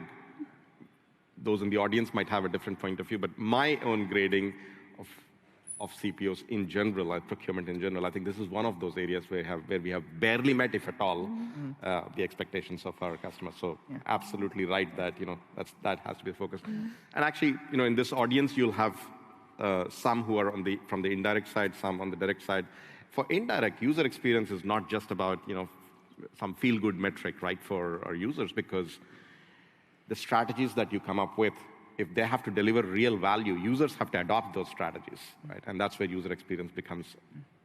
those in the audience might have a different point of view, but my own grading of CPOs in general, procurement in general, I think this is one of those areas where we have barely met, if at all, the expectations of our customers. So absolutely right that that has to be the focus. And actually, in this audience, you'll have some who are from the indirect side, some on the direct side. For indirect, user experience is not just about some feel-good metric, right, for our users, because the strategies that you come up with, if they have to deliver real value, users have to adopt those strategies, right? And that's where user experience becomes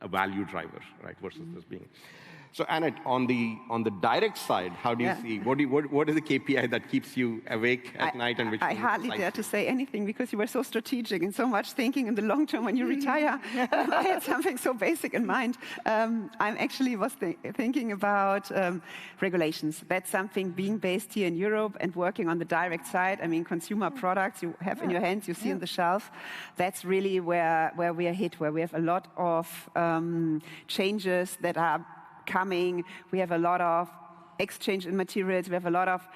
a value driver, right, versus this being. So, Annette, on the direct side, how do you see, what is the KPI that keeps you awake at night and which I hardly dare to say anything because you were so strategic and so much thinking in the long term when you retire. I had something so basic in mind. I actually was thinking about regulations. That's something being based here in Europe and working on the direct side. I mean, consumer products you have in your hands, you see on the shelf. That's really where we are hit, where we have a lot of changes that are coming. We have a lot of exchange in materials. We have a lot of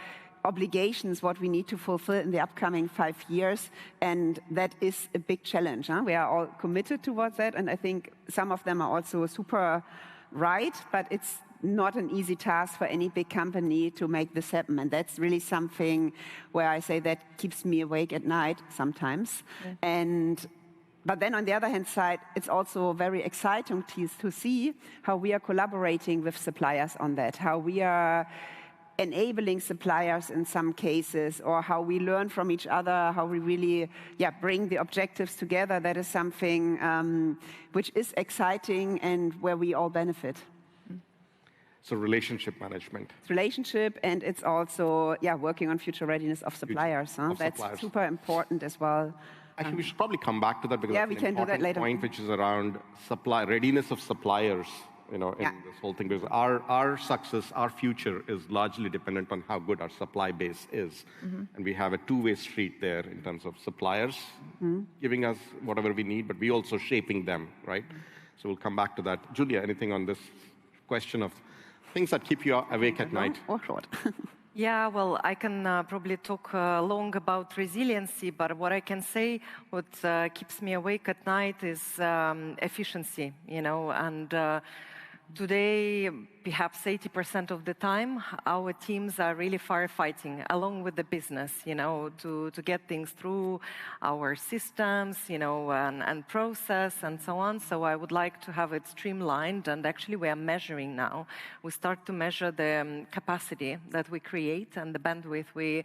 obligations, what we need to fulfill in the upcoming 5 years. And that is a big challenge. We are all committed towards that. And I think some of them are also super right, but it's not an easy task for any big company to make this happen. And that's really something where I say that keeps me awake at night sometimes. But then on the other hand side, it's also very exciting to see how we are collaborating with suppliers on that, how we are enabling suppliers in some cases, or how we learn from each other, how we really bring the objectives together. That is something which is exciting and where we all benefit. So relationship management. It's relationship, and it's also working on future readiness of suppliers. That's super important as well. Actually, we should probably come back to that because we can do that later. Point which is around readiness of suppliers, in this whole thing. Because our success, our future is largely dependent on how good our supply base is, and we have a two-way street there in terms of suppliers giving us whatever we need, but we also shaping them, right? So we'll come back to that. Julia, anything on this question of things that keep you awake at night? Or short. Yeah, well, I can probably talk long about resiliency, but what I can say, what keeps me awake at night is efficiency, and today, perhaps 80% of the time, our teams are really firefighting along with the business, to get things through our systems, and process and so on. So I would like to have it streamlined, and actually we are measuring now. We start to measure the capacity that we create and the bandwidth we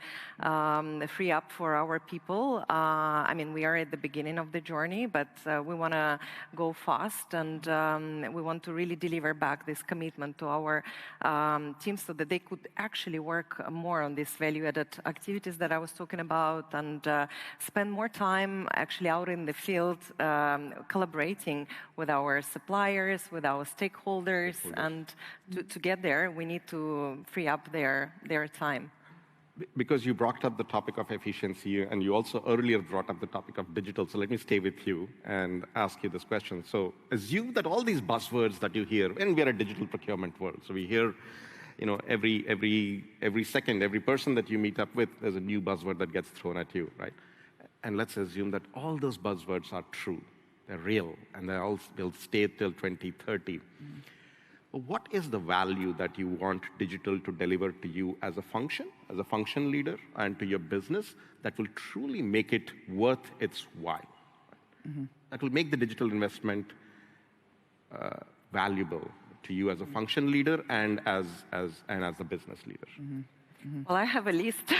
free up for our people. I mean, we are at the beginning of the journey, but we want to go fast, and we want to really deliver back this commitment to our teams so that they could actually work more on these value-added activities that I was talking about, and spend more time actually out in the field collaborating with our suppliers, with our stakeholders, and to get there, we need to free up their time. Because you brought up the topic of efficiency, and you also earlier brought up the topic of digital, so let me stay with you and ask you this question. So assume that all these buzzwords that you hear, and we are a digital procurement world, so we hear, every second, every person that you meet up with, there's a new buzzword that gets thrown at you, right? And let's assume that all those buzzwords are true, they're real, and they'll stay till 2030. What is the value that you want digital to deliver to you as a function leader, and to your business that will truly make it worth its while? That will make the digital investment valuable to you as a function leader and as a business leader. Well, I have a list.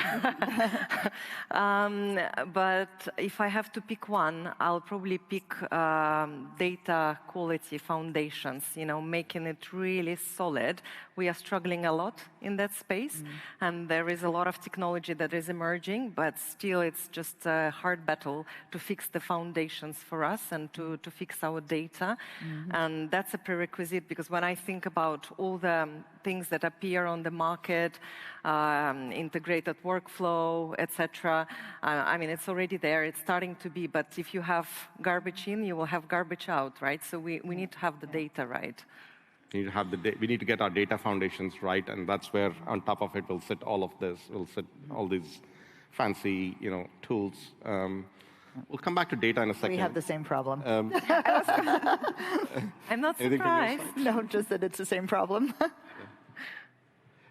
But if I have to pick one, I'll probably pick data quality foundations, making it really solid. We are struggling a lot in that space, and there is a lot of technology that is emerging, but still it's just a hard battle to fix the foundations for us and to fix our data. And that's a prerequisite, because when I think about all the things that appear on the market, integrated workflow, etc. I mean, it's already there. It's starting to be. But if you have garbage in, you will have garbage out, right? So we need to have the data right. We need to get our data foundations right, and that's where, on top of it, will sit all of this. Will sit all these fancy, tools. We'll come back to data in a second. We have the same problem. I'm not surprised. No, just that it's the same problem.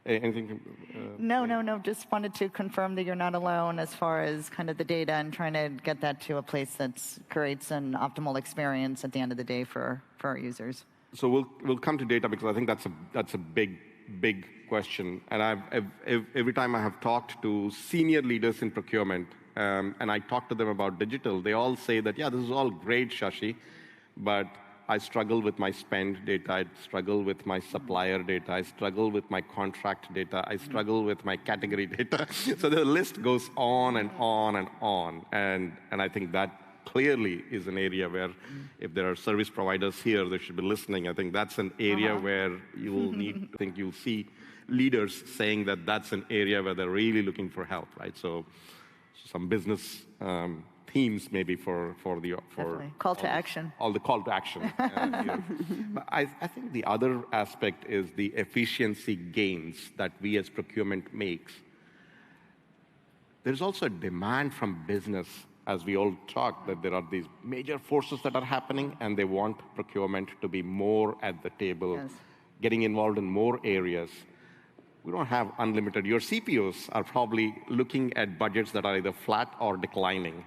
Anything? No. Just wanted to confirm that you're not alone as far as kind of the data and trying to get that to a place that creates an optimal experience at the end of the day for our users. So we'll come to data, because I think that's a big question. And every time I have talked to senior leaders in procurement, and I talk to them about digital, they all say that, this is all great, Shashi, but I struggle with my spend data, I struggle with my supplier data, I struggle with my contract data, I struggle with my category data. So the list goes on and on and on. And I think that clearly is an area where if there are service providers here, they should be listening. I think that's an area where you will need, I think you'll see leaders saying that that's an area where they're really looking for help, right? So some business themes maybe for call to action. All the call to action. But I think the other aspect is the efficiency gains that we as procurement makes. There's also a demand from business, as we all talk, that there are these major forces that are happening, and they want procurement to be more at the table, getting involved in more areas. We don't have unlimited. Your CPOs are probably looking at budgets that are either flat or declining.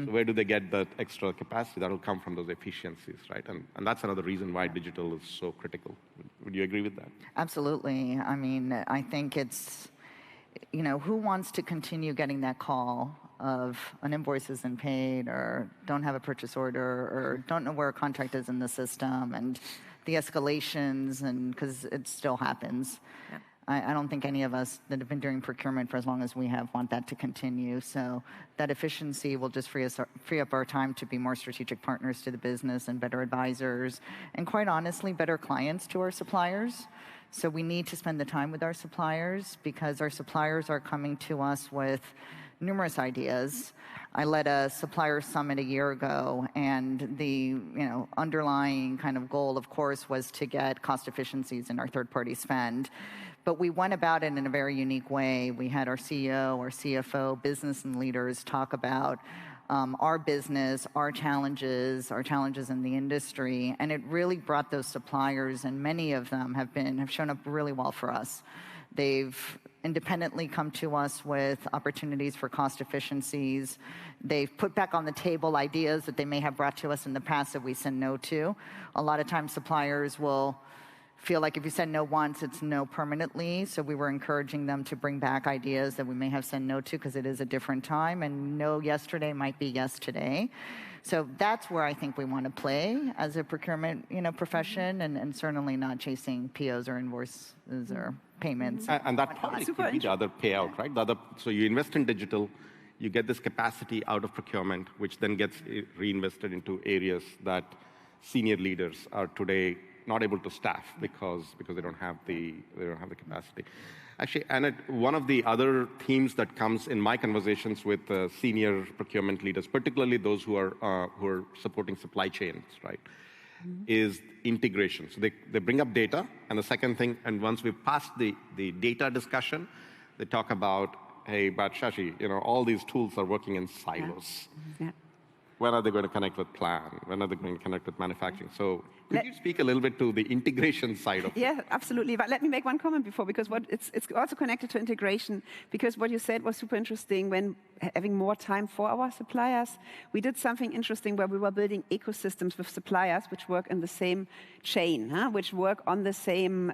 So where do they get that extra capacity? That will come from those efficiencies, right? And that's another reason why digital is so critical. Would you agree with that? Absolutely. I mean, I think it's, who wants to continue getting that call of an invoice isn't paid, or don't have a purchase order, or don't know where a contract is in the system, and the escalations, and because it still happens. Yeah. I don't think any of us that have been doing procurement for as long as we have want that to continue. So that efficiency will just free up our time to be more strategic partners to the business and better advisors, and quite honestly, better clients to our suppliers. So we need to spend the time with our suppliers, because our suppliers are coming to us with numerous ideas. I led a supplier summit a year ago, and the underlying kind of goal, of course, was to get cost efficiencies in our third-party spend. But we went about it in a very unique way. We had our CEO, our CFO, business and leaders talk about our business, our challenges in the industry, and it really brought those suppliers, and many of them have shown up really well for us. They've independently come to us with opportunities for cost efficiencies. They've put back on the table ideas that they may have brought to us in the past that we said no to. A lot of times suppliers will feel like if you said no once, it's no permanently. So we were encouraging them to bring back ideas that we may have said no to, because it is a different time, and no yesterday might be yes today. So that's where I think we want to play as a procurement profession, and certainly not chasing POs or invoices or payments. And that probably could be the other payout, right? So you invest in digital, you get this capacity out of procurement, which then gets reinvested into areas that senior leaders are today not able to staff because they don't have the capacity. Actually, and one of the other themes that comes in my conversations with senior procurement leaders, particularly those who are supporting supply chains, right, is integration. So they bring up data, and the second thing, and once we've passed the data discussion, they talk about, hey, but Shashi, all these tools are working in silos. Yeah. When are they going to connect with plan? When are they going to connect with manufacturing? So could you speak a little bit to the integration side of it? Yeah, absolutely. But let me make one comment before, because it's also connected to integration, because what you said was super interesting. When having more time for our suppliers, we did something interesting where we were building ecosystems with suppliers which work in the same chain, which work on the same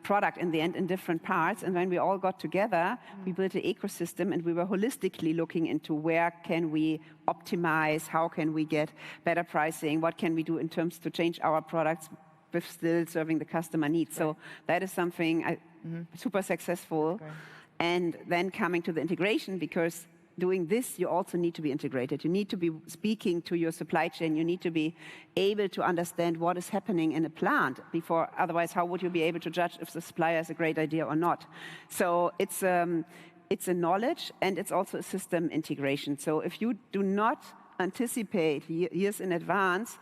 product in the end in different parts. And when we all got together, we built an ecosystem, and we were holistically looking into where can we optimize, how can we get better pricing, what can we do in terms to change our products with still serving the customer needs. So that is something super successful. And then coming to the integration, because doing this, you also need to be integrated. You need to be speaking to your supply chain. You need to be able to understand what is happening in a plant before. Otherwise, how would you be able to judge if the supplier is a great idea or not? So it's a knowledge, and it's also a system integration. So if you do not anticipate years in advance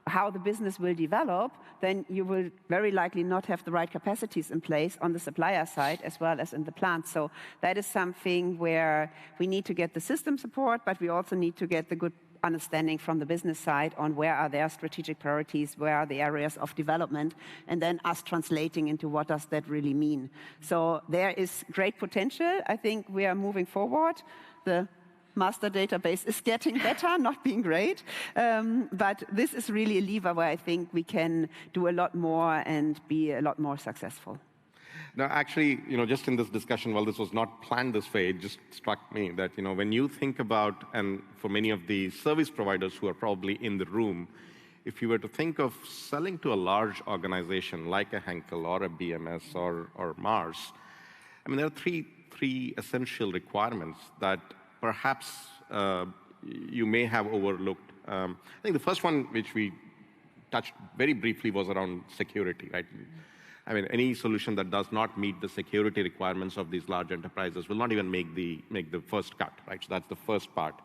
how the business will develop, then you will very likely not have the right capacities in place on the supplier side as well as in the plant. So that is something where we need to get the system support, but we also need to get the good understanding from the business side on where are their strategic priorities, where are the areas of development, and then us translating into what does that really mean. So there is great potential. I think we are moving forward. The master database is getting better, not being great. But this is really a lever where I think we can do a lot more and be a lot more successful. Now, actually, just in this discussion, while this was not planned this way, it just struck me that, when you think about, and for many of the service providers who are probably in the room, if you were to think of selling to a large organization like a Henkel or a BMS or Mars, I mean, there are three essential requirements that perhaps you may have overlooked. I think the first one, which we touched very briefly, was around security, right? I mean, any solution that does not meet the security requirements of these large enterprises will not even make the first cut, right? So that's the first part.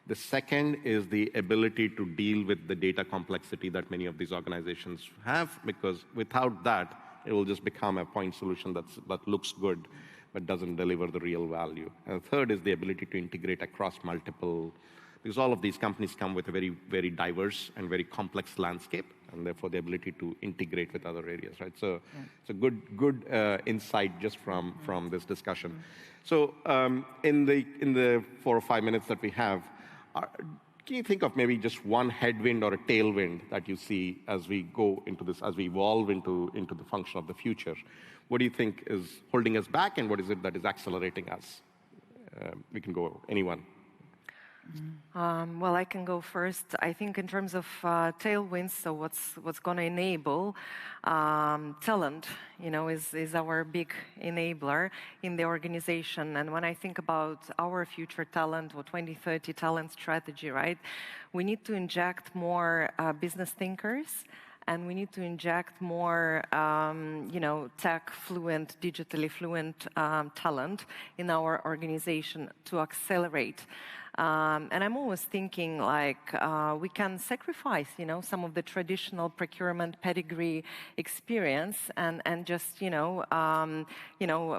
The second is the ability to deal with the data complexity that many of these organizations have, because without that, it will just become a point solution that looks good, but doesn't deliver the real value. And the third is the ability to integrate across multiple, because all of these companies come with a very, very diverse and very complex landscape, and therefore the ability to integrate with other areas, right? So it's a good insight just from this discussion. So in the 4 or 5 minutes that we have, can you think of maybe just one headwind or a tailwind that you see as we go into this, as we evolve into the function of the future? What do you think is holding us back, and what is it that is accelerating us? We can go, anyone. Well, I can go first. I think in terms of tailwinds, so what's going to enable talent, is our big enabler in the organization. And when I think about our future talent or 2030 talent strategy, right, we need to inject more business thinkers. And we need to inject more, tech fluent, digitally fluent talent in our organization to accelerate. And I'm always thinking like we can sacrifice, some of the traditional procurement pedigree experience and just,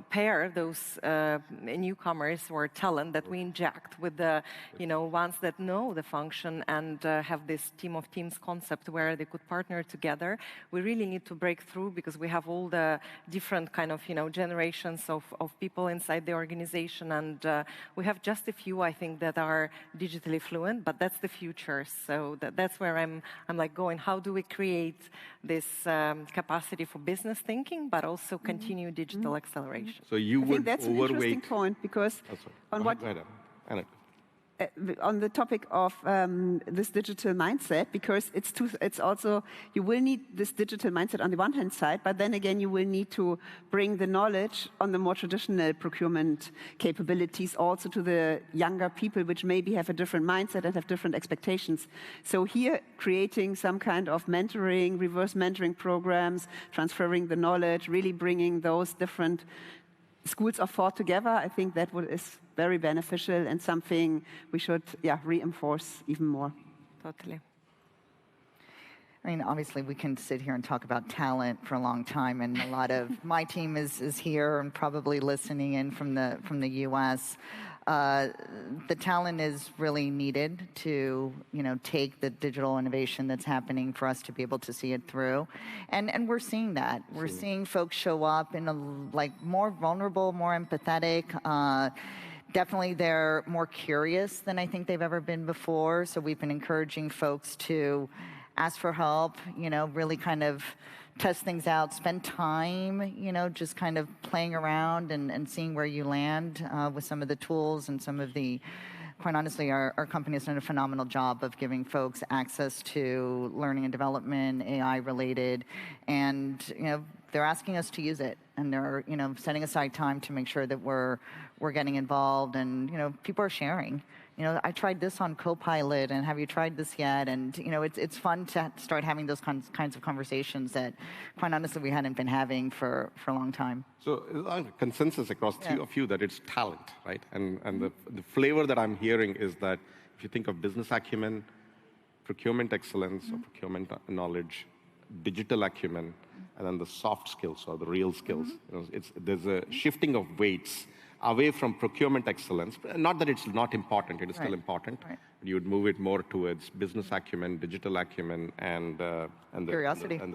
pair those newcomers or talent that we inject with the, ones that know the function and have this team of teams concept where they could partner together. We really need to break through because we have all the different kind of, generations of people inside the organization. And we have just a few, I think, that are digitally fluent, but that's the future. So that's where I'm like going, how do we create this capacity for business thinking, but also continue digital acceleration? So you would think that's an interesting point, because on the topic of this digital mindset, because it's also, you will need this digital mindset on the one hand side, but then again, you will need to bring the knowledge on the more traditional procurement capabilities also to the younger people, which maybe have a different mindset and have different expectations. So here, creating some kind of mentoring, reverse mentoring programs, transferring the knowledge, really bringing those different schools of thought together, I think that is very beneficial and something we should reinforce even more. Totally. I mean, obviously, we can sit here and talk about talent for a long time, and a lot of my team is here and probably listening in from the U.S. The talent is really needed to, take the digital innovation that's happening for us to be able to see it through, and we're seeing that. We're seeing folks show up in a more vulnerable, more empathetic. Definitely, they're more curious than I think they've ever been before. So we've been encouraging folks to ask for help, really kind of test things out, spend time, just kind of playing around and seeing where you land with some of the tools and some of the, quite honestly, our company has done a phenomenal job of giving folks access to learning and development, AI related, and, they're asking us to use it, and they're, setting aside time to make sure that we're getting involved, and, people are sharing. I tried this on Copilot, and have you tried this yet? And, it's fun to start having those kinds of conversations that, quite honestly, we hadn't been having for a long time. So a consensus across three of you that it's talent, right? And the flavor that I'm hearing is that if you think of business acumen, procurement excellence, or procurement knowledge, digital acumen, and then the soft skills or the real skills, there's a shifting of weights away from procurement excellence. Not that it's not important, it is still important. But you would move it more towards business acumen, digital acumen, and the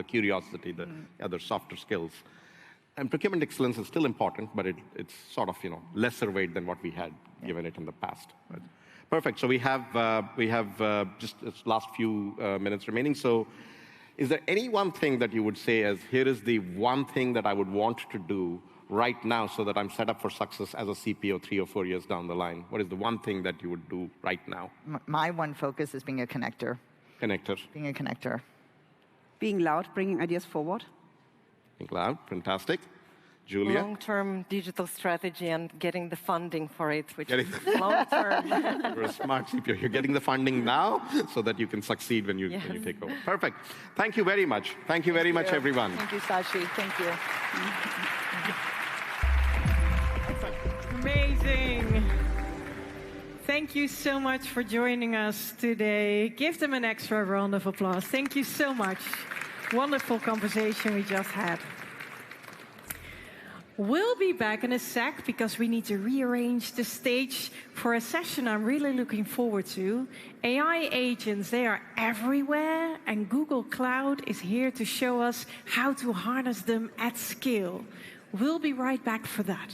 curiosity, the other softer skills. And procurement excellence is still important, but it's sort of lesser weight than what we had given it in the past. Right? Perfect. So we have just this last few minutes remaining. So is there any one thing that you would say as, here is the one thing that I would want to do right now so that I'm set up for success as a CPO 3 or 4 years down the line? What is the one thing that you would do right now? My one focus is being a connector. Connector. Being a connector. Being loud, bringing ideas forward. Being loud, fantastic. Julia? Long-term digital strategy and getting the funding for it, which Getting is long-term. You're a smart CPO. You're getting the funding now so that you can succeed when you take over. Perfect. Thank you very much. Thank you very much, everyone. Thank you, Sashi. Thank you. Amazing. Thank you so much for joining us today. Give them an extra round of applause. Thank you so much. Wonderful conversation we just had. We'll be back in a sec because we need to rearrange the stage for a session I'm really looking forward to. AI agents, they are everywhere, and Google Cloud is here to show us how to harness them at scale. We'll be right back for that.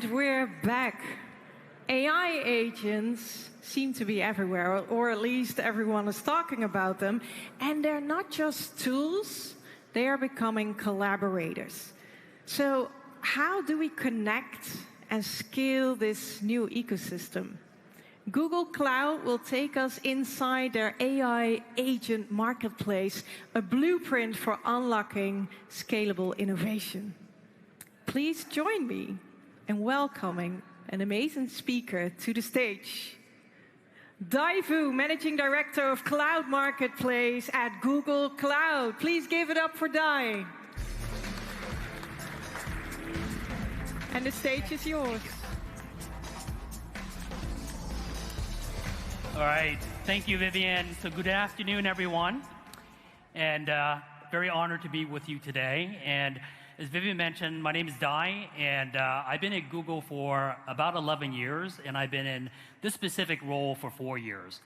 And we're back. AI agents seem to be everywhere, or at least everyone is talking about them. And they're not just tools, they are becoming collaborators. So how do we connect and scale this new ecosystem? Google Cloud will take us inside their AI agent marketplace, a blueprint for unlocking scalable innovation. Please join me in welcoming an amazing speaker to the stage. Dai Vu, Managing Director of Cloud Marketplace at Google Cloud. Please give it up for Dai. And the stage is yours. All right, thank you, Vivian. So good afternoon, everyone. And very honored to be with you today. And as Vivian mentioned, my name is Dai, and I've been at Google for about 11 years, and I've been in this specific role for 4 years.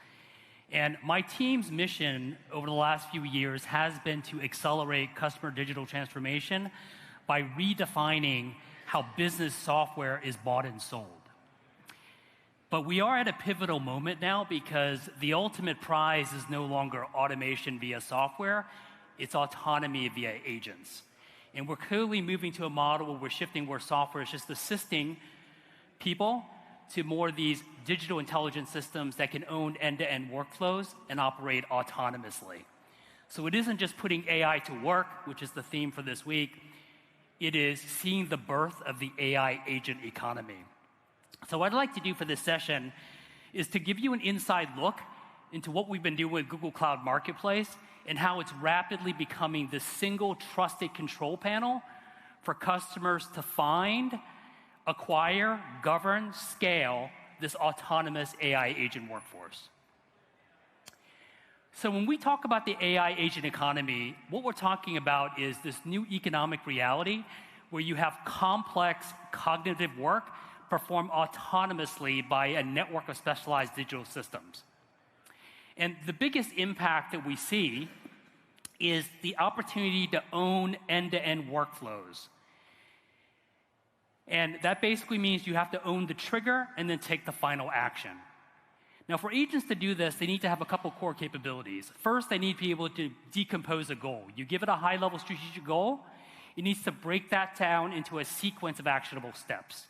And my team's mission over the last few years has been to accelerate customer digital transformation by redefining how business software is bought and sold. But we are at a pivotal moment now because the ultimate prize is no longer automation via software, it's autonomy via agents. And we're clearly moving to a model where we're shifting where software is just assisting people to more of these digital intelligence systems that can own end-to-end workflows and operate autonomously. So it isn't just putting AI to work, which is the theme for this week. It is seeing the birth of the AI agent economy. So what I'd like to do for this session is to give you an inside look into what we've been doing with Google Cloud Marketplace and how it's rapidly becoming the single trusted control panel for customers to find, acquire, govern, scale this autonomous AI agent workforce. So when we talk about the AI agent economy, what we're talking about is this new economic reality where you have complex cognitive work performed autonomously by a network of specialized digital systems. And the biggest impact that we see is the opportunity to own end-to-end workflows. And that basically means you have to own the trigger and then take the final action. Now, for agents to do this, they need to have a couple core capabilities. First, they need to be able to decompose a goal. You give it a high-level strategic goal, it needs to break that down into a sequence of actionable steps.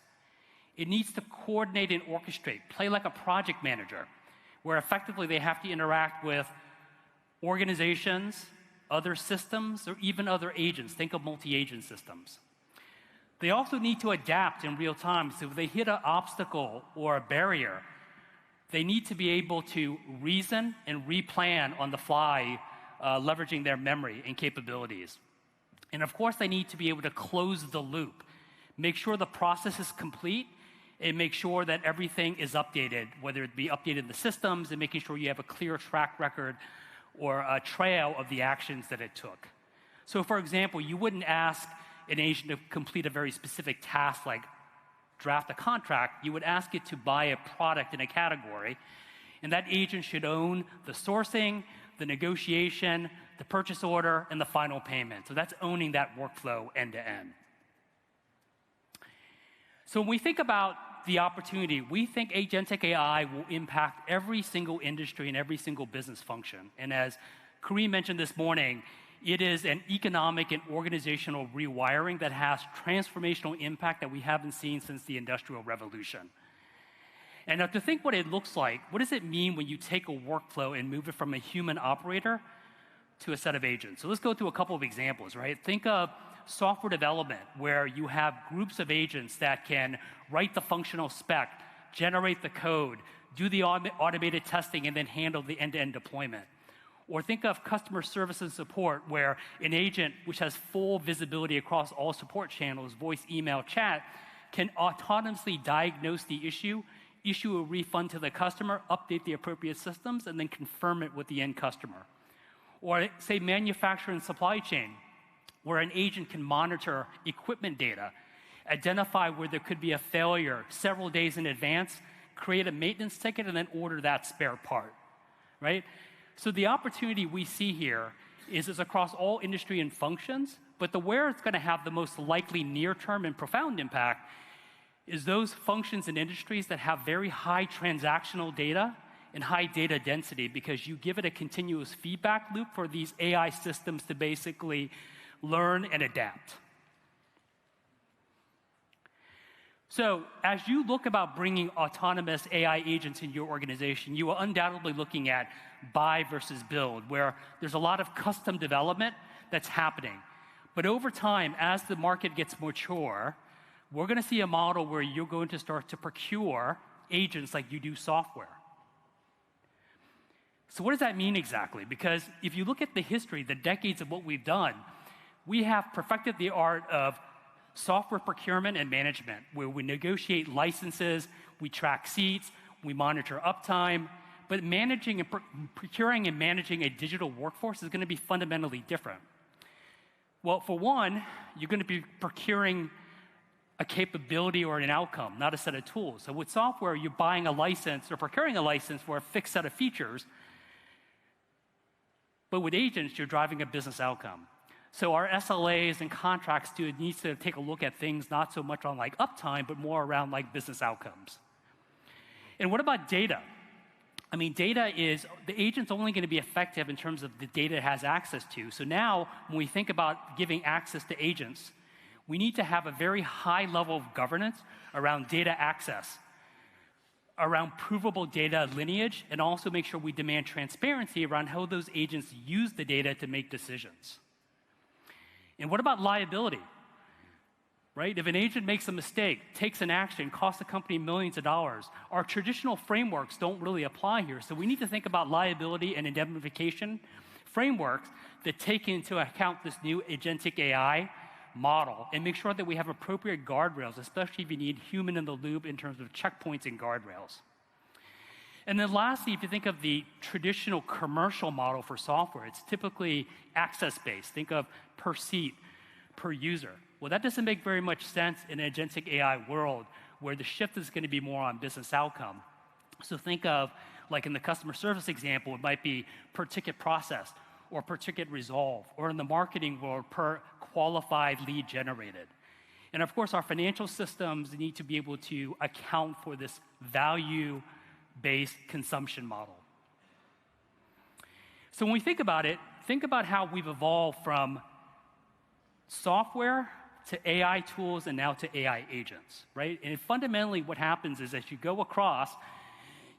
It needs to coordinate and orchestrate, play like a project manager, where effectively they have to interact with organizations, other systems, or even other agents. Think of multi-agent systems. They also need to adapt in real time. So if they hit an obstacle or a barrier, they need to be able to reason and replan on the fly, leveraging their memory and capabilities. And of course, they need to be able to close the loop, make sure the process is complete, and make sure that everything is updated, whether it be updated in the systems and making sure you have a clear track record or a trail of the actions that it took. So for example, you wouldn't ask an agent to complete a very specific task like draft a contract. You would ask it to buy a product in a category, and that agent should own the sourcing, the negotiation, the purchase order, and the final payment. So that's owning that workflow end to end. So when we think about the opportunity, we think agentic AI will impact every single industry and every single business function. And as Kareem mentioned this morning, it is an economic and organizational rewiring that has transformational impact that we haven't seen since the Industrial Revolution. And now to think what it looks like, what does it mean when you take a workflow and move it from a human operator to a set of agents? So let's go through a couple of examples, right? Think of software development, where you have groups of agents that can write the functional spec, generate the code, do the automated testing, and then handle the end-to-end deployment. Or think of customer service and support, where an agent, which has full visibility across all support channels, voice, email, chat, can autonomously diagnose the issue a refund to the customer, update the appropriate systems, and then confirm it with the end customer. Or say manufacturing and supply chain, where an agent can monitor equipment data, identify where there could be a failure several days in advance, create a maintenance ticket, and then order that spare part, right? So the opportunity we see here is across all industry and functions, but where it's going to have the most likely near-term and profound impact is those functions in industries that have very high transactional data and high data density, because you give it a continuous feedback loop for these AI systems to basically learn and adapt. So as you look about bringing autonomous AI agents in your organization, you are undoubtedly looking at buy versus build, where there's a lot of custom development that's happening. But over time, as the market gets mature, we're going to see a model where you're going to start to procure agents like you do software. So what does that mean exactly? Because if you look at the history, the decades of what we've done, we have perfected the art of software procurement and management, where we negotiate licenses, we track seats, we monitor uptime, but managing and procuring and managing a digital workforce is going to be fundamentally different. Well, for one, you're going to be procuring a capability or an outcome, not a set of tools. So with software, you're buying a license or procuring a license for a fixed set of features. But with agents, you're driving a business outcome. So our SLAs and contracts need to take a look at things not so much on like uptime, but more around like business outcomes. And what about data? I mean, data is, the agent's only going to be effective in terms of the data it has access to. So now, when we think about giving access to agents, we need to have a very high level of governance around data access, around provable data lineage, and also make sure we demand transparency around how those agents use the data to make decisions. And what about liability? Right? If an agent makes a mistake, takes an action, costs the company millions of dollars, our traditional frameworks don't really apply here. So we need to think about liability and indemnification frameworks that take into account this new agentic AI model and make sure that we have appropriate guardrails, especially if you need human in the loop in terms of checkpoints and guardrails. And then lastly, if you think of the traditional commercial model for software, it's typically access-based. Think of per seat, per user. Well, that doesn't make very much sense in an agentic AI world where the shift is going to be more on business outcome. So think of, like in the customer service example, it might be per ticket processed or per ticket resolved, or in the marketing world, per qualified lead generated. And of course, our financial systems need to be able to account for this value-based consumption model. So when we think about it, think about how we've evolved from software to AI tools and now to AI agents, right? And fundamentally what happens is as you go across,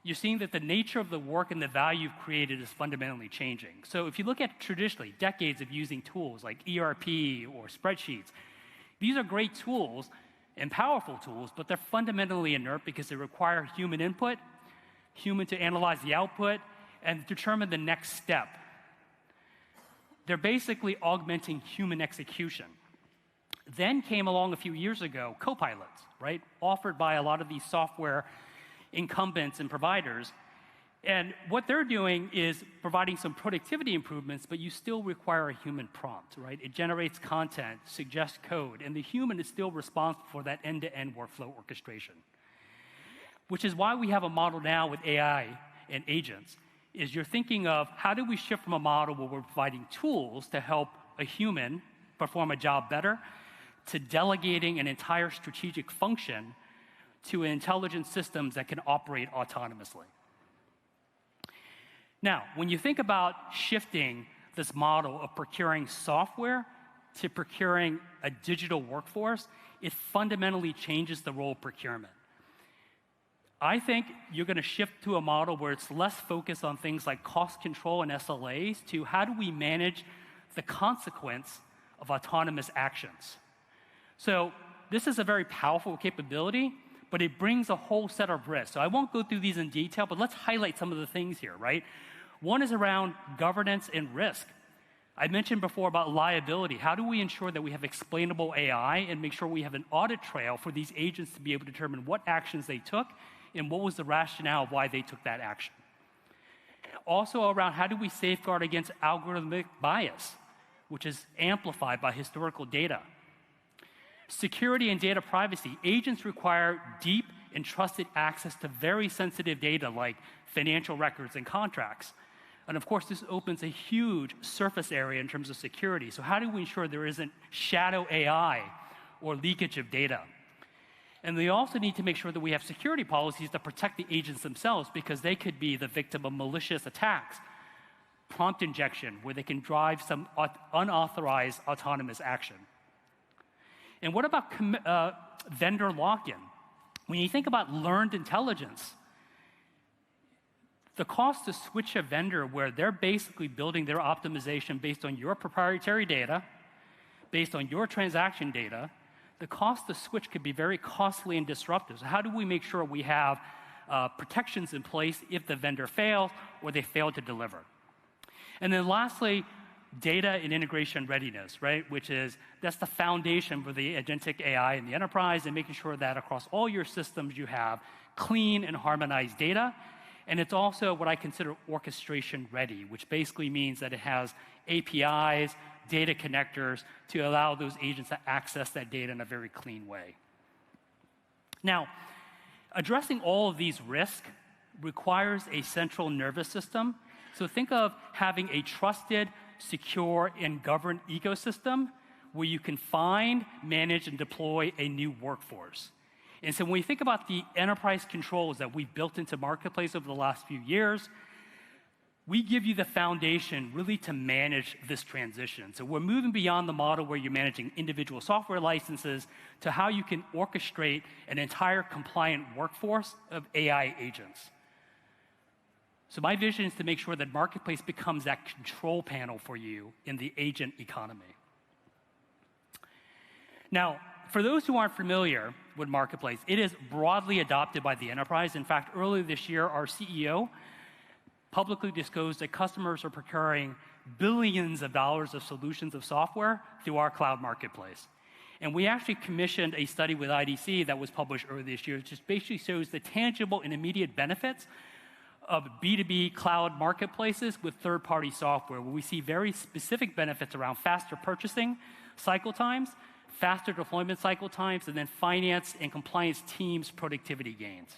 you're seeing that the nature of the work and the value you've created is fundamentally changing. So if you look at traditionally decades of using tools like ERP or spreadsheets, these are great tools and powerful tools, but they're fundamentally inert because they require human input, human to analyze the output, and determine the next step. They're basically augmenting human execution. Then came along a few years ago, copilots, right? Offered by a lot of these software incumbents and providers. And what they're doing is providing some productivity improvements, but you still require a human prompt, right? It generates content, suggests code, and the human is still responsible for that end-to-end workflow orchestration. Which is why we have a model now with AI and agents, is you're thinking of how do we shift from a model where we're providing tools to help a human perform a job better, to delegating an entire strategic function to intelligent systems that can operate autonomously. Now, when you think about shifting this model of procuring software to procuring a digital workforce, it fundamentally changes the role of procurement. I think you're going to shift to a model where it's less focused on things like cost control and SLAs to how do we manage the consequence of autonomous actions. So this is a very powerful capability, but it brings a whole set of risks. So I won't go through these in detail, but let's highlight some of the things here, right? One is around governance and risk. I mentioned before about liability. How do we ensure that we have explainable AI and make sure we have an audit trail for these agents to be able to determine what actions they took and what was the rationale of why they took that action? Also around how do we safeguard against algorithmic bias, which is amplified by historical data. Security and data privacy. Agents require deep and trusted access to very sensitive data like financial records and contracts. And of course, this opens a huge surface area in terms of security. So how do we ensure there isn't shadow AI or leakage of data? And we also need to make sure that we have security policies to protect the agents themselves, because they could be the victim of malicious attacks, prompt injection, where they can drive some unauthorized autonomous action. And what about vendor lock-in? When you think about learned intelligence, the cost to switch a vendor where they're basically building their optimization based on your proprietary data, based on your transaction data, the cost to switch could be very costly and disruptive. So how do we make sure we have protections in place if the vendor fails or they fail to deliver? And then lastly, data and integration readiness, right? That's the foundation for the agentic AI in the enterprise, and making sure that across all your systems you have clean and harmonized data. And it's also what I consider orchestration ready, which basically means that it has APIs, data connectors to allow those agents to access that data in a very clean way. Now, addressing all of these risks requires a central nervous system. So think of having a trusted, secure, and governed ecosystem where you can find, manage, and deploy a new workforce. And so when we think about the enterprise controls that we've built into Marketplace over the last few years, we give you the foundation really to manage this transition. So we're moving beyond the model where you're managing individual software licenses to how you can orchestrate an entire compliant workforce of AI agents. So my vision is to make sure that Marketplace becomes that control panel for you in the agent economy. Now, for those who aren't familiar with Marketplace, it is broadly adopted by the enterprise. In fact, earlier this year, our CEO publicly disclosed that customers are procuring billions of dollars of solutions of software through our cloud marketplace. And we actually commissioned a study with IDC that was published earlier this year, which just basically shows the tangible and immediate benefits of B2B cloud marketplaces with third-party software, where we see very specific benefits around faster purchasing cycle times, faster deployment cycle times, and then finance and compliance teams' productivity gains.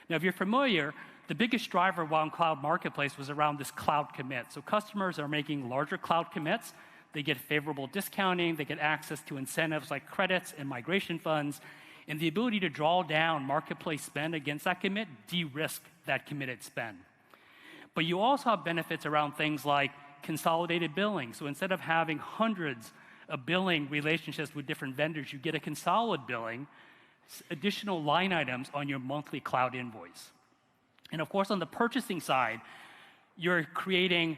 Now, if you're familiar, the biggest driver around cloud marketplace was around this cloud commit. So customers are making larger cloud commits. They get favorable discounting. They get access to incentives like credits and migration funds. And the ability to draw down marketplace spend against that commit, de-risk that committed spend. But you also have benefits around things like consolidated billing. So instead of having hundreds of billing relationships with different vendors, you get a consolidated billing, additional line items on your monthly cloud invoice. And of course, on the purchasing side, you're creating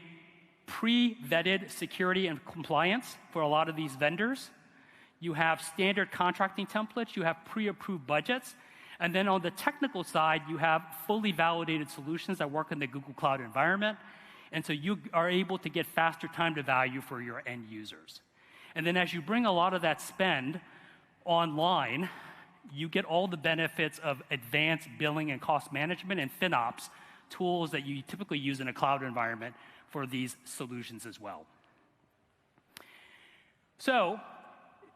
pre-vetted security and compliance for a lot of these vendors. You have standard contracting templates. You have pre-approved budgets. And then on the technical side, you have fully validated solutions that work in the Google Cloud environment. And so you are able to get faster time to value for your end users. And then as you bring a lot of that spend online, you get all the benefits of advanced billing and cost management and FinOps tools that you typically use in a cloud environment for these solutions as well. So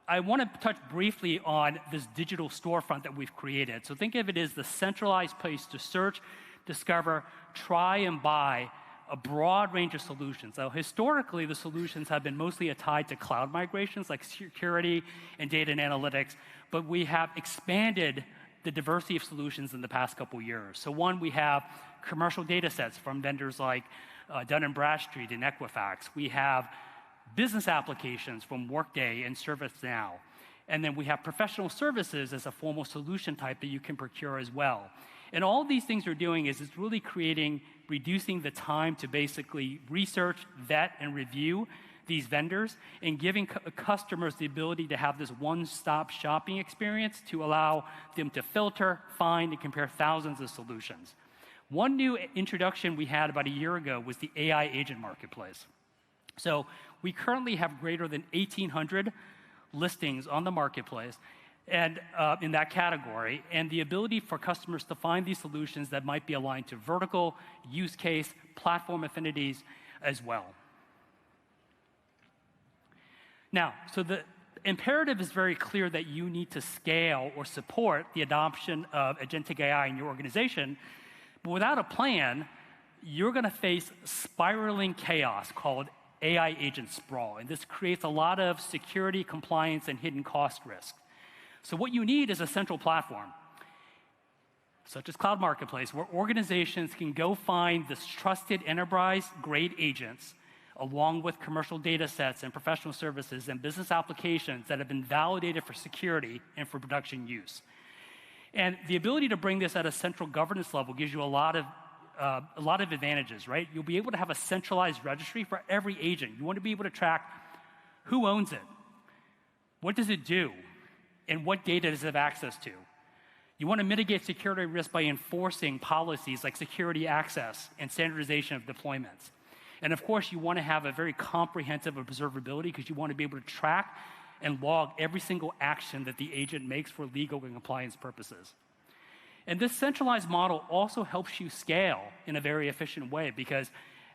I want to touch briefly on this digital storefront that we've created. So think of it as the centralized place to search, discover, try, and buy a broad range of solutions. Now, historically, the solutions have been mostly tied to cloud migrations like security and data and analytics, but we have expanded the diversity of solutions in the past couple years. So one, we have commercial data sets from vendors like Dun & Bradstreet and Equifax. We have business applications from Workday and ServiceNow. And then we have professional services as a formal solution type that you can procure as well. And all these things we're doing is it's really reducing the time to basically research, vet, and review these vendors, and giving customers the ability to have this one-stop shopping experience to allow them to filter, find, and compare thousands of solutions. One new introduction we had about a year ago was the AI agent marketplace. So we currently have greater than 1,800 listings on the marketplace, and in that category, and the ability for customers to find these solutions that might be aligned to vertical, use case, platform affinities as well. Now, so the imperative is very clear that you need to scale or support the adoption of agentic AI in your organization, but without a plan, you're going to face spiraling chaos called AI agent sprawl, and this creates a lot of security, compliance, and hidden cost risk. So what you need is a central platform, such as Cloud Marketplace, where organizations can go find this trusted enterprise-grade agents along with commercial data sets and professional services and business applications that have been validated for security and for production use. And the ability to bring this at a central governance level gives you a lot of advantages, right? You'll be able to have a centralized registry for every agent. You want to be able to track who owns it, what does it do, and what data does it have access to. You want to mitigate security risk by enforcing policies like security access and standardization of deployments. And of course, you want to have a very comprehensive observability because you want to be able to track and log every single action that the agent makes for legal and compliance purposes. And this centralized model also helps you scale in a very efficient way because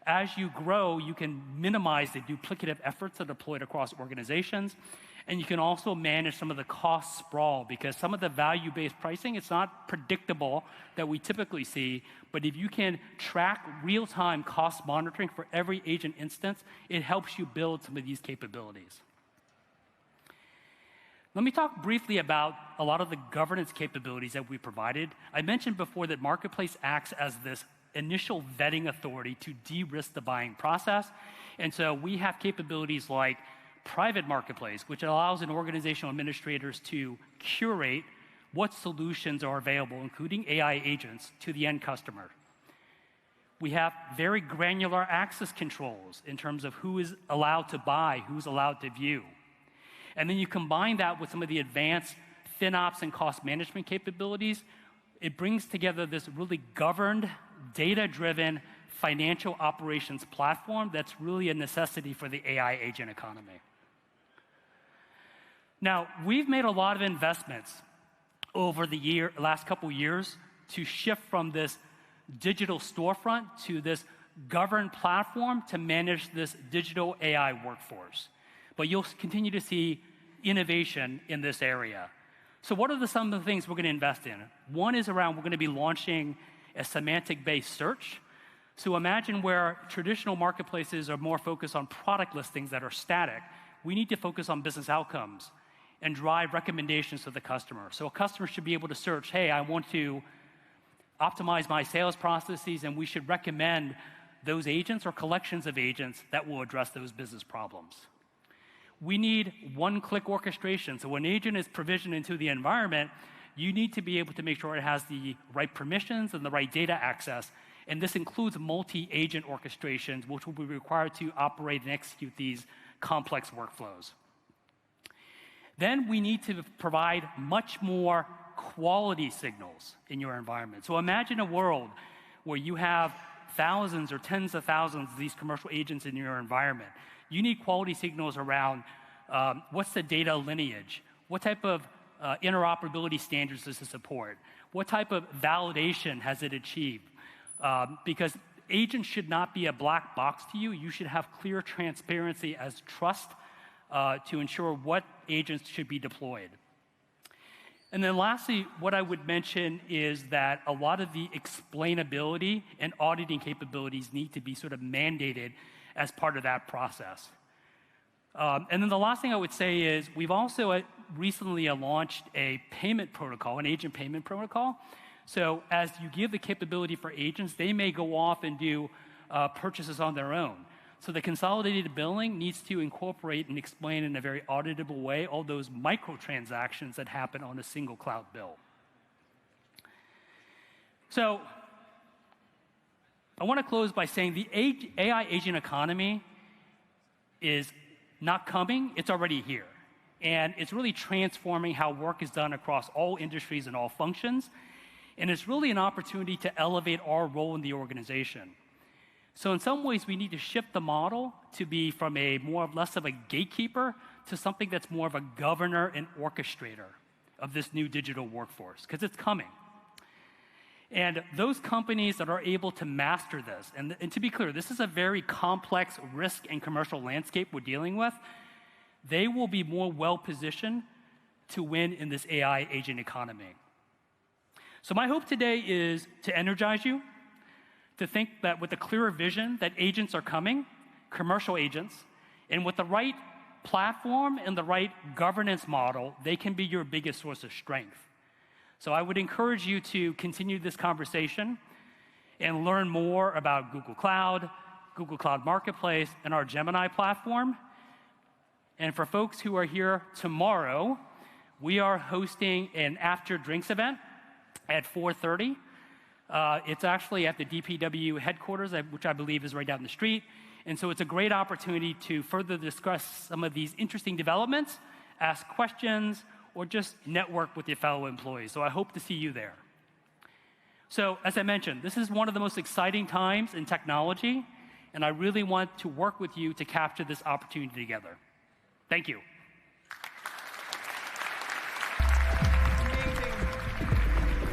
as you grow, you can minimize the duplicative efforts that are deployed across organizations. And you can also manage some of the cost sprawl because some of the value-based pricing, it's not predictable that we typically see, but if you can track real-time cost monitoring for every agent instance, it helps you build some of these capabilities. Let me talk briefly about a lot of the governance capabilities that we provided. I mentioned before that Marketplace acts as this initial vetting authority to de-risk the buying process. And so we have capabilities like Private Marketplace, which allows an organizational administrators to curate what solutions are available, including AI agents, to the end customer. We have very granular access controls in terms of who is allowed to buy, who's allowed to view. And then you combine that with some of the advanced FinOps and cost management capabilities, it brings together this really governed, data-driven financial operations platform that's really a necessity for the AI agent economy. Now, we've made a lot of investments over the last couple years to shift from this digital storefront to this governed platform to manage this digital AI workforce. But you'll continue to see innovation in this area. So what are some of the things we're going to invest in? One is around we're going to be launching a semantic-based search. So imagine where traditional marketplaces are more focused on product listings that are static. We need to focus on business outcomes and drive recommendations to the customer. So a customer should be able to search, hey, I want to optimize my sales processes, and we should recommend those agents or collections of agents that will address those business problems. We need one-click orchestration. So when an agent is provisioned into the environment, you need to be able to make sure it has the right permissions and the right data access. And this includes multi-agent orchestrations, which will be required to operate and execute these complex workflows. Then we need to provide much more quality signals in your environment. So imagine a world where you have thousands or tens of thousands of these commercial agents in your environment. You need quality signals around what's the data lineage, what type of interoperability standards does it support, what type of validation has it achieved. Because agents should not be a black box to you. You should have clear transparency as trust to ensure what agents should be deployed. And then lastly, what I would mention is that a lot of the explainability and auditing capabilities need to be sort of mandated as part of that process. And then the last thing I would say is we've also recently launched a payment protocol, an agent payment protocol. So as you give the capability for agents, they may go off and do purchases on their own. So the consolidated billing needs to incorporate and explain in a very auditable way all those microtransactions that happen on a single cloud bill. So I want to close by saying the AI agent economy is not coming, it's already here. And it's really transforming how work is done across all industries and all functions. And it's really an opportunity to elevate our role in the organization. So in some ways, we need to shift the model to be from a less of a gatekeeper to something that's more of a governor and orchestrator of this new digital workforce, because it's coming. And those companies that are able to master this, and to be clear, this is a very complex risk and commercial landscape we're dealing with, they will be more well-positioned to win in this AI agent economy. So my hope today is to energize you, to think that with a clearer vision that agents are coming, commercial agents, and with the right platform and the right governance model, they can be your biggest source of strength. So I would encourage you to continue this conversation and learn more about Google Cloud Marketplace, and our Gemini platform. And for folks who are here tomorrow, we are hosting an after drinks event at 4:30. It's actually at the DPW headquarters, which I believe is right down the street. And so it's a great opportunity to further discuss some of these interesting developments, ask questions, or just network with your fellow employees. So I hope to see you there. So as I mentioned, this is one of the most exciting times in technology, and I really want to work with you to capture this opportunity together. Thank you.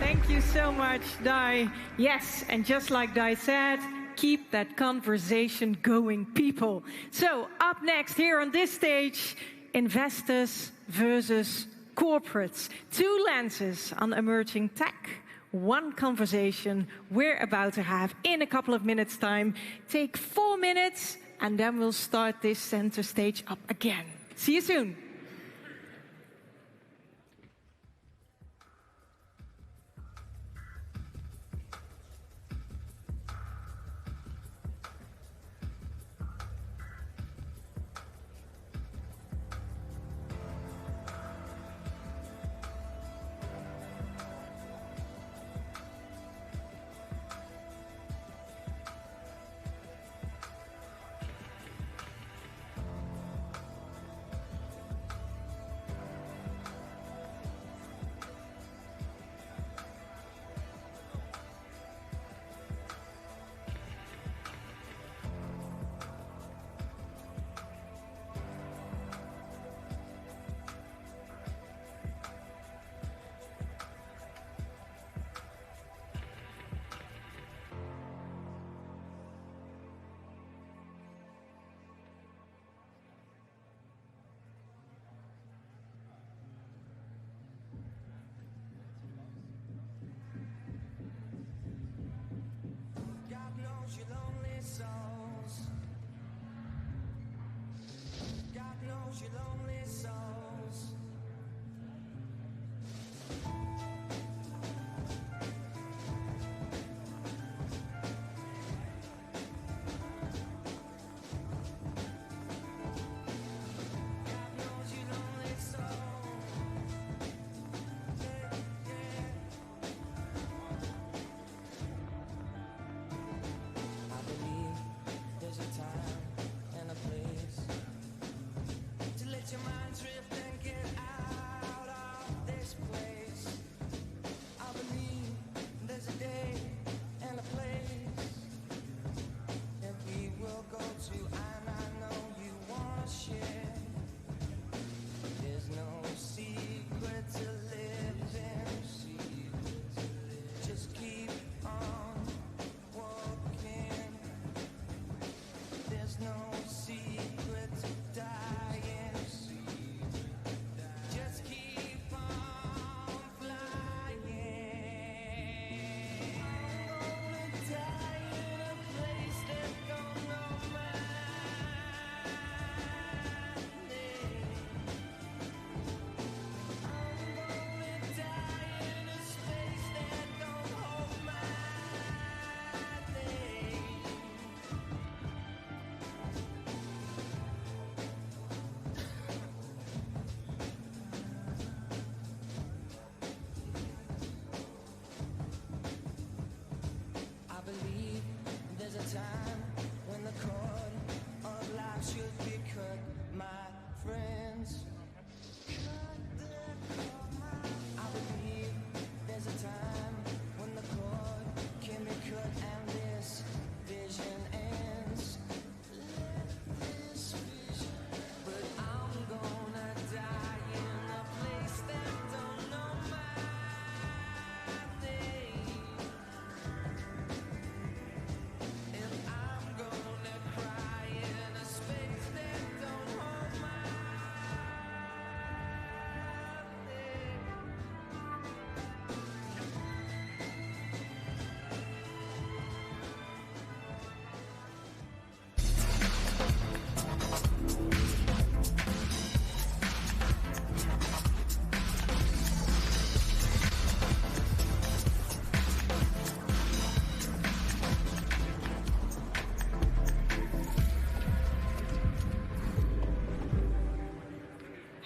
Thank you so much, Dai. Yes, and just like Dai said, keep that conversation going, people. So up next here on this stage, investors versus corporates. Two lenses on emerging tech. One conversation we're about to have in a couple of minutes' time. Take 4 minutes, and then we'll start this center stage up again. See you soon.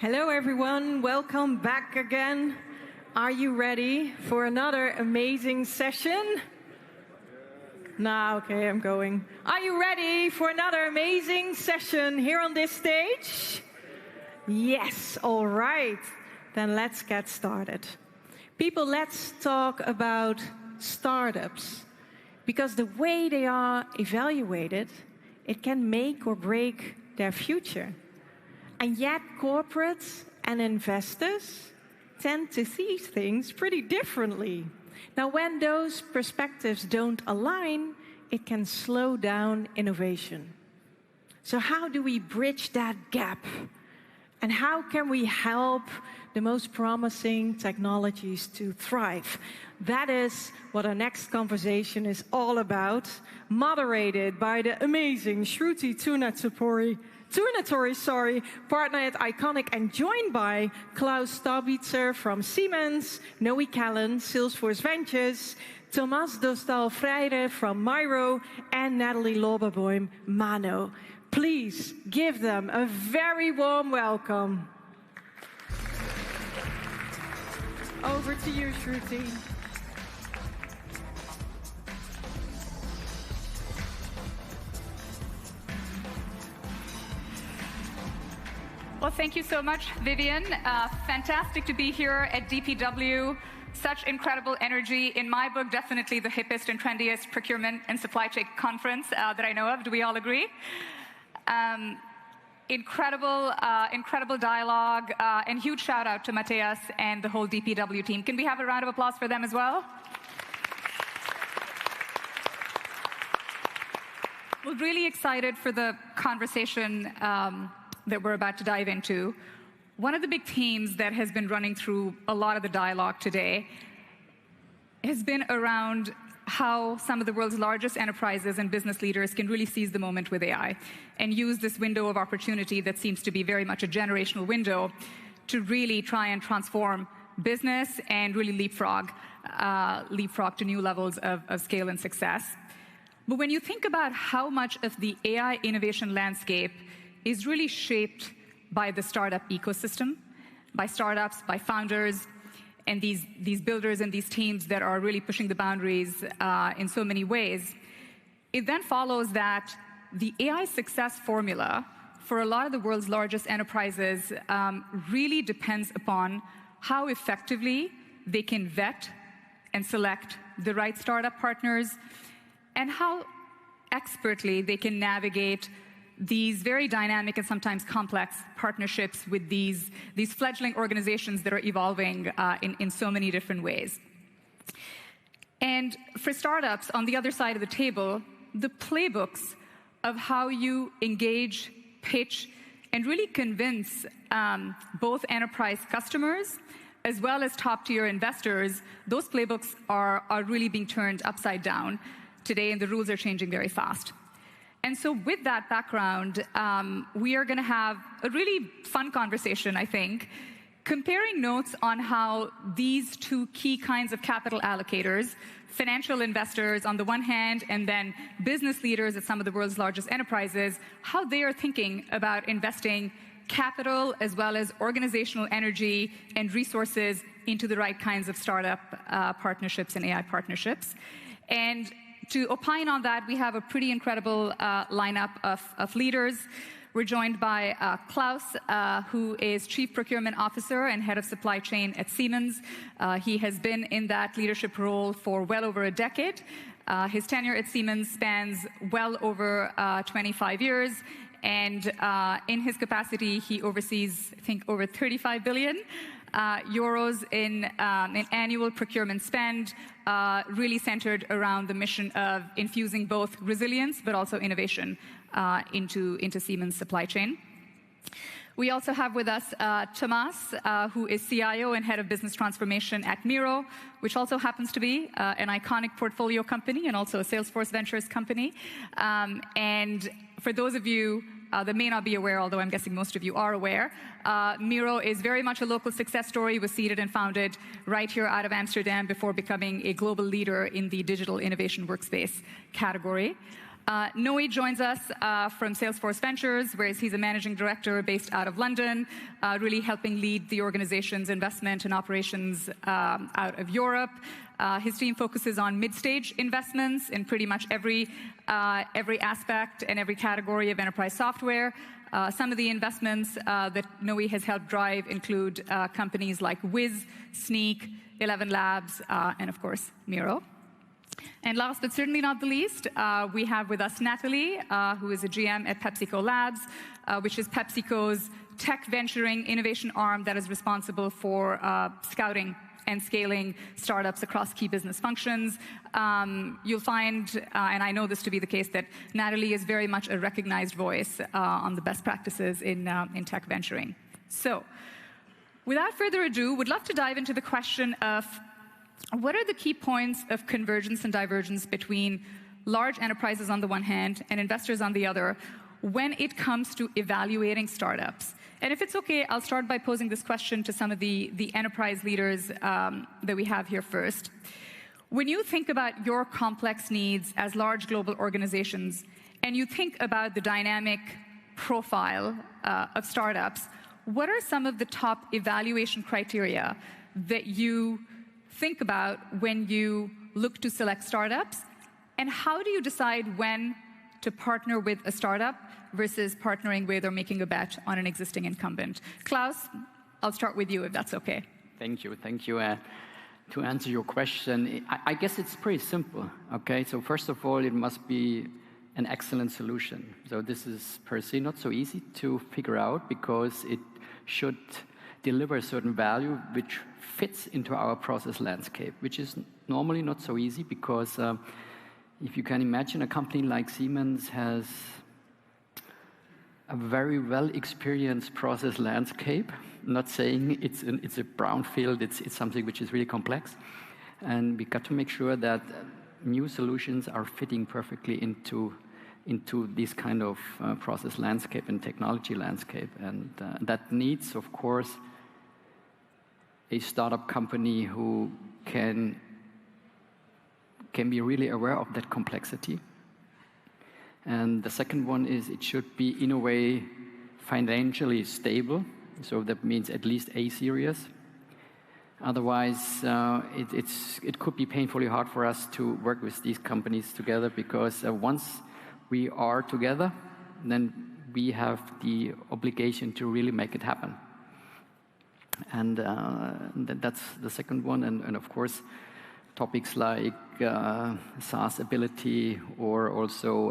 Hello, everyone. Welcome back again. Are you ready for another amazing session? No, okay, I'm going. Are you ready for another amazing session here on this stage? Yes, all right. Then let's get started. People, let's talk about startups. Because the way they are evaluated, it can make or break their future. And yet corporates and investors tend to see things pretty differently. Now, when those perspectives don't align, it can slow down innovation. So how do we bridge that gap? And how can we help the most promising technologies to thrive? That is what our next conversation is all about, moderated by the amazing Shruti Tunatori, partner at Iconic, and joined by Klaus Stabitzer from Siemens, Noe Callan, Salesforce Ventures, Thomas Dostal-Freire from Miro, and Natalie Loberboim, Mano. Please give them a very warm welcome. Over to you, Shruti. Well, thank you so much, Vivian. Fantastic to be here at DPW. Such incredible energy. In my book, definitely the hippest and trendiest procurement and supply chain conference that I know of. Do we all agree? Incredible dialogue, and huge shout out to Matthias and the whole DPW team. Can we have a round of applause for them as well? We're really excited for the conversation that we're about to dive into. One of the big themes that has been running through a lot of the dialogue today has been around how some of the world's largest enterprises and business leaders can really seize the moment with AI and use this window of opportunity that seems to be very much a generational window to really try and transform business and really leapfrog to new levels of scale and success. But when you think about how much of the AI innovation landscape is really shaped by the startup ecosystem, by startups, by founders, and these builders and these teams that are really pushing the boundaries in so many ways, it then follows that the AI success formula for a lot of the world's largest enterprises really depends upon how effectively they can vet and select the right startup partners and how expertly they can navigate these very dynamic and sometimes complex partnerships with these fledgling organizations that are evolving in so many different ways. And for startups, on the other side of the table, the playbooks of how you engage, pitch, and really convince both enterprise customers as well as top-tier investors, those playbooks are really being turned upside down today, and the rules are changing very fast. And so with that background, we are going to have a really fun conversation, I think, comparing notes on how these two key kinds of capital allocators, financial investors on the one hand, and then business leaders at some of the world's largest enterprises, how they are thinking about investing capital as well as organizational energy and resources into the right kinds of startup partnerships and AI partnerships. And to opine on that, we have a pretty incredible lineup of leaders. We're joined by Klaus, who is Chief Procurement Officer and Head of Supply Chain at Siemens. He has been in that leadership role for well over a decade. His tenure at Siemens spans well over 25 years. And in his capacity, he oversees, I think, over 35 billion euros in annual procurement spend, really centered around the mission of infusing both resilience but also innovation into Siemens' supply chain. We also have with us Thomas, who is CIO and Head of Business Transformation at Miro, which also happens to be an iconic portfolio company and also a Salesforce Ventures company. And for those of you that may not be aware, although I'm guessing most of you are aware, Miro is very much a local success story. It was seeded and founded right here out of Amsterdam before becoming a global leader in the digital innovation workspace category. Noe joins us from Salesforce Ventures, where he's a managing director based out of London, really helping lead the organization's investment and operations out of Europe. His team focuses on mid-stage investments in pretty much every aspect and every category of enterprise software. Some of the investments that Noe has helped drive include companies like Wiz, Sneak, 11 Labs, and of course, Miro. And last but certainly not the least, we have with us Natalie, who is a GM at PepsiCo Labs, which is PepsiCo's tech venturing innovation arm that is responsible for scouting and scaling startups across key business functions. You'll find, and I know this to be the case, that Natalie is very much a recognized voice on the best practices in tech venturing. So, without further ado, would love to dive into the question of what are the key points of convergence and divergence between large enterprises on the one hand and investors on the other when it comes to evaluating startups? And if it's okay, I'll start by posing this question to some of the enterprise leaders that we have here first. When you think about your complex needs as large global organizations, and you think about the dynamic profile of startups, what are some of the top evaluation criteria that you think about when you look to select startups? And how do you decide when to partner with a startup versus partnering with or making a bet on an existing incumbent? Klaus, I'll start with you if that's okay. Thank you. Thank you. To answer your question, I guess it's pretty simple. Okay, so first of all, it must be an excellent solution. So this is per se not so easy to figure out because it should deliver a certain value which fits into our process landscape, which is normally not so easy because if you can imagine, a company like Siemens has a very well-experienced process landscape. I'm not saying it's a brownfield, it's something which is really complex. And we got to make sure that new solutions are fitting perfectly into this kind of process landscape and technology landscape. And that needs, of course, a startup company who can be really aware of that complexity. And the second one is it should be, in a way, financially stable. So that means at least A-series. Otherwise, it could be painfully hard for us to work with these companies together because once we are together, then we have the obligation to really make it happen. And that's the second one. And of course, topics like SaaS ability or also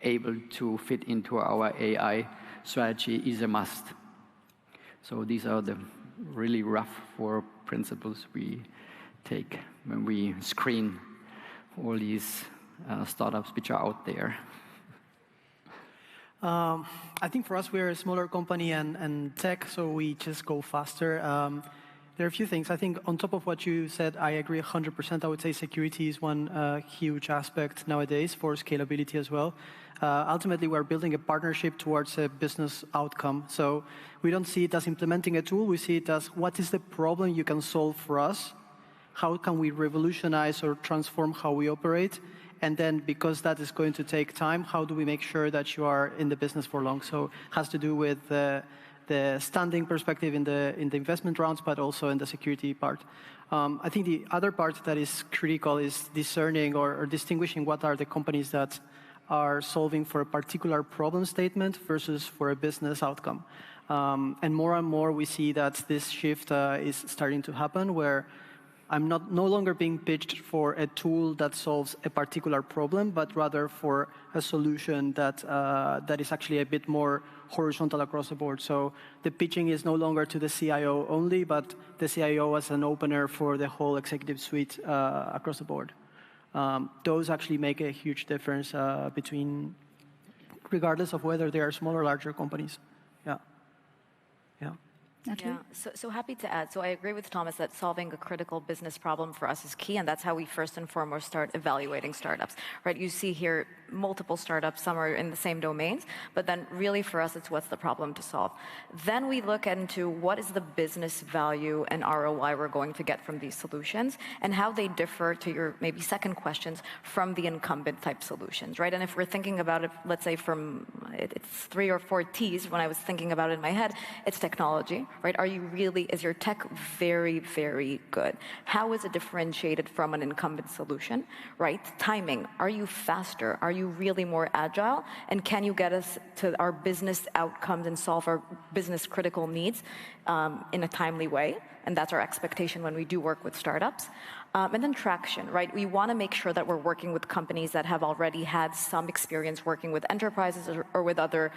able to fit into our AI strategy is a must. So these are the really rough 4 principles we take when we screen all these startups which are out there. I think for us, we're a smaller company and tech, so we just go faster. There are a few things. I think on top of what you said, I agree 100%. I would say security is one huge aspect nowadays for scalability as well. Ultimately, we're building a partnership towards a business outcome. So we don't see it as implementing a tool. We see it as what is the problem you can solve for us? How can we revolutionize or transform how we operate? And then, because that is going to take time, how do we make sure that you are in the business for long? So it has to do with the standing perspective in the investment rounds, but also in the security part. I think the other part that is critical is discerning or distinguishing what are the companies that are solving for a particular problem statement versus for a business outcome. And more we see that this shift is starting to happen, where I'm no longer being pitched for a tool that solves a particular problem, but rather for a solution that is actually a bit more horizontal across the board. So the pitching is no longer to the CIO only, but the CIO as an opener for the whole executive suite across the board. Those actually make a huge difference between, regardless of whether they are small or larger companies. Yeah. Yeah, so happy to add. So I agree with Thomas that solving a critical business problem for us is key, and that's how we first and foremost start evaluating startups, right? You see here multiple startups, some are in the same domains, but then really for us, it's what's the problem to solve. Then we look into what is the business value and ROI we're going to get from these solutions, and how they differ, to your maybe second questions, from the incumbent type solutions, right? And if we're thinking about it, let's say from, it's 3 or 4 T's when I was thinking about it in my head, it's technology, right? Is your tech very, very good? How is it differentiated from an incumbent solution, right? Timing, are you faster? Are you really more agile? And can you get us to our business outcomes and solve our business critical needs in a timely way? And that's our expectation when we do work with startups. And then traction, right? We want to make sure that we're working with companies that have already had some experience working with enterprises or with other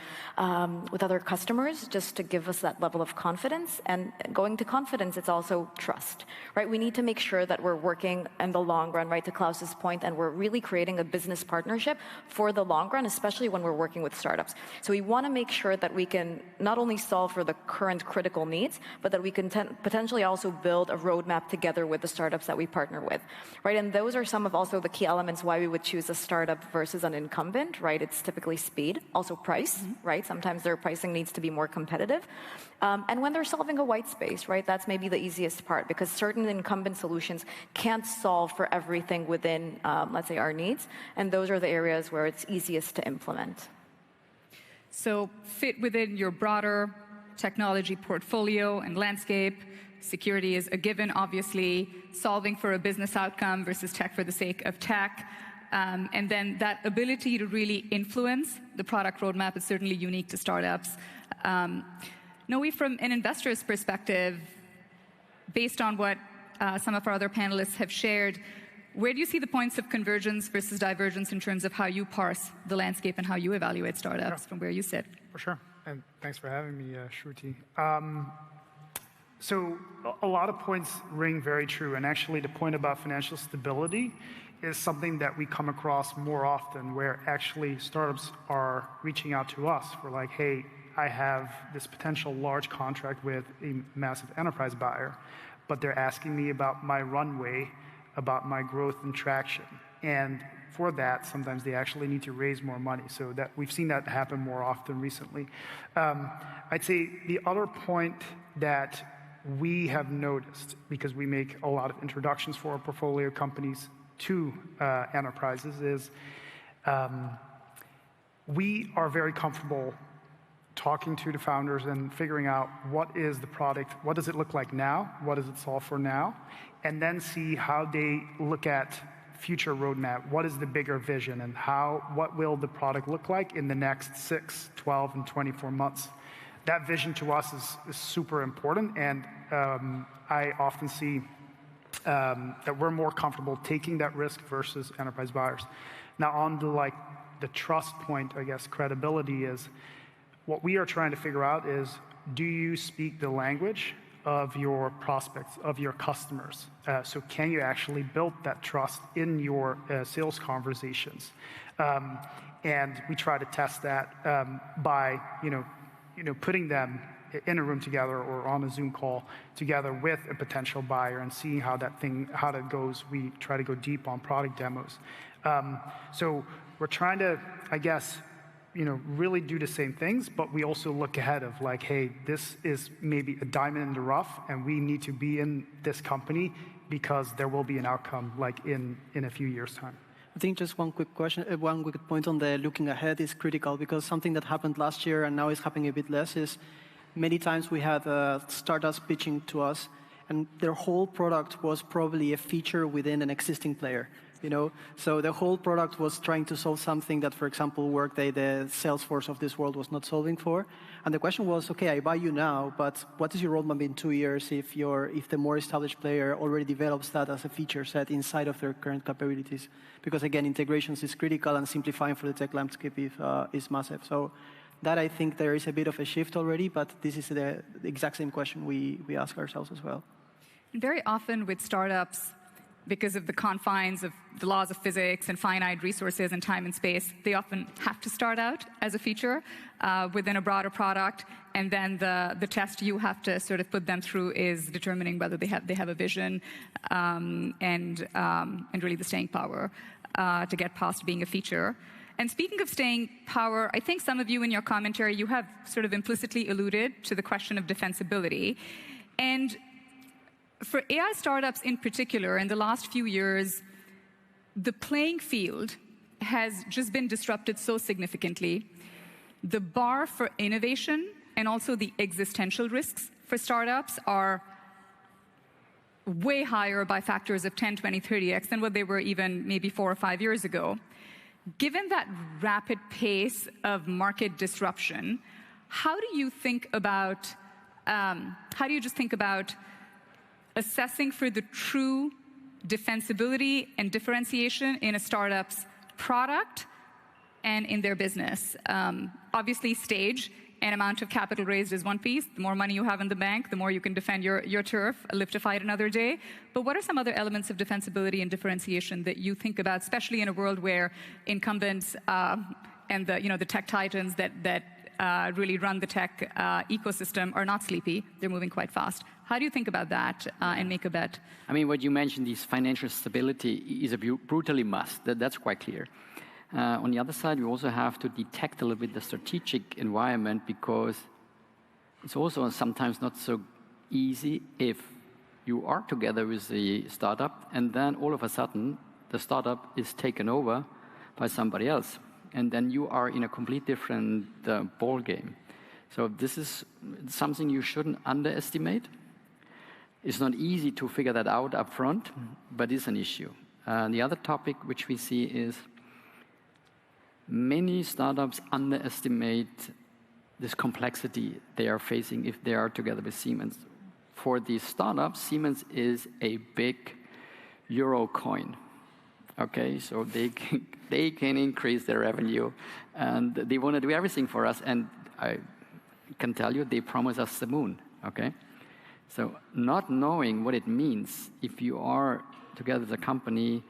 customers, just to give us that level of confidence. And going to confidence, it's also trust, right? We need to make sure that we're working in the long run, right, to Klaus's point, and we're really creating a business partnership for the long run, especially when we're working with startups. So we want to make sure that we can not only solve for the current critical needs, but that we can potentially also build a roadmap together with the startups that we partner with, right? And those are some of also the key elements why we would choose a startup versus an incumbent, right? It's typically speed, also price, right? Sometimes their pricing needs to be more competitive. And when they're solving a white space, right? That's maybe the easiest part, because certain incumbent solutions can't solve for everything within, let's say, our needs. And those are the areas where it's easiest to implement. So fit within your broader technology portfolio and landscape. Security is a given, obviously. Solving for a business outcome versus tech for the sake of tech. And then that ability to really influence the product roadmap is certainly unique to startups. Noe, from an investor's perspective, based on what some of our other panelists have shared, where do you see the points of convergence versus divergence in terms of how you parse the landscape and how you evaluate startups from where you sit? For sure. And thanks for having me, Shruti. So a lot of points ring very true. And actually, the point about financial stability is something that we come across more often, where actually startups are reaching out to us. We're like, hey, I have this potential large contract with a massive enterprise buyer, but they're asking me about my runway, about my growth and traction. And for that, sometimes they actually need to raise more money. So that we've seen that happen more often recently. I'd say the other point that we have noticed, because we make a lot of introductions for our portfolio companies to enterprises, is we are very comfortable talking to the founders and figuring out what is the product, what does it look like now, what does it solve for now, and then see how they look at future roadmap, what is the bigger vision, and what will the product look like in the next 6, 12, and 24 months. That vision to us is super important, and I often see that we're more comfortable taking that risk versus enterprise buyers. Now, on the trust point, I guess, credibility is what we are trying to figure out is, do you speak the language of your prospects, of your customers? So can you actually build that trust in your sales conversations? And we try to test that by putting them in a room together or on a Zoom call together with a potential buyer and seeing how that goes. We try to go deep on product demos. So we're trying to, I guess, really do the same things, but we also look ahead of like, hey, this is maybe a diamond in the rough, and we need to be in this company because there will be an outcome like in a few years' time. I think just one quick point on the looking ahead is critical, because something that happened last year and now is happening a bit less is many times we had startups pitching to us, and their whole product was probably a feature within an existing player. So the whole product was trying to solve something that, for example, Workday, the Salesforce of this world, was not solving for. And the question was, okay, I buy you now, but what is your roadmap in 2 years if the more established player already develops that as a feature set inside of their current capabilities? Because again, integrations is critical, and simplifying for the tech landscape is massive. So that, I think there is a bit of a shift already, but this is the exact same question we ask ourselves as well. Very often with startups, because of the confines of the laws of physics and finite resources and time and space, they often have to start out as a feature within a broader product, and then the test you have to sort of put them through is determining whether they have a vision and really the staying power to get past being a feature. And speaking of staying power, I think some of you in your commentary, you have sort of implicitly alluded to the question of defensibility. And for AI startups in particular, in the last few years, the playing field has just been disrupted so significantly. The bar for innovation and also the existential risks for startups are way higher by factors of 10, 20, 30x than what they were even maybe 4 or 5 years ago. Given that rapid pace of market disruption, how do you think about, assessing for the true defensibility and differentiation in a startup's product and in their business? Obviously, stage and amount of capital raised is one piece. The more money you have in the bank, the more you can defend your turf, live to fight another day. But what are some other elements of defensibility and differentiation that you think about, especially in a world where incumbents and the tech titans that really run the tech ecosystem are not sleepy? They're moving quite fast. How do you think about that and make a bet? I mean, what you mentioned, this financial stability is a brutally must. That's quite clear. On the other side, we also have to detect a little bit the strategic environment, because it's also sometimes not so easy if you are together with the startup and then all of a sudden the startup is taken over by somebody else. And then you are in a complete different ball game. So this is something you shouldn't underestimate. It's not easy to figure that out up front, but it's an issue. The other topic which we see is many startups underestimate this complexity they are facing if they are together with Siemens. For these startups, Siemens is a big euro coin. Okay, so they can increase their revenue, and they want to do everything for us. And I can tell you, they promise us the moon. Okay, so not knowing what it means if you are together with a company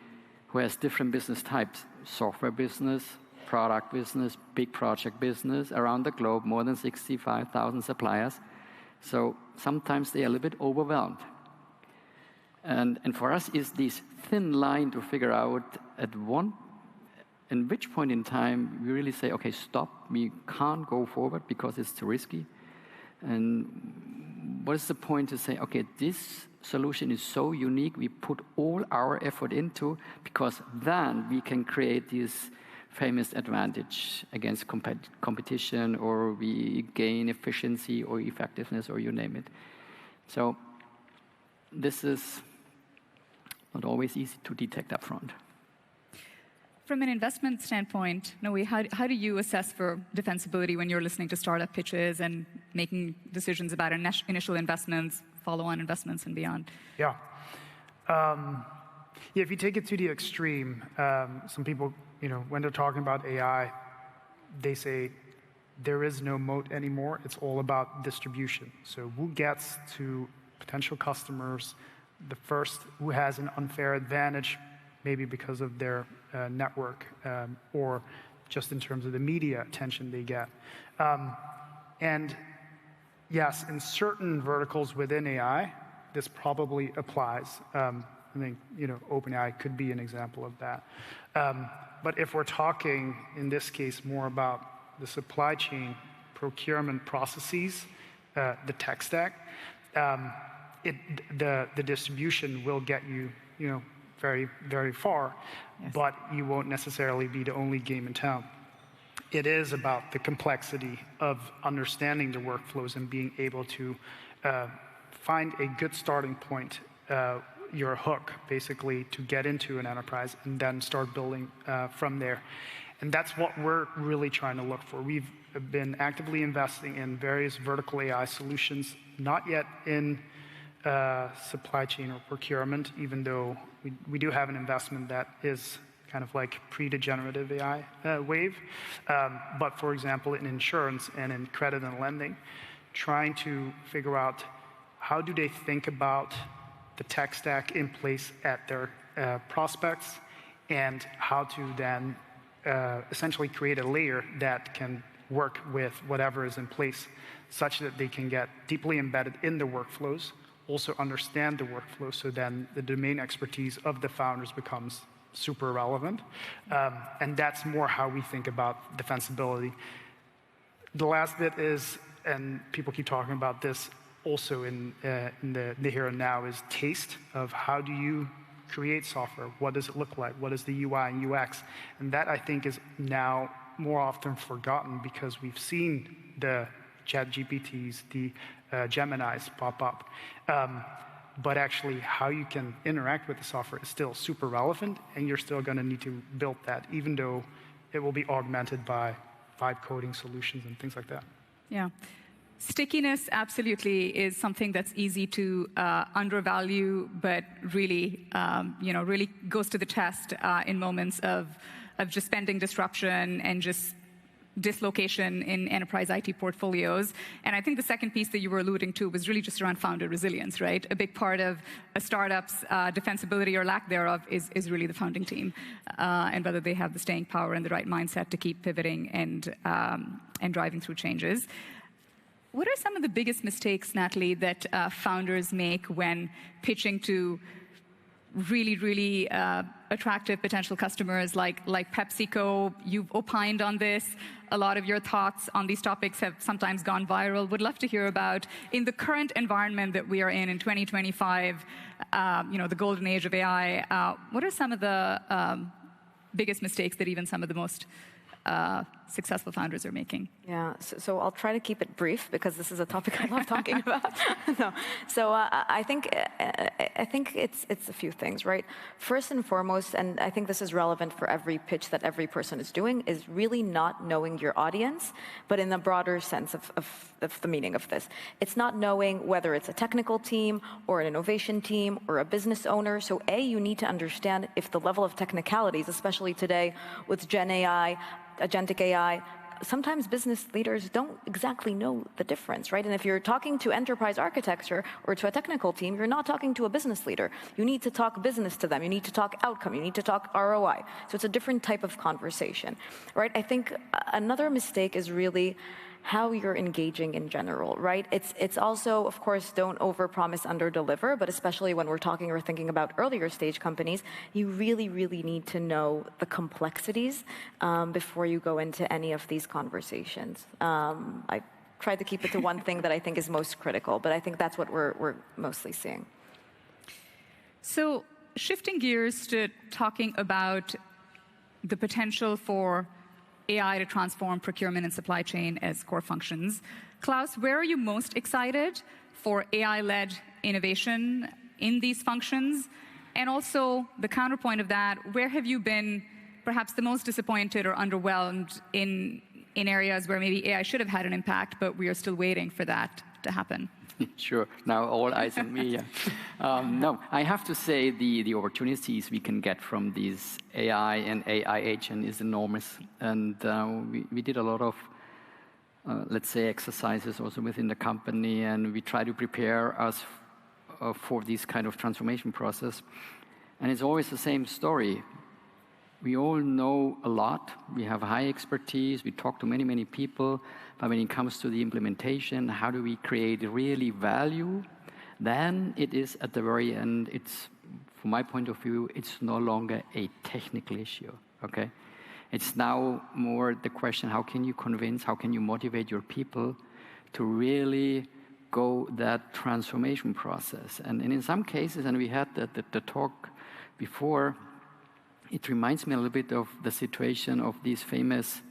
who has different business types: software business, product business, big project business around the globe, more than 65,000 suppliers. So sometimes they are a little bit overwhelmed. And for us is this thin line to figure out in which point in time we really say, okay, stop, we can't go forward because it's too risky. And what is the point to say, okay, this solution is so unique, we put all our effort into, because then we can create this famous advantage against competition, or we gain efficiency or effectiveness, or you name it. So this is not always easy to detect up front. From an investment standpoint, Noe, how do you assess for defensibility when you're listening to startup pitches and making decisions about initial investments, follow-on investments, and beyond? Yeah. If you take it to the extreme, some people, when they're talking about AI, they say there is no moat anymore. It's all about distribution. So who gets to potential customers the first, who has an unfair advantage, maybe because of their network or just in terms of the media attention they get. And yes, in certain verticals within AI, this probably applies. I think OpenAI could be an example of that. But if we're talking, in this case, more about the supply chain, procurement processes, the tech stack, the distribution will get you, very, very far, yes. But you won't necessarily be the only game in town. It is about the complexity of understanding the workflows and being able to find a good starting point, your hook, basically, to get into an enterprise and then start building from there. And that's what we're really trying to look for. We've been actively investing in various vertical AI solutions, not yet in supply chain or procurement, even though we do have an investment that is kind of like pre-degenerative AI wave. But for example, in insurance and in credit and lending, trying to figure out how do they think about the tech stack in place at their prospects, and how to then essentially create a layer that can work with whatever is in place, such that they can get deeply embedded in the workflows, also understand the workflow, so then the domain expertise of the founders becomes super relevant. And that's more how we think about defensibility. The last bit is, and people keep talking about this also in the here and now, is taste of how do you create software? What does it look like? What is the UI and UX? And that, I think, is now more often forgotten because we've seen the ChatGPTs, the Geminis pop up. But actually, how you can interact with the software is still super relevant, and you're still going to need to build that, even though it will be augmented by vibe coding solutions and things like that. Yeah. Stickiness absolutely is something that's easy to undervalue, but really, really goes to the test in moments of just pending disruption and just dislocation in enterprise IT portfolios. And I think the second piece that you were alluding to was really just around founder resilience, right? A big part of a startup's defensibility or lack thereof is really the founding team, and whether they have the staying power and the right mindset to keep pivoting and driving through changes. What are some of the biggest mistakes, Natalie, that founders make when pitching to really attractive potential customers like PepsiCo? You've opined on this. A lot of your thoughts on these topics have sometimes gone viral. Would love to hear about, in the current environment that we are in 2025, the golden age of AI, what are some of the biggest mistakes that even some of the most successsiul founders are making? Yeah, so I'll try to keep it brief because this is a topic I love talking about. No, so I think it's a few things, right? First and foremost, and I think this is relevant for every pitch that every person is doing, is really not knowing your audience, but in the broader sense of the meaning of this. It's not knowing whether it's a technical team or an innovation team or a business owner. So you need to understand if the level of technicalities, especially today with Gen AI, agentic AI, sometimes business leaders don't exactly know the difference, right? And if you're talking to enterprise architecture or to a technical team, you're not talking to a business leader. You need to talk business to them. You need to talk outcome. You need to talk ROI. So it's a different type of conversation, right? I think another mistake is really how you're engaging in general, right? It's also, of course, don't overpromise, underdeliver, but especially when we're talking or thinking about earlier stage companies, you really need to know the complexities before you go into any of these conversations. I try to keep it to one thing that I think is most critical, but I think that's what we're mostly seeing. So shifting gears to talking about the potential for AI to transform procurement and supply chain as core functions. Klaus, where are you most excited for AI-led innovation in these functions? And also, the counterpoint of that, where have you been perhaps the most disappointed or underwhelmed in areas where maybe AI should have had an impact, but we are still waiting for that to happen? Sure. Now all eyes on me. Yeah. No, I have to say the opportunities we can get from these AI and AI agent is enormous. And we did a lot of, let's say, exercises also within the company, and we try to prepare us for this kind of transformation process. And it's always the same story. We all know a lot. We have high expertise. We talk to many people. But when it comes to the implementation, how do we create really value? Then it is at the very end, it's, from my point of view, it's no longer a technical issue, okay? It's now more the question, how can you convince, how can you motivate your people to really go that transformation process? And in some cases, and we had the talk before, it reminds me a little bit of the situation of these famous,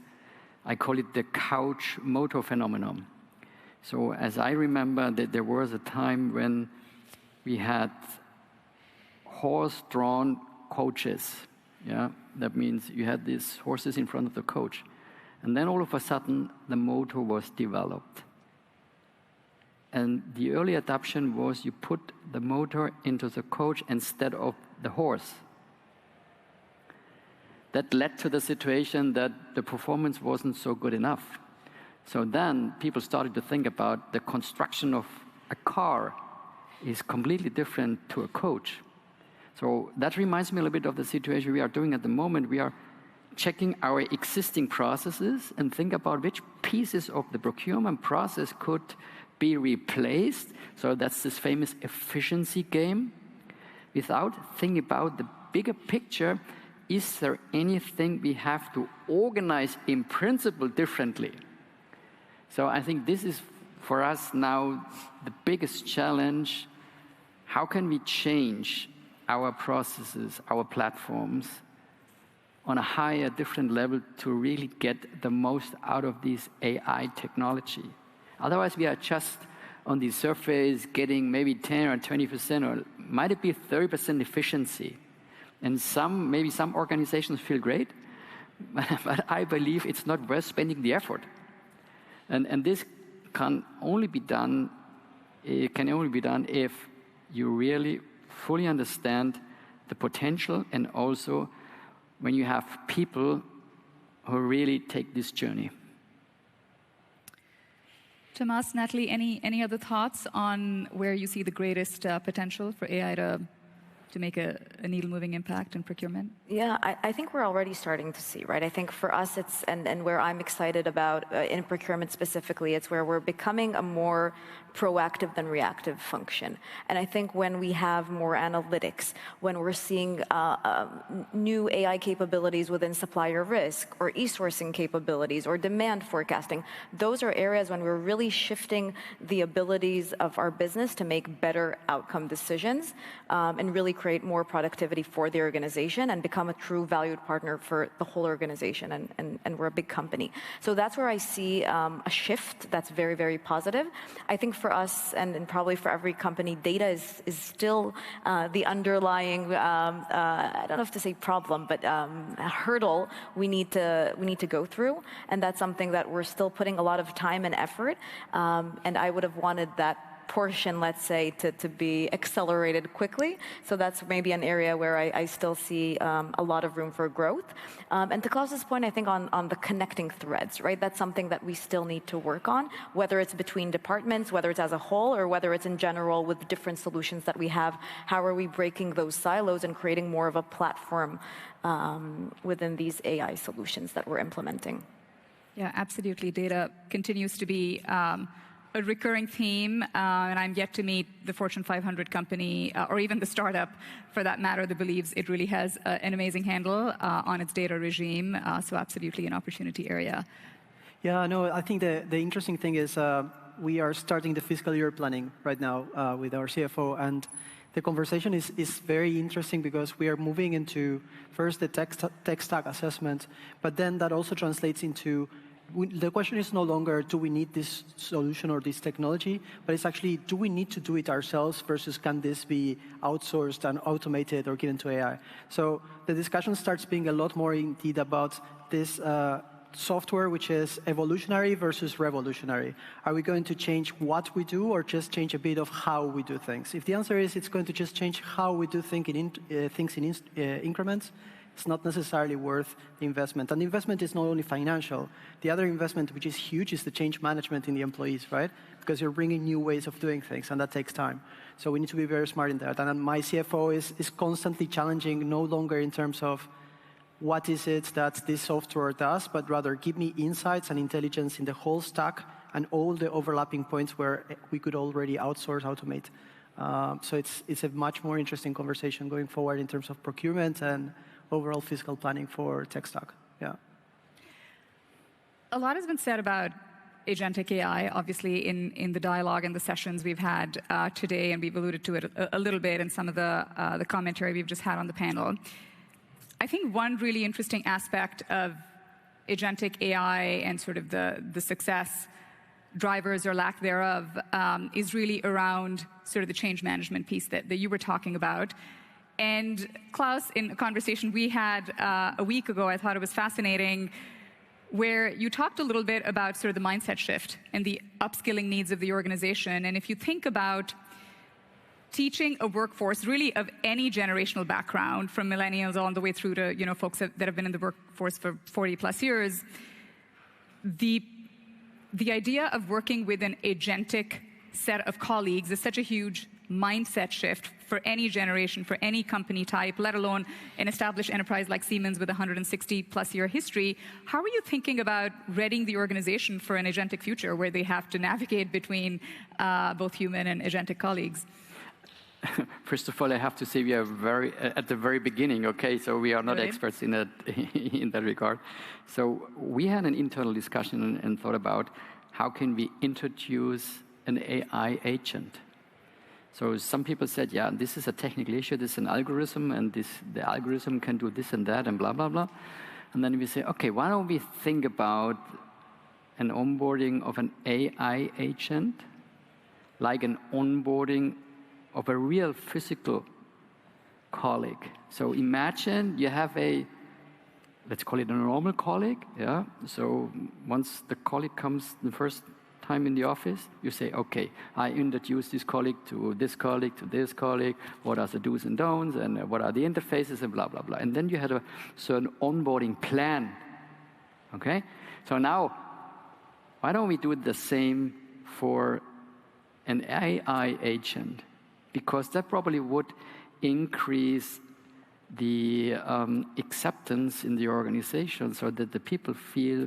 I call it the couch motor phenomenon. So as I remember, that there was a time when we had horse-drawn coaches. Yeah, that means you had these horses in front of the coach. And then all of a sudden, the motor was developed. And the early adoption was you put the motor into the coach instead of the horse. That led to the situation that the performance wasn't so good enough. So then people started to think about the construction of a car is completely different to a coach. So that reminds me a little bit of the situation we are doing at the moment. We are checking our existing processes and think about which pieces of the procurement process could be replaced. So that's this famous efficiency game. Without thinking about the bigger picture, is there anything we have to organize in principle differently? So I think this is, for us now, the biggest challenge. How can we change our processes, our platforms, on a higher, different level to really get the most out of this AI technology? Otherwise, we are just on the surface getting maybe 10 or 20%, or might it be 30% efficiency? And maybe some organizations feel great, but I believe it's not worth spending the effort. And this can only be done if you really fully understand the potential, and also when you have people who really take this journey. Tomas, Natalie, any other thoughts on where you see the greatest potential for AI to make a needle-moving impact in procurement? Yeah, I think we're already starting to see, right? I think for us, it's, and where I'm excited about in procurement specifically, it's where we're becoming a more proactive than reactive function. And I think when we have more analytics, when we're seeing new AI capabilities within supplier risk, or e-sourcing capabilities, or demand forecasting, those are areas when we're really shifting the abilities of our business to make better outcome decisions, and really create more productivity for the organization and become a true valued partner for the whole organization, and we're a big company. So that's where I see a shift that's very, very positive. I think for us, and probably for every company, data is still the underlying, I don't know if to say problem, but hurdle we need to go through, and that's something that we're still putting a lot of time and effort, and I would have wanted that portion, let's say, to be accelerated quickly. So that's maybe an area where I still see a lot of room for growth. And to Klaus's point, I think on the connecting threads, right? That's something that we still need to work on, whether it's between departments, whether it's as a whole, or whether it's in general with different solutions that we have. How are we breaking those silos and creating more of a platform within these AI solutions that we're implementing? Yeah, absolutely. Data continues to be a recurring theme, and I'm yet to meet the Fortune 500 company, or even the startup, for that matter, that believes it really has an amazing handle on its data regime. So absolutely an opportunity area. Yeah, no, I think the interesting thing is we are starting the fiscal year planning right now with our CFO, and the conversation is very interesting because we are moving into, first, the tech stack assessment, but then that also translates into the question is no longer, do we need this solution or this technology, but it's actually, do we need to do it ourselves versus can this be outsourced and automated or given to AI? So the discussion starts being a lot more indeed about this software, which is evolutionary versus revolutionary. Are we going to change what we do or just change a bit of how we do things? If the answer is it's going to just change how we do things in increments, it's not necessarily worth the investment. And the investment is not only financial. The other investment, which is huge, is the change management in the employees, right? Because you're bringing new ways of doing things, and that takes time. So we need to be very smart in that. And my CFO is constantly challenging, no longer in terms of what is it that this software does, but rather give me insights and intelligence in the whole stack and all the overlapping points where we could already outsource, automate. So it's a much more interesting conversation going forward in terms of procurement and overall fiscal planning for tech stack. Yeah. A lot has been said about agentic AI, obviously, in the dialogue and the sessions we've had today, and we've alluded to it a little bit in some of the commentary we've just had on the panel. I think one really interesting aspect of agentic AI and sort of the success drivers or lack thereof is really around sort of the change management piece that you were talking about. And Klaus, in a conversation we had a week ago, I thought it was fascinating, where you talked a little bit about sort of the mindset shift and the upskilling needs of the organization. And if you think about teaching a workforce really of any generational background, from millennials all the way through to folks that have been in the workforce for 40 plus years, the idea of working with an agentic set of colleagues is such a huge mindset shift for any generation, for any company type, let alone an established enterprise like Siemens with a 160-plus-year history. How are you thinking about readying the organization for an agentic future where they have to navigate between both human and agentic colleagues? First of all, I have to say we are at the very beginning, okay? So we are not experts in that regard. So we had an internal discussion and thought about how can we introduce an AI agent. So some people said, yeah, this is a technical issue, this is an algorithm, and the algorithm can do this and that and blah, blah, blah. And then we say, okay, why don't we think about an onboarding of an AI agent, like an onboarding of a real physical colleague. So imagine you have let's call it a normal colleague, yeah? So once the colleague comes the first time in the office, you say, okay, I introduce this colleague to this colleague, to this colleague, what are the do's and don'ts, and what are the interfaces, and blah, blah, blah. And then you had a certain onboarding plan, okay? So now, why don't we do the same for an AI agent? Because that probably would increase the acceptance in the organization so that the people feel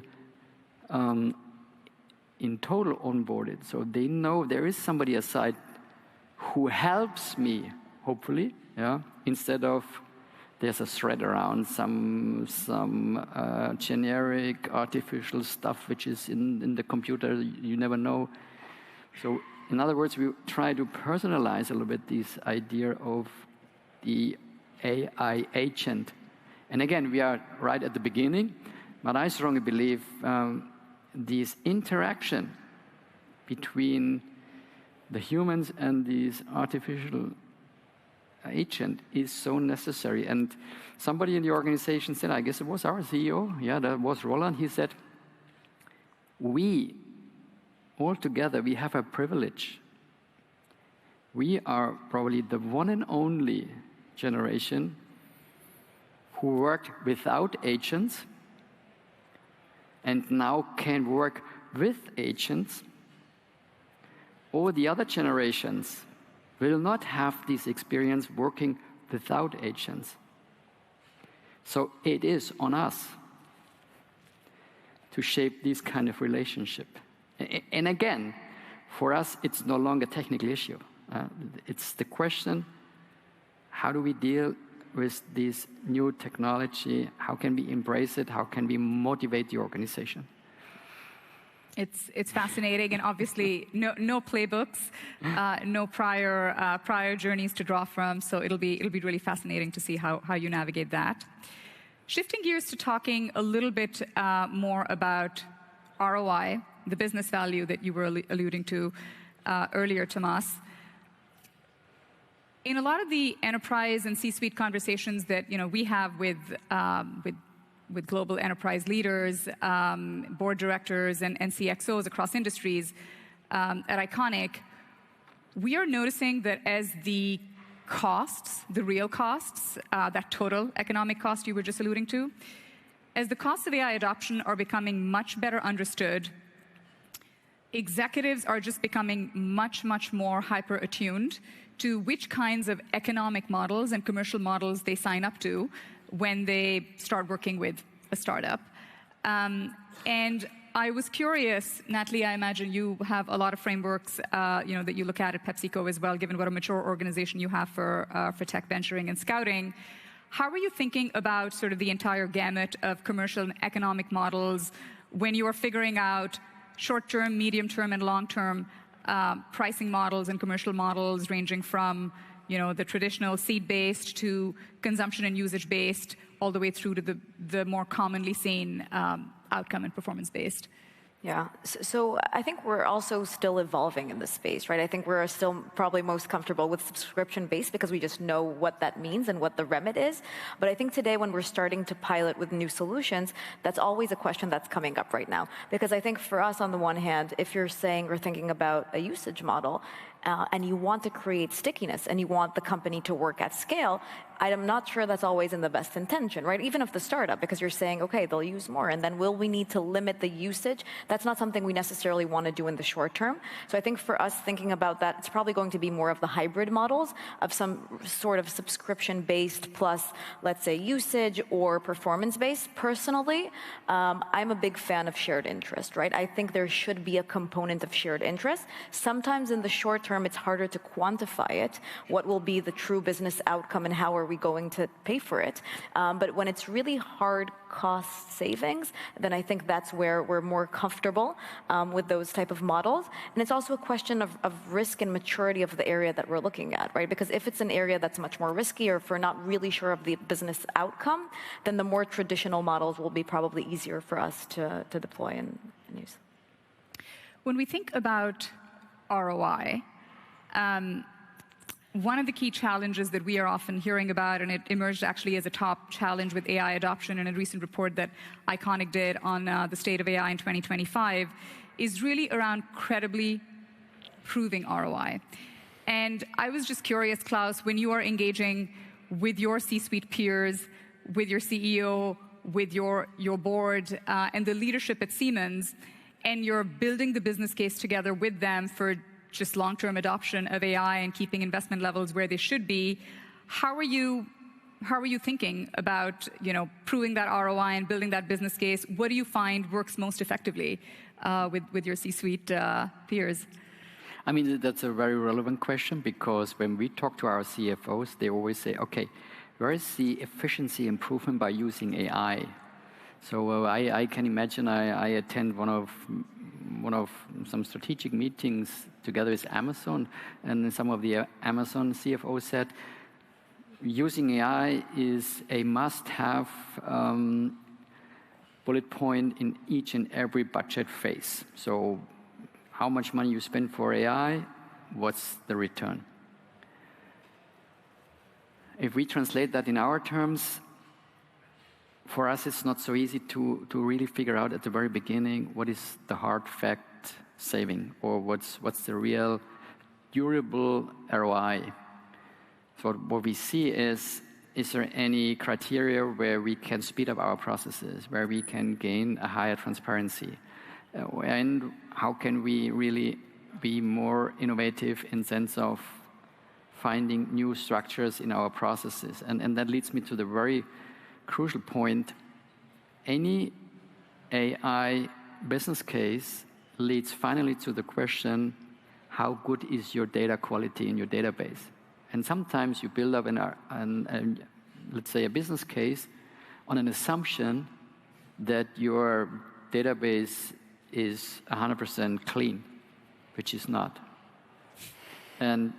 in total onboarded. So they know there is somebody aside who helps me, hopefully, yeah, instead of there's a thread around some generic artificial stuff which is in the computer, you never know. So in other words, we try to personalize a little bit this idea of the AI agent. And again, we are right at the beginning, but I strongly believe this interaction between the humans and this artificial agent is so necessary. And somebody in the organization said, I guess it was our CEO, yeah, that was Roland, he said, altogether, we have a privilege. We are probably the one and only generation who worked without agents and now can work with agents. All the other generations will not have this experience working without agents. So it is on us to shape this kind of relationship. And again, for us, it's no longer a technical issue. It's the question, how do we deal with this new technology? How can we embrace it? How can we motivate the organization? It's fascinating, and obviously no playbooks, no prior journeys to draw from. So it'll be really fascinating to see how you navigate that. Shifting gears to talking a little bit more about ROI, the business value that you were alluding to earlier, Tomas. In a lot of the enterprise and C-suite conversations that we have with global enterprise leaders, board directors, and CXOs across industries at Iconic, we are noticing that as the costs, the real costs, that total economic cost you were just alluding to, as the costs of AI adoption are becoming much better understood, executives are just becoming much, much more hyper-attuned to which kinds of economic models and commercial models they sign up to when they start working with a startup. And I was curious, Natalie, I imagine you have a lot of frameworks that you look at PepsiCo as well, given what a mature organization you have for tech venturing and scouting. How are you thinking about sort of the entire gamut of commercial and economic models when you are figuring out short-term, medium-term, and long-term pricing models and commercial models ranging from the traditional seed-based to consumption and usage-based, all the way through to the more commonly seen outcome and performance-based? Yeah, so I think we're also still evolving in this space, right? I think we're still probably most comfortable with subscription-based because we just know what that means and what the remit is. But I think today when we're starting to pilot with new solutions, that's always a question that's coming up right now. Because I think for us, on the one hand, if you're saying or thinking about a usage model, and you want to create stickiness, and you want the company to work at scale, I'm not sure that's always in the best intention, right? Even of the startup, because you're saying, okay, they'll use more, and then will we need to limit the usage? That's not something we necessarily want to do in the short term. So I think for us, thinking about that, it's probably going to be more of the hybrid models of some sort of subscription-based plus, let's say, usage or performance-based. Personally, I'm a big fan of shared interest, right? I think there should be a component of shared interest. Sometimes in the short term, it's harder to quantify it. What will be the true business outcome, and how are we going to pay for it? But when it's really hard cost savings, then I think that's where we're more comfortable with those type of models. And it's also a question of risk and maturity of the area that we're looking at, right? Because if it's an area that's much more risky, or if we're not really sure of the business outcome, then the more traditional models will be probably easier for us to deploy and use. When we think about ROI, one of the key challenges that we are often hearing about, and it emerged actually as a top challenge with AI adoption in a recent report that Iconic did on the state of AI in 2025, is really around credibly proving ROI. And I was just curious, Klaus, when you are engaging with your C-suite peers, with your CEO, with your board, and the leadership at Siemens, and you're building the business case together with them for just long-term adoption of AI and keeping investment levels where they should be, how are you thinking about, proving that ROI and building that business case? What do you find works most effectively with your C-suite peers? I mean, that's a very relevant question, because when we talk to our CFOs, they always say, okay, where is the efficiency improvement by using AI? So I can imagine I attend one of some strategic meetings together with Amazon, and some of the Amazon CFOs said, using AI is a must-have bullet point in each and every budget phase. So how much money you spend for AI, what's the return? If we translate that in our terms, for us, it's not so easy to really figure out at the very beginning what is the hard fact saving, or what's the real durable ROI. So what we see is there any criteria where we can speed up our processes, where we can gain a higher transparency? And how can we really be more innovative in sense of finding new structures in our processes? And that leads me to the very crucial point. Any AI business case leads finally to the question, how good is your data quality in your database? And sometimes you build up let's say a business case on an assumption that your database is 100% clean, which is not. And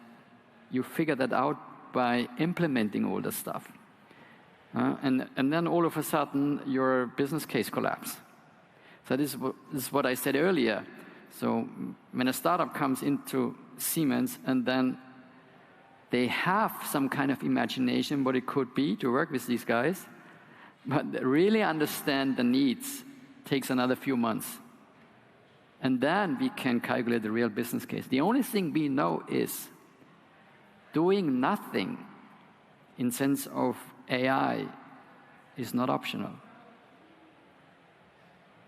you figure that out by implementing all the stuff. And then all of a sudden, your business case collapses. So this is what I said earlier. So when a startup comes into Siemens, and then they have some kind of imagination what it could be to work with these guys, but really understand the needs takes another few months. And then we can calculate the real business case. The only thing we know is doing nothing in sense of AI is not optional.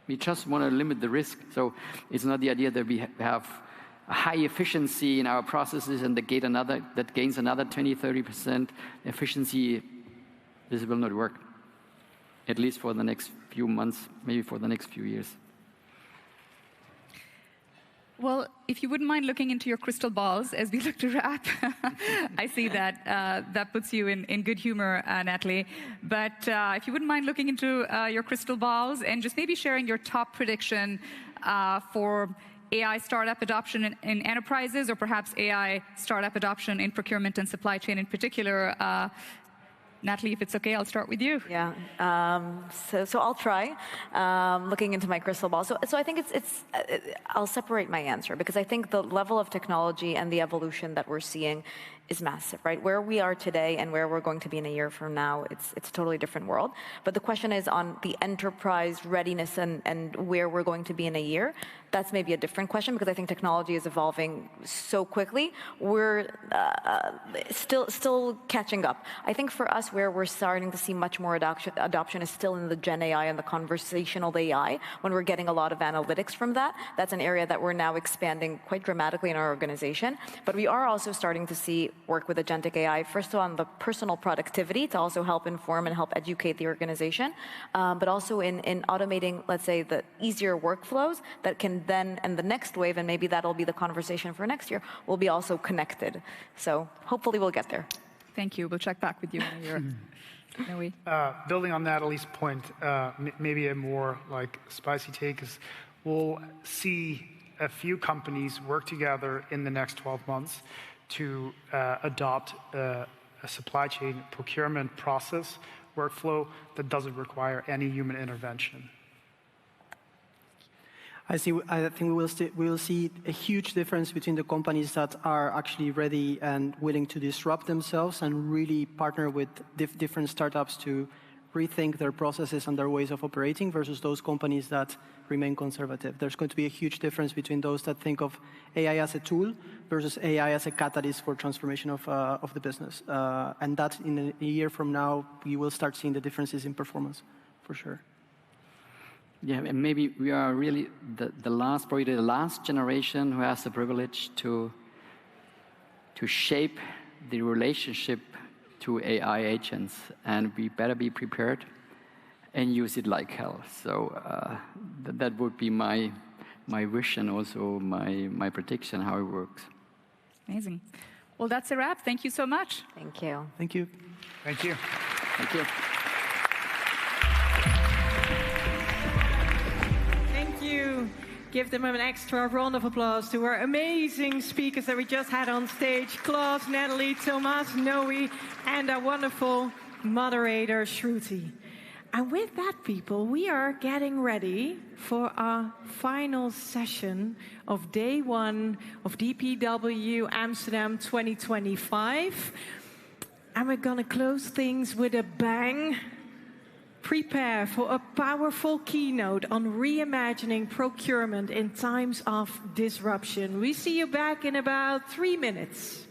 We just want to limit the risk. So it's not the idea that we have a high efficiency in our processes and that gains another 20, 30% efficiency. This will not work, at least for the next few months, maybe for the next few years. Well, if you wouldn't mind looking into your crystal balls as we look to wrap, I see that that puts you in good humor, Natalie. But if you wouldn't mind looking into your crystal balls and just maybe sharing your top prediction for AI startup adoption in enterprises, or perhaps AI startup adoption in procurement and supply chain in particular. Natalie, if it's okay, I'll start with you. Yeah. So I'll try looking into my crystal ball. So I think I'll separate my answer, because I think the level of technology and the evolution that we're seeing is massive, right? Where we are today and where we're going to be in a year from now, it's a totally different world. But the question is on the enterprise readiness and where we're going to be in a year. that's maybe a different question, because I think technology is evolving so quickly. We're still catching up. I think for us, where we're starting to see much more adoption is still in the Gen AI and the conversational AI, when we're getting a lot of analytics from that. That's an area that we're now expanding quite dramatically in our organization. But we are also starting to see work with agentic AI, first on the personal productivity to also help inform and help educate the organization, but also in automating, let's say, the easier workflows that can then, and the next wave, and maybe that'll be the conversation for next year, will be also connected. So hopefully we'll get there. Thank you. We'll check back with you in a year. Building on Natalie's point, maybe a more like spicy take is we'll see a few companies work together in the next 12 months to adopt a supply chain procurement process workflow that doesn't require any human intervention. I think we will see a huge difference between the companies that are actually ready and willing to disrupt themselves and really partner with different startups to rethink their processes and their ways of operating versus those companies that remain conservative. There's going to be a huge difference between those that think of AI as a tool versus AI as a catalyst for transformation of the business. And that in a year from now, we will start seeing the differences in performance, for sure. Yeah, and maybe we are really probably the last generation who has the privilege to shape the relationship to AI agents, and we better be prepared and use it like hell. So that would be my wish and also my prediction how it works. Amazing. Well, that's a wrap. Thank you so much. Thank you. Thank you. Thank you. Thank you. Thank you. Give them an extra round of applause to our amazing speakers that we just had on stage. Klaus, Natalie, Thomas, Noe, and our wonderful moderator, Shruti. And with that, people, we are getting ready for our final session of day one of DPW Amsterdam 2025. And we're going to close things with a bang. Prepare for a powerful keynote on reimagining procurement in times of disruption. We see you back in about 3 minutes.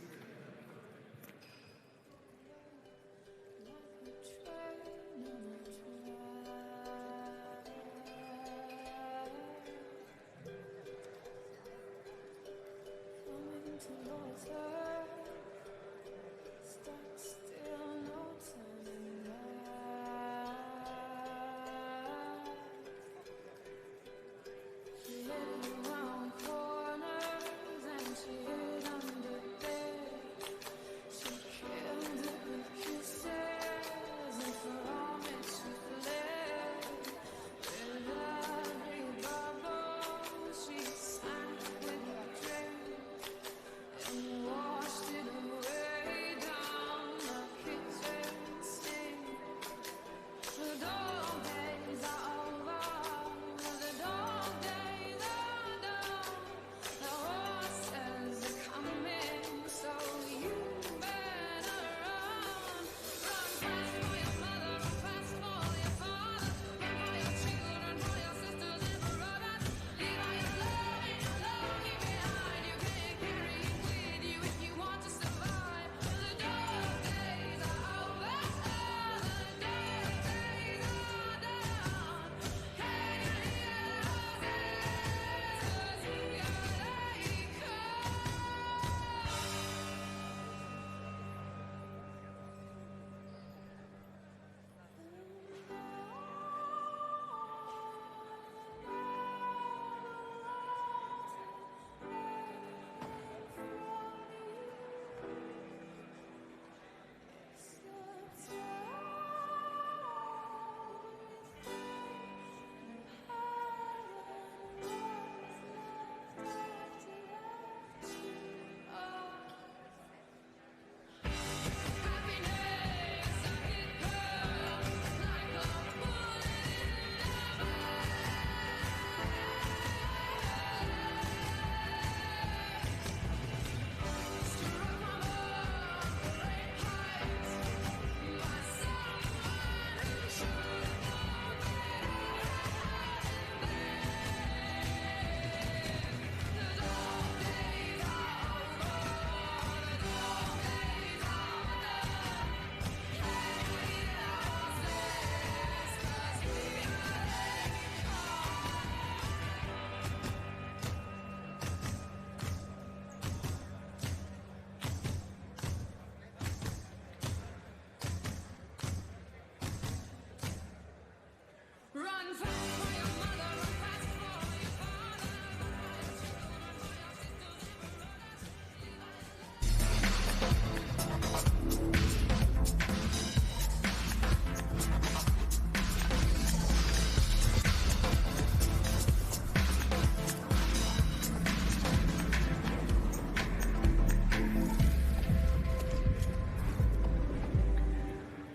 Around corners and she hid under bed.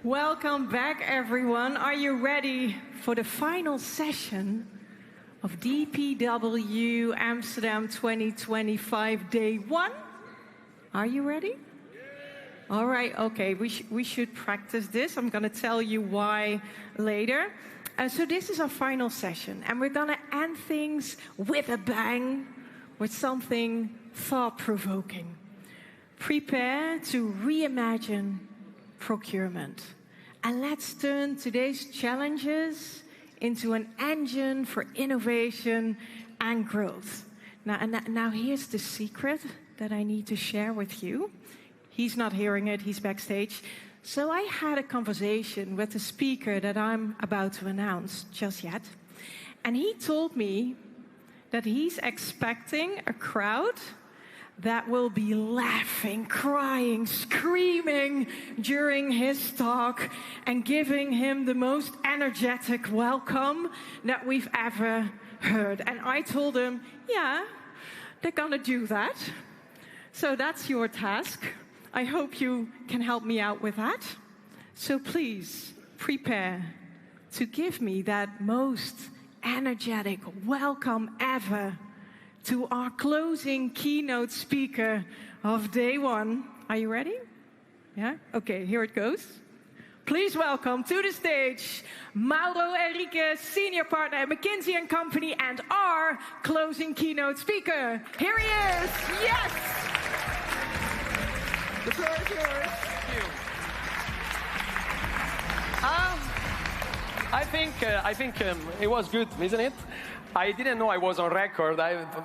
Welcome back, everyone. Are you ready for the final session of DPW Amsterdam 2025 Day 1? Are you ready? All right, okay, we should practice this. I'm going to tell you why later. So this is our final session, and we're going to end things with a bang, with something thought-provoking. Prepare to reimagine procurement. And let's turn today's challenges into an engine for innovation and growth. Now here's the secret that I need to share with you. He's not hearing it, he's backstage. So I had a conversation with the speaker that I'm about to announce just yet. And he told me that he's expecting a crowd that will be laughing, crying, screaming during his talk and giving him the most energetic welcome that we've ever heard. And I told him, yeah, they're gonna do that. So that's your task. I hope you can help me out with that. So please prepare to give me that most energetic welcome ever to our closing keynote speaker of day 1. Are you ready? Yeah? Okay, here it goes. Please welcome to the stage Mauro Enrique, Senior Partner at McKinsey & Company, and our closing keynote speaker. Here he is. Yes! The floor is yours. Thank you. I think it was good, isn't it? I didn't know I was on record.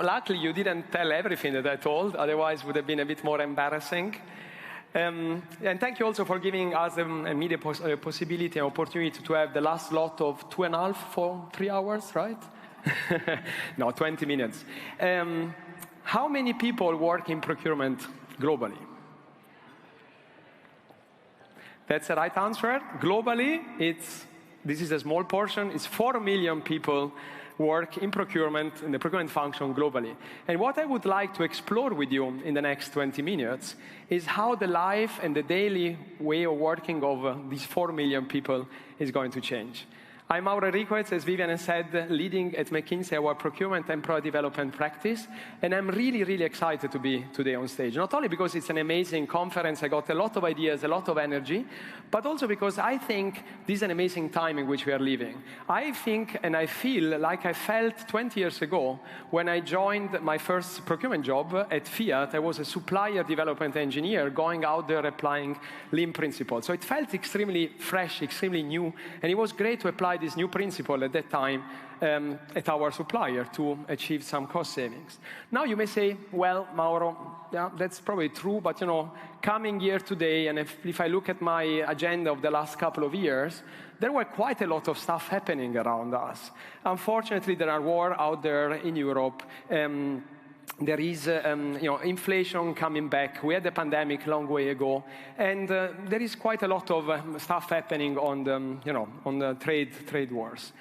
Luckily, you didn't tell everything that I told. Otherwise, it would have been a bit more embarrassing. And thank you also for giving us a media possibility and opportunity to have the last slot of 2.5 for 3 hours, right? No, 20 minutes. How many people work in procurement globally? That's the right answer. Globally, this is a small portion. It's 4 million people work in procurement, in the procurement function globally. And what I would like to explore with you in the next 20 minutes is how the life and the daily way of working of these 4 million people is going to change. I'm Mauro Enriquez, as Vivian has said, leading at McKinsey our procurement and product development practice. And I'm really, really excited to be today on stage. Not only because it's an amazing conference, I got a lot of ideas, a lot of energy, but also because I think this is an amazing time in which we are living. I think and I feel like I felt 20 years ago when I joined my first procurement job at Fiat. I was a supplier development engineer going out there applying Lean principles. So it felt extremely fresh, extremely new, and it was great to apply this new principle at that time at our supplier to achieve some cost savings. Now you may say, well, Mauro, yeah, that's probably true, but coming here today, and if I look at my agenda of the last couple of years, there were quite a lot of stuff happening around us. Unfortunately, there are wars out there in Europe. There is inflation coming back. We had the pandemic a long way ago, and there is quite a lot of stuff happening on the trade wars.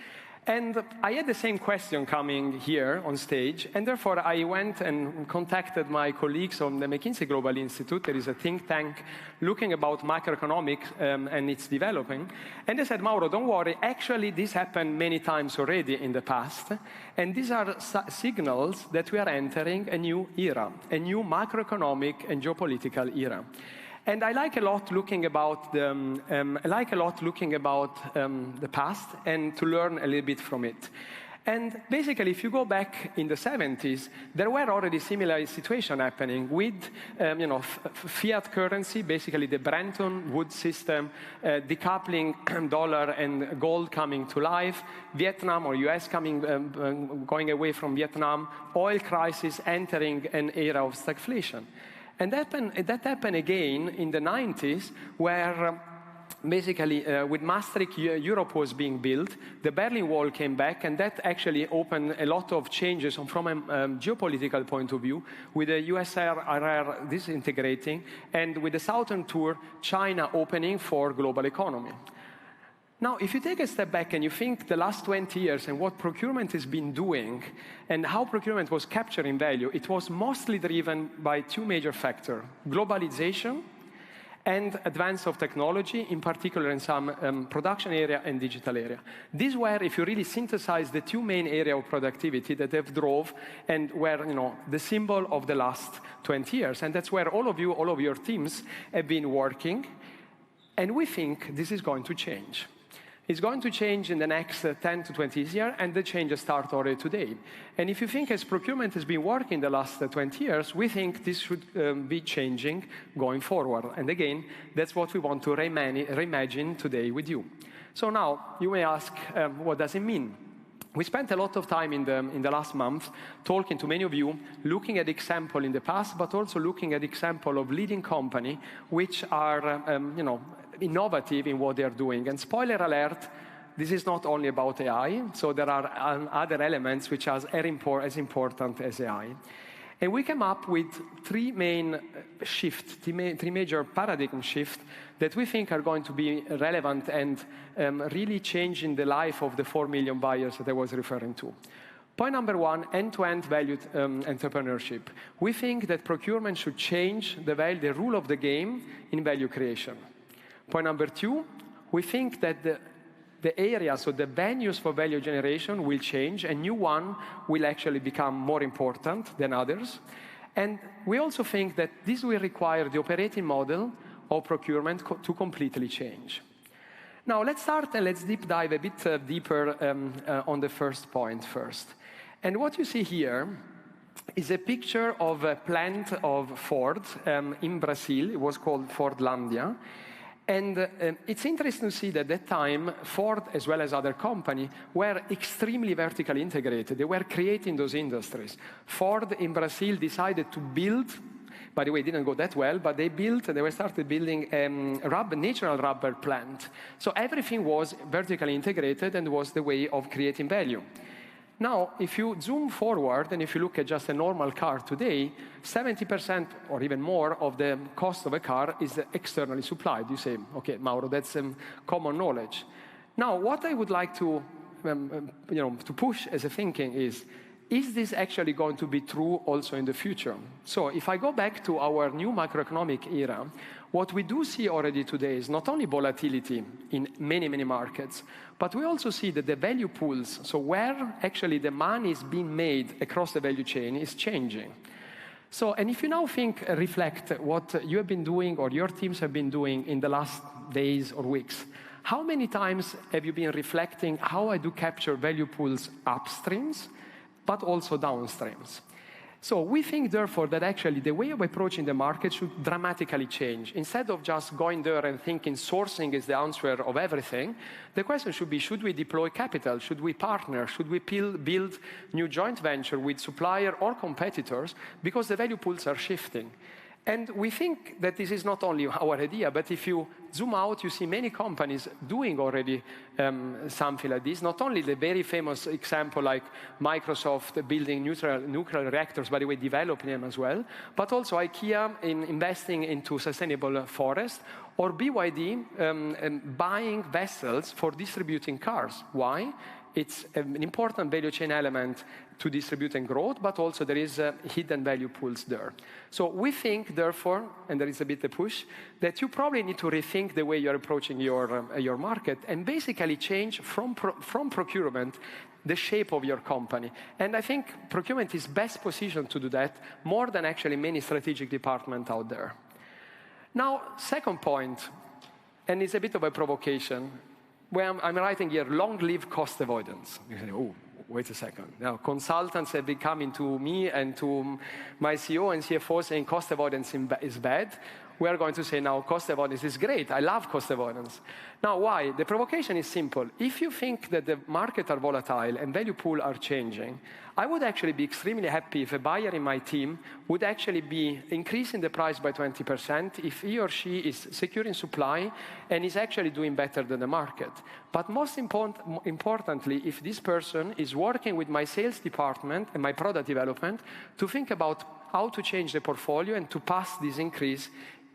And I had the same question coming here on stage, and therefore I went and contacted my colleagues on the McKinsey Global Institute. There is a think tank looking about macroeconomics and its developing. And they said, Mauro, don't worry. Actually, this happened many times already in the past. And these are signals that we are entering a new era, a new macroeconomic and geopolitical era. And I like a lot looking about the past and to learn a little bit from it. And basically, if you go back in the 70s, there were already similar situations happening with fiat currency, basically the Bretton Woods system, decoupling dollar and gold coming to life, Vietnam or US going away from Vietnam, oil crisis entering an era of stagflation. And that happened again in the 90s, where basically with Maastricht, Europe was being built. The Berlin Wall came back, and that actually opened a lot of changes from a geopolitical point of view, with the USSR disintegrating, and with the Southern Tour, China opening for global economy. Now, if you take a step back and you think the last 20 years and what procurement has been doing and how procurement was capturing value, it was mostly driven by 2 major factors: globalization and advance of technology, in particular in some production area and digital area. These were, if you really synthesize, the two main areas of productivity that have drove and were, the symbol of the last 20 years. And that's where all of your teams have been working. And we think this is going to change. It's going to change in the next 10 to 20 years, and the changes start already today. And if you think as procurement has been working the last 20 years, we think this should be changing going forward. And again, that's what we want to reimagine today with you. So now, you may ask, what does it mean? We spent a lot of time in the last month talking to many of you, looking at example in the past, but also looking at example of leading company which are, innovative in what they are doing. And spoiler alert, this is not only about AI, so there are other elements which are as important as AI. And we came up with three main shifts, three major paradigm shifts that we think are going to be relevant and really changing the life of the 4 million buyers that I was referring to. Point number one, end-to-end valued entrepreneurship. We think that procurement should change the rule of the game in value creation. Point number two, we think that the areas or the venues for value generation will change, and new one will actually become more important than others. And we also think that this will require the operating model of procurement to completely change. Now, let's start and let's deep dive a bit deeper on the first point first. And what you see here is a picture of a plant of Ford in Brazil. It was called Fordlandia. And it's interesting to see that at that time, Ford, as well as other companies, were extremely vertically integrated. They were creating those industries. Ford in Brazil decided to build, by the way, it didn't go that well, but they started building a natural rubber plant. So everything was vertically integrated and was the way of creating value. Now, if you zoom forward and if you look at just a normal car today, 70% or even more of the cost of a car is externally supplied. You say, okay, Mauro, that's common knowledge. Now, what I would like to push as a thinking is this actually going to be true also in the future? So if I go back to our new macroeconomic era, what we do see already today is not only volatility in many, many markets, but we also see that the value pools, so where actually the money is being made across the value chain, is changing. So, and if you now reflect what you have been doing or your teams have been doing in the last days or weeks, how many times have you been reflecting how I do capture value pools upstreams, but also downstreams? So we think, therefore, that actually the way of approaching the market should dramatically change. Instead of just going there and thinking sourcing is the answer of everything, the question should be, should we deploy capital? Should we partner? Should we build new joint venture with supplier or competitors? Because the value pools are shifting. And we think that this is not only our idea, but if you zoom out, you see many companies doing already something like this. Not only the very famous example like Microsoft building nuclear reactors, by the way, developing them as well, but also IKEA in investing into sustainable forest, or BYD buying vessels for distributing cars. Why? It's an important value chain element to distribute and growth, but also there is hidden value pools there. So we think, therefore, and there is a bit of push, that you probably need to rethink the way you're approaching your market and basically change from procurement the shape of your company. And I think procurement is best positioned to do that more than actually many strategic departments out there. Now, second point, and it's a bit of a provocation, where I'm writing here, long-live cost avoidance. You say, oh, wait a second. Now, consultants have been coming to me and to my CEO and CFO saying cost avoidance is bad. We are going to say now cost avoidance is great. I love cost avoidance. Now, why? The provocation is simple. If you think that the markets are volatile and value pool are changing, I would actually be extremely happy if a buyer in my team would actually be increasing the price by 20% if he or she is securing supply and is actually doing better than the market. But most importantly, if this person is working with my sales department and my product development to think about how to change the portfolio and to pass this increase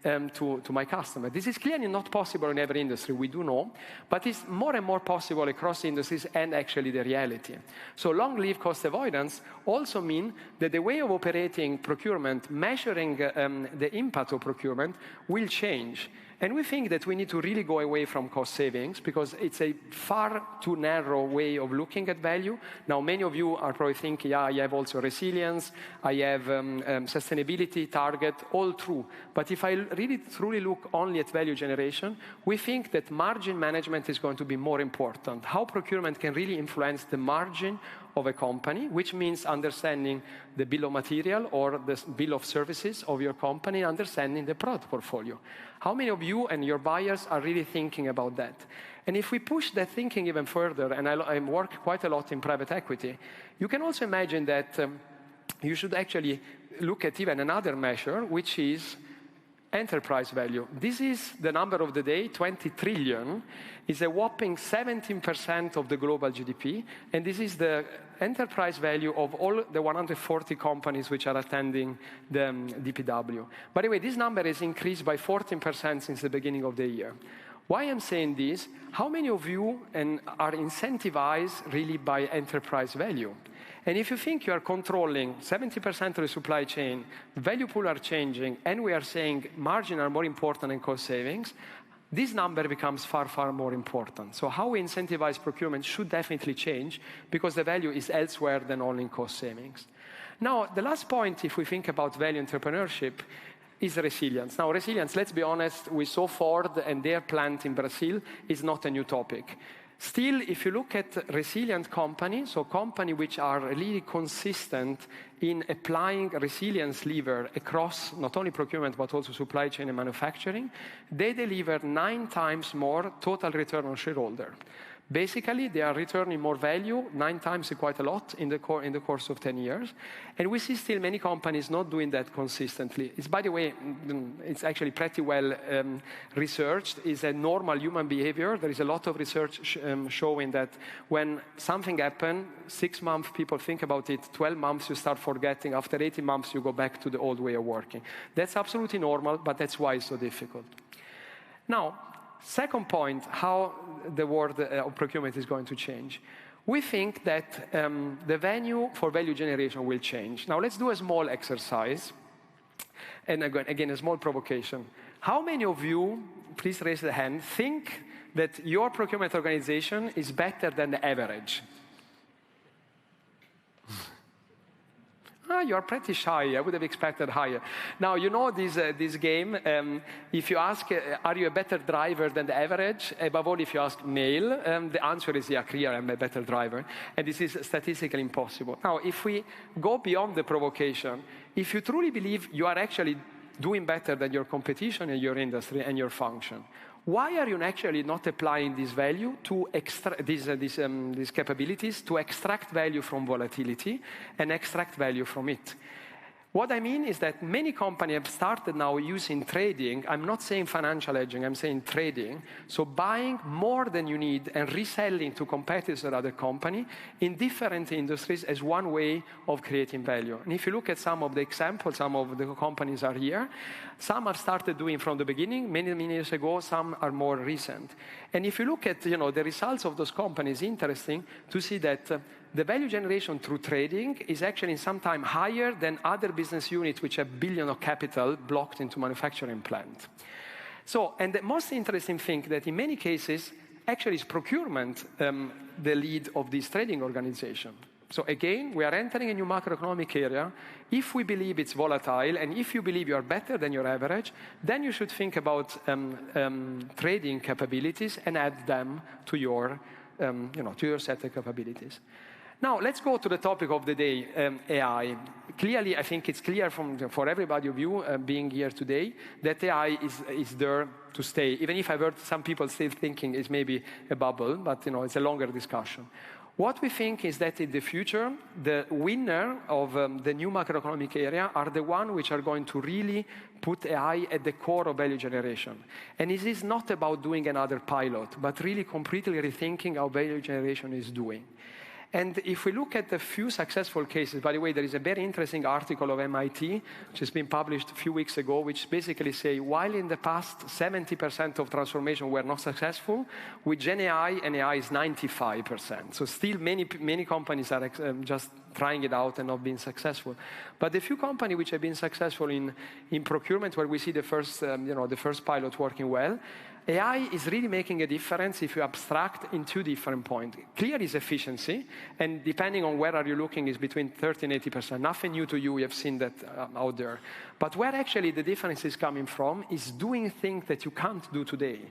to my customer. This is clearly not possible in every industry, we do know, but it's more and more possible across industries and actually the reality. So long-lived cost avoidance also mean that the way of operating procurement, measuring the impact of procurement will change. And we think that we need to really go away from cost savings because it's a far too narrow way of looking at value. Now, many of you are probably thinking, yeah, I have also resilience, I have sustainability target, all true. But if I really truly look only at value generation, we think that margin management is going to be more important. How procurement can really influence the margin of a company, which means understanding the bill of material or the bill of services of your company, understanding the product portfolio. How many of you and your buyers are really thinking about that? And if we push that thinking even further, and I work quite a lot in private equity, you can also imagine that you should actually look at even another measure, which is enterprise value. This is the number of the day, 20 trillion, is a whopping 17% of the global GDP, and this is the enterprise value of all the 140 companies which are attending the DPW. By the way, this number has increased by 14% since the beginning of the year. Why I'm saying this, how many of you are incentivized really by enterprise value? And if you think you are controlling 70% of the supply chain, value pool are changing, and we are saying margin are more important than cost savings, this number becomes far, far more important. So how we incentivize procurement should definitely change because the value is elsewhere than only in cost savings. Now, the last point, if we think about value entrepreneurship, is resilience. Now, resilience, let's be honest, we saw Ford and their plant in Brazil is not a new topic. Still, if you look at resilient companies, so companies which are really consistent in applying resilience lever across not only procurement but also supply chain and manufacturing, they deliver 9 times more total return on shareholder. Basically, they are returning more value, 9 times quite a lot in the course of 10 years. And we see still many companies not doing that consistently. It's, by the way, it's actually pretty well researched. It's a normal human behavior. There is a lot of research showing that when something happens, 6 months people think about it, 12 months you start forgetting, after 18 months you go back to the old way of working. That's absolutely normal, but that's why it's so difficult. Now, second point, how the world of procurement is going to change. We think that the venue for value generation will change. Now, let's do a small exercise. And again, a small provocation. How many of you, please raise the hand, think that your procurement organization is better than the average? You're pretty shy. I would have expected higher. Now, you know this game. If you ask, are you a better driver than the average? Above all, if you ask male, the answer is, yeah, clear, I'm a better driver. And this is statistically impossible. Now, if we go beyond the provocation, if you truly believe you are actually doing better than your competition in your industry and your function, why are you actually not applying this value to these capabilities to extract value from volatility and extract value from it? What I mean is that many companies have started now using trading. I'm not saying financial hedging, I'm saying trading. So buying more than you need and reselling to competitors or other companies in different industries as one way of creating value. And if you look at some of the examples, some of the companies are here. Some have started doing from the beginning, many years ago, some are more recent. And if you look at the results of those companies, interesting to see that the value generation through trading is actually sometimes higher than other business units which have billions of capital blocked into manufacturing plant. So, and the most interesting thing that in many cases, actually is procurement the lead of this trading organization. So again, we are entering a new macroeconomic area. If we believe it's volatile, and if you believe you are better than your average, then you should think about trading capabilities and add them to your, to your set of capabilities. Now, let's go to the topic of the day, AI. Clearly, I think it's clear for everybody of you being here today that AI is there to stay, even if I've heard some people still thinking it's maybe a bubble, but it's a longer discussion. What we think is that in the future, the winner of the new macroeconomic area are the ones which are going to really put AI at the core of value generation. And this is not about doing another pilot, but really completely rethinking how value generation is doing. And if we look at a few successful cases, by the way, there is a very interesting article of MIT, which has been published a few weeks ago, which basically say, while in the past 70% of transformation were not successful, with Gen AI, and AI is 95%. So still many companies are just trying it out and not being successful. But the few companies which have been successful in procurement, where we see the first, the first pilot working well, AI is really making a difference if you abstract in two different points. Clear is efficiency, and depending on where are you looking, is between 30 and 80%. Nothing new to you, we have seen that out there. But where actually the difference is coming from is doing things that you can't do today.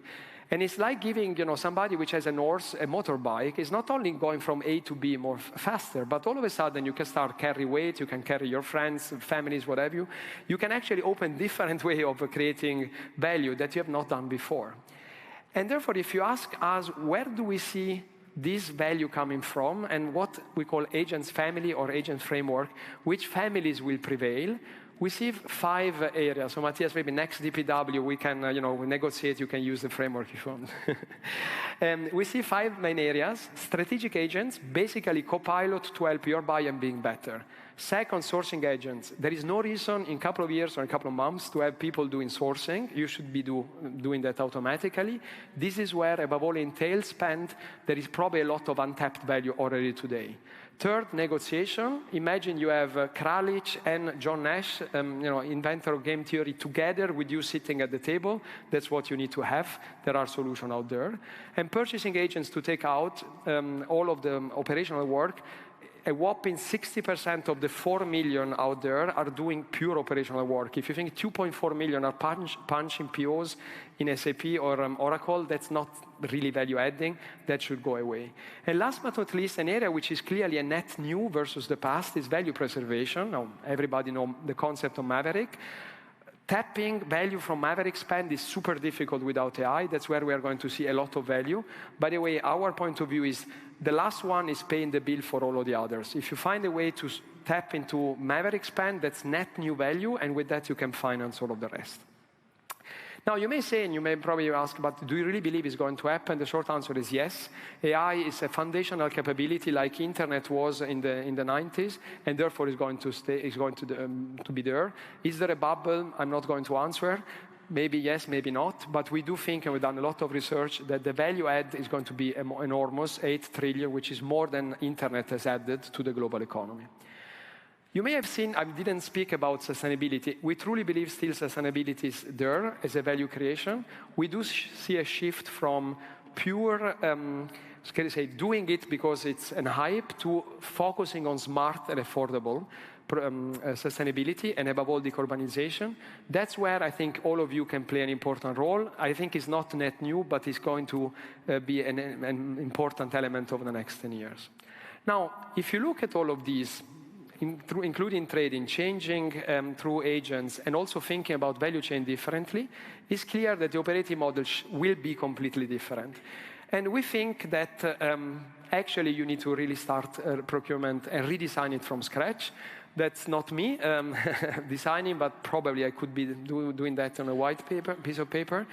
And it's like giving, somebody which has a motorbike, is not only going from A to B more faster, but all of a sudden you can start carry weight, you can carry your friends, families, whatever. You can actually open different way of creating value that you have not done before. And therefore, if you ask us, where do we see this value coming from, and what we call agents family or agent framework, which families will prevail? We see 5 areas. So Matthias, maybe next DPW, we can we negotiate, you can use the framework if you want. We see 5 main areas. Strategic agents, basically copilot to help your buyer being better. Second, sourcing agents. There is no reason in a couple of years or a couple of months to have people doing sourcing. You should be doing that automatically. This is where, above all in tail spend, there is probably a lot of untapped value already today. Third, negotiation. Imagine you have Kralik and John Nash, inventor of game theory, together with you sitting at the table. That's what you need to have. There are solutions out there. And purchasing agents to take out all of the operational work. A whopping 60% of the 4 million out there are doing pure operational work. If you think 2.4 million are punching POs in SAP or Oracle, that's not really value adding. That should go away. And last but not least, an area which is clearly a net new versus the past is value preservation. Now, everybody knows the concept of Maverick. Tapping value from Maverick spend is super difficult without AI. That's where we are going to see a lot of value. By the way, our point of view is the last one is paying the bill for all of the others. If you find a way to tap into Maverick spend, that's net new value, and with that you can finance all of the rest. Now, you may say, and you may probably ask, but do you really believe it's going to happen? The short answer is yes. AI is a foundational capability like internet was in the 90s, and therefore is going to stay, is going to be there. Is there a bubble? I'm not going to answer. Maybe yes, maybe not. But we do think, and we've done a lot of research, that the value add is going to be enormous, 8 trillion, which is more than internet has added to the global economy. You may have seen, I didn't speak about sustainability. We truly believe still sustainability is there as a value creation. We do see a shift from pure, doing it because it's an hype, to focusing on smart and affordable sustainability, and above all, decarbonization. That's where I think all of you can play an important role. I think it's not net new, but it's going to be an important element over the next 10 years. Now, if you look at all of these, including trading, changing through agents, and also thinking about value chain differently, it's clear that the operating model will be completely different. And we think that actually you need to really start procurement and redesign it from scratch. That's not me designing, but probably I could be doing that on a white paper, piece of paper.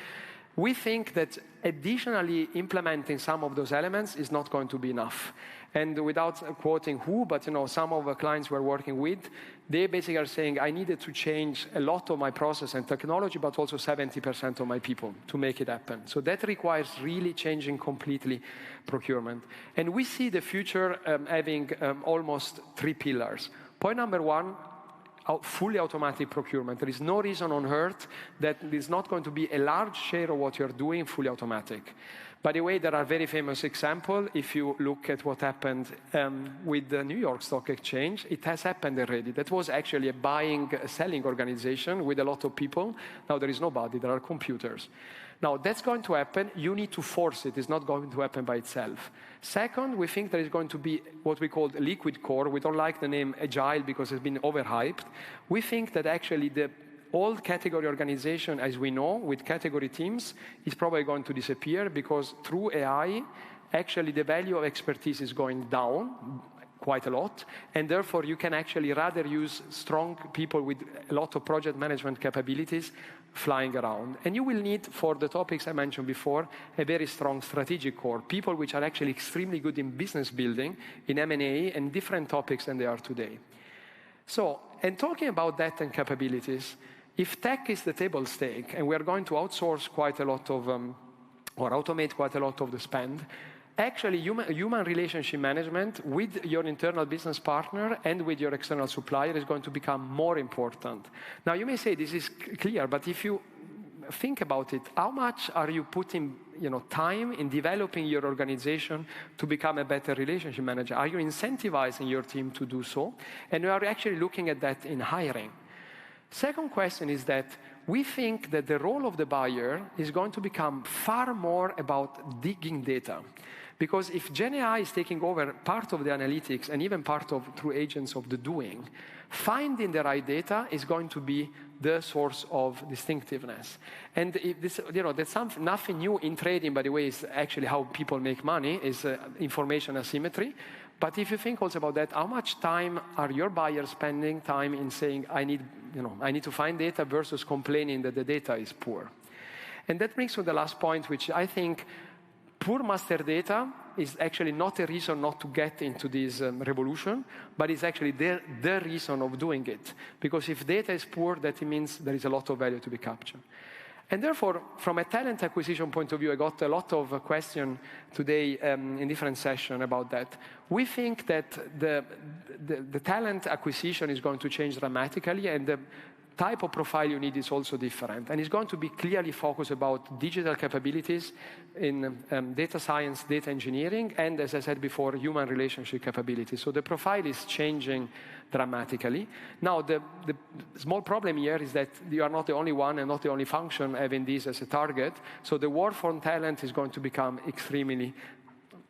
We think that additionally implementing some of those elements is not going to be enough. And without quoting who, but some of the clients we're working with, they basically are saying, I needed to change a lot of my process and technology, but also 70% of my people to make it happen. So that requires really changing completely procurement. And we see the future having almost 3 pillars. Point number 1, fully automatic procurement. There is no reason on earth that there's not going to be a large share of what you're doing fully automatic. By the way, there are very famous examples. If you look at what happened with the New York Stock Exchange, it has happened already. That was actually a selling organization with a lot of people. Now there is nobody, there are computers. Now that's going to happen. You need to force it. It's not going to happen by itself. Second, we think there is going to be what we call liquid core. We don't like the name agile because it's been overhyped. We think that actually the old category organization, as we know, with category teams, is probably going to disappear because through AI, actually the value of expertise is going down quite a lot, and therefore you can actually rather use strong people with a lot of project management capabilities flying around. And you will need, for the topics I mentioned before, a very strong strategic core, people which are actually extremely good in business building, in M&A, and different topics than they are today. So, and talking about that and capabilities, if tech is the table stake, and we are going to outsource quite a lot of, or automate quite a lot of the spend, actually human relationship management with your internal business partner and with your external supplier is going to become more important. Now, you may say this is clear, but if you think about it, how much are you putting time in developing your organization to become a better relationship manager? Are you incentivizing your team to do so? And we are actually looking at that in hiring. Second question is that we think that the role of the buyer is going to become far more about digging data. Because if GenAI is taking over part of the analytics and even part of, through agents, of the doing, finding the right data is going to be the source of distinctiveness. And this, that's nothing new in trading, by the way, is actually how people make money, is information asymmetry. But if you think also about that, how much time are your buyers spending time in saying, I need to find data versus complaining that the data is poor? And that brings to the last point, which I think poor master data is actually not a reason not to get into this revolution, but it's actually the reason of doing it. Because if data is poor, that means there is a lot of value to be captured. And therefore, from a talent acquisition point of view, I got a lot of questions today in different sessions about that. We think that the talent acquisition is going to change dramatically, and the type of profile you need is also different. And it's going to be clearly focused about digital capabilities in data science, data engineering, and, as I said before, human relationship capabilities. So the profile is changing dramatically. Now, the small problem here is that you are not the only one and not the only function having this as a target. So the war for talent is going to become extremely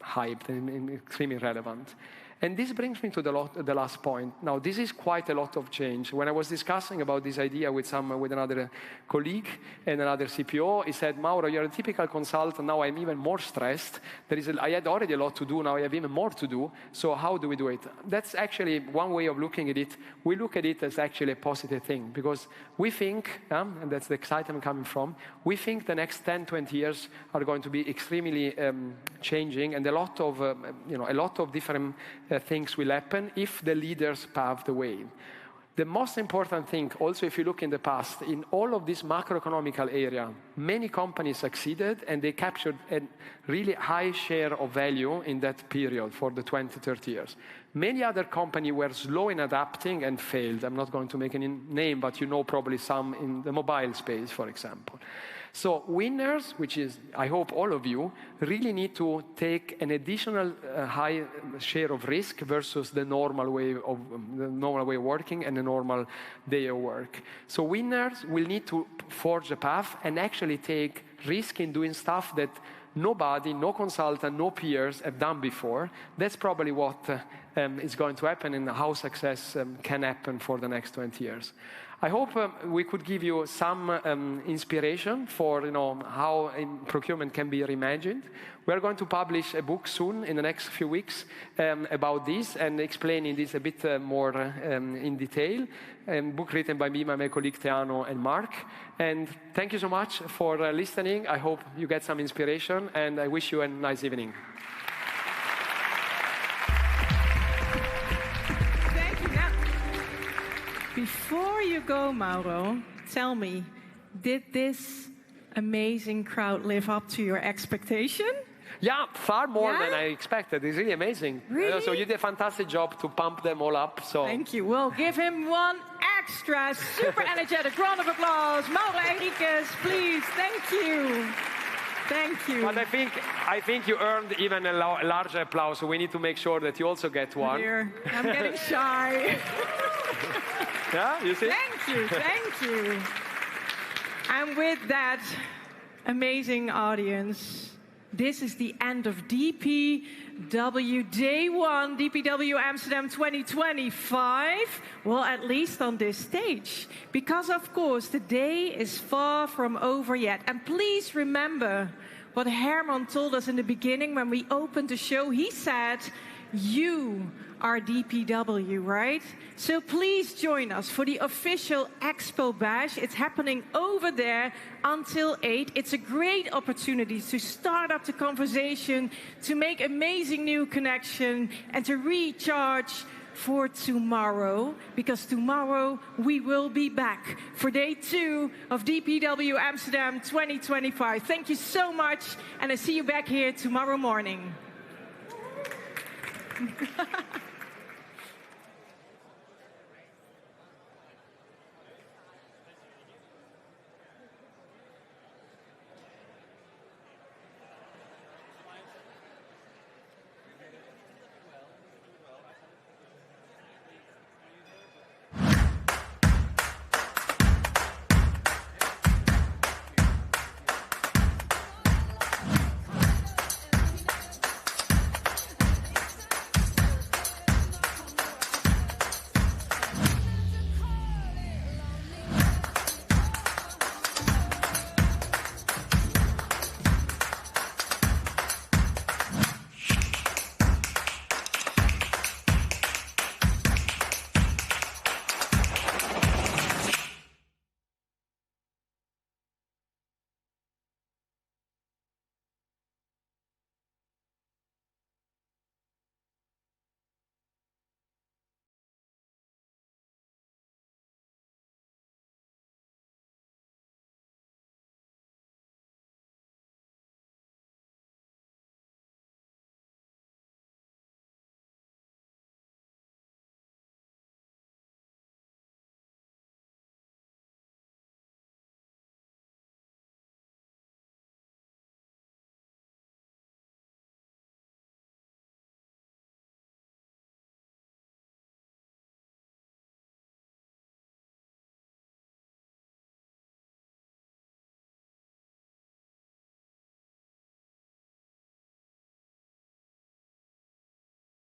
hyped and extremely relevant. And this brings me to the last point. Now, this is quite a lot of change. When I was discussing about this idea with another colleague and another CPO, he said, Mauro, you're a typical consultant. Now I'm even more stressed. I had already a lot to do. Now I have even more to do. So how do we do it? That's actually one way of looking at it. We look at it as actually a positive thing, because we think, and that's the excitement coming from, we think the next 10, 20 years are going to be extremely changing, and a lot of different things will happen if the leaders pave the way. The most important thing, also if you look in the past, in all of this macroeconomical area, many companies succeeded and they captured a really high share of value in that period for the 20, 30 years. Many other companies were slow in adapting and failed. I'm not going to make any name, but you know probably some in the mobile space, for example. So winners, which is, I hope, all of you, really need to take an additional high share of risk versus the normal way of working and the normal day of work. So winners will need to forge a path and actually take risk in doing stuff that nobody, no consultant, no peers have done before. That's probably what is going to happen and how success can happen for the next 20 years. I hope we could give you some inspiration for how procurement can be reimagined. We are going to publish a book soon, in the next few weeks, about this and explaining this a bit more in detail. A book written by me, my colleague Teano and Mark. And thank you so much for listening. I hope you get some inspiration, and I wish you a nice evening. Before you go, Mauro, tell me, did this amazing crowd live up to your expectation? Yeah, far more than I expected. It's really amazing. Really? So you did a fantastic job to pump them all up. So thank you. We'll give him one extra super energetic round of applause. Mauro Enriquez, please. Thank you. Thank you. But I think you earned even a larger applause, so we need to make sure that you also get one. Dear, I'm getting shy. Yeah, you see? Thank you. And with that amazing audience, this is the end of DPW Day 1, DPW Amsterdam 2025. Well, at least on this stage. Because, of course, the day is far from over yet. And please remember what Herman told us in the beginning when we opened the show. He said, you are DPW, right? So please join us for the official Expo Bash. It's happening over there until 8. It's a great opportunity to start up the conversation, to make amazing new connection, and to recharge for tomorrow, because tomorrow we will be back for day 2 of DPW Amsterdam 2025. Thank you so much, and I see you back here tomorrow morning.